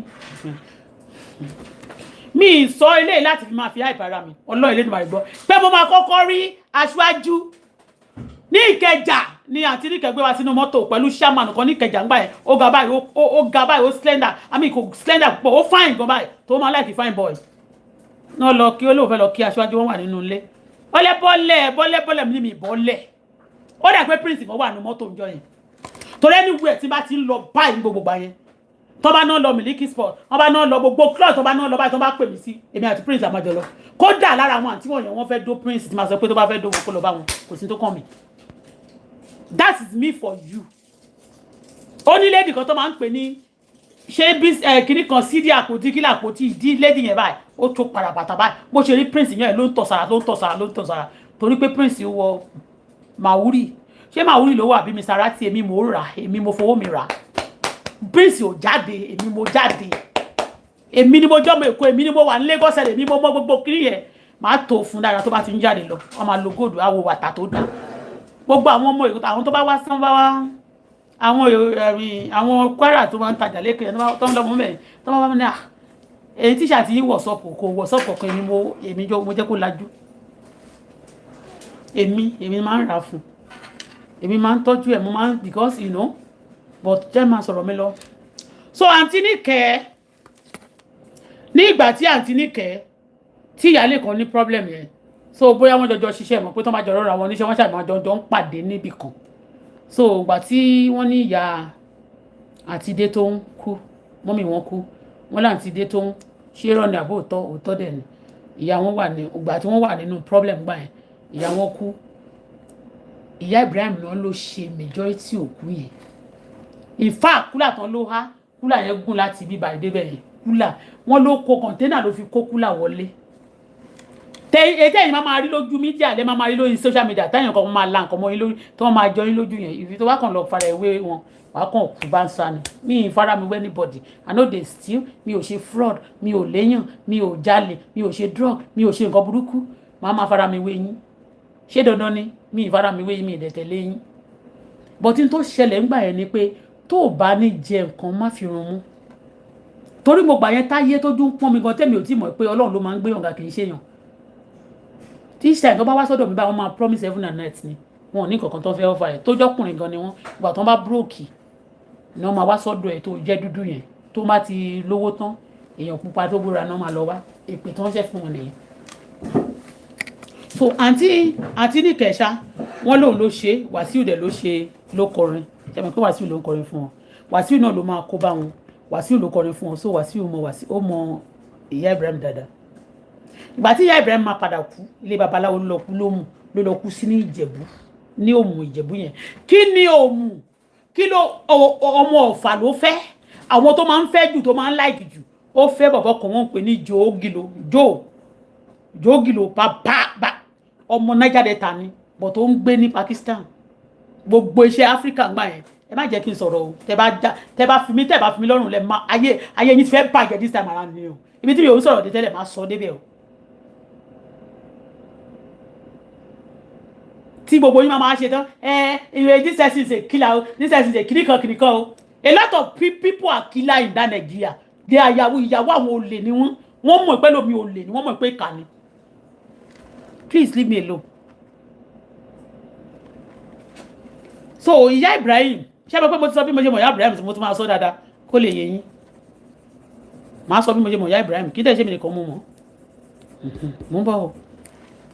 mi sọ ilé láti fi máa fi àìpá ara mi ọlọ́ọ̀ ilé ìdìbò àìgbọ́ pé mo máa kọ́kọ́ rí aṣáájú ní Ìkẹjà ní àti níkẹ́ gbé wa sínú mọ́tò pẹ̀lú sherman kan ní Ìkẹjà ńgbà yẹn ó ga báyìí ó slender àmì kò slender púpọ̀ ó fine gan báyìí tó máa like fine boy náà lọ kí ó lóun fẹ́ lọ kí aṣáájú wọn wà nínú ilé bọ́lẹ̀ mi ní mi bọ́lẹ̀ ó dà pé prince kan wà nínú mọ́tò ńjọ́ yẹn torí anywhere tí bá ti ń lọ báyìí gbogbo gbà yẹn tó bá náà lọ Miliki Sport wọ́n bá náà lọ gbogbo club tó bá náà lọ báyìí tó bá pè mí sí èmi àti prince àmàjọ lọ kódà lára àwọn àǹtí wọ̀nyẹn wọ́n fẹ́ dó prince tí máa sọ pé tó bá fẹ́ dó wọn kó lọ bá wọn kò sí tó kàn mí that is me for you ó ní lady kan tó máa ń pè ní ṣé bí kìnnì kan sídìí àpótí kílà àpótí ìdí lady yẹn báyìí ó tó parapata báyìí bó ṣe rí prince yẹn ló ń tọ̀ sára torí pé prince wọ màwúrì ṣé màwúrì ló wà bí mi sára tí èmi mo rà èmi mo fowó mi rà prince ò jáde èmi mo jáde èmi ni mo jọmọ Èkó èmi ni mo wà ní Lagos èmi mo mọ gbogbo kiri yẹn máa tó fún dára tó bá ti ń jáde lọ wọn máa lo góòdù àwọ bàtà tó dá gbogbo àwọn ọmọ Èkó àwọn tó bá wá sán bá wá àwọn Kwara tó máa ń tajà lẹ́kẹ̀ẹ́ tó ń lọ mọ́ mẹ́rin tó máa ń ní èyí tíṣà tí wọ̀sọ̀pù kò wọ̀sọ̀pù kan èmi jẹ́ kó lajú èmi máa ń rà fún èmi máa ń tọ́jú ẹ̀ mo máa ń because you know but jẹ́ máa sọ̀rọ̀ mi lọ so àǹtí Níkẹ́ ní ìgbà tí àǹtí Níkẹ́ tí ìyáálé kan ní problem yẹn so bóyá wọ́n jọjọ ṣiṣẹ́ mọ̀ pé tó máa jọ rọra wọn níṣẹ́ wọ́n ṣàbí wọn jọjọ ń pàdé níbì kan so ìgbà tí wọ́n ní ìyá àti dé tó ń kú mọ́mì wọn kú wọ́n láǹtí dé tó ń ṣe rọ̀ ní àbó òótọ́ dẹ̀ ni ìyá wọn wà ní ìgbà tí wọ́n wà nínú problem gbà yẹn ìyá wọn kú ìyá Ibrahim náà ló ṣe majority òkú yẹn in fact kúlà tán ló há kúlà yẹn gùn láti bíbá ìdébẹ̀ yẹn kúlà wọn ló kó kọ̀ǹténà ló fi kó kúlà wọlé ètò ẹ̀yìn máa rí lójú mídíà lẹ́ máa rí lórí social media táyàn kan máa la nǹkan mọ́ yín lórí tí wọ́n máa jọ yín lójú yẹn ìfi tó wá kàn lọ fara ìwé wọn wàá kàn kú bá ń sá ni mi ì fara mi wẹ́ anybody I no dey steal mi ò ṣe fraud mi ò léyàn mi ò jalè mi ò ṣe drug mi ò ṣe nǹkan burúkú máa fara mi wé yín ṣé dandan ni mi ì fara mi wé yín mi ì dẹ̀ tẹ̀lé yín bọ́tí tó ṣẹlẹ̀ ńgbà yẹn ni pé tó o bá ní jẹ nǹkan má fi run mú torí mo gbà yẹn táyé tójú ń pọ́n mi gan tẹ́mi ò tí mọ̀ pé Ọlọ́run ló máa ń gbé yànga kì í ṣèyàn tí ìṣẹ̀ tó bá wá sọ́dọ̀ mi bá wọn máa promise heaven and earth ni wọn ò ní kankan tó fẹ́ offer ẹ̀ tó jọ́kùnrin gan ni wọ́n ìgbà tó bá búròkì ni wọ́n máa wá sọ́dọ̀ ẹ̀ tó jẹ́ dúdú yẹn tó bá ti lówó tán èèyàn pupa tó búra náà máa lọ wá èpè tó ń ṣe fún wọn nìyẹn. so àǹtí Níkẹ́ ṣá wọ́n lòun ló ṣe Wàsíù dẹ̀ ló ṣe ló kọrin ṣe mọ̀ pé Wàsíù ló ń kọrin fún wọn Wàsíù náà ló máa kó bá wọn Wàsíù ló kọrin fún wọn so Wàsíù ó mọ ìyá Ibrahim dáadáa ìgbà tí ìyá Ibrahim máa padà kú ilé babaláwo ló lọ kú sí ní Ìjẹ̀bú ní Òmù Ìjẹ̀bú yẹn kí ni Òmù kí ló ọmọ Ọ̀fà ló fẹ́ àwọn tó máa ń fẹ́ jù tó máa ń láìkì jù ó fẹ́ bàbá kan wọ́n ń pè ní Jòógìlò bàbá ọmọ Niger Delta ni bọ̀ tó ń gbé ní Pakistan gbogbo iṣẹ́ Áfíríkà ń gbà yẹn ẹ má jẹ́ kí n sọ̀rọ̀ o tẹ́ bá fi mí lọ́rùn lẹ́ máa ayé yín ti fẹ́ bàjẹ́ this time around ni o ibi tí mi ò sọ̀rọ̀ dé tẹ́lẹ̀ máa sọ débẹ̀ o. tí gbogbo yín máa ṣe tán this person is a killer o this person is a kìnìkan o a lot of people are killer in that Nigeria they are ìyàwó àwọn olè ni wọ́n mọ̀ pé lómi olè ni wọ́n mọ̀ pé ìkà ni please leave me alone. so ìyá Ibrahim ṣé mo pé mo ti sọ bí mo ṣe mọ̀ ìyá Ibrahim tí mo tún máa sọ dáadáa kó lè yé yín màá sọ bí mo ṣe mọ̀ ìyá Ibrahim kí dẹ̀ ṣe mi nìkan mú mọ́ mo ń bọ̀ o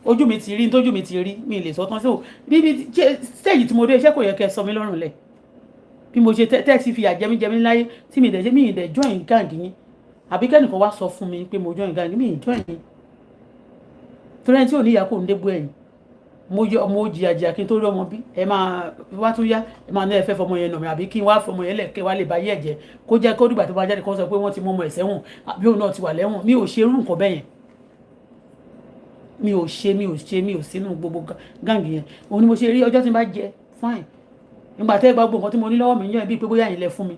ojú mi ti rí ní tójú mi ti rí mi lè sọ tán sí o bí stage tí mo dé iṣẹ́ kò yẹ kẹ́ sọ mí lọ́rùn lẹ̀ bí mo ṣe tẹ́ẹ̀sì fi àjẹmíjẹmí láyé tí mi dẹ̀ mi dẹ̀ join gang yín àbí kẹ́nìkan wá sọ fún mi pé mo join gang mi join yín torí ẹni tí ò ní ìyá kò ń dégbò ẹ̀yìn mo jìyàjìyà kí n tó rí ọmọ bí ẹ máa wá tún yá ẹ máa ní ẹ fẹ́ fọmọ yẹn nà mí àbí kí n wá fọmọ yẹn lẹ̀kẹ́ wá lè bá yẹ̀ jẹ́ kó jẹ́ kó dìgbà tó bá jáde kó sọ pé wọ́n ti mú ọmọ ẹ̀ sẹ́wọ̀n àbí òun náà ti wà lẹ́wọ̀n mi ò ṣe irú nǹkan bẹ́yẹn mi ò sínú gbogbo gáǹgì yẹn òun ni mo ṣe rí ọjọ́ tí n bá jẹ fine nígbà tẹ́ ẹ gbà gbogbo nǹkan tí mo ní lọ́wọ́ mi yàn bíi pé bóyá yín lẹ fún mi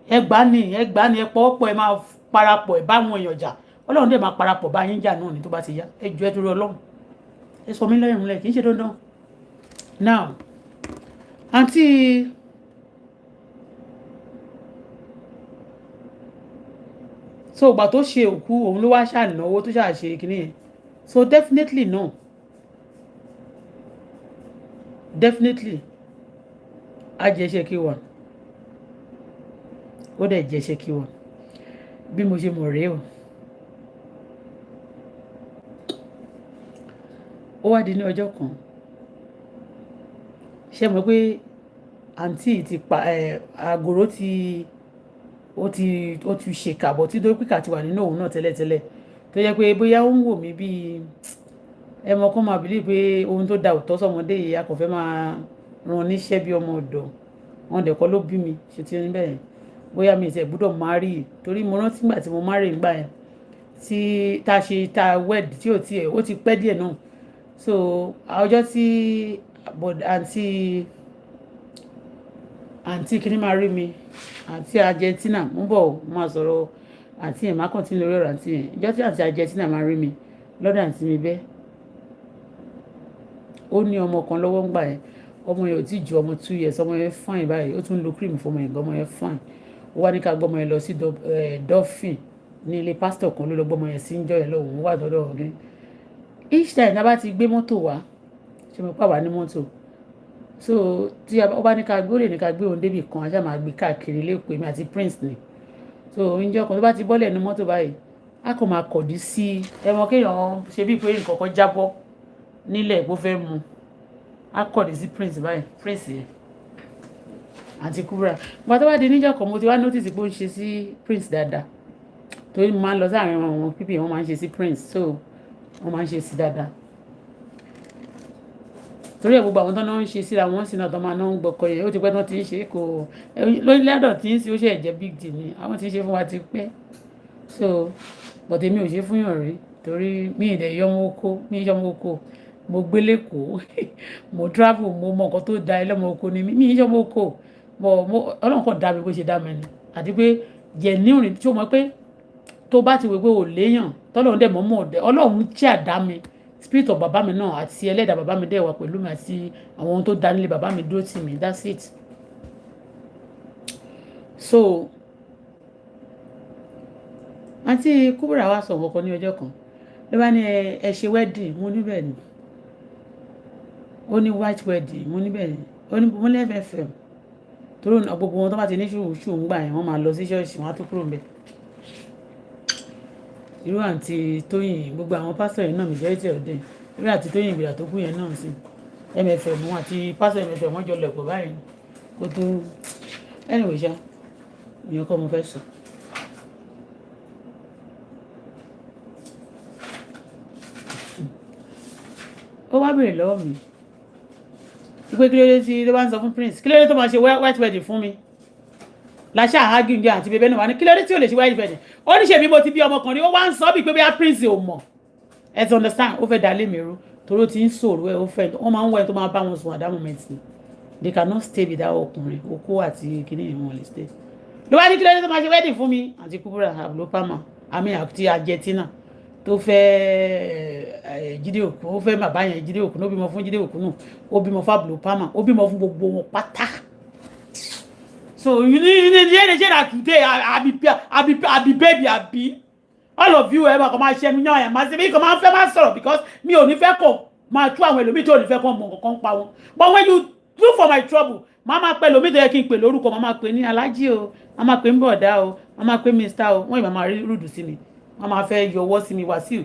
ẹ gbà ní ẹ pọ́ọ́pọ́ ẹ máa parapọ̀ ẹ bá wọn èèyàn jà ọlọ́run dẹ̀ máa parapọ̀ bá yín jà náà ní tó bá ti yá ẹ jù ẹ torí ọlọ́run ẹ sọ mí lẹ́yìn lẹ̀ kì í ṣe dandan now àǹtí so ìgbà tó ṣe òkú òun ló wá ṣànáwó tó ṣàṣe kìíní yẹn so definitely no definitely a jẹ́ṣẹ́ kí wà ó dẹ̀ jẹ́ṣẹ́ kí wà bí mo ṣe mọ̀ rèé o ó wá di ní ọjọ́ kan ṣe mọ̀ pé àǹtí ti pa àgòrò ó ti ṣèkàbọ̀ tí dókítà ti wà nínú òun náà tẹ́lẹ̀tẹ́lẹ̀ tó yẹ pé bóyá ó ń wò mí bíi ẹ mọ̀ kó máa bìlí pé ohun tó da òótọ́ sọmọdé yìí a kò fẹ́ máa ran níṣẹ́ bí ọmọ ọ̀dọ̀ wọn dẹ̀kọ́ ló bí mi ṣe ti ní bẹ́ẹ̀ bóyá mi ìtẹ̀ gbúdọ̀ máa rí i torí mo rántí gbà tí mo máa rí ìgbà yẹn tí ta wed tí ò tiẹ̀ ó ti pẹ́ díẹ̀ náà so ọjọ́ tí àǹtí kìíní máa rí mi àǹtí Argentina mo bọ̀ máa sọ̀rọ̀ àǹtí yẹn má kàn tí ń lórí ọ̀rọ̀ àǹtí yẹn ìjọ́ tí àǹtí Argentina máa rí mi lọ́dọ̀ àǹtí mi bẹ́ẹ̀ ó ní ọmọ kan lọ́wọ́ ń gbà yẹn ọmọ yẹn ò tí ju ọmọ 2 years ọmọ yẹn fine báyìí ó tún lo cream fún ọmọ yẹn gan ọmọ yẹn fine ó wá ní ká gbọ́mọ yẹn lọ sí dolphin ní ilé pásítọ̀ kan ló lọ gbọ́mọ yẹn sí ń jọ yẹn lọ́wọ́ wà lọ́dọ̀ ọ̀gẹ́ each time tá bá ti gbé mọ́tò wá ṣe mo pa wá ní mọ́tò so tí ó bá ní ká gbé ó lè ní ká gbé òun débì kan ajá máa gbé káàkiri lẹ́kọ̀ọ́ èmi àti prince ni so oúnjẹ kan tó bá ti bọ́lẹ̀ ní mọ́tò báyìí a kò máa kọ̀dí sí ẹmọ kéèyàn ṣe bíi pé nǹkan kan jábọ́ nílẹ̀ bó fẹ́ mu a kọ̀dí sí prince báyìí prince yẹn àti kúbúrà nígbà tó bá di níjọ́ kan mo ti wá notice pé ó ń ṣe sí prince dáadáa torí mo máa ń lọ sáàrin àwọn pípì wọn máa ń ṣe sí prince so wọ́n máa ń ṣe sí dáadáa torí ẹ̀ gbogbo àwọn tó náà ń ṣe síra wọn sí náà tó máa náà ń gbọ́kọ yẹn ó ti pẹ́ tó ti ń ṣe kò lórílẹ̀-èdè tí ń ṣe ó ṣe ẹ̀jẹ̀ big deal ni àwọn tí ń ṣe fún wa ti pẹ́ so but èmi ò ṣe fún yàn rí torí mi ì dẹ̀ yọmọ oko mo gbé lẹ́kọ̀ọ́ mo travel mo mọ nǹkan tó da ẹlẹ́mọ oko ni mi ì yọmọ oko ọlọ́run kan dá mi bó ṣe dá mi ni àti pé jẹ̀níùrìn tí ó mọ̀ pé tó bá ti wò pé ò léèyàn tọ́lọ́run dẹ̀ mọ́mọ́ ọ̀dẹ ọlọ́run tí àdá mi spirit of bàbá mi náà àti ẹlẹ́dàá bàbá mi dẹ̀ wà pẹ̀lú mi àti àwọn ohun tó dá nílé bàbá mi dúró tì mí that's it so àǹtí kúbúrà wa sọ nǹkan ní ọjọ́ kan ló bá ní ẹ ṣe wedding mo níbẹ̀ ni ó ní white wedding mo níbẹ̀ ni ó ní mo lẹ́fẹ̀ẹ́ fẹ́ torí gbogbo wọn tó bá ti ní ṣùgbọ́n ń gbà yẹn wọ́n máa lọ sí ṣọ́ọ̀ṣì wọn á tó kúrò ń bẹ̀ irú àǹtí Tóyìn gbogbo àwọn pásítọ̀ yẹn náà majority of them irú àǹtí Tóyìn ìgbìyà tó kú yẹn náà sí MFM àti pásítọ̀ MFM wọ́n jọ lẹ̀pọ̀ báyìí kó tó anyway ṣá ìyẹn kọ́ mo fẹ́ sọ. ó wá béèrè lọ́wọ́ mi pé kí ló dé tí ló bá ń sọ fún prince kí ló dé tó máa ṣe white wedding fún mi láṣà àhágì ǹjẹ́ àti bẹ́bẹ́ náà wà ní kí ló dé tí ò lè ṣe white wedding ó ní ṣe bí mo ti bí ọmọkùnrin ó wá ń sọ bí pé bóyá prince ò mọ̀ ẹ ti understand ó fẹ́ dá lé mi rú torí ó ti ń sọ̀rọ̀ ẹ ó fẹ́ wọ́n máa ń wọ ẹ tó máa bá wọn sùn at that moment ni they cannot stay without ọkùnrin okó àti kìnìún ìwọ̀n lè stay ló wá ní kí ló dé tó máa ṣe wedding fún mi àti kúbúrà àbúlópamọ́ àmì àti Argentina tó fẹ́ Jídé Òkú ó fẹ́ bàbá yẹn Jídé Òkú ó bímọ fún Jídé Òkú náà ó bímọ fún Àbúlópamọ́ ó bímọ fún gbogbo wọn pátá so you need that today I be baby abi all of you ever come and share me yan ma se mi come and fẹ́ máa sọ̀rọ̀ because mi ò ní fẹ́ kó máa tú àwọn ẹlòmíì tí ò ní fẹ́ kó mọ̀ nǹkan pa wọn but when you look for my trouble má máa pẹ́ lómi tó yẹ kí n pè lórúkọ má máa pè ní alájí o má máa pè ń bọ̀dá o má máa pè mr o wọ́n ì máa rí rúdù sí mi wọ́n máa fẹ́ yọwọ́ sí mi Wàsíù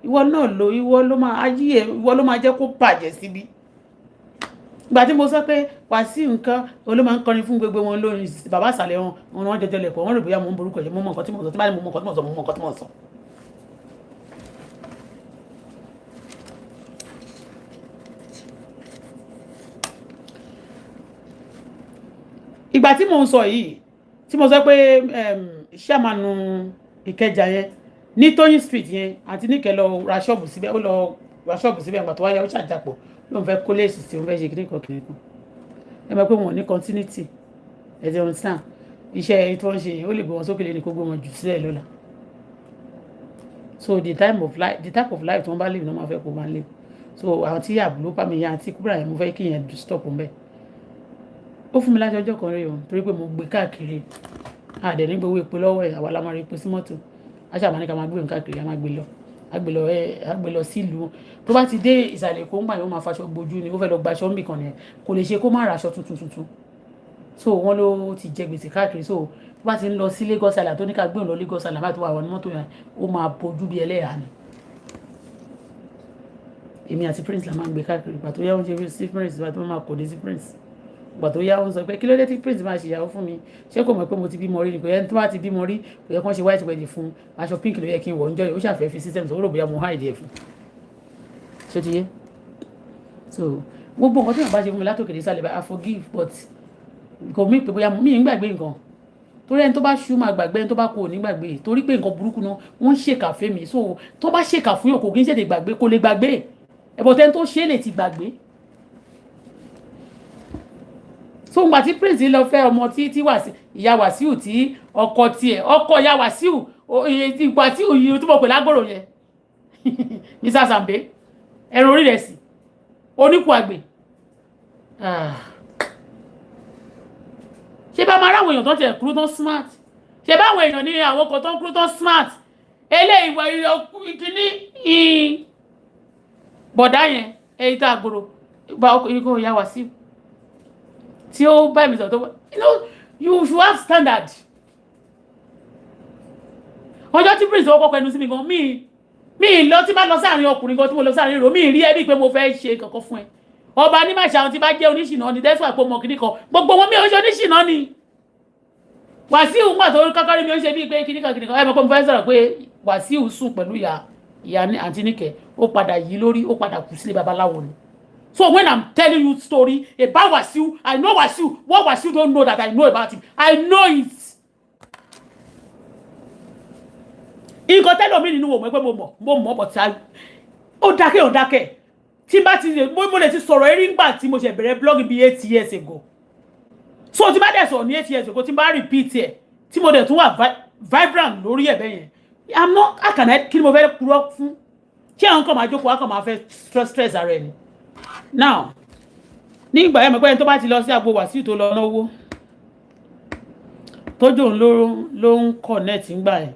ìwọ náà lo ìwọ ló máa ayé ẹ ìwọ ló máa jẹ́ kó bàjẹ́ síbi ìgbà tí mo sọ pé Wàsíù nǹkan olóò máa ń kọrin fún gbogbo wọn lórí bàbá àsàlẹ̀ wọn wọn jọjọ lẹ̀pọ̀ wọn rò bóyá mo ń borúkọ jẹ́ mo mọ nǹkan tí mo sọ tí bá ní mo mọ nǹkan tí mo sọ mo mọ nǹkan tí mo sọ. ìgbà tí mo ń sọ yìí tí mo sọ pé ṣàmánu Ìkẹjà yẹn ní Tóyìn street yẹn àti níkẹ́ lọ ra ṣọ́ọ̀bù síbẹ̀ ó lọ ra ṣọ́ọ̀bù síbẹ̀ ìgbà tó wáyà ó ṣàjàpọ̀ lóun fẹ́ kó léèsì sí òun fẹ́ ṣe kíníkan kíníkan ẹ mọ̀ pé wọn ò ní continuity ẹ jẹun sàn iṣẹ́ tí wọ́n ń ṣe yẹn ó lè gbé wọn sókè lé ní kó gbé wọn jù sílẹ̀ lọ́la so the type of life tí wọ́n bá live ní wọ́n máa fẹ́ kó máa live so àwọn tí àbúrò pàmì yẹn àti kúbúrà yẹn mo fẹ́ kí yẹn stop ń bẹ́ẹ̀ ó fún mi láti ọjọ́ kan rí o torí pé mo gbé káàkiri àdẹ̀ ní gbowó epo lọ́wọ́ ẹ̀ àwa la máa rí epo sí mọ́tò aṣáà ní ká máa gbé nǹkan káàkiri a máa gbé lọ sílùú tó bá ti dé ìsàlẹ̀ èkó ń gbà yẹn ó máa faṣọ gbojú ni ó fẹ́ lọ gbaṣọ ń bì kan nìyẹn kò lè ṣe kó má ra aṣọ tuntun so wọ́n ló ti jẹ gbèsè káàkiri so tó bá ti ń lọ sí Lagos Island tó ní ká gbé òun lọ Lagos Island bá ti wà wọ́n ní mọ́tò yẹn ó máa bojú bí ẹlẹ́yà ni èmi àti Prince la máa ń gbé káàkiri pàtó yá oúnjẹ sí Prince pàtó máa kò dé sí Prince gbà tó yá ó ń sọ pé kí ló dé tí Prince máa ṣèyàwó fún mi ṣé kò mọ̀ pé mo ti bímọ rí ni kò yẹ tó bá ti bímọ rí kò yẹ kán ṣe white wedding fún aṣọ pink ló yẹ kí n wọ̀ ń jọ́ yìí ó ṣàfẹ́ fi system tó rò bóyá mo hide ẹ̀ fún ṣé ti yé so gbogbo nǹkan tí wọ́n bá ṣe fún mi látòkè dé sálẹ̀ bá I forgive but kò mí pé bóyá mi ń gbàgbé nǹkan torí ẹni tó bá ṣú máa gbàgbé ẹni tó bá kú ò ní gbàgbé torí pé nǹkan burúkú náà wọ́n ṣèkà fẹ́ mi so tó bá ṣèkà fún yàn kò kí ń ṣètè gbàgbé kò lè gbàgbé ẹ̀bọ̀tẹ́ni tó ṣe lè ti gbàgbé so ngbà tí Prince lọ fẹ́ ọmọ tí ìyá Wàsíù tí ọkọ tiẹ̀ ọkọ ìyá Wàsíù ìgbà tí òyìn tó mọ̀ pé lágbòrò yẹn Mr. Sambe ẹran orí rẹ̀ sí oníkù àgbè ṣé bá máa ráwọn èèyàn tó tiẹ̀ kúrú tán smart ṣé báwọn èèyàn ní àwọn kan tó ń kúrú tán smart eléyìí ìwà ìkíní bọ̀dá yẹn èyí tá àgbòrò ikú ìyá Wàsíù tí ó bá mi sọ tó you should have standard ọjọ́ tí Prince ọkọ̀ pẹ̀lú sí mi gan mi lọ tí bá lọ sáàrin ọkùnrin gan tí mo lọ sáàrin rò mi rí ẹbí pé mo fẹ́ ṣe kankan fún ẹ ọba ní màṣà àwọn tí bá jẹ́ oníṣìnà ni dẹ́sùn àpò ọmọ kìnnìkan gbogbo wọn mi ò ṣe oníṣìnà ni Wàsíù gbà tó kọ́kọ́ rí mi ó ṣe bíi pé kìnnìkan ẹ mọ̀ pé mo fẹ́ sọ̀rọ̀ pé Wàsíù sùn pẹ̀lú ìyá àǹtí Níkẹ́ ó padà yí lórí ó padà kù sílé babaláwo ni. So when I'm telling you story about Wasiu, I know Wasiu. What Wasiu don't know that I know about him. I know it. Nǹkan tẹ́lọ̀ mi nínú wò mọ̀ pé mo mọ̀ but ó dákẹ́. Tí bá ti mo lè ti sọ̀rọ̀ erí ńgbà tí mo ṣe bẹ̀rẹ̀ blog bí 8 years ago. So tí bá dẹ̀ sọ̀rọ̀ ní 8 years ago tí bá repeat ẹ̀ tí mo dẹ̀ tún wà vibrant lórí ẹ̀ bẹ́yẹn. I'm not kí ni mo fẹ́ purọ́ fún. Kí àwọn kan máa jókòó á kàn máa fẹ́ stress ara ẹni. Now nígbà yẹn mọ̀ pé tó bá ti lọ sí agbo Wàsíù tó lọ náwó tójò ló ń connect ńgbà yẹn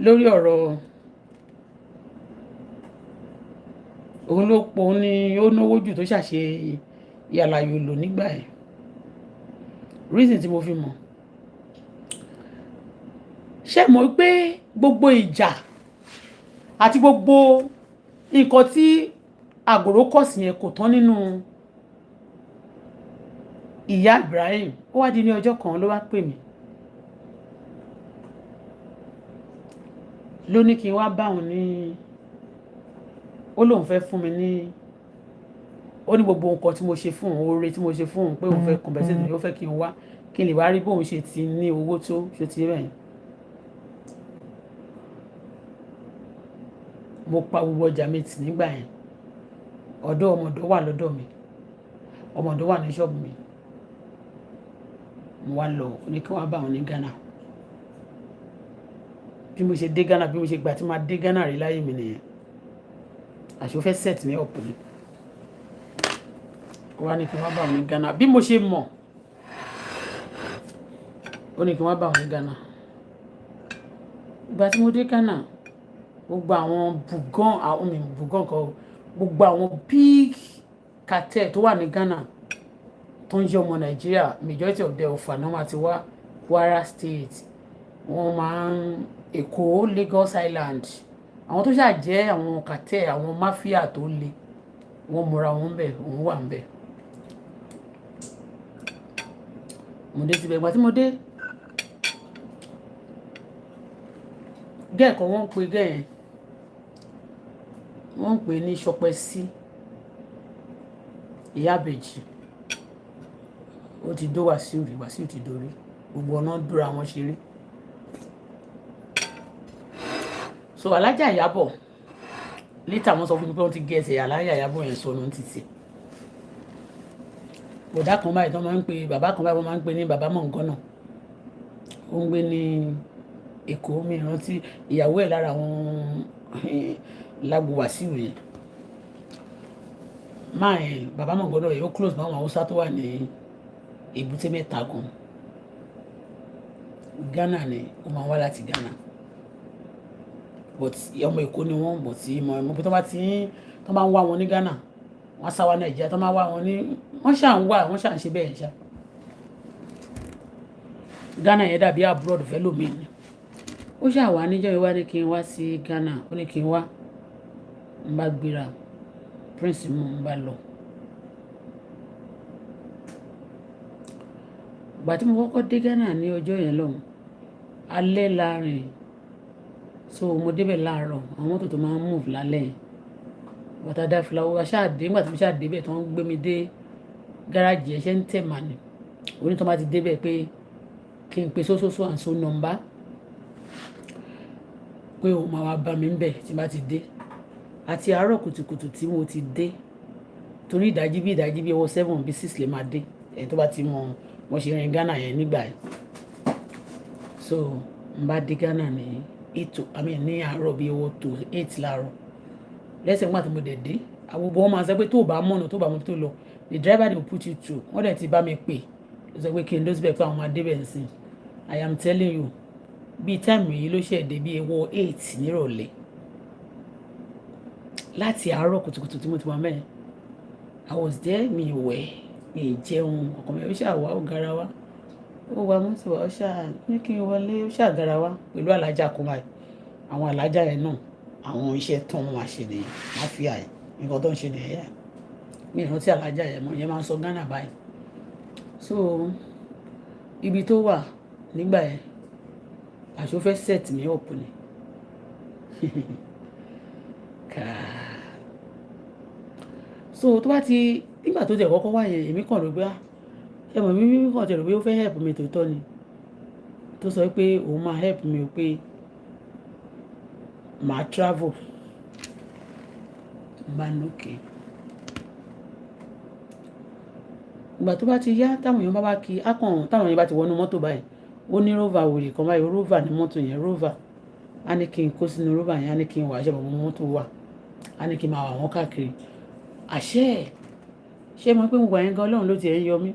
lórí ọ̀rọ̀ òun ló pọ̀ ní ó náwó jù tó ṣàṣe ìyàlàyò lò nígbà yẹn reason tí mo fi mọ̀ ṣé mọ̀ pé gbogbo ìjà àti gbogbo nǹkan tí àgòrò kọ̀sì yẹn kò tán nínú ìyá Ibrahim ó wá di ní ọjọ́ kan ló wá pè mí ló ní kí n wá bá òun ní ó lóun fẹ́ fún mi ní ó ní gbogbo nǹkan tí mo ṣe fún òun oore tí mo ṣe fún òun pé òun fẹ́ compensate mi ó fẹ́ kí n wá kí n lè wá rí bóun ṣe ti ní owó tó ṣe ti rẹ̀ yẹn mo pa gbogbo ọjà mi tì nígbà yẹn ọ̀dọ̀ ọmọdé wà lọ́dọ̀ mi ọmọdé wà ní ṣọ́ọ̀bù mi mo wá lọ ní kí wọ́n bá wọn ní Ghana bí mo ṣe dé Ghana bí mo ṣe gbà tí máa dé Ghana rí láyé mi nìyẹn àṣọ fẹ́ set mi up ni wọ́n ní kí wọ́n bá wọn ní Ghana bí mo ṣe mọ̀ ó ní kí wọ́n bá wọn ní Ghana ìgbà tí mo dé Ghana gbogbo àwọn bùgán kan gbogbo àwọn big cartel tó wà ní Ghana tó ń jẹ́ ọmọ Nàìjíríà majority of them Ọ̀fà náà máa ti wá, Kwara State, wọ́n máa ń Èkó, Lagos Island, àwọn tó ṣáà jẹ́ àwọn cartel, àwọn mafia tó le, wọ́n múra wọn bẹ̀, òun wà ń bẹ̀. Mo dé síbẹ̀, ìgbà tí mo dé gẹ́ẹ̀kan wọ́n ń pe gẹ́ẹ̀ wọ́n ń pè ní Ṣọpẹ́ sí Ìyá Ìbejì, ó ti dó Wàsíù rí, Wàsíù ti dórí, gbogbo ọ̀nà dúra wọn ṣeré. So Alájà Ìyábọ̀ later wọ́n sọ fún mi pé wọ́n ti gé ẹsẹ̀ Alájà Ìyábọ̀ yẹn sọnù títì. Bọ̀dá kan báyìí tó máa ń pe bàbá kan báyìí wọ́n máa ń pe ní bàbá Mọ̀ngánà, ó ń gbé ní Èkó, mi rántí ìyàwó ẹ̀ lára àwọn lágbo Wàsíù yẹn. Máa ẹ̀ bàbá Mọ̀ngánà yẹn ó close mọ́ àwọn Haúsá tó wà ní Èbúté Mẹ́ta gan. Ghana ni ó máa wá láti Ghana, but ọmọ Èkó ni wọ́n, but ìmọ̀ pé tó bá ń wá wọn ní Ghana wọ́n sá wá Nàìjíríà, tó máa wá wọn ní wọ́n ṣà ń ṣe bẹ́ẹ̀ ṣá. Ghana yẹn dàbí abroad fẹ́ lómi ni. Ó ṣà wá níjọ́ ìwá ní kí n wá sí Ghana, ó ní kí n wá, n bá gbéra Prince mú n bá lọ. Ìgbà tí mo kọ́kọ́ dé Ghana ní ọjọ́ yẹn lọ́hùn, alẹ́ láàrin, so mo débẹ̀ láàárọ̀, àwọn mọ́tò tó máa ń move lálẹ́ yẹn. Bàtà dá fúláwọ́ aṣáàdé, nígbà tí mo ṣáà débẹ̀ tó ń gbé mi dé gáràjì ẹ̀ṣẹ́ ń tẹ̀ mà ní. Oní tó máa ti débẹ̀ pé kí n pe sósósó àǹsó nọ́mbà pé òun máa wá bá mi ń bẹ̀ tí bá ti dé. Àti àárọ̀ kùtùkùtù tí mo ti dé, torí ìdájí bí ọwọ́ 7 bí 6 lè máa dé, ẹ̀ tó bá ti mọ wọ́n ṣe rìn Ghana yẹn nígbà yẹn. So n bá dé Ghana ní ní àárọ̀ bí ọwọ́ tó 8 láàárọ̀. Lẹ́sẹ̀ nígbà tí mo dẹ̀ dé, àwọn gbogbo wọn máa sọ pé tó bá mọ̀nà tó bá mọ̀ tó lọ, the driver dey put you through. Wọ́n dẹ̀ ti bá mi pè, ó sọ pé kí n lọ síbẹ̀ pé àwọn máa débẹ̀ ń sìn. I am telling you, bí táìmù yìí ló ṣẹ̀ dé bí ọwọ́ 8 nírọ̀lẹ́. Láti àárọ̀ kùtùkùtù tí mo ti wà mẹ́rin, I was there, mi wẹ̀, mi jẹun, ọkàn mi ó ṣàwá ó gara wá. Ó wa mọ́tò wa, ó ṣáà ní kí n wọlé, ó ṣáà gara wá pẹ̀lú alájà kan báyìí. Àwọn alájà yẹn náà, àwọn iṣẹ́ tán wọn máa ṣe nìyẹn, máfíà yẹn, nǹkan tó ń ṣe nìyẹn. Mi rántí alájà yẹn mọ́, yẹn máa ń sọ Ghana báyìí. So ibi tó wà nígbà yẹn, àṣọ fẹ́ set me up ni. So tó bá ti nígbà tó jẹ́ kọ́kọ́ wá yẹn, èmi kàn rò pé ṣé mo mímí kàn tẹ̀rọ pé ó fẹ́ help mi tòótọ́ ni, tó sọ pé òun máa help mi, pé màá travel, bá lókè. Ìgbà tó bá ti yá, táwọn èèyàn bá kí táwọn èèyàn bá ti wọnú mọ́tò báyìí, ó ní rover wèrè kan báyìí, rover ní mọ́tò yẹn, rover. A ní kí n kó sínú rover yẹn, a ní kí n wà ṣe bọ̀ mọ́tò wà, a ní kí n máa wà wọ́n káàkiri. Ṣé mo pé mo wà yẹn gan Ọlọ́run ló ti ẹ̀ ń yọ mí.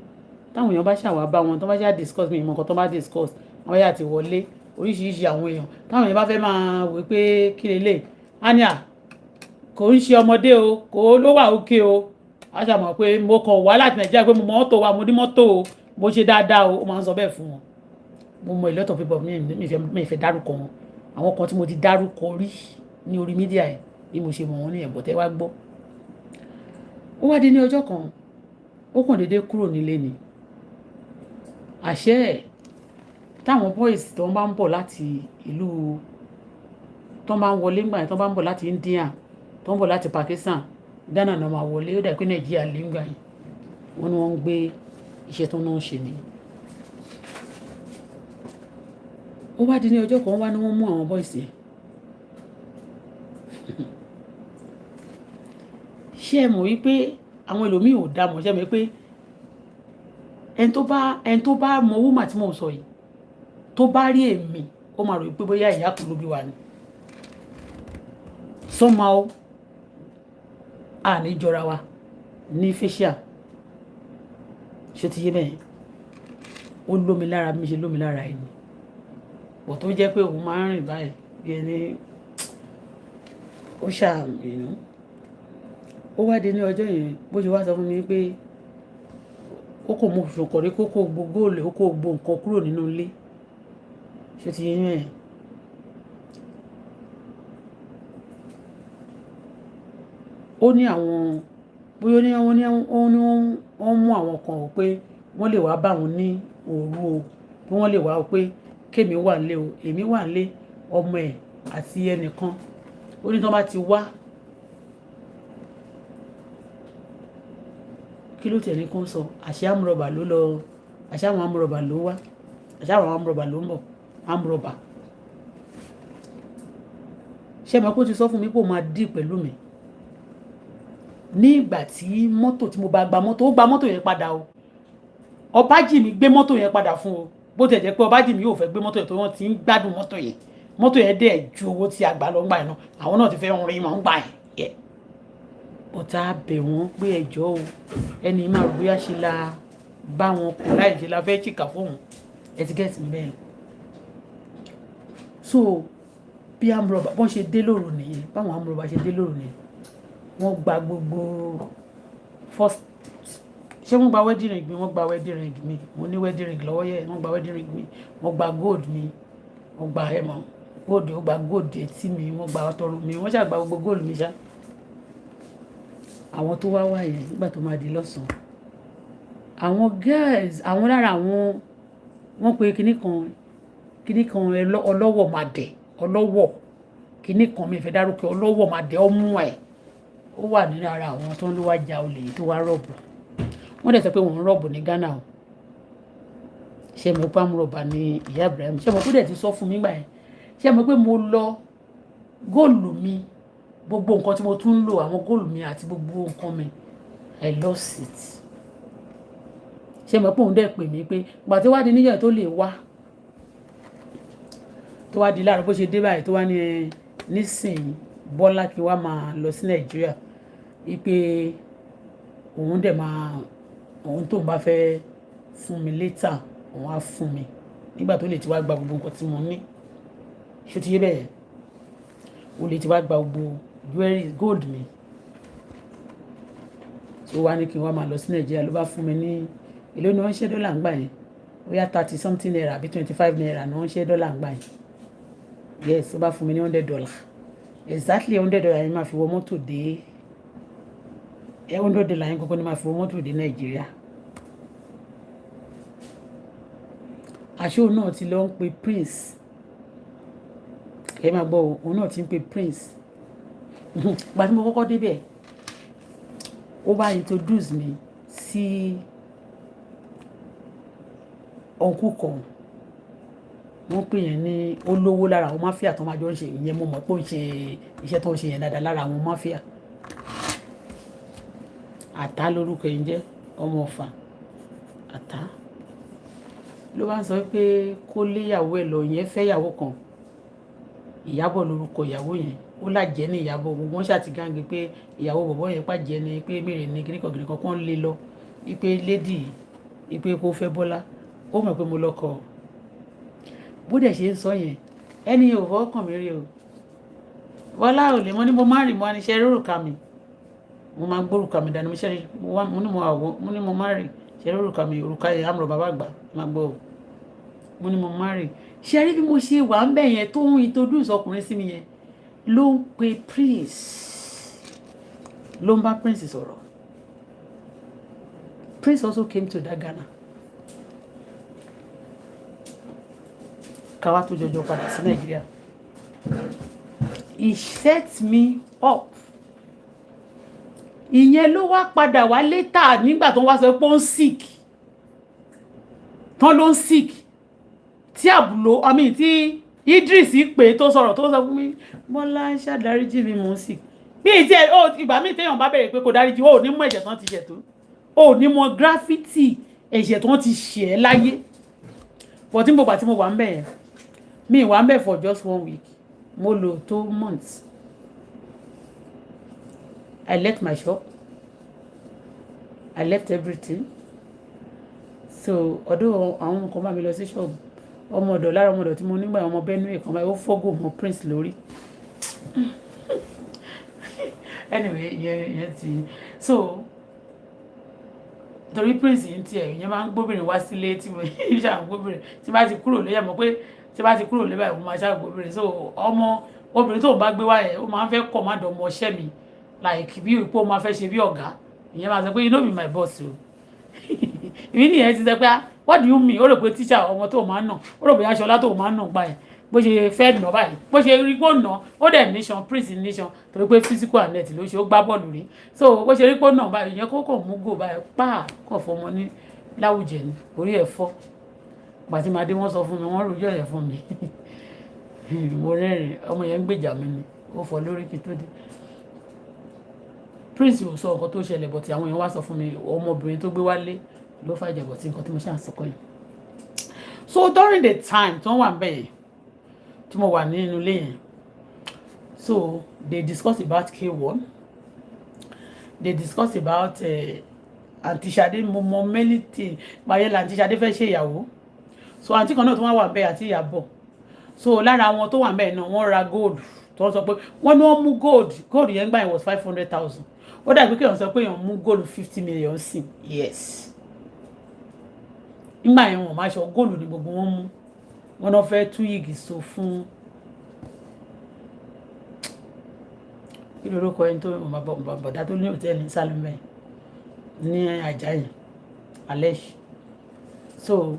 Táwọn èèyàn bá ṣàwà bá wọn, tó bá ṣáà discuss mi ìmọ̀ nǹkan tó bá discuss, wọ́n yà ti wọlé oríṣiríṣi àwọn èèyàn. Táwọn èèyàn bá fẹ́ máa wí pé kí lélẹ̀, a ní kò ń ṣe ọmọdé o, kò ló wà òkè o. A ṣàmọ̀ pé mo kàn wá láti Nàìjíríà pé mo mọ mọ́tò wa, mo ní mọ́tò o, mo ṣe dáadáa o, ó máa ń sọ bẹ́ẹ̀ fún wọn. Mo mọ a lot of people, mi fẹ́ dárúkọ wọn. Àwọn kan tí mo ti dárúkọ rí ní orí mídíà yẹn bí mo ṣe mọ̀ wọ́n ní ẹ̀bọ̀ tẹ́ wá gbọ́. Ó wá dé ní ọjọ́ kan, ó kàn déédéé kúrò nílé ni. Táwọn boys tó bá ń bọ̀ láti ìlú, tó bá ń wọlé ńgbà yẹn, tó bá ń bọ̀ láti India, tó ń bọ̀ láti Pakistan, Ghana náà máa wọlé, ó dà pé Nàìjíríà lè ń gbà yẹn. Wọ́n ní wọ́n ń gbé iṣẹ́ tó náà ṣe ni. Ó wá dé ní ọjọ́ kan, wá ní wọ́n mú àwọn boys yẹn. Ṣé ẹ mọ̀ wípé àwọn ẹlòmíì ò dá mọ̀, ṣé ẹ mọ̀ wípé ẹni tó bá mọ woman tí mò ń sọ yìí, tó bá rí èmi, ó máa rò pé bóyá ìyá kan ló bí wa ni. Somehow a ní jọra wa ní facial, ṣé ti yé bẹ́ẹ̀? Ó lómi lára mi ṣe lómi lára ẹni. Bọ̀ tó jẹ́ pé òun máa ń rìn báyìí bí ẹni ó ṣàmìnú. Ó wá dé ní ọjọ́ yẹn, bó ṣe wá sọ fún mi pé ó kò mú ṣòkòrí kó kó gbogbo góòlù ó kó gbogbo nǹkan kúrò nínú ilé ṣé ti yẹn ẹ̀. ó ní àwọn bóyá wọ́n mú àwọn kan ò pé wọ́n lè wá bá wọn ní òru o pé wọ́n lè wá o pé kémi wà nílé o èmi wà nílé ọmọ ẹ̀ àti ẹnìkan ó ní tí wọ́n bá ti wá kí ló tẹ̀lé kó ń sọ àṣẹ amúrọ̀bà ló lọ àṣẹ àwọn amúrọ̀bà ló wá àṣẹ àwọn amúrọ̀bà ló ń bọ̀ amúrọ̀bà ṣé mo kó ti sọ fún mi pé ó máa dì pẹ̀lú mi ní ìgbà tí mọ́tò tí mo bá gba mọ́tò ó gba mọ́tò yẹn padà o Ọbájìmí gbé mọ́tò yẹn padà fún o bó tẹ̀ jẹ́ pé Ọbájìmí yóò fẹ́ gbé mọ́tò yẹn tó wọ́n ti ń gbádùn mọ́tò yẹn dẹ̀ ju owó tí a gbà lọ ń gbà yẹn náà àwọn náà ti fẹ́ rin mọ́ ń gbà yẹn ọ̀tá bẹ̀ wọ́n pé ẹjọ́ o ẹni máa rò bóyá ṣe la bá wọn kó láì ṣe la fẹ́ chìkà fóun ẹ ti gẹ́tì mi bẹ́ẹ̀ so bí amúrọ̀bà bọ́n ṣe dé lóru nìyẹn báwọn amúrọ̀bà ṣe dé lóru nìyẹn wọ́n gba gbogbo first ṣé wọ́n gba wedding ring mi wọ́n gba wedding ring mi mo ní wedding ring lọ́wọ́ yẹ wọ́n gba wedding ring mi wọ́n gba gold mi wọ́n gba ẹ̀mọ́ gold ó gba gold etí mi wọ́n gba ọtọrun mi wọ́n ṣàgbà gbogbo gold mi ṣá àwọn tó wá wá yẹn nígbà tó máa di lọ́sàn-án àwọn girls àwọn lára àwọn wọ́n pe kinní kan ọlọ́wọ̀ máa dẹ̀ ọlọ́wọ̀ kinní kan mi fẹ́ dárúkọ ọlọ́wọ̀ máa dẹ̀ ọmú ẹ̀ ó wà nínú ara àwọn tó ń lọ wá ja olè tó wá rọ̀bù wọ́n dẹ̀ sọ pé wọ́n ń rọ̀bù ní Ghana o ṣé mo pé amúrọ̀bà ní ìyá Ibrahim ṣé mo pé dẹ̀ ti sọ fún mi gbà yẹn ṣé mo pé mo lọ góòlù mi gbogbo nǹkan tí mo tún ń lò àwọn góòlù mi àti gbogbo nǹkan mi I lost it ṣé mo pé òun dẹ̀ pè mí pé ìgbà tí wá di níyàn tó lè wá tó wá di láàárọ̀ bó ṣe dé báyìí tó wá ní nísìnyí Bọ́lá kí wá máa lọ sí Nàìjíríà wípé òun dẹ̀ máa òun tóun bá fẹ́ fún mi létà òun á fún mi nígbà tó lè ti wá gba gbogbo nǹkan tí mo ní ṣó ti yé bẹ́ẹ̀ ó lè ti wá gba gbogbo jewelry gold mi tó wá ní kí n wá máa lọ sí Nàìjíríà ló bá fún mi ní èló ni wọ́n ṣe dọ́là ń gbà yẹn ó yá 30 something naira àbí 25 naira ni wọ́n ṣe dọ́là ń gbà yẹn yes ó bá fún mi ní $100 exactly $100 yẹn máa fi wọ mọ́tò dé $100 yẹn kọ́kọ́ ni máa fi wọ mọ́tò dé Nàìjíríà àṣé òun náà ti lọ ń pe Prince ẹ máa gbọ́ òun náà ti ń pe Prince gbà tí mo kọ́kọ́ débẹ̀ ó bá introduce mi sí ọ̀nkú kan wọ́n pè yẹn ní olówó lára àwọn máfíà tó máa jọ ń ṣe ìyẹn mo mọ̀ pé ó ń ṣe iṣẹ́ tó ń ṣe yẹn dáadáa lára àwọn máfíà àtá lórúkọ yẹn jẹ́ ọmọ Ọ̀fà àtá ló bá ń sọ pé kó léyàwó ẹ̀ lọ yẹn fẹ́ yàwó kan Ìyábọ̀ lórúkọ ìyàwó yẹn ó lájẹ́ ní Ìyábọ̀ gbogbo wọn ṣàtìgáǹgì pé ìyàwó bọ̀bọ̀ yẹn pàjẹ́ ni pé mèrè ní kíríkan kíríkan kan lé lọ wípé lédì wípé kó fẹ́ Bọ́lá ó mọ̀ pé mo lọ́kọ bó dẹ̀ ṣe ń sọ yẹn ẹni ò fọkàn mi rí o Bọ́lá ò lè mọ́ ní mo má rìn mọ́ ní ṣe rórùka mi mo máa ń gbórùka mi dání mo ní mo àwọ̀ mo ní mo má rìn ṣe rórùka mi òrùka yẹn àmọ̀ bàbá àgbà máa gbọ́ mo ní mo má rìn ṣe rí bí mo ṣe wà ń bẹ̀ yẹn tó ń introduce ọkùnrin sí mi yẹn ló ń pe Prince ló ń bá Prince sọ̀rọ̀ Prince also came to that Ghana káwá tó jọjọ padà sí Nàìjíríà he set me up ìyẹn ló wá padà wá létà nígbà tó wá sọ pé ó ń sick tán ló ń sick tí àbúlò àmì tí Idris pé tó sọ̀rọ̀ tó sọ fún mi Bọ́lá ṣàdáríjì mi mò ń sick bí ìtí ẹ̀ ó ìgbà míì téèyàn bá bẹ̀rẹ̀ pé kò dáríjì ó ní mú ẹ̀jẹ̀ tán ti ṣẹ̀ tó ó ní mọ graffiti ẹ̀jẹ̀ tán ti ṣẹ̀ ẹ́ láyé but tí mo gbà tí mo wà ń bẹ̀ yẹn mi wà ń bẹ̀ for just 1 week mo lò 2 months I left my shop I left everything so ọdún àwọn kan bá mi lọ sí shop ọmọ ọ̀dọ̀ lára ọmọ ọ̀dọ̀ tí mo nígbà ọmọ Benue kan báyìí ó fọ́gò mọ́ Prince lórí anyway yẹn ti so torí prince yìí tiẹ̀ ìyẹn máa ń gbóbìnrin wá sílé tí mo ṣáà ń gbóbìnrin tí bá ti kúrò lé mọ̀ pé tí bá ti kúrò lé báyìí mo máa ṣáà gbóbìnrin so ọmọ obìnrin tó bá gbé wá yẹn ó máa ń fẹ́ kọ̀ má dọ̀ ọmọ ọṣẹ́ mi like bí ipò máa fẹ́ ṣe bí ọ̀gá ìyẹn máa sọ pé you no be my boss o ìbí nìyẹn ti sọ pé what do you mean ó rò pé tíṣà ọmọ tó máa ń nà ó rò pé aṣọlá tó máa ń nà gbà yẹn bó ṣe fẹ́ nà báyìí bó ṣe rí pé ó nà ó dẹ̀ nation prince nation torí pé physical and net ló ṣe ó gbá bọ́ọ̀lù rí so bó ṣe rí pé ó nà báyìí ìyẹn kó kò mú gò báyìí páà kò fọmọ ní láwùjẹ ni orí ẹ̀ fọ́ gbàtí màdé wọ́n sọ fún mi wọ́n rojọ́ ẹ̀ fún mi mo rẹ́rìn ọmọ yẹn ń gbèjà mi ni ó fọ́ lórí kí tó dé prince ò sọ nǹkan tó ṣẹlẹ̀ bọ̀tì àwọn èèyàn wá sọ fún mi ọmọbìnrin tó gbé wálé ló fàjà bọ̀tì nǹkan tí mo ṣáà sọkọ yìí so during the time tí wọ́n wà bẹ́ẹ̀ tí mo wà nínú ilé yẹn so they discuss about K1 they discuss about Aunty Ṣadé mo mọ many things báyẹn la Aunty Ṣadé fẹ́ ṣe ìyàwó so àǹtí kan náà tó wà bẹ́ẹ̀ àti Ìyábọ̀ so lára àwọn tó wà bẹ́ẹ̀ náà wọ́n ra gold tó sọ pé wọ́n ní wọ́n mú gold yẹn gbà yẹn was 500,000 ó dàbí kéèyàn sọ pé èèyàn mú gold 50 million sí yes nígbà yẹn wọ́n máa ṣọ gold ní gbogbo wọn mú wọn náà fẹ́ tú yìgì so fún kí lórúkọ ẹni tó bọ̀dá tó ní hòtẹ́ẹ̀lì ní Salome ní Àjàyí Alesh so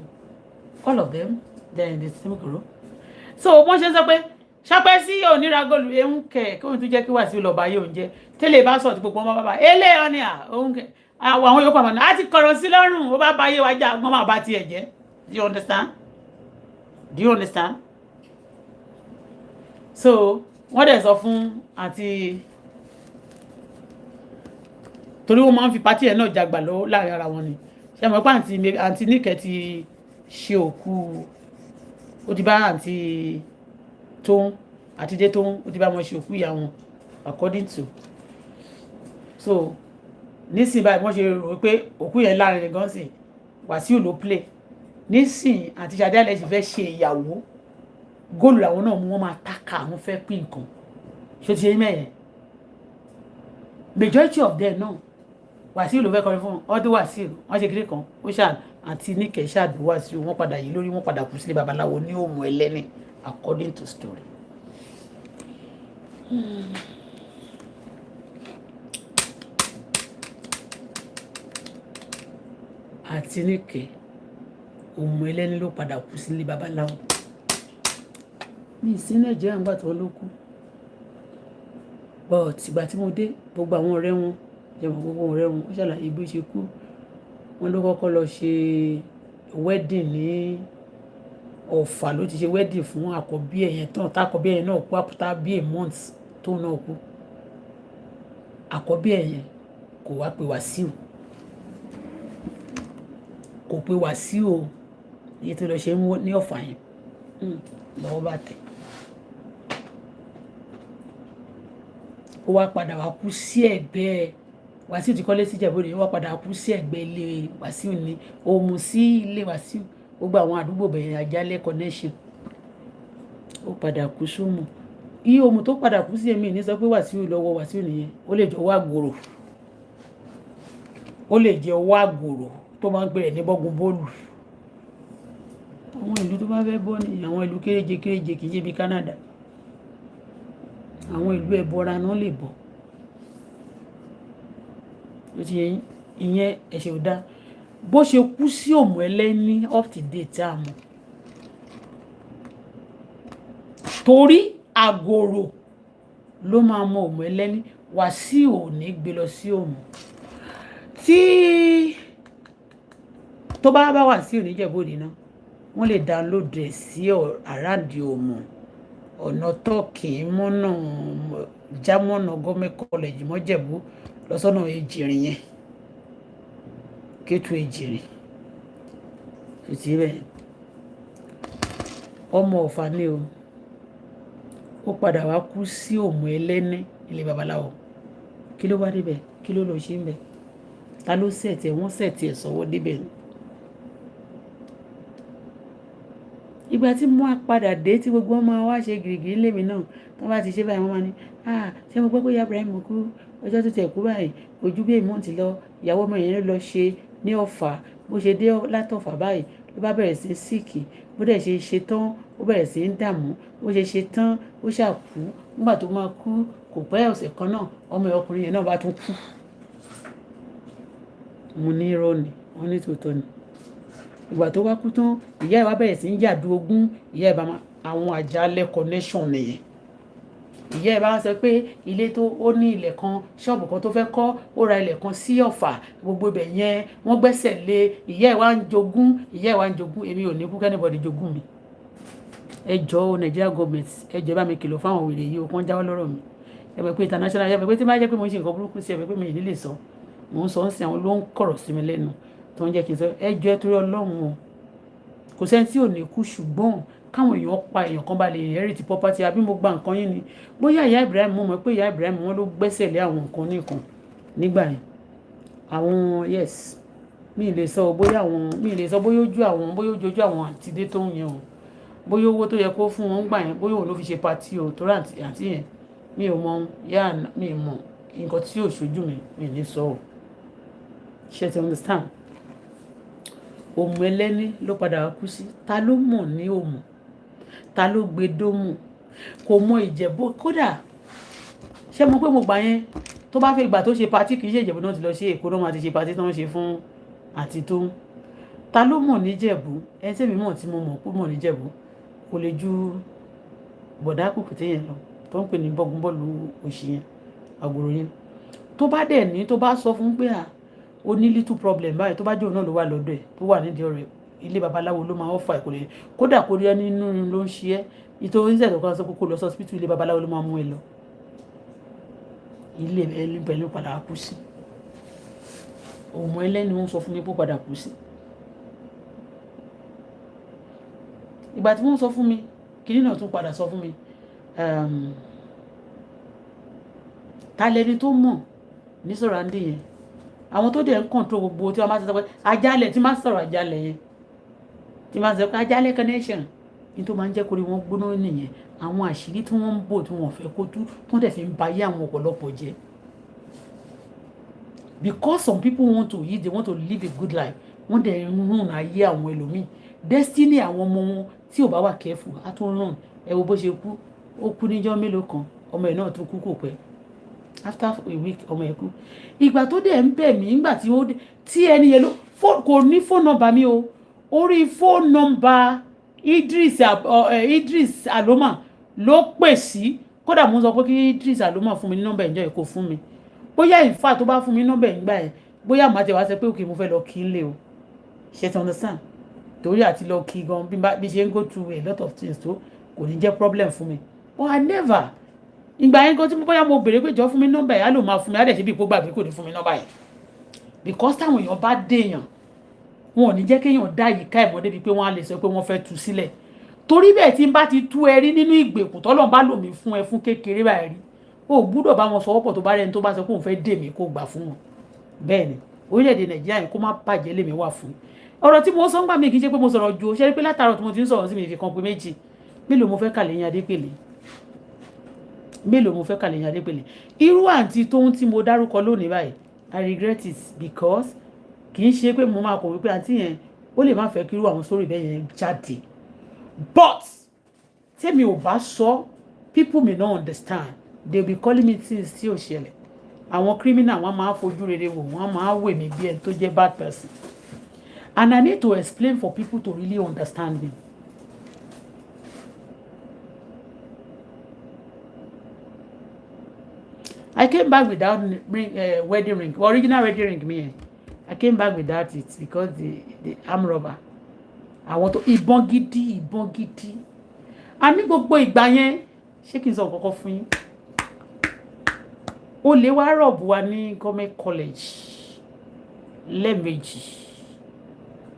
all of them they're in the same group so wọ́n ṣe sọ pé ṣọpẹ́ sí onírà góòlù ehun kẹ̀ kí wọ́n tún jẹ́ kí wà sí lọ́ba yóò jẹ́ tẹ́lẹ̀ bá sọ̀ tí gbogbo wọn bá elé ọ̀nì ohun kẹ̀ àwọn yòókù àmọ́ àti kọ̀rọ̀ sí lọ́rùn ó bá báyé wájà wọ́n máa bá tiẹ̀ jẹ́ do you understand so wọ́n dẹ̀ sọ fún àti torí wọ́n máa ń fi pátí ẹ̀ náà jagbà lọ láàrin ara wọn ni ṣe mọ̀ pé àǹtí níkẹ́ ti ṣe òkú ó ti bá àǹtí tóun àti dé tóun ó ti bá wọn ṣe òkú ìyá wọn according to so nísìnyí báyìí wọ́n ṣe rò pé òkú yẹn láàrin rẹ̀ gan sí Wàsíù ló play nísìnyí àti Ṣadé Alẹ́ sì fẹ́ ṣe ìyàwó góòlù làwọn náà mú wọn máa tákà àwọn fẹ́ pín nǹkan ṣé ti ṣe mẹ́yẹn majority of them náà Wàsíù ló fẹ́ kọrin fún ọdún Wàsíù wọ́n ṣe kiri kan ó ṣáà àti níkẹ́ ṣáàdù Wàsíù wọ́n padà yìí lórí wọ́n padà kú sílé babaláwo ní òmù ẹlẹ́ni according to story. Àti níkẹ́ òmù ẹlẹ́ni ló padà kú sílé babaláwo mi sí Nàìjíríà ń gbà tó ló kú but ìgbà tí mo dé gbogbo àwọn ọ̀rẹ́ wọn jẹmọ gbogbo ọ̀rẹ́ wọn ó ṣàlàyé bí ó ṣe kú wọn ló kọ́kọ́ lọ ṣe wedding ní Ọ̀fà ló ti ṣe wedding fún àkọ́bí ẹ̀yẹn tán tákọ́bí ẹ̀yẹn náà kú after bí a month tó náà kú àkọ́bí ẹ̀yẹn kò wá pé Wàsíù kò pé Wàsíù o iye tó lọ ṣe ní Ọ̀fà yẹn lọ́wọ́ bá tẹ̀ ó wá padà wá kú sí ẹ̀gbẹ́ Wàsíù ti kọ́lé sí Ìjẹ̀bú-Òde ó wá padà kú sí ẹ̀gbẹ́ ilé Wàsíù ní òmù sí ilé Wàsíù gbogbo àwọn àdúgbò bẹ̀rẹ̀ Àjálẹ̀ connection ó padà kú sómù iye òmù tó padà kú sí èmi ní sọ pé Wàsíù lọ́wọ́ Wàsíù nìyẹn ó lè jẹ́ ọwọ́ àgbòrò ó lè jẹ́ ọwọ́ àgbòrò tó máa ń gbé rẹ̀ ní bọ́gun bóòlù àwọn ìlú tó bá fẹ́ bọ́ ni àwọn ìlú kéréje kéréje kì í ṣe bí Canada àwọn ìlú ẹ̀bọra náà lè bọ̀ ó ti yẹn ìyẹn ẹ̀ṣẹ̀ ò dá bó ṣe kú sí òmù ẹlẹ́ni up to date àmọ́ torí àgòrò ló máa mọ òmù ẹlẹ́ni Wàsíù ò ní gbé lọ sí òmù tí tó bá Wàsíù ní Ìjẹ̀bú-Òde náà wọ́n lè download ẹ̀ sí àràǹdì òmù ọ̀nà tọ́kì mọ́nà jámọ́nà gọ́mẹ̀ college mọ́jẹ̀bú lọ́sọ́nà Èjìrìn yẹn Kétu Èjìrìn títí bẹ́ẹ̀ ọmọ Ọ̀fà ni o ó padà wá kú sí òmù ẹlẹ́ni ilé babaláwo kí ló wá débẹ̀ kí ló lọ ṣe ń bẹ̀ ta ló sẹ̀tì ẹ̀ wọ́n sẹ̀tì ẹ̀ sọ́wọ́ débẹ̀ ni. ìgbà tí mo padà dé tí gbogbo wọn máa wá ṣe gìrìgìrì lèmi náà tó bá ti ṣe báyìí wọ́n máa ní ṣé mo gbọ́ pé Ibrahim kú ọjọ́ tó tẹ̀ kú báyìí ojú bí èèmọ̀ ti lọ ìyàwó ọmọ yẹn lọ ṣe ní Ọ̀fà bó ṣe dé látọ̀fà báyìí ló bá bẹ̀rẹ̀ sí síìkì bó dẹ̀ ṣe tán ó bẹ̀rẹ̀ sí ń dààmú bó ṣe tán ó ṣàkú nígbà tó máa kú kò pẹ́ ọ̀sẹ̀ kan náà ọmọ ọkùnrin yẹn náà bá tún kú. Mo ní irọ́ ni wọ́n ní tòótọ́ ni. Ìgbà tó wá kú tán ìyá ẹ̀ wá bẹ̀rẹ̀ sí ń yàdú ogún ìyá ẹ̀ bá àwọn àjálẹ̀ connection nìyẹn. Ìyá ẹ̀ bá sọ pé ilé tó ó ní ilẹ̀ kan ṣọ́ọ̀bù kan tó fẹ́ kọ́ ó ra ilẹ̀ kan sí Ọ̀fà gbogbo ibẹ̀ yẹn wọ́n gbẹ́sẹ̀ lé ìyá ẹ̀ wá ń jogún èmi ò ní kú kẹ́nìbọ̀dì jogún mi. Ẹ jọ̀ọ́ Nigeria government ẹ jọ̀ọ́ bá mi kìlọ̀ fáwọn wèrè yìí o kàn jáwọ́ lọ́rọ̀ mi. Ẹ bẹ̀ pé international ẹ bẹ̀ pé tí máa jẹ́ pé mo ń ṣe nǹkan burúkú sí ẹ bẹ̀ pé mi ì ní lè sọ mò ń sọ ń sin àwọn ló ń kọ̀rọ̀ sí mi lẹ́nu tó ń jẹ́ kí n sọ ẹ jọ̀ọ́ ẹ torí Ọlọ́run o kò sẹ́ni tí ò ní kú ṣùgbọ́n káwọn èèyàn pa èèyàn kan bá lè inherit property àbí mo gba nǹkan yín ni bóyá ìyá Ibrahim mo mọ̀ pé ìyá Ibrahim wọn ló gbẹ́sẹ̀ lé àwọn nǹkan nìkan nígbà yẹn àwọn yes mi ì lè sọ bóyá ojú àwọn àtidé tó ń yẹn o bóyá owó tó yẹ kó fún wọn gbà yẹn bóyá òun ló fi ṣe party o torí àǹtí yẹn mi ò mọ yá mi ì mọ nǹkan tí ò ṣojú mi ì ní sọ o ṣe ti understand òmù ẹlẹ́ni ló padà kú sí ta ló mọ̀ ní òmù ta ló gbé dómù kò mọ Ìjẹ̀bú kódà ṣé mo pé mo gbà yẹn tó bá fẹ́ gbà tó ṣe patí kì í ṣe Ìjẹ̀bú náà ti lọ ṣe Èkó náà máa ti ṣe patí tó ń ṣe fún àti tó ń ta ló mọ̀ níjẹ̀bú ẹni tẹ́mi mọ̀ tí mo mọ̀ kó mọ̀ níjẹ̀bú kò lè ju bọ̀dá kùkùté yẹn lọ tó ń pè ní bọ́gun bọ́ọ̀lù òṣì yẹn àgbòrò yẹn tó bá dẹ̀ ní tó bá sọ fún pé ó ní little problem báyìí tó bá jẹ́ òun náà ló wà lọ́dọ̀ ẹ̀ tó wà nídìí ọ̀rẹ́ ilé babaláwo ló máa ọ̀fà ìkòlè kódà kó rí ẹ nínú ló ń ṣe ẹ́ nítorí oníṣẹ́ tó kọ́ sọ pé kó lọ sí hospital ilé babaláwo ló máa mú ẹ lọ ilé ẹni pẹ̀lú padà kú sí òmò ẹlẹ́ni wọ́n sọ fún mi pé ó padà kú sí ìgbà tí wọ́n sọ fún mi kìnìún náà tún padà sọ fún mi ta lẹni tó mọ̀ ní sọ̀rọ̀ àǹdí yẹn àwọn tó dẹ̀ ń control gbogbo tí wọ́n máa sọ pé ajálẹ̀ tí máa sọ̀rọ̀ ajálẹ̀ yẹn tí máa sọ pé ajálẹ̀ connection ní tó máa ń jẹ́ kórè wọn gbóná nìyẹn àwọn àṣírí tí wọ́n ń bò tí wọ́n fẹ́ kó tú tó dẹ̀ fi ń bayé àwọn ọ̀pọ̀lọpọ̀ jẹ́ because some people want to eat they want to live a good life wọ́n dẹ̀ ń rún ayé àwọn ẹlòmíì destiny àwọn ọmọ wọn tí ò bá wà careful á tún rún ẹ wo bó ṣe kú ó kú níjọ́ mélòó kan ọmọ ẹ̀ náà tún kú kò pẹ́ after a week ọmọ ẹ̀ kú ìgbà tó dẹ̀ ń bẹ̀ mí nígbà tí ẹni yẹn kò ní phone number mi o orí phone number Idris Aloma ló pè sí kódà mo sọ pé kí Idris Aloma fún mi ní nọ́mbà ìjọ ìkó fún mi bóyá ìfà tó bá fún mi nọ́mbà ìgbà ẹ̀ bóyá màá tẹ̀ wá sọ pé òkè mo fẹ́ lọ kí n lé o ṣe ti understand torí àti lọ kí gan bí ṣe ń go through a lot of things tó kò ní jẹ́ problem fún mi but I never ìgbà yẹn gan tí bóyá mo bèrè pé jọ fún mi nọ́mbà ẹ̀ á lò máa fún mi á dẹ̀ ṣe bí ipò gbàgbé kò ní fún mi nọ́mbà ẹ̀ because táwọn èèyàn bá dèèyàn wọn ò ní jẹ́ kéèyàn dá ìyíká ẹ̀mọ́ débi pé wọ́n á lè sọ pé wọ́n fẹ́ tú sílẹ̀ torí bẹ́ẹ̀ tí n bá ti tú ẹ rí nínú ìgbèkùn tọ́lọ́run bá lò mí fún ẹ fún kékeré báyìí rí o gbúdọ̀ bá wọn sọwọ́pọ̀ tó bá rẹni tó bá sọ pé òun fẹ́ dè mí kó gbà fún wọn bẹ́ẹ̀ ni orílẹ̀-èdè Nàìjíríà yẹn kó má bàjẹ́ lèmi wà fún ọ̀rọ̀ tí mo sọ ń gbà mí kì í ṣe pé mo sọ̀rọ̀ ju ṣe rí pé látàrọ̀ tí mo ti ń sọ̀rọ̀ sí mi fi kan pé méjì mélòó mo fẹ́ kà lẹ́yìn Adépèlé irú àǹtí tó ń tí mo dárúkọ lónìí báyìí I regret it because kì í ṣe pé mo máa kọ̀ wípé àǹtí yẹn ó lè má fẹ́ kí irú àwọn sórí bẹ́ẹ̀ yẹn jáde but tèmi ò bá sọ people may not understand they be calling me things tí ò ṣẹlẹ̀ àwọn criminal wọn máa fojú rere wò wọn máa wè mí bí ẹni tó jẹ́ bad person and I need to explain for people to really understand me. I came back without wedding ring original wedding ring me I came back without it because the arm robber àwọn tó ìbọn gidi a ní gbogbo ìgbà yẹn ṣé kí n sọ kọ́kọ́ fún yín ó lè wá rọ̀bù wa ní government college lẹ́ẹ̀mejì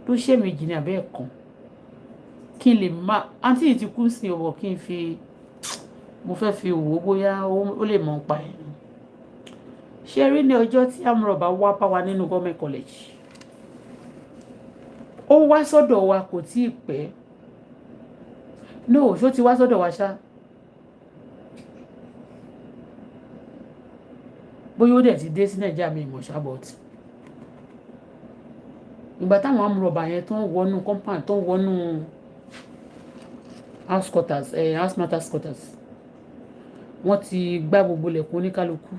tó ṣe méjì ní abẹ́ ẹ̀kan kí n lè má àǹtí yìí ti kú sí ọwọ́ kí n fi mo fẹ́ fi wò ó bóyá ó lè mọ̀ pa ẹ̀ ṣe rí ní ọjọ́ tí amúrọ̀bà wá bá wa nínú government college ó wá sọ́dọ̀ wa kò tí ì pẹ́ no ṣó ti wá sọ́dọ̀ wa ṣá bóyá ó dẹ̀ ti dé sí Nàìjíríà mi ìmọ̀ ṣá but ìgbà táwọn amúrọ̀bà yẹn tó ń wọnú compound tó ń wọnú house quarters house matters quarters wọ́n ti gbá gbogbo lẹ̀kùn oníkálukú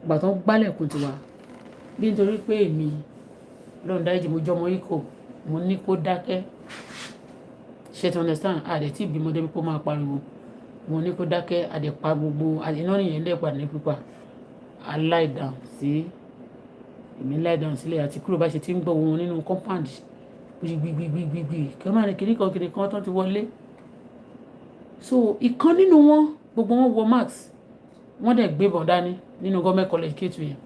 ìgbà tó ń gbálẹ̀kùn tiwa bí nítorí pé èmi lọ́run dáríjì mo jọmọ ikọ̀ mo ní kó dákẹ́ ṣe to understand àdè tí ìbímọ débi kó máa pariwo mo ní kó dákẹ́ àdè pa gbogbo iná nìyẹn lẹ́ẹ̀pà ní pípa aláìdàn sí èmi láìdàn sílẹ̀ àti kúrò bá ṣe ti ń gbọ́ wọn nínú compound gbìgbìgbìgbìgbì kí wọ́n máa rìn kiri kan tó ti wọlé so ìkan nínú wọn gbogbo wọn wọ max wọ́n dẹ̀ gbé bọ̀ dání nínú government college K2 yẹn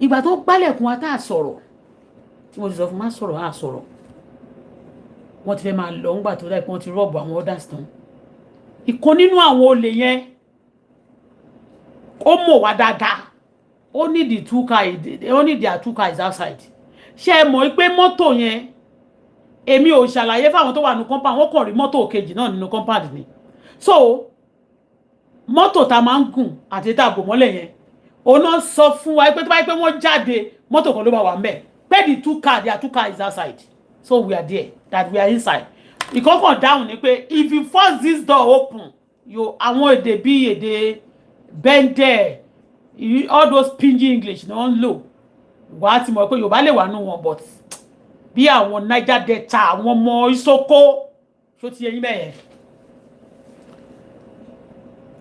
ìgbà tó gbálẹ̀kùn wa tá a sọ̀rọ̀ tí mo ti sọ fún má sọ̀rọ̀ á sọ̀rọ̀ wọ́n ti fẹ́ máa lọ ńgbà tó dáì pé wọ́n ti rọ́ọ̀bù àwọn others tán ìkan nínú àwọn olè yẹn ó mọ̀ wá dáadáa ó ní the two cars outside ṣé ẹ mọ̀ pé mọ́tò yẹn èmi ò ṣàlàyé fáwọn tó wà nínú compound wọ́n kàn rí mọ́tò kejì náà nínú compound ni so mọ́tò tá máa ń gùn àti tá a bò mọ́lẹ̀ yẹn òun náà sọ fún wa pé tó bá yẹ pé wọ́n jáde mọ́tò kan ló máa wà ń bẹ̀ pé the two cars outside so we are there that we are inside ìkọ́kàn dáhùn ni pé if you force this door open àwọn èdè bíi èdè bẹ́ńdẹ̀ all those pidgin English ni wọ́n ń lò wà á ti mọ̀ pé Yorùbá lè wà nù wọn but bí àwọn Niger Delta àwọn ọmọ Isoko ṣó ti yẹyin bẹ́ẹ̀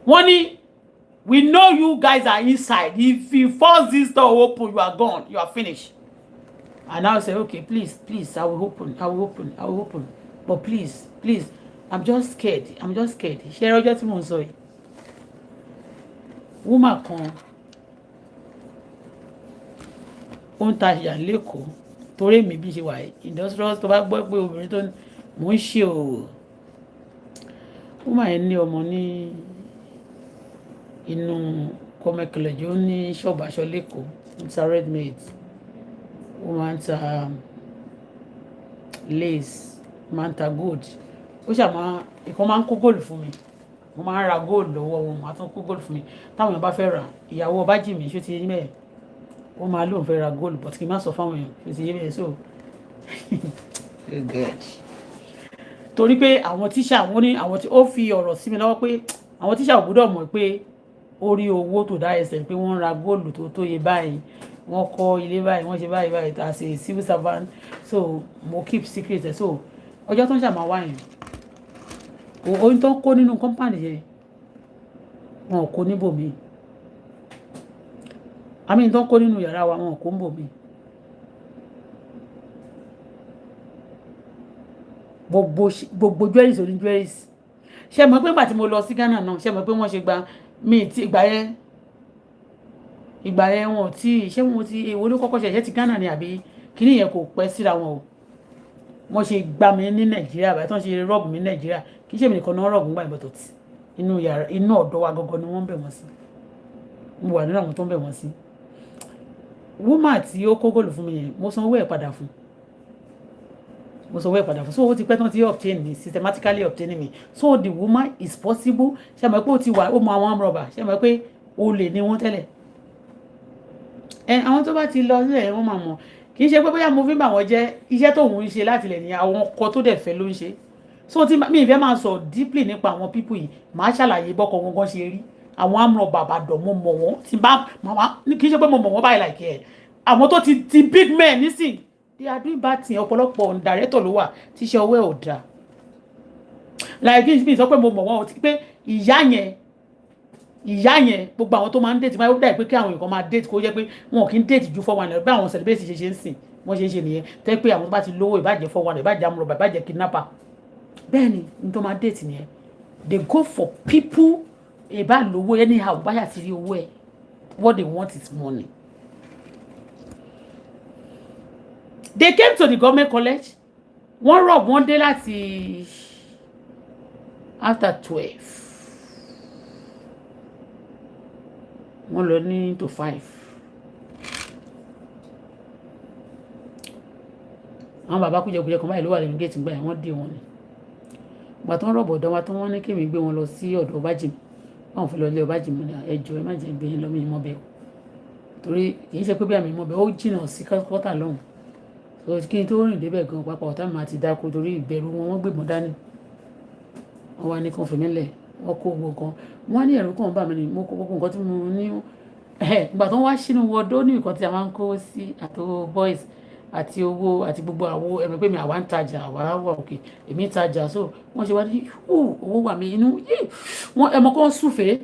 wọ́n ní we know you guys are inside if you force this door open you are gone you are finished and I say okay please I will open but please I'm just scared ṣe ọjọ́ tí mo ń sọ yìí woman kan ó ń tajà lẹ́kọ̀ọ́ torí mi bí ṣe wà industrial tó bá gbọ́ pé obìnrin tó mò ń ṣe o woman yẹn ní ọmọ ní inú kọ́mẹ́kẹlẹ̀jì ó ní ṣọ́ọ̀bù aṣọ lẹ́kọ̀ọ́ it's a red maid ó máa ń ta lace máa ń ta gold ó ṣàmà ìkan máa ń kó góòlù fún mi mo máa ń ra góòlù lọ́wọ́ wọn máa tún kó góòlù fún mi táwọn èèyàn bá fẹ́ rà ìyàwó ọba jì mí ṣó ti yé mẹ́ẹ̀ ó máa lóun fẹ́ ra góòlù but kí n má sọ fáwọn èèyàn ṣó ti yé mẹ́ẹ̀ so torí pé àwọn tíṣà wọn ní àwọn tí ó fi ọ̀rọ̀ sí mi lọ́wọ́ pé àwọn tíṣà ò gbọ́dọ̀ mọ̀ pé ó rí owó tó dá ẹsẹ̀ pé wọ́n ń ra góòlù tó yẹ báyìí wọ́n kọ́ ilé báyìí wọ́n ṣe báyìí as a civil servant so mo keep secret ẹ̀ so ọjọ́ tó ń ṣàmà wá yẹn ohun tó ń kó nínú company yẹn wọn ò kó níbòmí àmì tó ń kó nínú yàrá wa wọn ò kó níbòmí gbogbo jewelries oní jewelries ṣe mọ̀ pé nígbà tí mo lọ sí Ghana náà ṣe mọ̀ pé wọ́n ṣe gba mi ti ìgbà yẹn wọn tí ṣé wọn ti èwo ló kọ́kọ́ ṣẹ̀ṣẹ̀ ti Ghana ni àbí kíní yẹn kò pẹ́ síra wọn o wọ́n ṣe gbà mí ní Nàìjíríà báyìí tó ń ṣe rọ́ọ̀bù mi ní Nàìjíríà kì í ṣe mi nìkan náà rọ́ọ̀bù nígbà ìbọ̀tọ̀ tí inú yàrá inú ọ̀dọ̀ wa gọ́gọ́ ni wọ́n ń bẹ̀ wọ́n sí mo wà nínú àwọn tó ń bẹ̀ wọ́n sí woman tí ó kó góòlù fún mi yẹn mo san owó ẹ̀ padà fún so owó ti pẹ́ tán ti obtain mi systematically obtaining mi so the woman is possible ṣe mọ̀ pé ó ti wà ó mọ àwọn amúrọ̀bà ṣe mọ̀ pé olè ni wọ́n tẹ́lẹ̀ àwọn tó bá ti lọ sílẹ̀ wọ́n máa mọ̀ kì í ṣe pé bóyá mo fi ń bà wọ́n jẹ́ iṣẹ́ tóun ń ṣe láti lẹ̀ ní àwọn ọkọ tó dẹ̀ fẹ́ ló ń ṣe so tí mi ìfẹ́ máa sọ deeply nípa àwọn people yìí màá ṣàlàyé bọ́kọ wọn gan ṣe rí àwọn amúrọ̀bà àbàdàn mo mọ̀ wọ́n tí bá màmá kì í ṣe pé mo mọ̀ wọ́n báyìí like ẹ̀ àwọn tó ti big men nísìn they are doing bad thing ọ̀pọ̀lọpọ̀ director ló wà tíṣẹ́ ọwọ́ ẹ̀ ò dáa like kí n sọ pé mo mọ̀ wọ́n ti pé ìyá yẹn gbogbo àwọn tó máa ń date máa ń dà pé kí àwọn nǹkan máa date kó jẹ́ pé wọn kì í date ju 419 bí àwọn celebrate ṣe ń sìn wọ́n ṣe ń ṣe nìyẹn tẹ́ pé àwọn tó bá ti lówó ìbàjẹ́ 419 ìbàjẹ́ amúrọ̀bà ìbàjẹ́ kidnapper bẹ́ẹ̀ ni ní tó máa date nìyẹn they go for people ìbá lówó anyhow báyà ti rí owó ẹ̀ what they want is money. They came to the government college wọ́n rob wọ́n dé láti after 12 wọ́n lọ ní to 5 àwọn bàbá kújẹkújẹ kan báyìí ló wà lẹ́nu gate gbà yẹn wọ́n dé wọn ni ìgbà tó ń rọ̀bọ̀ ọ̀dọ́ wa tó wọ́n ní kémi gbé wọn lọ sí ọ̀dọ̀ ọbájìmí báwọn fi lọ lé ọbájìmí ní ẹjọ́ ẹ má jẹ́ gbé yín lọ mí mọ́ bẹ́ẹ̀ torí kì í ṣe pé bí àmì mọ̀ bẹ́ẹ̀ ó jìnnà sí kọ́tà lọ́hùn so kí n tó rìn débẹ̀ gan pápá ọ̀tá mi àti dáko torí ìbẹ̀rù wọn wọ́n gbébọn dání wọ́n wá ní kan fèmí lẹ̀ wọ́n kó gbogbo kan wọ́n á ní ẹ̀rù kan bá mi ní mo kó gbogbo nǹkan tí mo ní ìgbà tó ń wá sínú wọdó ní nǹkan tí a máa ń kó sí àtò boys àti owó àti gbogbo àwo ẹ̀mí pé mi àwa ń tajà àwa wà òkè èmi ń tajà so wọ́n ṣe wá ní owó wà mí inú wọ́n ẹ̀mọ́ kan súfèé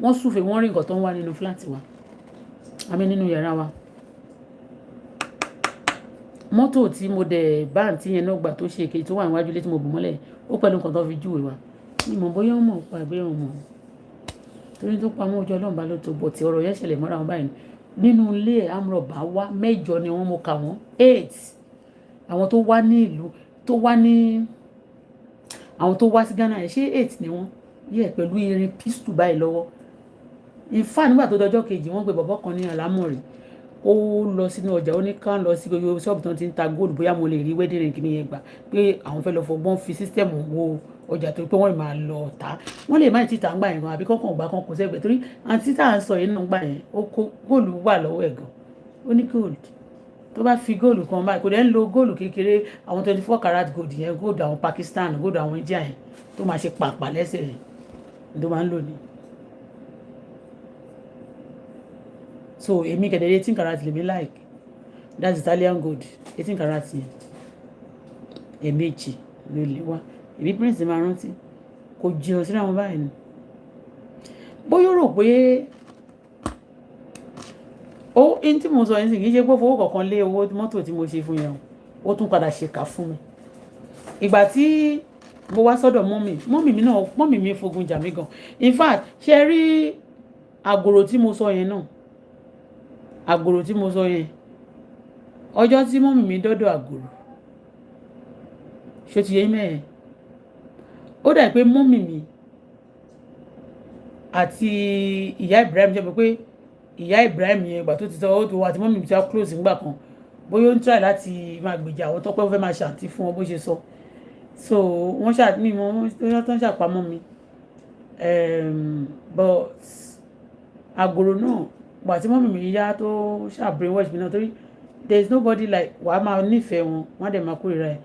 wọ́n rí nǹkan tó ń wá nínú fúláàtì wa àmì nínú yàrá wa mọ́tò tí mo dẹ̀ bá àǹtí yẹn náà gbà tó ṣe èké tó wà níwájú ilé tí mo bù mọ́lẹ̀ ó pẹ̀lú nǹkan tó fi júwe wa ni mo bóyá ó mọ̀ pa ẹgbẹ́ wọn torí tó pamọ́ ojú ọlọ́run bá ló tó bọ̀ tí ọ̀rọ̀ yẹn ṣẹlẹ̀ mọ́ra wọn báyìí nínú ilé amúrọ̀bá wá 8 ni wọ́n mo kà wọ́n 8 àwọn tó wá ní ìlú tó wá ní àwọn tó wá sí Ghana yẹn ṣé 8 ni wọ́n yẹ pẹ̀lú irin pistol báyìí lọ́wọ́ ìfà nígbà tó dọjọ́ kejì wọ́n pe bọ̀bọ́ kan ní àlámọ̀rì ó lọ sínú ọjà ó ní ká lọ sí gbogbo ṣọ́ọ̀bù tó ti ń ta gold bóyá mo lè rí wedding ring kìíní yẹn gbà pé àwọn fẹ́ lọ fọgbọ́n fi system wo ọjà torí pé wọ́n máa lọ tà wọ́n lè má ti tà ń gbà yẹn gan àbí kọ́kàn gbà kan kò sẹ́gbẹ̀ẹ́ torí àǹtí tá à ń sọ yìí nínú gbà yẹn ó kó góòlù wà lọ́wọ́ ẹ̀ gan ó ní gold tó bá fi góòlù kan báyìí kò dẹ́ ń lo góòlù kékeré àwọn 24 karat gold yẹn gold àwọn Pakistan gold àwọn India yẹn tó máa ṣe pàpà lẹ́sẹ̀ yẹn tó máa ń lò ní. so èmi kẹ̀dẹ̀ 18 karat lèmi like that's Italian gold 18 karat yẹn èméjì ló lè wá èmi prince máa rántí kò jìnnà síra wọn báyìí ni bóyá ó rò pé ó in tí mo sọ yẹn sì kì í ṣe pé fowó kọ̀ọ̀kan lé owó mọ́tò tí mo ṣe fún yẹn ó tún padà ṣèkà fún mi ìgbà tí mo wá sọ́dọ̀ mọ́mì mi fogun jà mí gan in fact ṣe rí àgòrò tí mo sọ yẹn náà àgòrò tí mo sọ yẹn ọjọ́ tí mọ́mì mi dọ́dọ̀ àgòrò ṣé ti yé mẹ́ẹ̀ ó dà pé mọ́mì mi àti ìyá Ibrahim ṣe pé ìyá Ibrahim yẹn ìgbà tó ti sọ ó tó àti mọ́mì mi ti wá close nígbà kan bóyá ó ń try láti máa gbèjà àwọn tọ́pẹ́ ó fẹ́ máa ṣàǹtí fún wọn bó ṣe sọ so wọ́n ṣàtìmí wọn tó ń ṣàpamọ́ mi but àgòrò náà gbà tí mọ́mì mi yá tó ṣàbrainwash mi náà torí there is nobody like wàá máa nífẹ̀ẹ́ wọn wọ́n á dẹ̀ máa kórìíra ẹ̀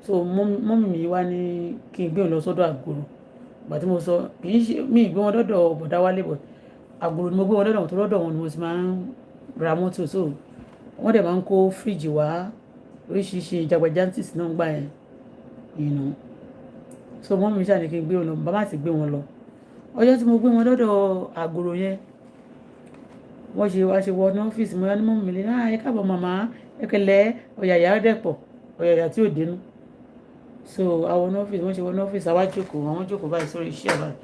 so mọ́mì mi wá ní kí n gbé wọn lọ sọ́dọ̀ àgòrò gbà tí mo sọ kì í ṣe mí gbé wọn dọ́dọ̀ bọ̀dá wálé bọ̀ àgòrò ni mo gbé wọn dọ́dọ̀ wọn tó lọ́dọ̀ wọn ni mo ti máa ń ra mọ́tò so wọ́n dẹ̀ máa ń kó fíríjì wá oríṣiríṣi jagbajantis náà gbà yẹn so mọ́mì mi ṣàní kí n gbé wọn lọ bàbá ti gbé wọn lọ ọjọ́ tí mo gbé wọn dọ́dọ̀ àgòrò yẹn wọ́n ṣe wá ṣe wọ ní ọ́fíìsì mo yá ní mọ́mì mi lé ẹ káàbọ̀ màmá ẹkẹlẹ́ ọ̀yàyà dẹ̀pọ̀ ọ̀yàyà tí ò dénú so àwọn ní ọ́fíìsì wọ́n ṣe wọ ní ọ́fíìsì àwa jókòó àwọn jókòó báyìí sórí iṣẹ́ àbáyé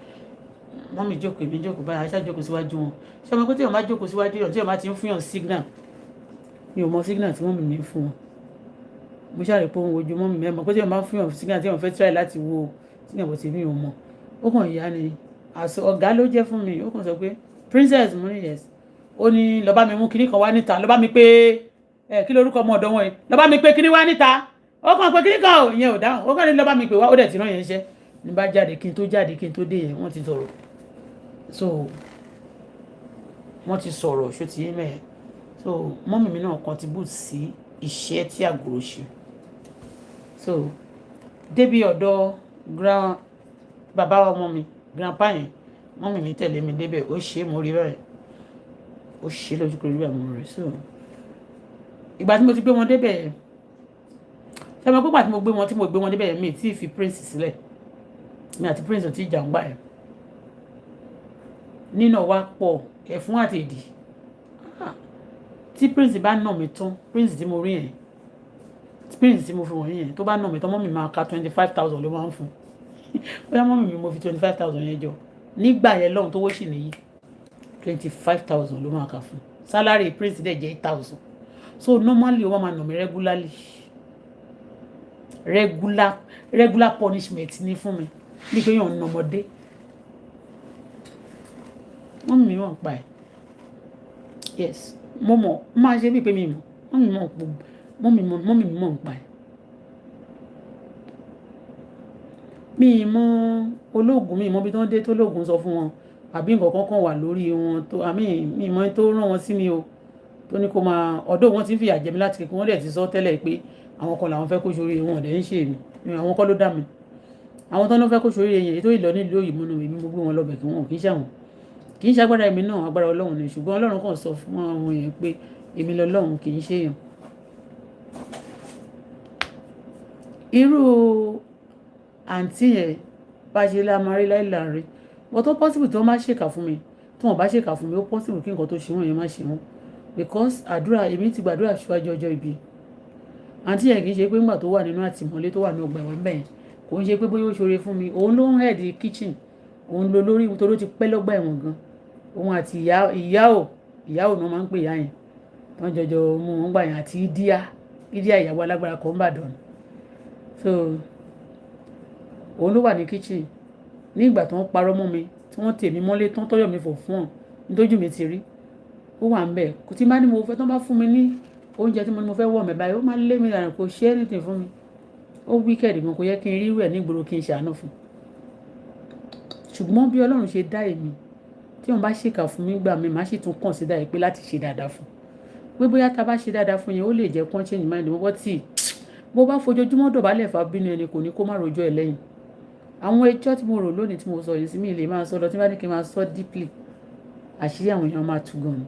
mọ́mì jókòó èmi jókòó báyìí àṣà jókòó síwájú wọn ṣé ọmọ pé tí wọ́n bá jókòó síwájú yàn tí wọ́n bá ti ń fún yàn signal mi ò mọ signal tí mọ́mì mi ń fún wọn mo ṣàrè pé òun ojú mọ́mì mi ẹ̀ mọ̀ pé tí wọ́n bá ń fún yàn signal tí wọ́n fẹ́ try láti wo signal bó ti mi ò mọ̀ ó kàn yá ni ọ̀gá ló jẹ́ fún mi ó kàn sọ pé princess mo ní yes ó ní lọ bá mi mú kinní kan wá níta lọ bá mi pé kí lorúkọ ọmọ ọ̀dọ̀ wọn yìí lọ bá mi pé kinní wá níta ó kàn pé kinní kan ò yẹn ò dáhùn ó kàn ní lọ bá mi pé wá ó dẹ̀ ti rán yẹn iṣẹ́ ní bá jáde kí n tó dé yẹn wọ́n ti sọ̀rọ̀ so wọ́n ti sọ̀rọ̀ ṣó ti yé mẹ́ẹ̀ so mọ́mì mi náà contribute sí iṣẹ́ tí àgòrò ṣe so débi ọ̀dọ̀ bàbá ọmọ mi grandpa yẹn mọ́mì mi tẹ̀lé mi débẹ̀ ó ṣe é mo rí bẹ́ẹ̀ ó ṣe lójú kúrò níbẹ̀ mo rẹ̀ so ìgbà tí mo ti gbé wọn débẹ̀ ṣé mo gbọ́gbà tí mo gbé wọn débẹ̀ mi tí ì fi prince sílẹ̀ mi àti prince ò tí ì jà ń gbà ẹ̀ nínà wa pọ̀ ẹ̀fún àti èdè tí prince bá nà mí tán prince tí mo rí yẹn prince tí mo fi wọ̀nyí yẹn tó bá nà mí tán mọ́mì máa ka 25,000 ló máa ń fún bóyá mọ́mì mi mo fi 25,000 yẹn jọ nígbà yẹn lọ́hùn tó wó sì nìyí 25,000 ló máa kà fún salary prince dẹ̀ jẹ́ 8,000 so normally ó máa nà mí regular punishment ní fún mi ní pé yàn ń ọmọdé wọ́n mi wọ́n pa ẹ̀ yes mo mọ̀ máa ṣe bí pé mi mọ̀ wọ́n mi mọ̀ ń pa ẹ̀ mi mọ̀ olóògùn mi mọ̀ bí tó ń dé tó lóògùn sọ fún wọn àbí nǹkan kankan wà lórí wọn tó àmì mi mọ̀ tó rán wọn sí mi o tó ní kó máa ọ̀dọ̀ wọn ti ń fìyà jẹ mí láti kékeré wọ́n dẹ̀ ti sọ tẹ́lẹ̀ pé àwọn kan làwọn fẹ́ kó ṣoríire wọn ọ̀dẹ̀ ń ṣe èmi àwọn kọ́ ló dá mi àwọn tó ń fẹ́ kó ṣoríire yẹn tó ìlọ nílùú òyìnbó náà èmi mo gbé wọn lọ́bẹ̀ kí wọn kì í ṣàwọn kì í ṣe agbára èmi náà agbára ọlọ́run ni ṣùgbọ́n ọlọ́run kàn sọ fún àwọn èèyàn pé èmi lọ́lọ́run kì í ṣèyàn. irú àǹtí yẹn bá ṣe lámarí láìláàrin wọ́n tó possible tí wọ́n má ṣèkà fún mi tí wọ́n bá ṣèkà fún mi ó possible kí nǹkan tó ṣe wọ́n yẹn má ṣe wọ́n because àdúrà èmi ti gbàdúrà ṣíwájú ọjọ́ ìbí àǹtí yẹn kì í ṣe pé ńgbà tó wà nínú àtìmọ́lé tó wà ní ọgbà ẹ̀wọ̀n bẹ́ẹ̀ kò ń ṣe pé bóyá ó ṣoore fún mi òun ló ń head kitchen òun ló lórí nítorí ó ti pẹ́ lọ́gbà ẹ̀wọ̀n gan òun àti ìyá ò náà máa ń pè ìyá yẹn wọ́n jọjọ mú wọn gbà yẹn àti ìdíyà ìyàwó alágbára kan ń bàdàn so òun ló wà ní kitchen ní ìgbà tó ń parọ́ mọ́ mi tí wọ́n tèmi mọ́lé tó ń tọ́jọ́ mi fò fún ọ̀ nítójú mi ti rí ó wà ń bẹ̀ kò tí má ní mo fẹ́ tó bá fún mi ní oúnjẹ tí mo ní mo fẹ́ wọ̀ mẹ́ báyìí ó máa lé mi dànù kò ṣe anything fún mi ó wíkẹ̀dì gan kò yẹ kí n rí rẹ̀ nígboro kí n ṣàánú fún ṣùgbọ́n bí Ọlọ́run ṣe dá èmi tí wọ́n bá ṣèkà fún mi gbà mí má sì tún consider ẹ̀ pé láti ṣe dáadáa fún pé bóyá tá a bá ṣe dáadáa fún yẹn ó lè jẹ́ kó change mind wọ́n tí bó bá fojoojúmọ́ dọ̀bálẹ̀ fà bínú ẹni kò ní kó má rojọ́ ẹ̀ lẹ́yìn àwọn ẹjọ́ tí mo rò lónìí tí mo sọ yìí sí mi lè máa sọ lọ tí bá ní kí n máa sọ deeply àṣírí àwọn èèyàn máa tú gan ni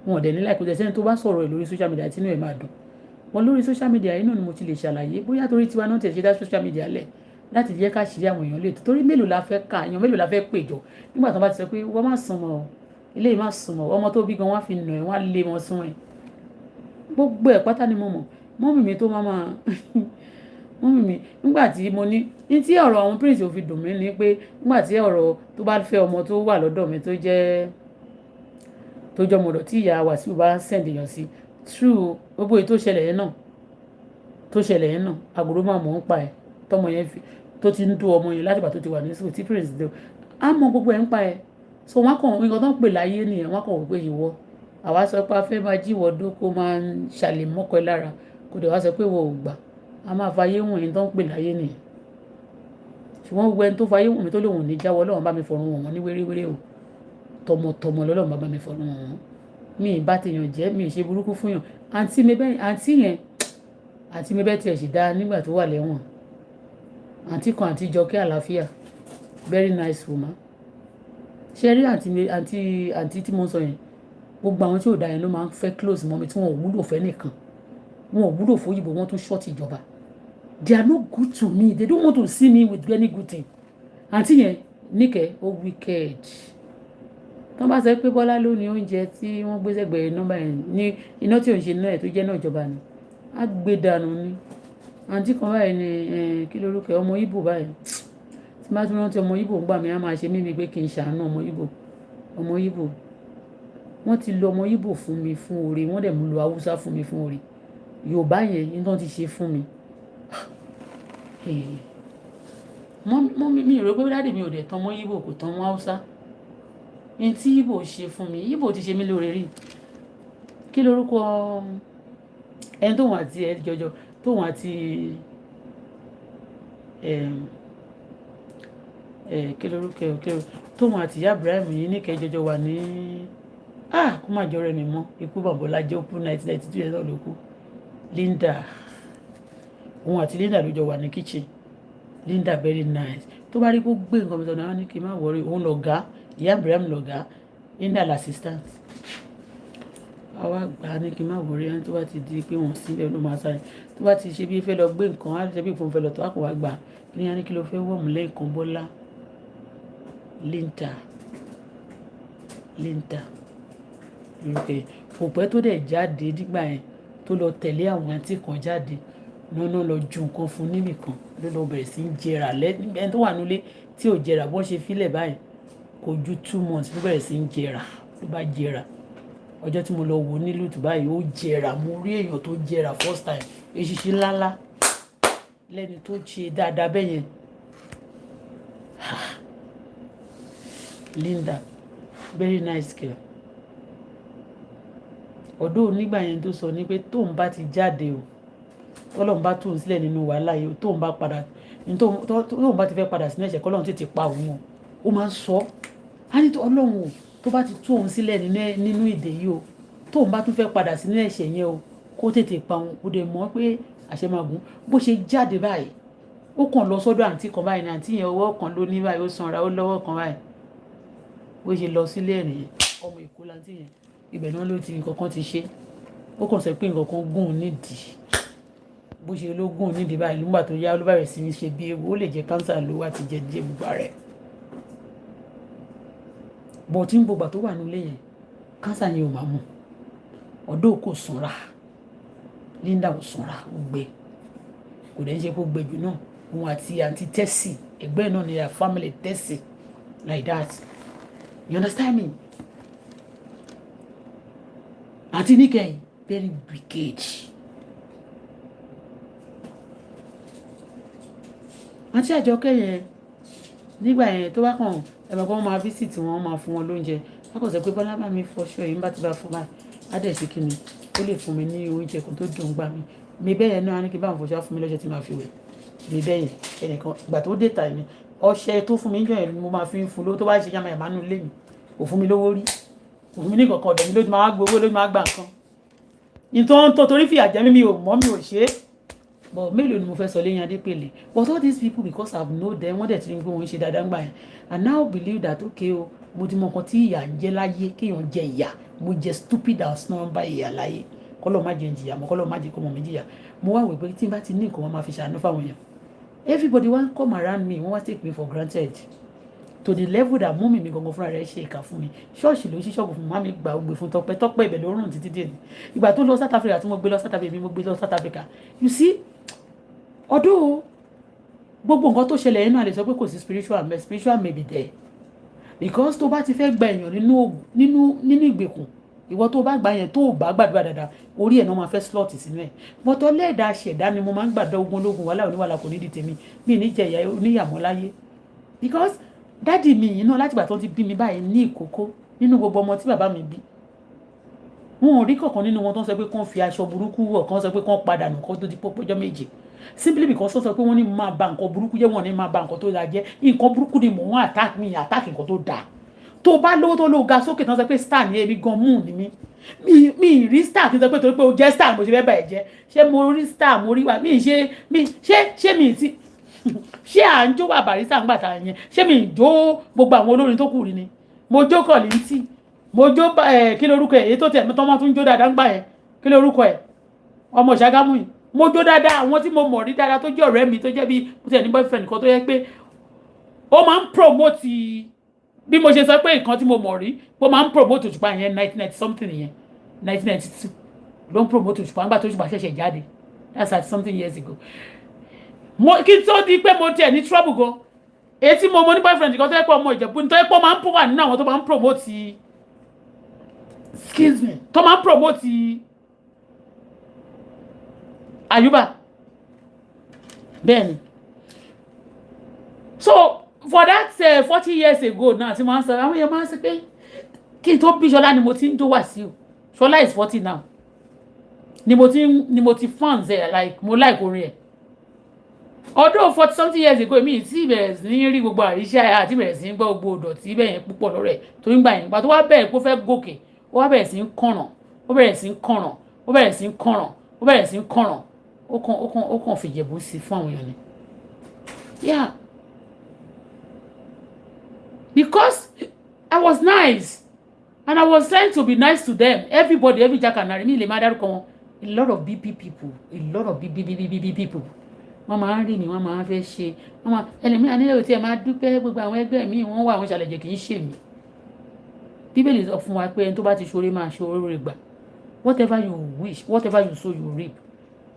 wọn ò dẹ̀ ní láìpẹ́ sẹ́ni tó bá sọ̀rọ̀ ẹ̀ lórí social media tí inú ẹ̀ máa dùn wọn lórí social media yìí náà ni mo ti lè ṣàlàyé bóyá torí tiwa náà tẹ̀ ṣe dá social media lẹ̀ láti jẹ́ ká ṣírí àwọn èèyàn lè tó torí mélòó la fẹ́ ká èèyàn mélòó la fẹ́ pèjọ nígbà tó bá ti sọ pé wọ́n má sùn mọ́ ilé yìí má sùn mọ́ ọmọ tó bí gan wọ́n á fi nà ẹ̀ wọ́n á lé wọn sún ẹ̀ gbogbo ẹ̀ pátá ni mo mọ̀ mọ́mì mi tó máa mọ́mì mi nígbà tí mo ní tí ọ̀rọ̀ àwọn prince ò fi dùn mí ni pé nígbà tí ọ̀rọ̀ tó bá fẹ́ ọmọ tó wà lọ́dọ̀ mi tó jọ mọ̀dọ̀ tí ìyá Wàsíù bá send èèyàn sí true gbogbo èyí tó ṣẹlẹ̀ yẹn náà àgùrò máa mọ̀ ń pa ẹ̀ tọmọ yẹn tó ti ń dún ọmọ yẹn láti ìgbà tó ti wà ní sùkúl tí prince dé á mọ gbogbo ẹ̀ ń pa ẹ̀ so wọ́n kàn nǹkan tó ń pè láyé nìyẹn wọ́n kàn wò pé ìwọ àwa sọ pé a fẹ́ máa jíwọ́ dó kó máa ń ṣàlè mọ́kọ ẹ lára kò dẹ̀ wá sọ pé wọ́n ò gbà a máa fayé wọ̀n yẹn tó ń pè láyé nìyẹn ṣùgbọ́n gbogbo ẹni tó fayé wọ̀n mi tó lòun ò ní jáwọ́ Ọlọ́run bá mi fọ̀run wọ̀n wọ́n ní wéréwéré o tọmọtọmọ lọ́lọ́run bá mi fọ̀run wọ̀n wọ́n mi ì bá tèèyàn jẹ́ mi ì ṣe burúkú fún yàn àǹtí mi bẹ́ẹ̀ tiẹ̀ sì dáa nígbà tó wà lẹ́wọ̀n àǹtí kan àǹtí Jọkẹ́ Àlàáfíà very nice woman ṣe rí àǹtí tí mo ń sọ yẹn gbogbo àwọn tí ò dáa yẹn ló máa ń fẹ́ close mọ́ mi tí wọn ò wúlò fẹ́ nìkan wọn ò wúlò fóyìnbó wọn tún ṣọ́ọ̀tì ìjọba they are not good to me they don't want to see me with any good thing àǹtí yẹn níkẹ́ ó wicked tó bá sọ pé Bọ́lá ló ní oúnjẹ tí wọ́n gbé sẹ́gbẹ̀ẹ́ nọ́mbà yẹn ní iná tí ò ń ṣe náà tó jẹ́ náà ìjọba ni á gbé dànù ni àǹtí kan báyìí ni kí lórúkọ ọmọ Ìgbò báyìí tí bá tún rántí ọmọ Ìgbò ń gbà mí á máa ṣe mímí pé kí n ṣàánú ọmọ Ìgbò wọ́n ti lo ọmọ Ìgbò fún mi fún oore wọ́n dẹ̀ mú lo Haúsá fún mi fún oore Yorùbá yẹn ní tó ti ṣe fún mi mi rò pé dáàdì mi ò dẹ̀ tán ọmọ Ìgbò kò tán ọmọ Haúsá ní tí Ìgbò ṣe fún mi Ìgbò ti ṣe mí lóore rí kí lórúkọ ẹni tóun àti ẹ jọjọ tóun àti kí lórúkọ tóun àti ìyá Ibrahim yìí ní kẹjọjọ wà ní kó má jọrọ ẹni mọ ikú bàbọlá jẹ òkú 1992 yẹn náà ló kú Linda òun àti Linda ló jọ wà ní kitchen Linda very nice tó bá rí kó gbé nǹkan mi sọ náà ní kí n má wọrí òun lọ̀gá ìyá Ibrahim lọ̀gá Linda l'assistant àwa gbà á ní kí n má wọrí ẹni tó bá ti di pé wọ́n síbẹ̀ ló máa sáré tó bá ti ṣe bí fẹ́ lọ gbé nǹkan á ṣe bí ìfowópamọ́ fẹ́ lọ tó wà kó wá gbà kí ni a ní kí ló fẹ́ wọ̀ mú lẹ́ẹ̀kan Bọ́lá Linda lókè kò pẹ́ tó dẹ̀ jáde nígbà yẹn tó lọ tẹ̀lé àwọn àǹtí kan jáde lọ́nà lọ ju nǹkan fún níbìkan ló lọ bẹ̀rẹ̀ sí í jẹrà ẹni tó wà nílé tí ò jẹrà bọ́n ṣe fílẹ̀ báyìí kò ju 2 months ló bẹ̀rẹ̀ sí í jẹrà ló bá jẹrà ọjọ́ tí mo lọ wò ní lùtù báyìí ó jẹrà mo rí èèyàn tó jẹrà first time eṣiṣi ńláńlá lẹ́ni tó ṣe dáadáa bẹ́ẹ̀ yẹn Linda very nice girl ọ̀dọ̀ nígbà yẹn tó sọ ní pé tóun bá ti jáde o Ọlọ́run bá tóun sílẹ̀ nínú wàhálà yìí tóun bá ti fẹ́ padà sínú ẹ̀ṣẹ̀ kọ́lọ́run tètè pa òun ó máa ń sọ á ní Ọlọ́run o tó bá ti tú òun sílẹ̀ nínú ìdè yìí o tóun bá tún fẹ́ padà sínú ẹ̀ṣẹ̀ yẹn o kó tètè pa òun kó dẹ̀ mọ̀ pé àṣẹ máa gùn bó ṣe jáde báyìí ó kàn lọ sọ́dọ̀ àǹtí kan báyìí ní àǹtí yẹn ọwọ́ kan ló ní báyìí ó sanra ó lọ́wọ́ kan báyìí bó ṣe lọ sílé ẹ̀ nìyẹn ọmọ Èkó láǹtí yẹn ibẹ̀ náà ló ti nǹkan kan ti ṣe ó kàn sọ pé nǹkan kan gùn nídìí bó ṣe ló gùn nídìí báyìí nígbà tó yá ló bẹ̀rẹ̀ sí ní ṣe bí ewu ó lè jẹ́ kánsà ló wá ti jẹ gbogbo rẹ̀ bọ̀ tí ń gbogbo tó wà nílé yẹn kánsà yẹn ò máa mú ọ̀dọ́ kò sanra Linda ò sanra ó gbé kò dẹ̀ ń ṣe kó gbé jù náà òun àti àǹtí Tẹ́sì ẹgbẹ́ náà ni their family Tẹ́sì like that you understand me àǹtí Níkẹyìn very wicked àǹtí Àjọkẹ́ yẹn nígbà yẹn tó bá kàn ẹ̀mọ̀ kan máa visit wọn máa fún wọn lóúnjẹ wọ́n kàn sọ pé Bọ́lá bá mi fọṣọ yìí nígbà tí bá fún báyìí á dẹ̀ ṣe kí ni ó lè fún mi ní oúnjẹ kan tó dùn gbà mí mi bẹ́ẹ̀ yẹn náà á ní kí báwọn fọṣọ fún mi lọ́jọ́ tí màá fi wẹ̀ mi bẹ́ẹ̀ yẹn ẹnìkan ìgbà tó dé ta mi ọṣẹ tó fún mi jọ yẹn mo máa fi ń fún lówó tó bá ṣe yàmà yàmà nù lé mi kò fún mi lówó rí kò fún mi ní kankan ọ̀dọ̀ mi ló ti máa gbowó ló ti máa gbà nǹkan nítorí tó torí fìyà jẹ mi ò mọ̀ mi ò ṣe é but mélòó ni mo fẹ́ sọ lẹ́yìn Adépèlé but all these people because I know them wọ́n dẹ̀ ti ní pé wọ́n ń ṣe dáadáa gbà yẹn and now believe that okay o mo ti mọ nǹkan tí ìyà ń jẹ láyé kéèyàn jẹ ìyà mo jẹ stupid and small by ìyà láyé kọ́lọ́ má jẹ ìjìyà mọ́ kọ́lọ́ má jẹ kọ́mọ mi jìyà mo wá wò pé tí n bá ti ní nǹkan wọn máa fi ṣàánú fáwọn èèyàn everybody wan come around me wọ́n wá take me for granted to the level that mú mi gangan fúnra rẹ̀ ṣe ìkà fún mi ṣọ́ọ̀ṣì ló ṣí ṣọ́ọ̀bù fún mami gbà ó gbé fún Tọ́pẹ́ ibẹ̀ ló rùn títí dé ní ìgbà tó lọ South Africa tí mo gbé lọ South Africa mo gbé lọ South Africa you see ọdún gbogbo nǹkan tó ṣẹlẹ̀ yẹn náà lè sọ pé kò sí spiritual may be there because tó bá ti fẹ́ gba èèyàn nínú ìgbèkùn ìwọ tó bá gbà yẹn tó bá gbàdúrà dáadáa orí ẹ̀ náà máa fẹ́ slot sínú ẹ̀ bọ́tọ̀ lẹ́ẹ̀dá ṣẹ̀dá ni mo máa ń gbàdúrà ogun ológun wàhálà oníwàhálà kò ní di tèmi mi ní jẹ̀yà oníyàmọ́ láyé because dáàdì mi yìí náà láti ìgbà tó ti bí mi báyìí ní ìkókó nínú gbogbo ọmọ tí bàbá mi bí wọn ò rí kankan nínú wọn tó ń sọ pé kán fi aṣọ burúkú wọ̀ kán sọ pé kán padà nù kán tó di pọ́jọ́ méje simply because ó sọ pé wọ́n ní máa ba nǹkan burúkú jẹ́ wọ́n ní máa ba nǹkan tó dáa jẹ́ nǹkan burúkú ni mò ń attack nǹkan tó dáa tó bá lówó tó ló ga sókè tán sọ pé star ni èmi gan mú ni mi rí star kí n sọ pé torí pé o jẹ́ star mo ṣe fẹ́ bàjẹ́ jẹ́ ṣé mo rí star mo rí wa ṣé mi ti ṣé à ń jó wà Barrister ńgbà tá yẹn ṣé mi jó gbogbo àwọn olórin tó kù rí ni mo jó Kollington mo jó kí lórúkọ ẹ̀ èyí tó tẹ̀ tó máa tún jó dáadáa ńgbà yẹn kí lórúkọ ẹ̀ ọmọ Ṣàgámù yìí mo jó dáadáa àwọn tí mo mọ̀ rí dáadáa tó jẹ́ ọ̀rẹ́ mi tó jẹ́ bí mo tẹ̀ ní boyfriend kan tó yẹ pé ó máa ń promote bí mo ṣe sọ pé nǹkan tí mo mọ̀ rí ó máa ń promote Òṣùpá yẹn 1990 something yẹn 1992 ló ń promote Òṣùpá nígbà tó Òṣùpá ṣẹ̀ṣẹ̀ jáde that's like something years ago kí n tó di pé mo tiẹ̀ ní trouble gan èyí tí mo mọ̀ ní boyfriend kan tó yẹ pé ọmọ Ìjẹ̀bú ni tó yẹ pé ó máa ń wà nínú àwọn tó máa ń promote excuse me tó máa ń promote Ayuba bẹ́ẹ̀ni so for that 40 years ago náà tí wọ́n sọ àwọn èèyàn máa ń sọ pé kí n tó bí Ṣọlá ni mo ti ń jó Wàsíù Ṣọlá is 40 now ni mo ti fans ẹ̀ like mo like orin ẹ̀ although 40 something years ago mi ti bẹ̀rẹ̀ sí ní rí gbogbo àríṣà àti bẹ̀rẹ̀ sí ní gbọ́ gbogbo ọ̀dọ̀tí bẹ́ẹ̀ yẹn púpọ̀ lọ́rẹ̀ tó ń gbà yẹn gbà tó wá bẹ̀rẹ̀ pé ó fẹ́ gòkè ó wá bẹ̀rẹ̀ sí ń kànràn ó bẹ̀rẹ̀ sí ń kànràn ó bẹ̀rẹ̀ sí ń kànràn ó bẹ̀rẹ̀ sí ń kànràn ó kàn fìjẹ̀bú sí fún àwọn èèyàn ni yeah because I was nice and I was trying to be nice to them everybody every jackanary mi lè máa dárúkọ wọn a lot of BP people people wọ́n máa ń rí mi wọ́n máa ń fẹ́ ṣe wọ́n máa ẹlẹ́mìíràn nílẹ̀ tí ẹ máa dúpẹ́ gbogbo àwọn ẹgbẹ́ mi wọ́n wà àwọn ṣàlẹ̀jẹ̀ kì í ṣe mí bíbélì sọ fún wa pé ẹni tó bá ti ṣoore máa ṣe oore gbà whatever you wish whatever you sow you reap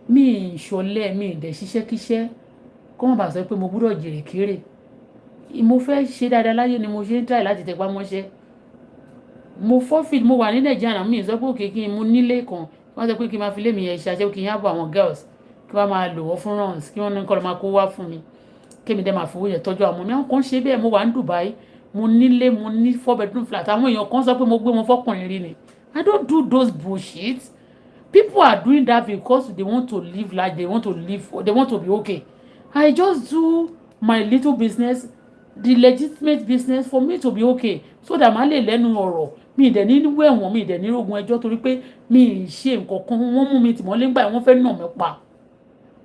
mi ìṣọ̀lẹ mi ìdẹ̀ ṣiṣẹ́ kíṣẹ́ kó má bàa sọ pé mo gbúdọ̀ jèrè kéré mo fẹ́ ṣe dáadáa láyé ni mo ṣe ń try láti tẹpá mọ́ṣẹ́ mo forfeit mo wà ní Nàìjíríà mi sọ pé òkè kí n mú nílé kan wọ́n sọ pé kí n máa fi lé mi yẹn ṣàṣẹ́ kí n yábọ̀ àwọn girls kí wọ́n máa lò wọ́n fún runs kí wọ́n ní kọ́ lọ́ máa kó wá fún mi kémi dẹ́ máa fowó yẹn tọ́jú àwọn mi àwọn kan ṣe bẹ́ẹ̀ mo wà ní Dubai mo nílé mo ní 4 bedroom flat àwọn èèyàn kan sọ pé mo gbé wọn fọkùnrin rí ni I don't do those bullshit people are doing that because they want to live like they want to be okay I just do my little business the legitimate business for me to be okay so that màá lè lẹ́nu ọ̀rọ̀ mi ìdẹ̀ ní wẹ̀wọ̀n mi ìdẹ̀ ní rogun ẹjọ́ torí pé mi ì ṣe nǹkan kan wọ́n mú mi tìmọ́lé ńgbà wọ́n fẹ́ nà mí pa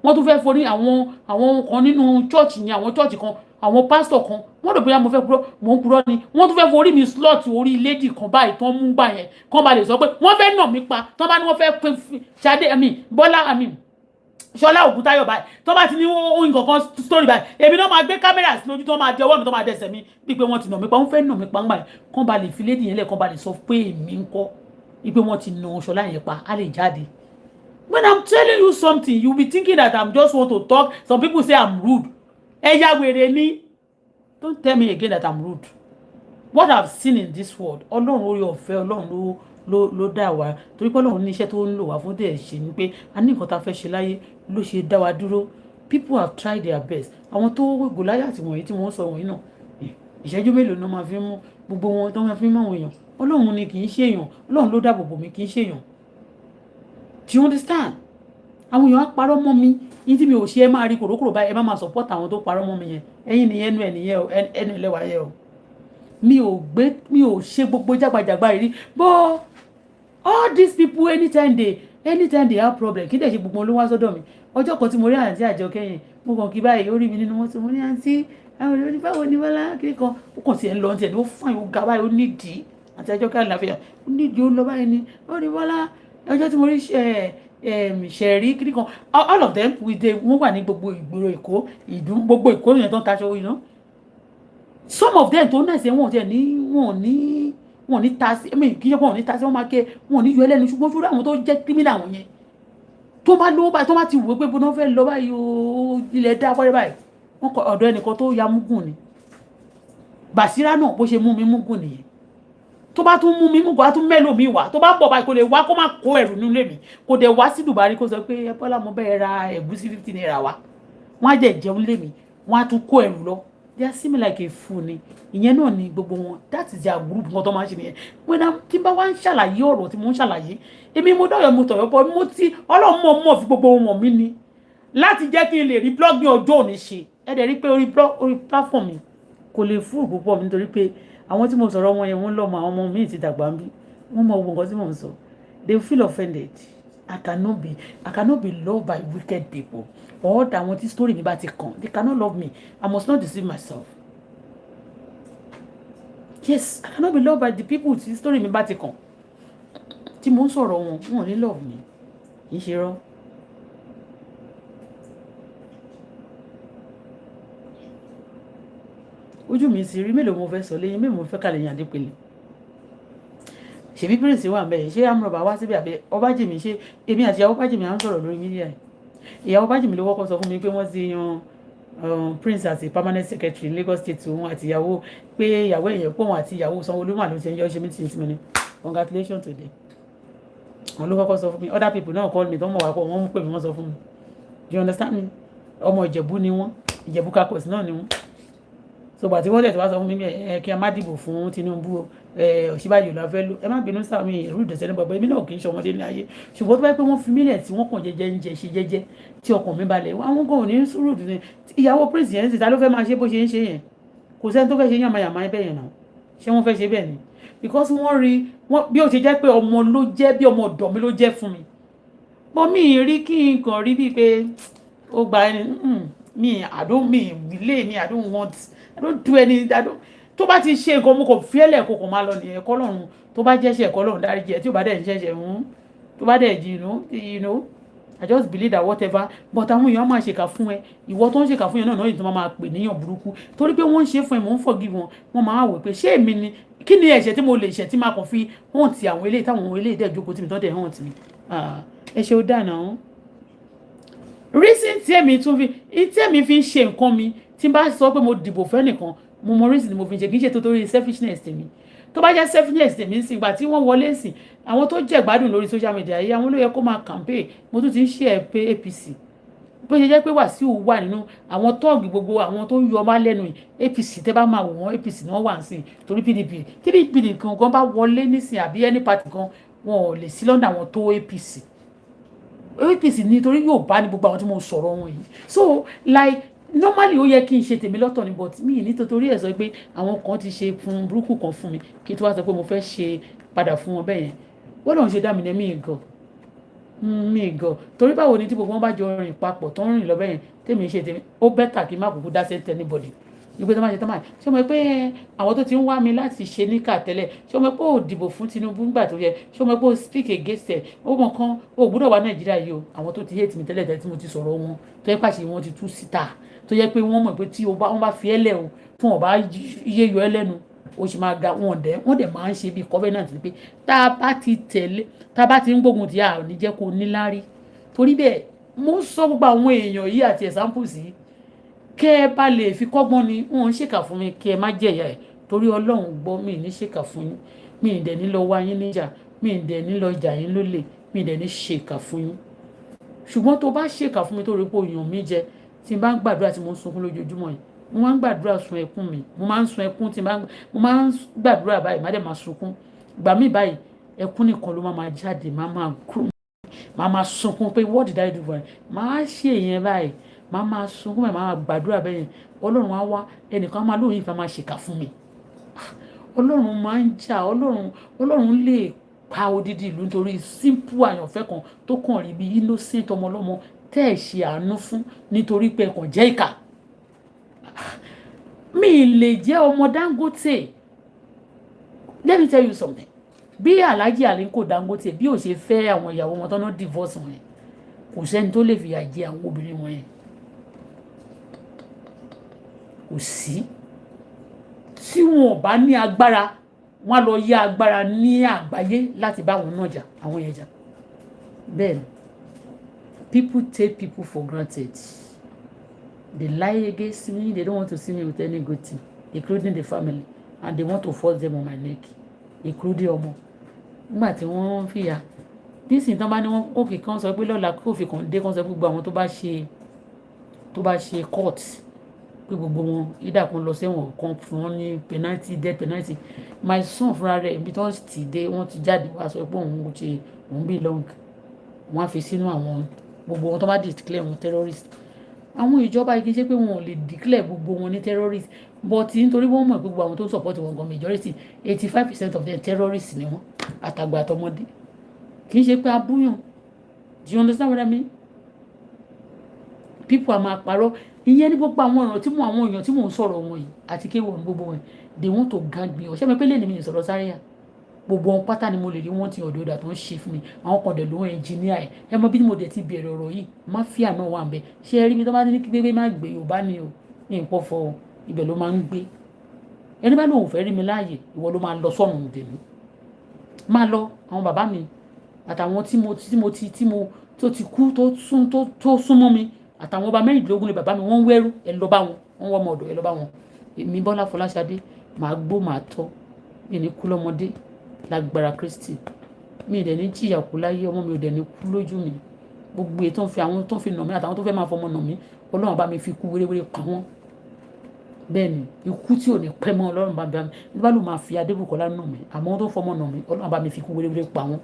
wọ́n tún fẹ́ forí àwọn kan nínú chọ́ọ̀chì yẹn àwọn chọ́ọ̀chì kan àwọn pásítọ̀ kan wọ́n rò bóyá mo fẹ́ purọ́ mò ń purọ́ ni wọ́n tún fẹ́ forí mi slot orí lady kan báyìí tán mú gbà yẹn kán ba lè sọ pé wọ́n fẹ́ nà mí pa tán bá ní wọ́n fẹ́ pe Ṣadé Bọ́lá Ṣọlá Ògúntáyọ̀ báyìí tó bá ti ní oyin kankan story báyìí èmi náà máa gbé kámẹ́rà sí lójú tó máa di ọwọ́ mi tó máa dẹsẹ̀ mi bí pé wọ́n ti nà mí pa wọ́n fẹ́ nà mí pa ńgbà yẹn kán ba lè fi lady yẹn lẹ̀ kán ba lè sọ pé èmi ń kọ́ wípé wọ́n ti nà Ṣọlá yẹn pa á lè jáde. When I'm telling you something, you'll be thinking that I'm just want to talk. Some people say I'm rude. Ẹ̀yà wèrè ni. Don't tell me again that I'm rude. What I've seen in this world, Ọlọ́run orí ọ̀fẹ́ Ọlọ́run ló dá wa. Torí pé Ọlọ́run ní iṣẹ́ tó ń lò wá fún dẹ̀ ṣe ni pé a ní nǹkan tá fẹ́ ṣe láyé ló ṣe dá wa dúró. People have tried their best. Àwọn tó Gòláyátì wọ̀nyí tí wọ́n sọ wọ̀nyí náà. Ìṣẹ́jú mélòó ni wọ́n máa fi mú gbogbo wọn tó máa fi mú àwọn èèyàn. Ọlọ́run ni kì í ṣe èèyàn. Ọlọ́run ló dáàbò bò mí kì í ṣe èèyàn. Do you understand? Àwọn èèyàn á parọ́ mọ́ mi yín tí mi ò ṣe ẹ máa rí kòrókòrò báyìí ẹ má máa support àwọn tó parọ́ mọ́ mi yẹn ẹ̀yin nìyẹn ẹnu ẹ̀ nìyẹn o ẹnu ìlẹ́wà yẹn o mi ò ṣe gbogbo jágbajàgba yìí rí but all these people anytime they have problem kí dẹ̀ ṣe gbogbo ló wá sọ́dọ̀ mi ọjọ́ kan tí mo rí àǹtí Àjọkẹ́ mo kàn kí báyìí ó rí mi nínú mọ́tò mo ní àǹtí àwọn olórí báwo ni Bọ́lá kiri kan ó kàn sí ẹ̀ ń lọ tiẹ̀ ní ó fún àyè ó ga báyìí ó nídìí àǹtí Àjọkẹ́ àlàáfíà ó nídìí ó lọ báyìí ni ó ní Bọ́lá ọjọ́ tí mo rí ṣẹ̀rí kiri kan all of them wọ́n wà ní gbogbo ìgboro Èkó gbogbo Èkó yẹn tó ń taṣọ you know some of them tó náà ṣe wọ́n ní ta sí kí ṣe wọ́n ní ta sí wọ́n máa ké wọ́n ní yọ ẹlẹ́nu ṣùgbọ́n ṣúra àwọn tó jẹ́ criminal àwọn yẹn tó bá lówó báyìí tó bá ti wò pé bó náà fẹ́ lọ báyìí o ilẹ̀ dá fọ́rẹ́ báyìí wọ́n kọ ọ̀dọ̀ ẹnìkan tó ya múgùn ni Bàṣírá náà bó ṣe mú mi múgùn nìyẹn tó bá tún mú mi múgùn á tún mẹ́lò mi wá tó bá bọ̀ báyìí kò lè wá kó má kó ẹrù nílé mi kò dẹ̀ wá sí Dubai kó sọ pé Bọ́lá mo bẹ́ẹ̀ ra ẹ̀gúsí 50 naira wá wọ́n á jẹ́ jẹun lé mi wọ́n á tún kó ẹrù lọ they are similar like a fool ni ìyẹn náà ni gbogbo wọn that is their group nǹkan tó máa ń ṣe nìyẹn when tí n bá wá ń ṣàlàyé ọ̀rọ̀ tí mo ń ṣàlàyé èmi mo dọ̀yọ̀ mo tọ̀yọ̀ pọ̀ mo ti Ọlọ́run mọ̀ fi gbogbo wọn mi ni láti jẹ́ kí n lè rí blog ní ọjọ́ òní ṣe ẹ dẹ̀ rí pé orí platform mi kò lè fún púpọ̀ nítorí pé àwọn tí mo sọ̀rọ̀ wọn yẹn wọ́n lọ́mọ àwọn ọmọ mi ti dàgbà ń bí wọ́n mọ gbogbo nǹkan tí mò ń sọ they feel offended I cannot be loved by wicked people or àwọn tí story mi bá ti kàn they cannot love me I must not deceive myself yes I cannot be loved by the people tí story mi bá ti kàn tí mo ń sọ̀rọ̀ wọn ò ní love me kì í ṣe rọ́. ojú mi ti rí mélòó mo fẹ́ sọ lẹ́yìn mélòó mo fẹ́ kàlẹ́ yàn dípele ṣèbí pírèsì wà bẹ́ẹ̀ ṣé amúrọ̀bà wá síbi àbẹ Ọbájìmí ṣé èmi àti ìyàwó Ọbájìmí à ń sọ̀rọ̀ lórí mídíà ìyàwó Ọbájìmí ló kọ́kọ́ sọ fún mi pé wọ́n ti yan Prince àti permanent secretary Lagos State òun àti ìyàwó pé ìyàwó èèyàn pọ̀ wọn àti ìyàwó Sanwó-Olú mà ló ti ń yọ ṣe mí tì mí ní congratulations today wọn ló kọ́kọ́ sọ fún mi other people náà call me tó mọ̀ wá pọ̀ wọ́n mú pè mí wọ́n sọ fún mi you understand me ọmọ Ìjẹ̀bú ni wọ́n Ìjẹ̀bú kakọ̀s náà ni wọ́n so gbà tí wọ́n dẹ̀ tí wọ́n sọ fún mi kí a má dìbò fún Tinubu Ọ̀ṣínbàjò la fẹ́ lò ẹ má bínú sáà mi ìrú ìdẹ̀sẹ̀ ní bàbá èmi náà kì í ṣe ọmọdé ní ayé ṣùgbọ́n tó bá pẹ́ wọ́n fi mílẹ̀ tí wọ́n kàn jẹ́jẹ́ ń jẹ ṣe jẹ́jẹ́ tí ọkàn mi balẹ̀ àwọn kan ò ní sùúrù dùn ní ìyàwó prince yẹn ti ta ló fẹ́ máa ṣe bó ṣe ń ṣe yẹn kò sẹ́ni tó fẹ́ ṣe yàmàyàmà bẹ́ẹ̀ yẹn náà ṣé wọ́n fẹ́ ṣe bẹ́ẹ̀ ni because wọ́n rí bí ó ṣe jẹ́ pé ọmọ ló jẹ́ bí ọmọ ọ̀dọ̀ mi ló jẹ́ fún mi bọ́ mi rí kí n kàn rí bíi pé ó gba ẹni I don't do any tó bá ti ṣe nǹkan mo kò fiẹ́lẹ̀ kó kò máa lọ nìyẹn kọ́ lọ́run tó bá jẹ́ṣẹ̀ kọ́ lọ́run dáríjì ẹ̀ tí ò bá dẹ̀ ń ṣẹ̀ṣẹ̀ tó bá dẹ̀ jí you know I just believe that whatever but àwọn èèyàn máa ṣèkà fún ẹ ìwọ tó ń ṣèkà fún yẹn náà yìí tó máa pè níyàn burúkú torí pé wọ́n ń ṣe fún ẹ mò ń forgive wọn wọ́n máa wò pé ṣé èmi ni kí ni ẹ̀ṣẹ̀ tí mo lè ṣẹ̀ tí máa kàn fi hàn tí àwọn eléyìí táwọn eléyìí dẹ̀ jókòó tí mi tán dẹ̀ hàn tí mi ẹ ṣe ó dáná reason tí èmi fi ń ṣe nǹkan mi tí n bá sọ pé mo dìbò fẹ́ nìkan mo mọ reason mo fi ń ṣe kì í ṣe tó torí selfishness tèmi tó bá jẹ́ selfishness tèmi ń sìn ìgbà tí wọ́n wọlé sìn àwọn tó jẹ́ gbádùn lórí social media yìí àwọn ló yẹ kó máa campaign mo tún ti ń ṣe ẹ̀ pé APC bó ṣe jẹ́ pé Wàsíù wà nínú àwọn tọ́ọ̀gì gbogbo àwọn tó ń yọ ọmọ lẹ́nu APC tẹ́ bá máa wò wọ́n APC náà wà nísìn torí PDP kan bá wọlé nísìn àbí any party kan wọn ò lè sí lọ́dọ̀ àwọn tó APC nítorí yóò bá ní gbogbo àwọn tí mo sọ̀rọ̀ wọn yìí so like normally ó yẹ kí n ṣe tèmi lọ́tọ̀ ni but mi nítorí ẹ̀ sọ pé àwọn kan ti ṣe fún burúkú kan fún mi kí n tó wá sọ pé mo fẹ́ ṣe padà fún wọn bẹ́ẹ̀ yẹn wọ́n lọ́n ṣe dá mi ní mi gan torí báwo ni tí gbogbo wọn bá jọ rìn papọ̀ tó ń rìn lọ bẹ́ẹ̀ yẹn tèmi ṣe tèmi ó bẹ́tà kí n má kúkú dá sẹ́ńtẹ̀ anybody ìgbé tó máa ṣe tó máa ṣe mọ̀ pé àwọn tó ti ń wá mi láti ṣe níkà tẹ́lẹ̀ ṣé o mọ̀ pé ó dìbò fún Tinubu nígbà tó yẹ ṣé o mọ̀ pé ó speak against ẹ̀ ó mọ̀ kan ó gbúdọ̀ wá Nàìjíríà yìí o àwọn tó ti hate mi tẹ́lẹ̀ tẹ́lẹ̀ tí mo ti sọ̀rọ̀ wọn tó yẹ pàṣẹ wọn ti tú síta tó yẹ pé wọ́n mọ̀ pé tí wọ́n bá fi ẹ́lẹ̀ o fún ọba iye yọ ẹ́ lẹ́nu o sì máa ga wọ́n dẹ̀ máa ń ṣe bí covenant pé tá a bá ti ń gbógun ti à ní jẹ́ kó níláárí torí bẹ́ẹ̀ mo sọ gbogbo àwọn èèyàn yìí àti examples yìí kẹ́ ẹ bá lè fi kọ́gbọ́n ni wọ́n ń ṣèkà fún mi kẹ́ ẹ má jẹ̀yà ẹ̀ torí Ọlọ́run gbọ́ mi ní ṣèkà fún yín mi ì dẹ̀ ní lọ wá yín níjà mi ì dẹ̀ ní lọ jà yín lólè mi ì dẹ̀ ní ṣèkà fún yín ṣùgbọ́n tó bá ṣèkà fún mi tó rí pé òyàn mi jẹ tí n bá ń gbàdúrà tí mo ń sunkún lójoojúmọ́ yìí mo máa ń gbàdúrà sun ẹkún mi mo máa ń sun ẹkún mo máa ń gbàdúrà báyìí má dẹ̀ máa sunkún ìgbà míì báyìí ẹkún nìkan ló máa jáde máa sunkún pé what did I do for you máa ṣe èèyàn báyìí máa sunkún báyìí máa gbàdúrà bẹ́ẹ̀ yẹn Ọlọ́run á wá ẹnìkan máa lóyún ìfẹ́ máa ṣèkà fún mi Ọlọ́run máa ń jà Ọlọ́run lè pa odidi ìlú nítorí simple àyànfẹ́ kan tó kàn rí bí innocent ọmọlọ́mọ tẹ́ ẹ̀ ṣe àánú fún nítorí pé ẹ̀kàn jẹ́ ìkà mi lè jẹ́ ọmọ Dangote let me tell you something bí Alhaji Aliko Dangote bí ò ṣe fẹ́ àwọn ìyàwó wọn tó ná divorce wọn yẹn kò sẹ́ni tó lè fìyà jẹ àwọn obìnrin wọn yẹn kò sí tí wọn ò bá ní agbára wọn á lọ yá agbára ní àgbáyé láti bá wọn náà jà àwọn yẹn jà bẹ́ẹ̀ ni people take people for granted they lie against me they don't want to see me with any good thing including the family and they want to force them on my neck including ọmọ nígbà tí wọ́n fìyà nísìnyí tán bá ní wọn òkè kan sọ pé lọ́la kó fi kàn dé kan sọ pé gbogbo àwọn tó bá ṣe court pé gbogbo wọn ìdàkùn lọ sẹ́wọ̀n kan fún wọn ní penalty death penalty my son fúnra rẹ̀ ibi tí wọ́n ti dé wọ́n ti jáde wá sọ pé òun belong wọ́n á fi sínú àwọn gbogbo wọn tó bá declare wọn terrorist àwọn ìjọba kì í ṣe pé wọn ò lè declare gbogbo wọn ní terrorist but nítorí wọ́n mọ̀ pé gbogbo àwọn tó support wọn gan majority 85% of them terrorists ni wọ́n àtàgbà àtọmọdé kì í ṣe pé abúyàn do you understand what I mean people a máa parọ́ ìyẹn ní gbogbo àwọn ọ̀rọ̀ tí àwọn èèyàn tí mò ń sọ̀rọ̀ wọn yìí àti kéwòn gbogbo wọn they want to gang me ọ̀ṣẹ́ mi pé lẹ́nu mi ní sọ̀rọ̀ sáré yà gbogbo wọn pátá ni mo lè rí wọn ti ọ̀dọ̀ ọ̀dà tó ń ṣe fún mi àwọn kan dẹ̀ ló ń ẹnjìníà ẹ̀ mọ bí mo dẹ̀ ti bẹ̀rẹ̀ ọ̀rọ̀ yìí máfíà náà wà ń bẹ ṣé ẹ rí mi tó bá ní kí gbégbé má gbé Yorùbá ni o ní ìpọ̀fọ̀ ibẹ̀ ló máa ń gbé ẹni bá lóun fẹ́ rí mi láàyè ìwọ ló máa lọ sọ́run òde mi máa lọ àwọn bàbá mi àtàwọn tó ti kú tó súnmọ́ mi àtàwọn ọba mẹ́rìndínlógún ni bàbá mi wọ́n ń wẹ́rú ẹ lọ bá wọn wọ́n wọ́ ọmọ ọ̀dọ̀ ẹ lọ bá wọn èmi Bọ́lá Fọláṣadé màá gbó màá tọ́ mi ní kú lọ́mọdé lágbára Kristi mi dẹ̀ ní jìyà kú láyé ọmọ mi ò dẹ̀ ní kú lójú mi gbogbo ètò àwọn tó fi nà mí àtàwọn tó fẹ́ máa fọmọ nà mí Ọlọ́run bá mi fi kú wéréwéré pa wọ́n bẹ́ẹ̀ ni ikú tí ò ní pẹ́ mọ́ Ọlọ́run bá mi nígbà ló máa fi Adébùkọ́lá nà mí àmọ́ tó fọmọ nà mí Ọlọ́run bá mi fi kú wéréwéré pa wọ́n.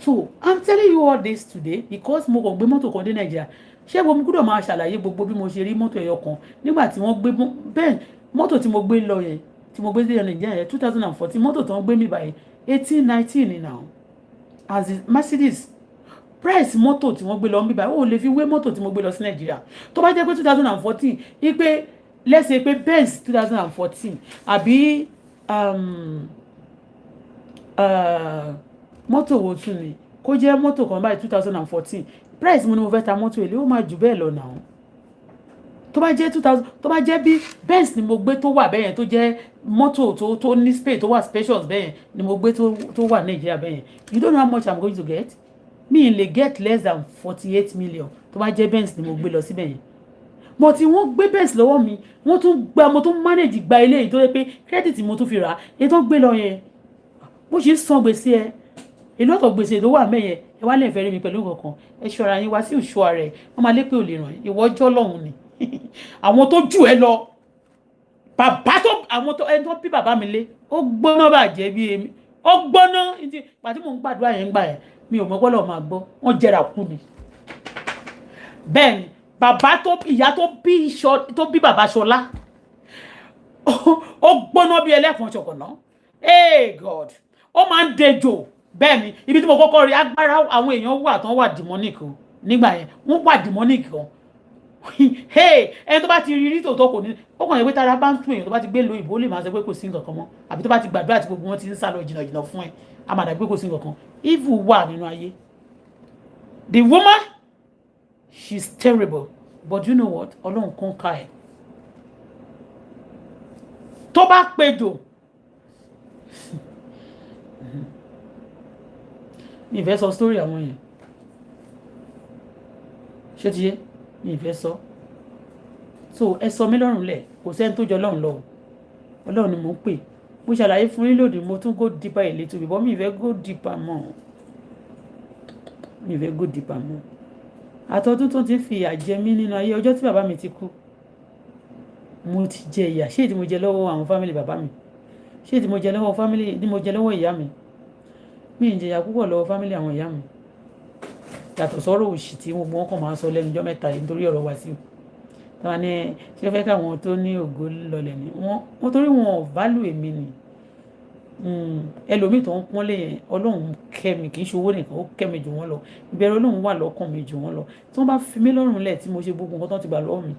So I'm telling you all this today because mo kàn gbé mọ́tò kan dé Nàìjíríà ṣé mo gbọ́dọ̀ máa ṣàlàyé gbogbo bí mo ṣe rí mọ́tò ẹyọ kan nígbà tí wọ́n gbé bẹ́ẹ̀ mọ́tò tí mo gbé lọ yẹn tí mo gbé dé Nàìjíríà yẹn 2014 mọ́tò tí wọ́n gbé mi báyìí 1819 ni now as a Mercedes price mọ́tò tí wọ́n gbé lọ mi báyìí ó lè fi wé mọ́tò tí mo gbé lọ sí Nàìjíríà tó bá jẹ́ pé 2014 ipe let's say pé Benz 2014 àbí mọ́tò wo tún ni kó jẹ́ mọ́tò kan báyìí 2014 price mo ní mo fẹ́ ta mọ́tò èlé ó máa jù bẹ́ẹ̀ lọ náà tó bá jẹ́ 2000 tó bá jẹ́ bí Benz ni mo gbé tó wà bẹ́yẹn tó jẹ́ mọ́tò tó ní space tó wà spacious bẹ́yẹn ni mo gbé tó wà Nàìjíríà bẹ́yẹn you don't know how much I'm going to get mi lè get less than 48 million tó bá jẹ́ Benz ni mo gbé lọ síbẹ̀ yẹn mo ti wọ́n gbé Benz lọ́wọ́ mi wọ́n tún gba mo tún manage gba eléyìí tó yẹ pé credit mo tún fi rà èyí tó gbé lọ yẹn bó ṣe san gbèsè ẹ èlò ọ̀tọ̀ gbèsè tó wà mẹ́yẹn ẹ wá lè fẹ́ rí mi pẹ̀lú kankan ẹ ṣọ́ra yín wá sí òṣùwà rẹ̀ wọ́n máa lé pé ò lè ràn ìwọ ọjọ́ lọ́hùn ni àwọn tó jù ẹ lọ bàbá tó àwọn tó ẹni tó bí bàbá mi lé ó gbóná bàjẹ́ bí èmi ó gbóná pàtí mò ń gbàdúrà yẹn gbà yẹn mi ò mọ̀ gbọ́dọ̀ máa gbọ́ wọ́n jẹrà kú ni bẹ́ẹ̀ ni bàbá tó ìyá tó bí bàbá Ṣọlá ó gbóná bí ẹlẹ́fọ̀n ṣọ̀kọ̀nà hey God ó máa ń dejò bẹ́ẹ̀ ni ibi tí mo kọ́kọ́ rí agbára àwọn èèyàn wà tán wà demonic o nígbà yẹn wọ́n wà demonic gan ẹni tó bá ti rí tòótọ́ kò ní ó kàn yẹ pé tára bá ń tún èèyàn tó bá ti gbé lo ìbò lè máa sọ pé kò sí nǹkan kan mọ́ àbí tó bá ti gbàdúrà tí gbogbo wọn ti ń sá lọ jìnnà fún ẹ a máa dàgbé kò sí nǹkan kan evil wà nínú ayé the woman she's terrible but you know what ọlọ́run kan ká ẹ̀ tó bá péjò mi ìfẹ́ sọ story àwọn yẹn ṣé ti yé mi ìfẹ́ sọ so ẹ sọ mí lọ́rùn lẹ̀ kò sẹ́ni tó jọ ọlọ́run lọ ọlọ́run ni mò ń pè mo ṣàlàyé fún yín lòdì mo tún go deeper a little bit but mi ìfẹ́ go deeper mọ́ mi ìfẹ́ go deeper mọ́ àtọ́dún tó ti fi ìyà jẹ mí nínú ayé ọjọ́ tí bàbá mi ti kú mo ti jẹ ìyà ṣé tí mo jẹ lọ́wọ́ àwọn fámìlì bàbá mi ṣé tí mo jẹ lọ́wọ́ fámìlì tí mo jẹ lọ́wọ́ ìyá mi mi ì jẹyà púpọ̀ lọ́wọ́ fámìlì àwọn ìyá mi yàtọ̀ sọ́rọ̀ òṣì tí gbogbo wọn kàn máa sọ lẹ́nu ọjọ́ mẹ́ta yìí nítorí ọ̀rọ̀ Wàsíù táwọn ní ṣé fẹ́ káwọn tó ní ògo lọlẹ̀ ni wọ́n torí wọn ò válù èmi ni ẹlòmíì tó ń pọ́nlé yẹn ọlọ́run kẹ́ mi kì í ṣe owó nìkan ó kẹ́ mi jù wọ́n lọ ìbẹ̀rù ọlọ́run wà lọ́kàn mi jù wọ́n lọ tí wọ́n bá fi mí lọ́rùn lẹ̀ tí mo ṣe gbogbo nǹkan tó ti gbà lọ́wọ́ mi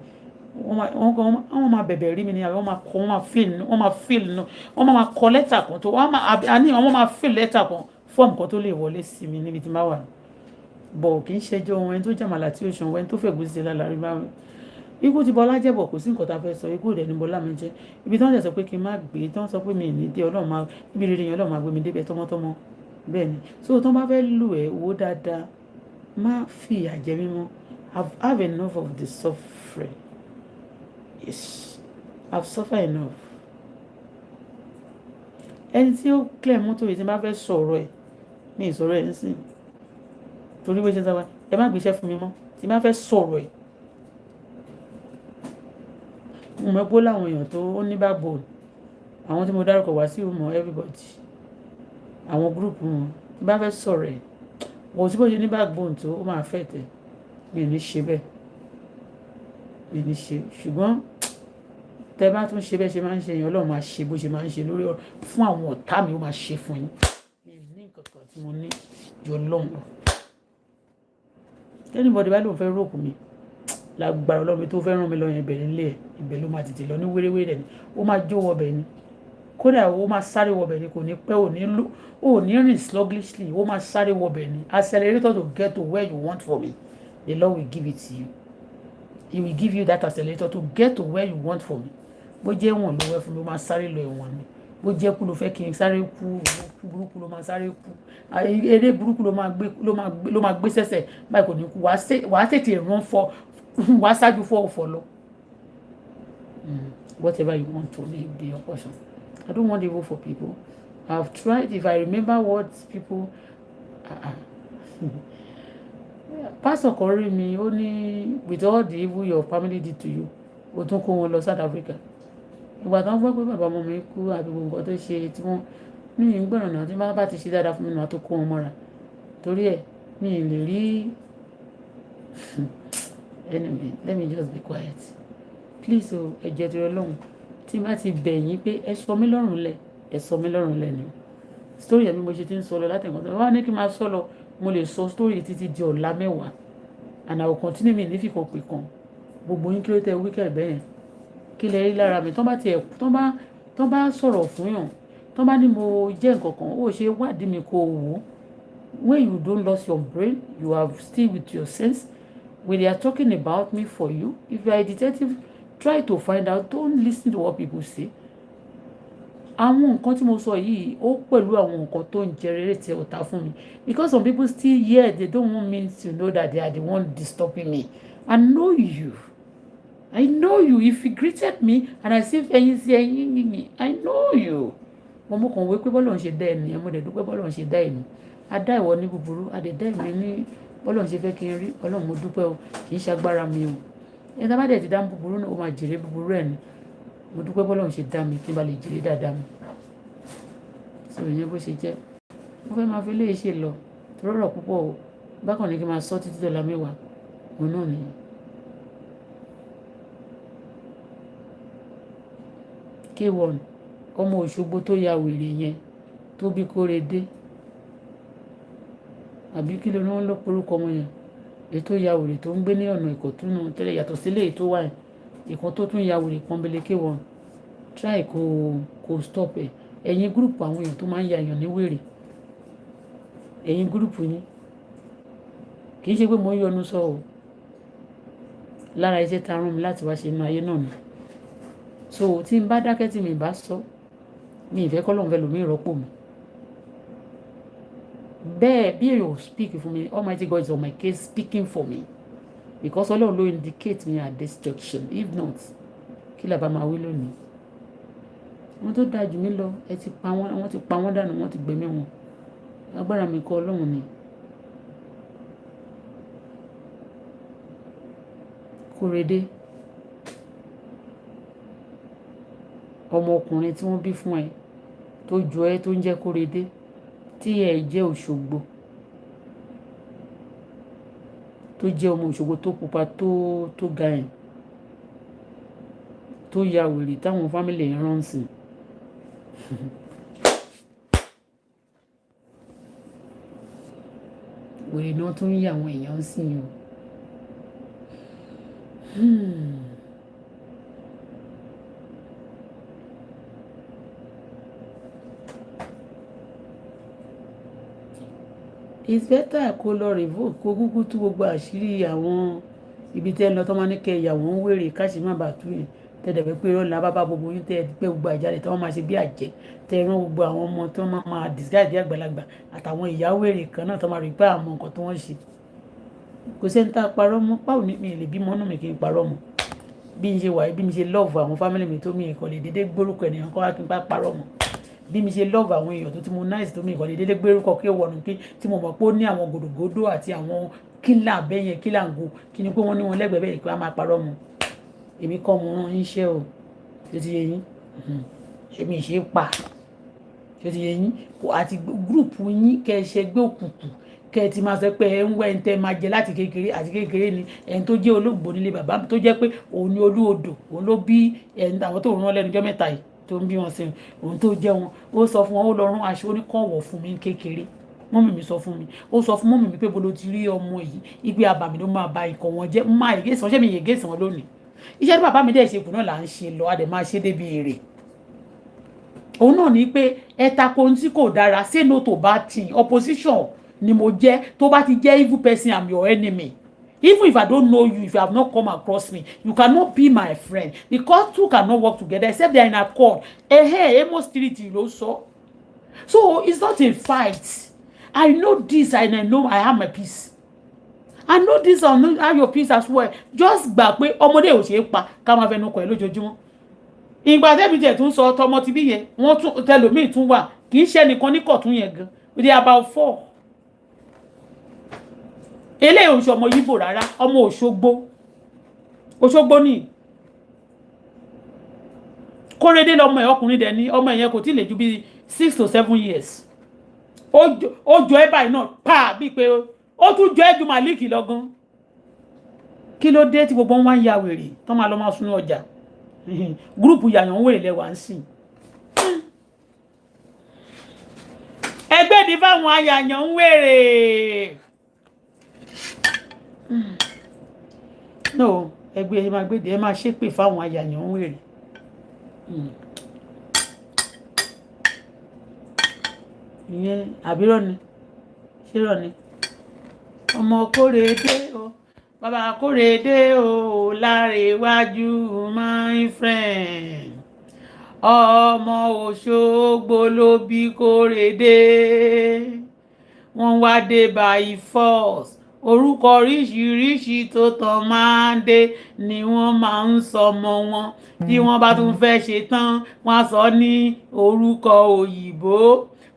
wọ́n máa bẹ̀bẹ̀ rí mi ni àbí wọ́n máa kọ lẹ́tà kan tó wọ́n máa fíìl lẹ́tà kan fọ́ọ̀mù kan tó lè wọlé sí mi níbi tí má wà bọ̀ kì í ṣẹjọ́ wọn ẹni tó jàmàlà tí ó ṣan wọn ẹni tó fẹ̀gùn sí lálàrí bá wọn ikú ti Bọ́lá jẹ́bọ̀ kò sí nǹkan tá a fẹ́ sọ ikú rẹ̀ ní Bọ́lá mi jẹ́ ibi tí wọ́n sọ pé kí n má gbé tí wọ́n sọ pé mi ì ní dé ọlọ́run máa ibi rere yẹn ọlọ́run máa gbé mi débẹ̀ tọmọtọmọ bẹ́ẹ̀ ni so tó bá fẹ́ lù ẹ́ wò dáadáa má fi ìyà jẹ mí mọ́ I've had enough of the suffering yes I've suffered enough ẹni tí ó clear mọ́tò yìí tí n bá fẹ́ sọ̀rọ̀ ẹ̀ mi ì sọ̀rọ̀ ẹ̀ nísìnyí torí bó ṣe sábà ẹ má gbéṣẹ́ fún mi mọ́ tí n bá fẹ́ sọ̀rọ̀ ẹ̀ mo mọ̀ pé láwọn èèyàn tó ó ní backbone àwọn tí mo dárúkọ wá sí ìmọ̀ everybody àwọn gúrùpù wọn tí bá fẹ́ sọ̀rọ̀ ẹ̀ wọ́n tí bó ṣe ní backbone tó ó máa fẹ́ tẹ̀ mi ò ní ṣe bẹ́ẹ̀ mi ò ní ṣe ṣùgbọ́n tẹ bá tún ṣe bẹ́ẹ̀ ṣe máa ń ṣe yẹn ọlọ́run máa ṣe bó ṣe máa ń ṣe lórí fún àwọn ọ̀tá mi ó máa ṣe fún yín mi ò ní nǹkan kan tí mo ní ju ọlọ́run lọ anybody bá lóun fẹ́ rògbò mi lágbára ọlọ́run mi tó fẹ́ ràn mí lọ yẹn ìbẹ̀rẹ̀ nílé ẹ̀ ibẹ̀ ló máa tètè lọ ní wéréwéré ni ó máa jó wọbẹ̀ ni kódà ó máa sáré wọbẹ̀ ni kò ní pẹ́ ò ní rìn sluggishly ó máa sáré wọbẹ̀ ni accelerator to get to where you want for me the Lord will give it to you he will give you that accelerator to get to where you want for me bó jẹ́ ẹ̀wọ̀n ló wẹ́ fún mi ó máa sáré lọ ẹ̀wọ̀n ni bó jẹ́ kú ló fẹ́ kí n sáré kú burúkú ló máa sáré kú eré burúkú ló máa gbé sẹ́sẹ̀ báyìí kò ní kú wàá tètè run fọ wàá ṣáájú fọ́ ọ̀fọ̀ lọ. Whatever you want to leave be your portion. I don't want evil for people. I've tried. If I remember what people Pastor kan rí mi ó ní with all the evil your family did to you ó tún kó wọn lọ South Africa ìgbà tó ń gbọ́ pé bàbá ọmọ mi kú àbí gbogbo nǹkan tó ṣe tí wọ́n ní ìgbọ̀nà náà tí wọ́n bá ti ṣe dáadáa fún mi náà tó kó wọn mọ́ra torí ẹ̀ mi ì lè rí anyway let me just be quiet please o ẹ̀jẹ̀ tó yọ lọ́hùn tí má ti bẹ̀ yín pé ẹ sọ mí lọ́rùn lẹ̀ ẹ sọ mí lọ́rùn lẹ̀ ni story ẹ̀mí mo ṣe ti ń sọ lọ láti nǹkan tó wá ní kí n máa sọ lọ mo lè sọ story títí di ọ̀la mẹ́wàá and I will continue mi ní fìkan pè kan gbogbo yín kí ló tẹ wíkẹ̀ bẹ́ẹ̀ kí lè rí lára mi tán bá sọ̀rọ̀ fún yàn tán bá ní mo jẹ́ nǹkan kan ó ṣe wádìí mi kó wò ó when you don't lose your brain you are still with your sense when they are talking about me for you if you are a detective try to find out don't listen to what people say àwọn nǹkan tí mo sọ yìí ó pẹ̀lú àwọn nǹkan tó ń generate ọ̀tá fún mi because some people still here they don't want me to know that they are the one disturbing me I know you if you greeted me and I see ẹyin sí ẹyin mímì I know you mo mọ̀ kàn wé pé bọ́lọ̀ ń ṣe dá ẹni mo dẹ̀ dúpẹ́ bọ́lọ̀ ń ṣe dá ẹni a dá ìwọ ní búburú a dẹ̀ dá ẹ̀mí ní bọ́lọ̀ ń ṣe fẹ́ kí n rí ọlọ́run mo dúpẹ́ o kì í ṣagbára mi o ẹni tá bá dẹ̀ ti dá búburú náà ó máa jèrè búburú ẹ̀ ni mo dúpẹ́ bọ́lọ̀ ń ṣe dá mi kí n bá lè jèrè dáadáa mi sọ ìyẹn bó ṣe jẹ́ mo fẹ́ máa fi lè ṣe lọ rọ́rọ̀ púpọ̀ o bákan ní kí n máa sọ títí dọ̀la mẹ́wàá òun náà ni K1 ọmọ Òṣogbo tó ya wèrè yẹn tó bí Kórèdé àbí kí ló ní wọ́n lọ porúkọ ọmọ yẹn èyí tó ya wèrè tó ń gbé ní ọ̀nà Ìkọ̀tún tẹ́lẹ̀ yàtọ̀ sílé èyí tó wà yẹn ìkan tó tún ya wèrè pọ́nbélé K1 try kó stop ẹ̀ ẹ̀yin gúrùpù àwọn èèyàn tó máa ń ya èèyàn ní wèrè ẹ̀yin gúrùpù yín kì í ṣe pé mo ń yọnu sọ o lára iṣẹ́ tá a rán mi láti wá ṣe inú ayé náà ni so tí n bá dákẹ́ tí mi bá sọ mi ìfẹ́ kọ́ lóun fẹ́ lòmí ìrọ́pò mi bẹ́ẹ̀ bí èèyàn speak fún mi Almighty God is on my case speaking for me because Ọlọ́run ló indicate me at this junction if not kí làbá máa wí lónìí wọ́n tó dáa jù mí lọ ẹ ti pa wọ́n dànù wọ́n ti gbẹ̀mí wọn agbára mi kọ́ Ọlọ́run ni Kórèdé ọmọkùnrin tí wọ́n bí fún ẹ tó jọ ẹ tó ń jẹ́ Kórèdé tí ẹ jẹ́ Òṣogbo tó jẹ́ ọmọ Òṣogbo tó pupa tó ga ẹ̀ tó ya wèrè táwọn fámìlì ẹ̀ ránṣẹ́ wèrè náà tún ń yà àwọn èèyàn sí i o. It's better kó lọ revoke kó kúkú tú gbogbo àṣírí àwọn ibi tẹ́ ń lọ tó máa ní kẹ́ ìyàwó ń wèrè káṣí má bàa tú yẹn tẹ́lẹ̀ pé pé rọ́ọ̀lá bá gbogbo yín tẹ́ pé gbogbo àjálẹ̀ tí wọ́n máa ṣe bí àjẹ́ tẹ́ rán gbogbo àwọn ọmọ tó máa disguise bí àgbàlagbà àtàwọn ìyàwó èrè kan náà tó máa rí pé àwọn nǹkan tó wọ́n ṣe kò sẹ́ni tá a parọ́ mọ́ báwo ni mi lè bímọ náà mi kì í parọ́ mọ́ bí n ṣe wà bí mi ṣe love àwọn family mi tó mi kò lè dédé gbórúkọ ènìyàn kọ́ wá kí n bá parọ́ mọ́ bí mi ṣe love àwọn èèyàn tó ti mo nice tó mi kò lè dédé gbórúkọ kí wọnú pé tí mo mọ̀ pé ó ní àwọn gòdògòdò àti àwọn kílà bẹ́yẹn kílà ń go kí ni pé wọ́n ní wọn lẹ́gbẹ̀ẹ́ bẹ́ẹ̀ kí wọ́n máa parọ́ mọ́ èmi kọ́ mo rán yín iṣẹ́ o ṣé ti yé yín èmi ṣe pa ṣé ti yé yín àti gúrùpù yín kẹ́ ẹ ṣẹgbẹ́ òkùnkùn kẹ́ ẹ ti máa sọ pé ẹ ń wẹ́ ẹ ń tẹ́ máa jẹ láti kékeré àti kékeré ni ẹni tó jẹ́ olóògbò nílé bàbá mi tó jẹ́ pé òun ni olú odò òun ló bí ẹni àwọn tó rán lẹ́nu ọjọ́ mẹ́ta yìí tó ń bí wọn sí òun tó jẹ́ wọn ó sọ fún wọn ó lọ rán aṣọ oníkọ̀wọ̀ fún mi kékeré mọ́mì mi sọ fún mi ó sọ fún mọ́mì mi pé bolo ti rí ọmọ yìí igbe àbàmì ló máa ba ikọ̀ wọn jẹ́ máa ìgéṣàn ṣé mi yè gé sàn lónìí iṣẹ́ tí bàbá mi dẹ̀ ṣe kù náà là ń ṣe lọ adẹ̀ máa ṣe débi èrè òun náà ní pé ẹ tako ohun tí kò dára say no to bad thing opposition ni mo jẹ́ tó bá ti jẹ́ evil person I'm your enemy even if I don't know you if you have not come across me you cannot be my friend because two cannot work together except they are in accord Amos 3 ló sọ so it's not a fight I know this and I know I have my peace I know this and I know have your peace as well just gbà pé ọmọdé ò ṣe é pa ká máa fẹnu kọ ẹ lójoojúmọ́ ìgbà tẹ́bi tẹ̀ tún sọ tọmọ ti bí yẹn wọ́n tún tẹlòmíì tún wà kì í ṣe nìkan ní kọ̀tún yẹn gan they are about 4 eléyìí oṣù ọmọ Yíbò rárá ọmọ Òṣogbo ní Kórèdé lọmọ ẹ̀ ọkùnrin dẹ̀ ní ọmọ ẹ̀yẹn kò tí lè ju bí 6 to 7 years ó jọ ẹ́ báyìí náà pa bíi pé ó tún jọ ẹ́ ju Malik lọ́gán kí ló dé tí gbogbo wọn wá ń ya wèrè tó máa lọ máa sún ọjà gúrùpù yàyàn wèrè lẹ́wà ń sìn ẹgbẹ́ ní fáwọn ayàyàn ń wèrè no ẹgbẹ́ ẹ máa gbéde ẹ máa ṣépè fáwọn ayàyàn ń wèrè ìyẹn àbírọ̀ ni ṣérọ̀ ni ọmọ Kórèdé o bàbá Kórèdé o lárẹ̀wájú my friend ọmọ Òṣogbo ló bí Kórèdé wọ́n wá dé by force orúkọ oríṣiríṣi tó tàn máa ń dé ni wọ́n máa ń sọmọ wọn tí wọ́n bá tún fẹ́ ṣe tán wọ́n á sọ ní orúkọ òyìnbó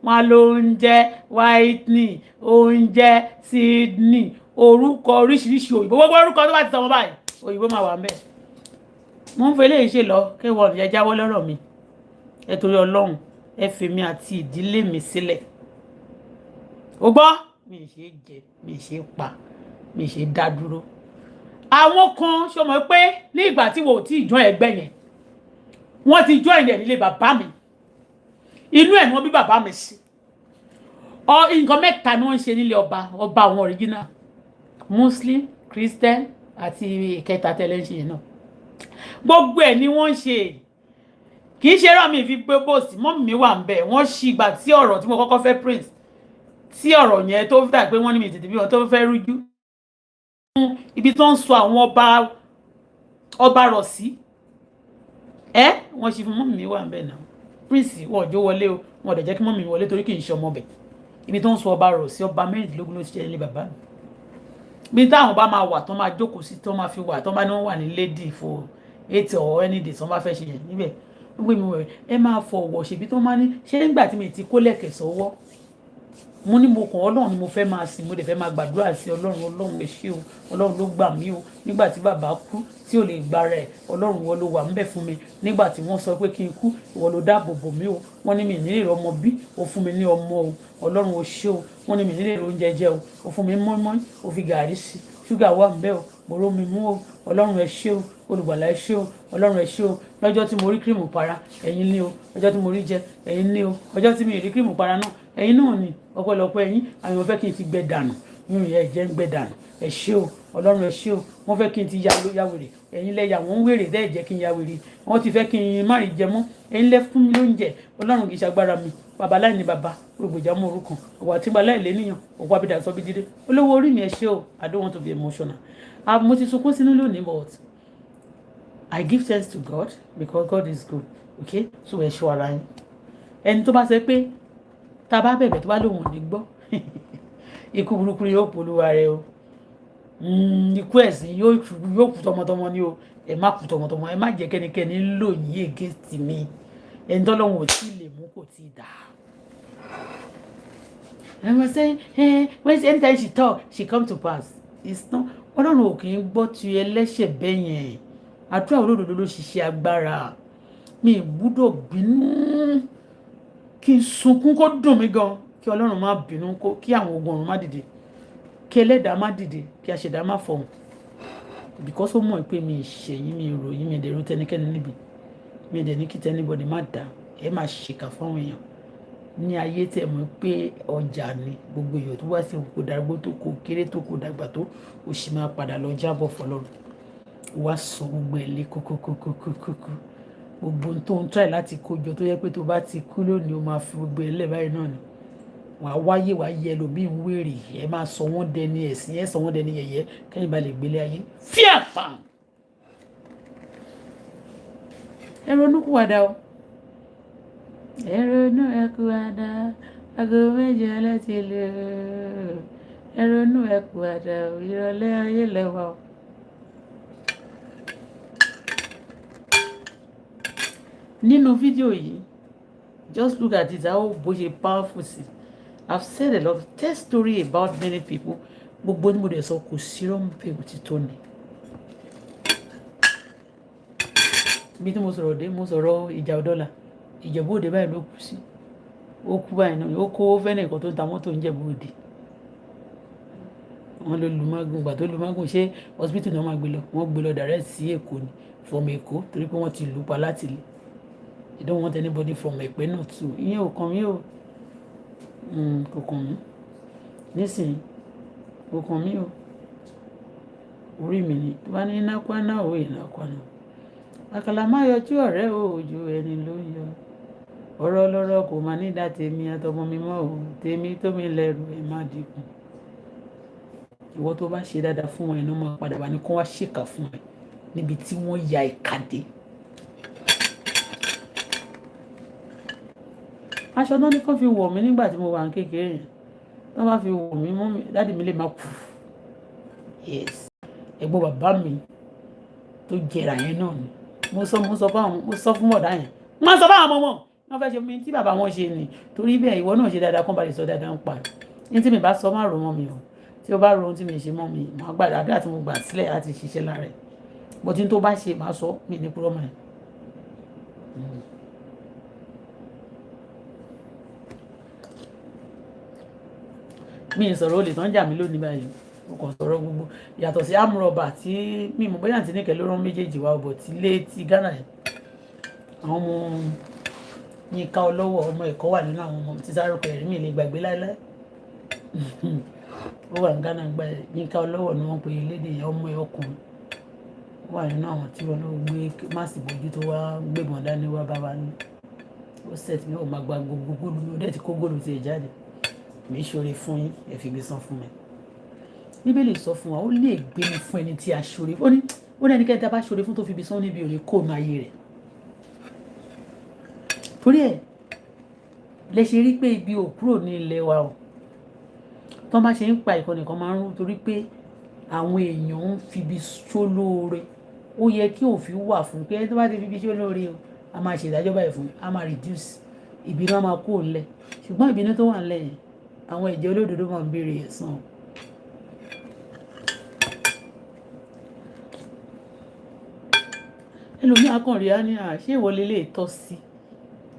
wọ́n ló ń jẹ́ Whitney ó ń jẹ́ Sydney orúkọ oríṣiríṣi òyìnbó gbogbo orúkọ tó bá ti sọ wọn báyìí òyìnbó máa wà ń bẹ̀. mo ń fẹlẹ́ ṣe lọ kéwọ́n ẹ jáwọ́ lọ́rọ̀ mi ẹ torí Ọlọ́run ẹ fi mi àti ìdílé mi sílẹ̀ ó gbọ́ mi ì ṣe jẹ mi ì ṣe pa mi ì ṣe dá dúró àwọn kan ṣó mọ̀ pé ní ìgbà tí wọ́n ò tí ì join ẹgbẹ́ yẹn wọ́n ti join ẹ̀ nílé bàbá mi inú ẹ̀ ni wọ́n bí bàbá mi sí nǹkan mẹ́ta ni wọ́n ń ṣe nílé ọba àwọn original Muslim Christian àti ìkẹta tẹ́lẹ̀ ń ṣe yẹn náà gbogbo ẹ̀ ni wọ́n ń ṣe kì í ṣe rán mi fi gbé bòsì mọ́mì mi wà ń bẹ̀ wọ́n ṣì ìgbà tí ọ̀rọ̀ tí mo kọ́kọ́ fẹ́ prince tí ọ̀rọ̀ yẹn tó dà pé wọ́n ní mi tètè bí wọn tó fẹ́ rújú ibi tó ń sọ àwọn ọba rọ̀ sí wọ́n ṣì fún mọ́mì mi wà ń bẹ̀ náà prince wọn ò jó wọlé o wọn ò dẹ̀ jẹ́ kí mọ́mì mi wọlé torí kì í ṣe ọmọ bẹ̀ ibi tó ń sọ ọba rọ̀ sí ọba mẹ́rìndínlógún ló ti ṣe ilé bàbá mi bí táwọn bá máa wà tó máa jókòó sí tó máa fi wà tó bá ní wọ́n wà ní lady for 8 or any day tó bá fẹ́ ṣe yẹn níbẹ̀ gbogbo mi wẹ̀ ẹ máa fọwọ́ ṣèbí tó máa ní ṣé nígbà tí mi ti kó lẹ̀kẹ̀ sọ́wọ́ mo ní mo kàn ọlọ́run ni mo fẹ́ máa sìn mo dẹ̀ fẹ́ máa gbàdúrà sí ọlọ́run ẹ ṣé o ọlọ́run ló gbà mí o nígbà tí bàbá kú tí ò lè gba rẹ̀ ọlọ́run wọ́n ló wà ń bẹ̀ fún mi nígbà tí wọ́n sọ pé kí n kú ìwọ ló dáàbò bò mí o wọ́n ní mi nílè ọmọ bí o fún mi ní ọmọ o ọlọ́run o ṣé o wọ́n ní mi nílè oúnjẹ jẹ o o fún mi mọ́ínmọ́ín o fi gàrí sí ṣúgà wà ń bẹ̀ o mo ró mi mú o ọlọ́run ẹ ṣé o olùgbàlà ẹ ṣé o ọlọ́run ẹ ṣé o lọ́jọ́ tí mo rí kírìmù para ẹ̀yin ní o ọjọ́ tí mo rí jẹ ẹ̀yin ní o ọjọ́ tí mi rí kírìmù para náà ẹ̀yin náà ni ọ̀pọ̀lọpọ̀ ẹ̀yin àwọn fẹ́ kí n ti gbẹ dànù yín ìyá ẹ̀jẹ̀ ń gbẹ dànù ẹ ṣé o ọlọ́run ẹ ṣé o wọ́n fẹ́ kí n ti ya wèrè ẹ̀yin lẹ́yà wọ́n ń wèrè dẹ́ ẹ̀jẹ̀ kí n ya wèrè wọ́n ti fẹ́ kí n má rí jẹ mọ́ ẹ̀yin lẹ́ fún mi lóúnjẹ ọlọ́run kì í ṣagbára mi bàbá láì ní bàbá olùgbèjà mú orúkọ ọ̀wà tí gba láì lé níyàn ọ̀pọ̀ abidà sọ bí dídé olówó orí mi ẹ ṣé o I don't want to be emotional mo ti sunkún sínú lónìí but I give thanks to God because God is good okay so ẹ ṣọ́ ara yín ẹni tó bá sọ pé tá a bá bẹ̀bẹ̀ tó bá lòun ò ní gbọ́ ikú burúkú yóò polúwa rẹ o ikú ẹ̀sìn yóò kú tọmọtọmọ ni o ẹ má kú tọmọtọmọ ẹ má jẹ́ kẹ́nikẹ́ni lò yín against mi ẹni tọ́lọ́run ò tí ì lè mú kò tí ì dà. I was saying when anytime she talk she come to pass it's not ọlọ́run ò kì í gbọ́ ti ẹlẹ́ṣẹ̀ bẹ́ẹ̀ yẹn àdúrà olódodo ló ṣiṣẹ́ agbára mi ì gbúdọ̀ bínú kí n sunkún kó dùn mí gan kí ọlọ́run má bínú kí àwọn ogun ọ̀run má dìde kí ẹlẹ́dàá má dìde kí aṣẹ̀dá má fọhùn because ó mọ̀ pé mi ìṣẹ̀yìn mi ìròyìn mi ìdẹ̀rù tẹnikẹ́ni níbi mi ìdẹ̀ ní kí tẹ́nibọ̀dì má dá ẹ má ṣèkà fáwọn èèyàn ní ayé tẹ̀ mọ́ pé ọjà ni gbogbo èèyàn tó wá sí òkú darúgbó tó kó kéré tó kó dàgbà tó ó sì máa padà lọ jábọ̀ fọlọ́run wá sọ gbogbo ẹ̀ lé kókókókókókó gbogbo tó ń try láti kójọ tó yẹ pé tó bá ti kú lónìí ó máa fi gbogbo ẹ̀ lẹ̀ báyìí náà ni wàá wáyé wàá yẹ lómi ń wèrè ẹ máa sọ wọ́n dẹni ẹ̀sìn ẹ sọ wọ́n dẹni yẹ̀yẹ́ kẹ́yìn bá lè gbélé ayé fíà pàm ẹ ronúkúwàdà o ẹ ronú ẹ kúwàdà aago méje láti lè ẹ ronú ẹ kúwàdà ìrọ̀lẹ́ ayé lẹ́wà o. nínú fídíò yìí just look at it how bó ṣe powerful sí I've said a lot tell story about many people gbogbo ní mo dẹ̀ sọ kò sí rọ́ǹpẹ̀ òtítọ́ ni bí tí mo sọ̀rọ̀ dé mo sọ̀rọ̀ ìjà ọ̀dọ́là ìjẹ̀bú òde báyìí ló kú sí ó kú báyìí náà ó kó fẹ́nẹ̀ kan tó ń ta mọ́tò ń jẹ̀bú òde wọ́n ló lu mágùn gbà tó lu mágùn ṣé hospital náà máa gbé lọ wọ́n gbé lọ direct sí Èkó ni from Èkó torí pé wọ́n ti lù pa láti lè I don't want anybody from Ẹ̀pẹ́ náà too ìyẹn ò kàn mí o kò kàn mí nísìnyí kò kàn mí o orí mi ni tó bá ní iná kwana o iná kwana àkàlà má yọjú ọ̀rẹ́ o ojú ẹni ló ń yọ ọ̀rọ̀ ọlọ́rọ̀ kò má ní dá tèmi àtọmọ mi mọ́ o tèmi tó mi lẹ́rù ẹ̀ má dínkù ìwọ tó bá ṣe dáadáa fún wọn iná máa padà wá ní kó wá ṣèkà fún ẹ níbi tí wọ́n ya ìkàdé. aṣọ náà ní kó fi wọ̀ mí nígbà tí mo wà ní kékeré yẹn tó bá fi wọ̀ mí mọ́ mi dáàdì mi lè má kú yes ẹ̀gbọ́n bàbá mi tó jẹrà yẹn náà ni mo sọ fún mọ̀dá yẹn mo sọ fáwọn ọmọ wọn fẹ́ ṣe mi tí bàbá wọn ṣe ni torí bẹ́ẹ̀ ìwọ náà ṣe dáadáa kán bá lè sọ dáadáa ń pa ní tí mi bá sọ má rò mọ́ mi o tí o bá ro ohun tí mi ṣe mọ́ mi màá gbàdá àdúrà tí mo gbà sílẹ̀ láti ṣiṣẹ́ lára ẹ̀ bó tí n tó bá ṣe màá sọ mi ní kúrò mọ́ ẹ̀. mi ì sọ̀rọ̀ olè tán jà mí lónìí báyìí mo kàn sọ̀rọ̀ gbogbo yàtọ̀ sí amúrọ̀bà tí mi mọ̀ bóyá àǹtí nìkẹ́ ló rán méjèèjì wá ọbọ̀ tí lé ti Ghana yẹn àwọn ọmọ Yínká Ọlọ́wọ̀ ọmọ ẹ̀kọ́ wà nínú àwọn ọmọ tí sáré kẹrin mi lè gbàgbé láéláé ó wà ní Ghana gba Yínká Ọlọ́wọ̀ ni wọ́n pe lédè yẹn ọmọ ẹ̀ ọkùnrin ó wà nínú àwọn tí wọ́n ló gbé máàsì bójú tó wá gbébọn dání wá bá wa ní ó set mi ó máa gba gbogbo góòlù mi ó dẹ̀ ti kó góòlù tiẹ̀ jáde mi ṣoore fún yín ẹ fi gbé san fún mi Bíbélì sọ fún wa ó lè gbé mi fún ẹni tí a ṣoore ó ní ẹnikẹ́ni tí a bá ṣoore fún tó fi ibi sán níbi òní kó máa yé rẹ̀ torí ẹ̀ lè ṣe rí pé ibi ò kúrò ní ilẹ̀ wa o tó bá ṣe ń pa ìkànnì kan máa ń rú torí pé àwọn èèyàn ń fi ibi ṣólóore ó yẹ kí òfin wà fún pé ẹni tó bá ti fi ibi ṣólóore o a máa ṣe ìdájọ́ báyìí fún a máa reduce ìbínú a máa kó ńlẹ̀ ṣùgbọ́n ìbínú tó wà ńlẹ̀ yẹn àwọn ìjẹ́ olódodo máa ń béèrè ẹ̀san. ẹlòmíà kàn rí á ní ṣé ìwọ lè lè tọ́ sí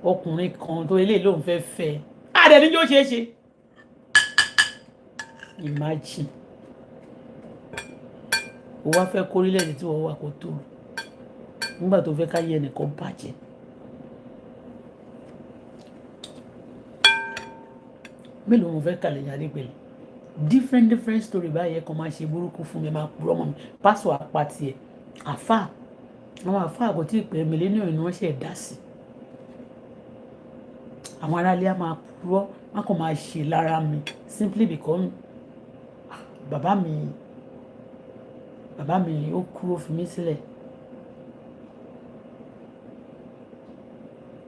ọkùnrin kan tó lè lóun fẹ́ fẹ́ àdẹ̀ni yóò ṣeé ṣe imagine o wá fẹ́ kórílẹ̀-èdè tí wọ́n wà kó tó nígbà tó fẹ́ káyé ẹnìkan bàjẹ́ mélòó mo fẹ́ kàlẹ̀ yàrá ìpele different story báyẹn kan máa ṣe burúkú fún mi máa purọ́ mọ́ mi pásọ àpàtì ẹ̀ àfà àwọn àfà àgọ́ tí ìpè mílíọ̀nù ni wọ́n ṣe dá sí àwọn aráalé á máa purọ́ wọn kàn máa ṣe lára mi simply because bàbá mi ó kú ó fi mí sílẹ̀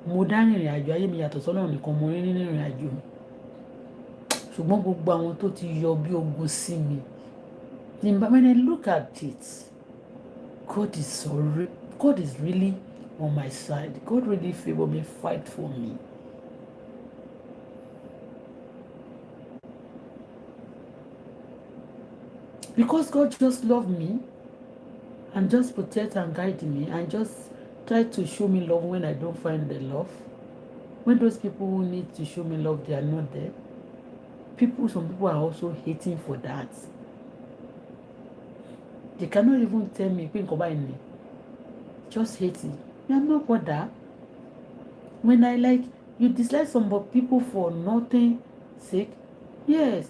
mo dá rìnrìn àjò ayé mi yàtọ̀ sọ́nà nìkan mo rí nínú ìrìn àjò mi ṣùgbọ́n gbogbo àwọn tó ti yọ bí ogun sí mi when I look at it God is really on my side. God really favour me, fight for me. Because God just love me and just protect and guide me and just try to show me love when I don't find the love. When those people who need to show me love, they are not there. Some people are also hating for that. They cannot even tell me, just hating. I'm not bothered. When you dislike some people for nothing sake, yes,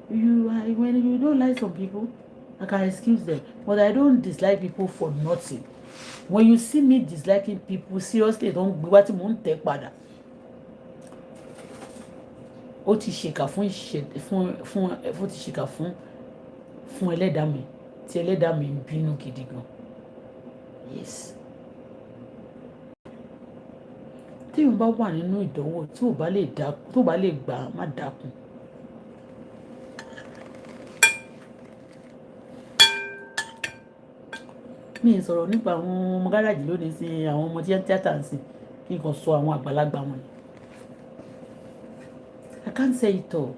when you don't like some people, I can excuse them, but I don't dislike people for nothing. When you see me disliking people, seriously, don't go what you take pada. Ó ti ṣèkà fún ẹlẹ́dàá mi tí ẹlẹ́dàá mi ń bínú gidi gan. Yes. Tí o bá wà nínú ìdánwò tí o bá lè gbà má dákun. Mi ì sọ̀rọ̀ nípa àwọn ọmọ gáràjì lónìí sí àwọn ọmọ tí ń tíátà ń sìn kí n kàn sọ àwọn àgbàlagbà wọn. I can't say it all.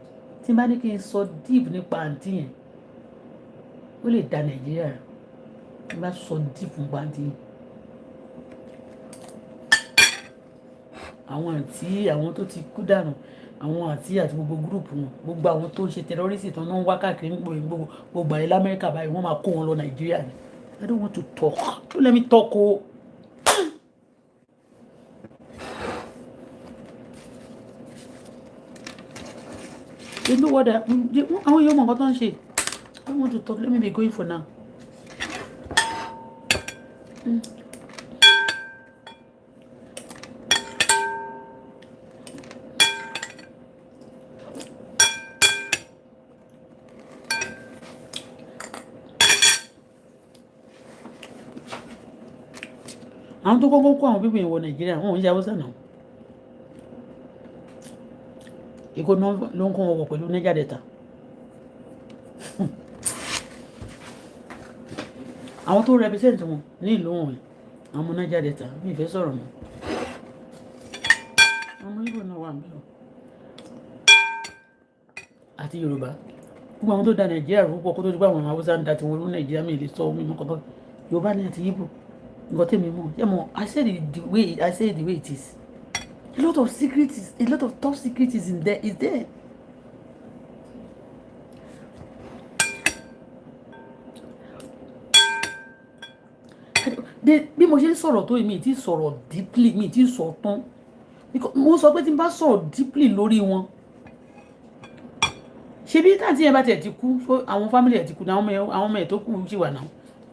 Tí n bá ní kí n sọ deep nípa àǹtí yẹn ó lè da Nàìjíríà tí n bá sọ deep nípa àǹtí yẹn. Àwọn tó ti kú dànù àwọn àti gbogbo gúrùpù wọn gbogbo àwọn tó ń ṣe tẹrọrìsì tó ń wá káàkiri gbogbo àyè l'Amẹ́ríkà báyìí wọ́n máa kó wọn lọ Nàìjíríà ni. I don't want to talk. Don't let me talk. Oh. You know what? I don't want to talk. Let me be going for now. Àwọn tó kọ́kọ́ kó àwọn pípìn ìwọ Nàìjíríà wọn ò ń ṣe Haúsá náà. Èkó ló ń kó wọn wọ̀ pẹ̀lú Niger Delta. Àwọn tó represent wọn ní ìlú wọn àwọn ọmọ Niger Delta mi ìfẹ́ sọ̀rọ̀ mọ́. Àwọn Ìgbò náà wà níbẹ̀ àti Yorùbá. Gbogbo àwọn tó da Nàìjíríà púpọ̀ kó tó di pé àwọn Haúsá ń da tiwọn ní Nàìjíríà mi lè sọ omi mọ́ kọ́kọ́. Yorùbá ní àti Ìgbò. I said it the way it is. A lot of secrets, a lot of top secrets is there. bí mo ṣe ń sọ̀rọ̀ tó mi ti sọ̀rọ̀ deeply mi ti sọ tán mo sọ pé tí n bá sọ̀rọ̀ deeply lórí wọn ṣe bí táǹtì yẹn bá tiẹ̀ ti kú àwọn family ẹ̀ ti kú àwọn ọmọ ẹ̀ tó kù ṣì wà náà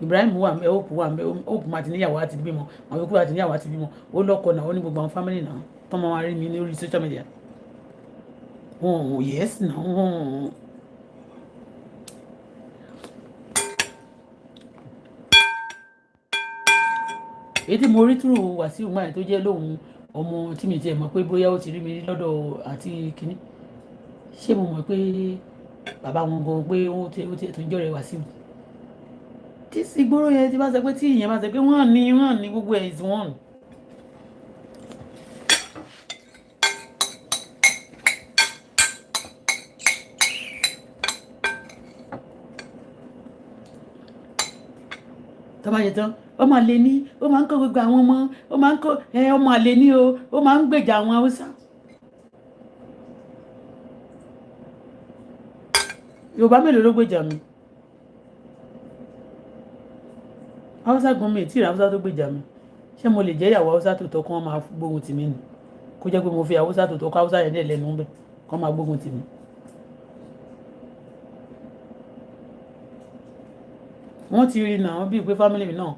Ibrahim wà mẹ́ Hope wà mẹ́ Hope máa ti níyàwó àti bímọ àwọn yòókù àti níyàwó àti bímọ ó lọ́kọ náà ó ní gbogbo àwọn family náà tọ́mọ wa rí mi ní orí social media wọn ò yes náà wọn. èyí tí mo rí túrò Wàsíù máa tó jẹ́ lóhun ọmọ tí mi tiẹ̀ mọ̀ pé bóyá ó ti rí mi rí lọ́dọ̀ àti kínní ṣé mo mọ̀ pé bàbá wọn gan pé ó ti tó ń jọ̀rẹ̀ Wàsíù tí ìgboro yẹn ti bá sọ pé tí ìyẹn bá sọ pé wọ́n ní gbogbo ẹ̀ is one. tọ́ba yẹn tán ó máa lè ní ó máa ń kó gbogbo àwọn ọmọ ó máa ń kó ọmọ àlè ní o ó máa ń gbèjà àwọn Haúsá. Yorùbá mélòó ló gbèjà mi Haúsá gan mi tí Haúsá tó gbèjà mi ṣé mo lè jẹ́ ìyàwó Haúsá tó tọ́ kí wọ́n máa gbógun tì mí ni kó jẹ́ pé mo fi Haúsá tó tọ́ kó Haúsá yẹn dẹ̀ lẹ́nu ń bẹ̀ kí wọ́n máa gbógun tì mí. wọ́n ti rí náà bíi pé fámìlì mi náà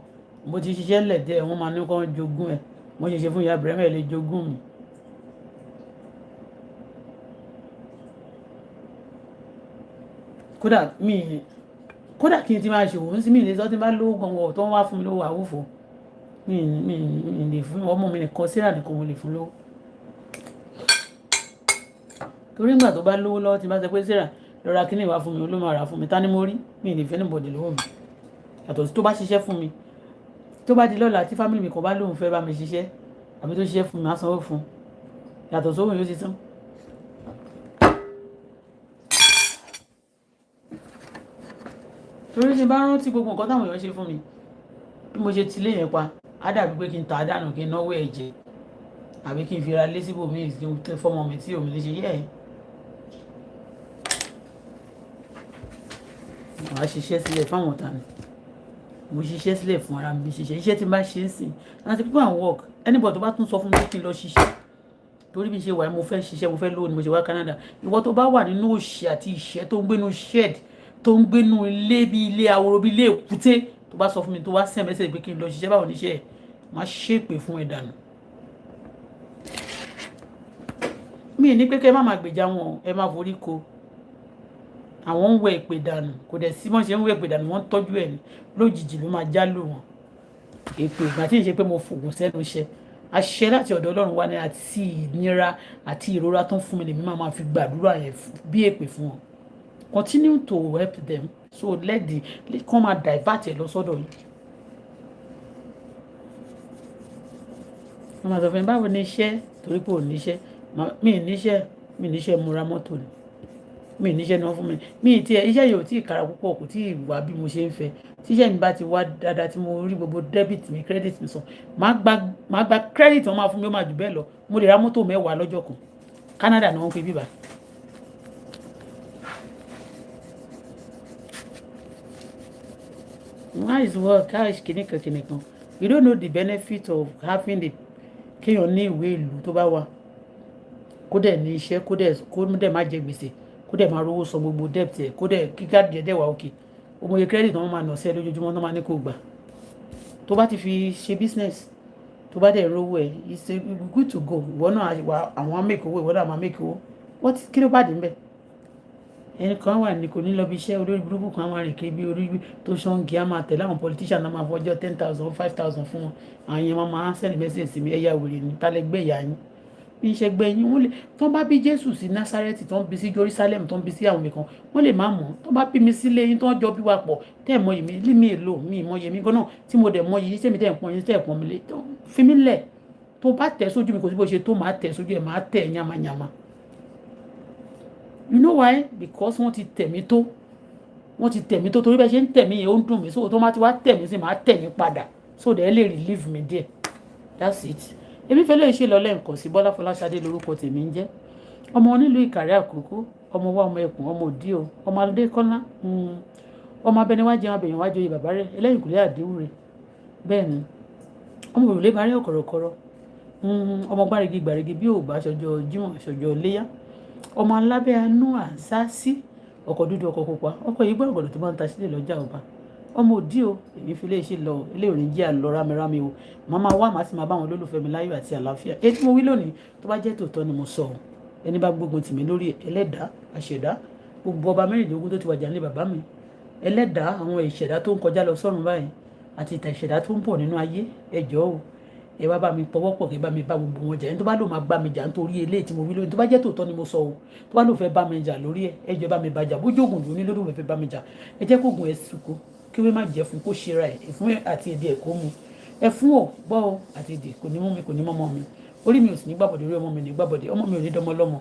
mo ti ṣiṣẹ́ ńlẹ̀ díẹ̀ wọ́n máa ní kó jogún ẹ̀ mo ṣe ṣe fún ìyá Ibrahim ẹ̀ lè jogún mi. kódà kí n ti máa ṣòwò ń sí mi lè sọ tí n bá lówó gan-an tó ń wá fún mi lówó àwòfò mi lè fún ọmọ mi nìkan síra nìkan mo lè fún lówó. torí ìgbà tó bá lówó lọ́wọ́ tí n bá sọ pé síra lọ́ra kí ni ìwà fún mi ló máa rà fún mi ta ni mo rí mi lè fẹ́ níbọ̀dì lọ́wọ́ mi yàtọ̀ sí tó bá ṣiṣẹ́ fún mi tó bá di lọ́la tí fámìlì mi kan bá lóun fẹ́ bá mi ṣiṣẹ́ àbí tó ṣiṣẹ́ fún mi á sanwó fún yàtọ̀ sóhun yóò ti tán. torí ṣe bá rántí gbogbo nǹkan táwọn èèyàn ṣe fún mi bí mo ṣe ti lé yẹn pa á dàbí pé kí n ta á dànù kí n náwó ẹ̀jẹ̀ àbí kí n fi ra lé síbòmíì kí n tẹ fọmọ mi tí òun lè ṣe yẹ́ ẹ̀. màá ṣiṣẹ́ sílẹ̀ fáwọn ọ̀tá mi mo ṣiṣẹ́ sílẹ̀ fún ara mi ṣiṣẹ́ iṣẹ́ tí n bá ṣe ń sìn láti go and work anybody tó bá tún sọ fún mi kí n lọ ṣiṣẹ́ torí bí ṣe wà mo fẹ́ ṣiṣẹ́ mo fẹ́ lówó ni mo ṣe wá Canada ìwọ tó bá wà nínú òṣì àti ìṣẹ́ tó ń gbénu shed tó ń gbénu ilé bí ilé ahoro bí ilé èkúté tó bá sọ fún mi tó wá send message pé kí n lọ ṣiṣẹ́ báwo níṣẹ́ ẹ̀ má ṣépè fún ẹ dànù. mi ní pé kẹ́ má máa gbèjà wọn ẹ má forí ko àwọn ń wẹ ìpè dànù kò dẹ̀ sí mọ́ ṣe ń wẹ ìpè dànù wọ́n ń tọ́jú ẹ̀ ní lójijì ló máa já lù wọ́n èpè ìgbà tí ń ṣe pé mo fògùn sẹ́nu iṣẹ́ àṣẹ láti ọ̀dọ̀ Ọlọ́run wá ní àti ìnira àti ìrora tó ń fún mi lèmi máa fi gbàdúrà yẹn bí èpè fún wọn continue to help them so let kàn máa divert ẹ lọ sọ́dọ̀ yìí. wọ́n máa sọ fún mi báwo ni iṣẹ́ torí pé ò níṣẹ́ mi níṣẹ́ mo ra mọ́tò ni mi níṣẹ́ náà fún mi ti iṣẹ́ yìí ò tí ì kára púpọ̀ kò tí ì wá bí mo ṣe ń fẹ́ tíṣẹ́ mi bá ti wá dáadáa tí mo rí gbogbo debit mi credit mi sàn máa gba credit wọn máa fún mi ó máa jù bẹ́ẹ̀ lọ mo lè ra mọ́tò 10 lọ́jọ́ kan Canada ni wọ́n fi bíbá. how is work how is kìnìkan you don't know the benefit of having the kéèyàn ní ìwé ìlú tó bá wà kó dẹ̀ ní iṣẹ́ kó dẹ̀ má jẹ gbèsè kó dẹ̀ máa rówó san gbogbo debt ẹ̀ kó dẹ̀ kíkà díẹ̀ wà òkè òmòye credit wọn máa nà sí ẹ lójoojúmọ́ tó máa ní kó gbà tó bá ti fi ṣe business tó bá dẹ̀ rówó ẹ̀ it's good to go ìwọ náà àwọn make owó ìwọ náà máa make owó wọ́n ti kí ló bá dé ń bẹ̀ ẹni kan wà ní kò ní lọ bí iṣẹ́ olórí burúkú kan máa rìn kiri bí orí tó ṣọ́ǹgì á máa tẹ̀lé àwọn politician náà máa fọjọ́ 10,000 5,000 fún wọn àwọn yẹn máa send message sí mi ẹ̀yà wèrè ní tálẹ̀ gbé ìyá yín bí iṣẹ́ gbé yín wọ́n lè tó bá bí Jésù sí Násárẹ́tì tó ń bí sí Jerusalem tó ń bí sí àwọn nìkan wọ́n lè má mọ̀ tó bá bí mi sílé yín tó ń jọ bí wa pọ̀ tẹ́ ẹ̀ mọ yìí mi lé mi èlò mi ìmọ̀ yìí mi gan náà tí mo dẹ̀ mọ yìí tẹ́mi tẹ́ ẹ̀ pọ́n yín tẹ́ ẹ̀ pọ́n mi lé tó fi mí lẹ̀ tó bá tẹ̀ sójú mi kò sí bó ṣe tó máa tẹ̀ sójú ẹ̀ máa tẹ̀ yamayama. You know why? Because wọ́n ti tẹ̀ mí tó torí bẹ́ẹ̀ ṣe ń tẹ̀ mí yẹn ó ń dùn mí so tó má ti wá tẹ̀ mí sí máa tẹ̀ mí padà so they lè relieve me there that's it. èmi fẹ́ lè ṣe lọ lẹ́ǹkan sí Bọ́lá Fọláṣadé lórúkọ tèmi ń jẹ́ ọmọ onílùú Ìkàrẹ́ Àkókó ọmọ wa ọmọ ẹkùn ọmọ òdí o ọmọ Adékọ́lá ọmọ abẹniwájú abẹ̀yànwájú oyè bàbá rẹ̀ ẹlẹ́yìnkùlé àdéhùn rẹ̀ bẹ́ẹ̀ ni ọmọ òrùlé máa rí ọ̀kọ̀rọ̀kọ̀rọ̀ ọmọ gbárígi gbàrígi bí ò bá aṣọjọ́ jímọ̀ aṣọjọ́ léyà ọmọ alábẹ́ anú àṣà sí ọkọ̀ dúdú ọkọ̀ pupa ọkọ̀ yìí gbọ́dọ̀ gbọ́dọ̀ tó máa ń ta sílẹ̀ lọ́jà ọba ọmọ òdì o èmi fi lè ṣe lọ ilé òní jẹ́ àlọ́ rámirámi o màá máa wá màá sì máa bá àwọn olólùfẹ́ mi láyọ̀ àti àlàáfíà èyí tí mo wí lónìí tó bá jẹ́ tòótọ́ ni mo sọ ọ́ ẹni bá gbógun tì mí lórí ẹlẹ́dàá àṣẹ̀dá gbogbo ọba mẹ́rìndínlógún tó ti wàjà ní bàbá mi ẹlẹ́dàá àwọn ìṣẹ̀dá tó ń kọjá lọ sọ́run báyìí àti ìtàn ìṣẹ̀dá tó ń bọ̀ nínú ayé ẹjọ́ o ẹ wá bá mi pọwọ́pọ̀ kí bá mi bá gbogbo wọn jà ẹni tó bá lò máa bá mi jà nítorí eléyìí tí mo wí lónìí tó bá jẹ́ tòótọ́ ni mo sọ o tó bá lò fẹ́ bá mi jà lórí ẹ ẹjọ́ bá mi bá jà bójú ògùn lóní lórí òun fẹ́ bá mi jà ẹ jẹ́ kó ògùn ẹ sùkú kí wọ́n má jẹ́ fún kó ṣera ẹ̀ ẹ̀fún àti èdè ẹ̀kọ́ mu ẹ̀fún ò gbọ́ ọ àti èdè kò ní mú mi kò ní mọ́mọ́ mi orí mi ò sì ní gbàbọ̀dé orí ọmọ mi ní gbàbọ̀dé ọmọ mi ò ní dánmọ́ lọ́mọ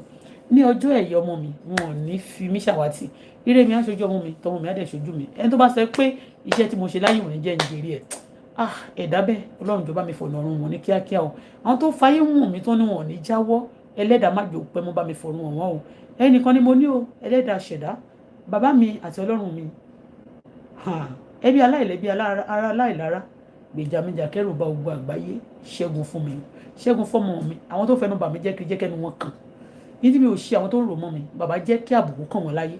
ní ọjọ́ ẹ̀yẹ ọmọ mi wọn ò ní fi mí ṣàwátì ire mi á ṣojú ọmọ mi tọmọ mi á dẹ̀ ṣojú mi ẹni tó bá sọ pé iṣẹ́ tí mo ṣe láyé òní jẹ́ ìjẹ́rí ẹ̀ ẹ̀dá bẹ́ẹ̀ ọlọ́run jọba mi fọ̀nà ọ̀run wọn ní kíákíá o àwọn tó fayé wù mí tó ní wọn ò ní jáwọ́ ẹlẹ́dàá má jò pẹ́ mọ́ bá mi fọ̀nà wọn o ẹnìkan ni mo ní o ẹlẹ́dàá ṣẹ̀dá bàbá mi àti ọlọ́run mi ẹbí aláìlẹ́bí ara aláìlára gbèjà mi jà kẹ́rù bá gbogbo àgbáyé ṣẹ́gun fún mi ṣẹ́gun fọ́mọ mi àwọn tó fẹnu bà mí jẹ́ kí jẹ́ kẹ́nu wọn kàn ní tí mi ò ṣe àwọn tó ń rò mọ́ mi bàbá jẹ́ kí àbùkù kàn wọ́n láyé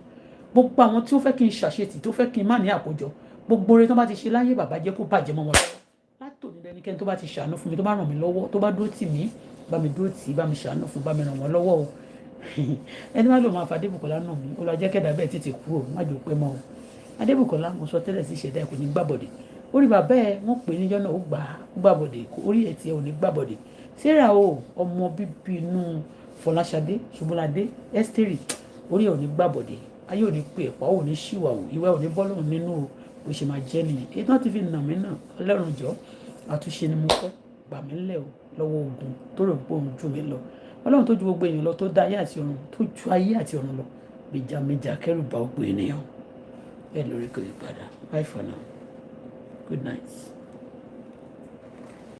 gbogbo àwọn tí ó fẹ́ kí n ṣàṣetì tó fẹ́ kí n má ní àkójọ gbogbo oore tó bá ti ṣe láyé bàbá jẹ́ kó bàjẹ́ mọ́ wọn lọ́wọ́ látòní lẹ́nikẹ́ni tó bá ti ṣàánú fún mi tó bá ràn mí lọ́wọ́ tó bá dúró tì mí bá mi dúró tì í bá mi ṣàánú fún bá mi ràn wọ́n lọ́wọ́ o ẹni má lò máa fa Adébùkọ́lá náà mi olùwàjẹ́kẹ̀dá bẹ́ẹ̀ tètè kúrò má jò pẹ́ mọ́ o Adébùkọ́lá mo sọ tẹ́lẹ̀ sí ìṣẹ̀dá ẹ̀ kò ní gbàbọ̀dẹ̀ orí bàbá ẹ̀ wọ́n pè é níjọ́ náà ó gbàbọ̀dẹ̀ orí ẹ̀ tiẹ̀ ò ní gbàbọ̀dẹ̀ Sarah o ọmọ bíbí inú Fọláṣadé Ṣubúladé Ẹ́sítérì orí ẹ̀ ò ní gbàbọ̀dẹ̀ ayé ò ní pè ẹ̀pá ò ní ṣìwàwò ìwà ò ní bọ́lọ̀ nínú o ṣe máa jẹ́ nìyẹn èyí náà ti fi nà mí náà Ọlọ́run jọ àtúnṣe ni mo fẹ́ gbà mí lẹ̀ o lọ́wọ́ ogun tó rò pé òun jù mí lọ Ọlọ́run tó ju gbogbo èèyàn lọ tó dá ayé àti ọ̀run tó ju ayé àti ọ̀run lọ gbèjà mi jà kẹ́rù bá gbogbo ènìyàn ẹ lórí kò yí padà bye for now good night.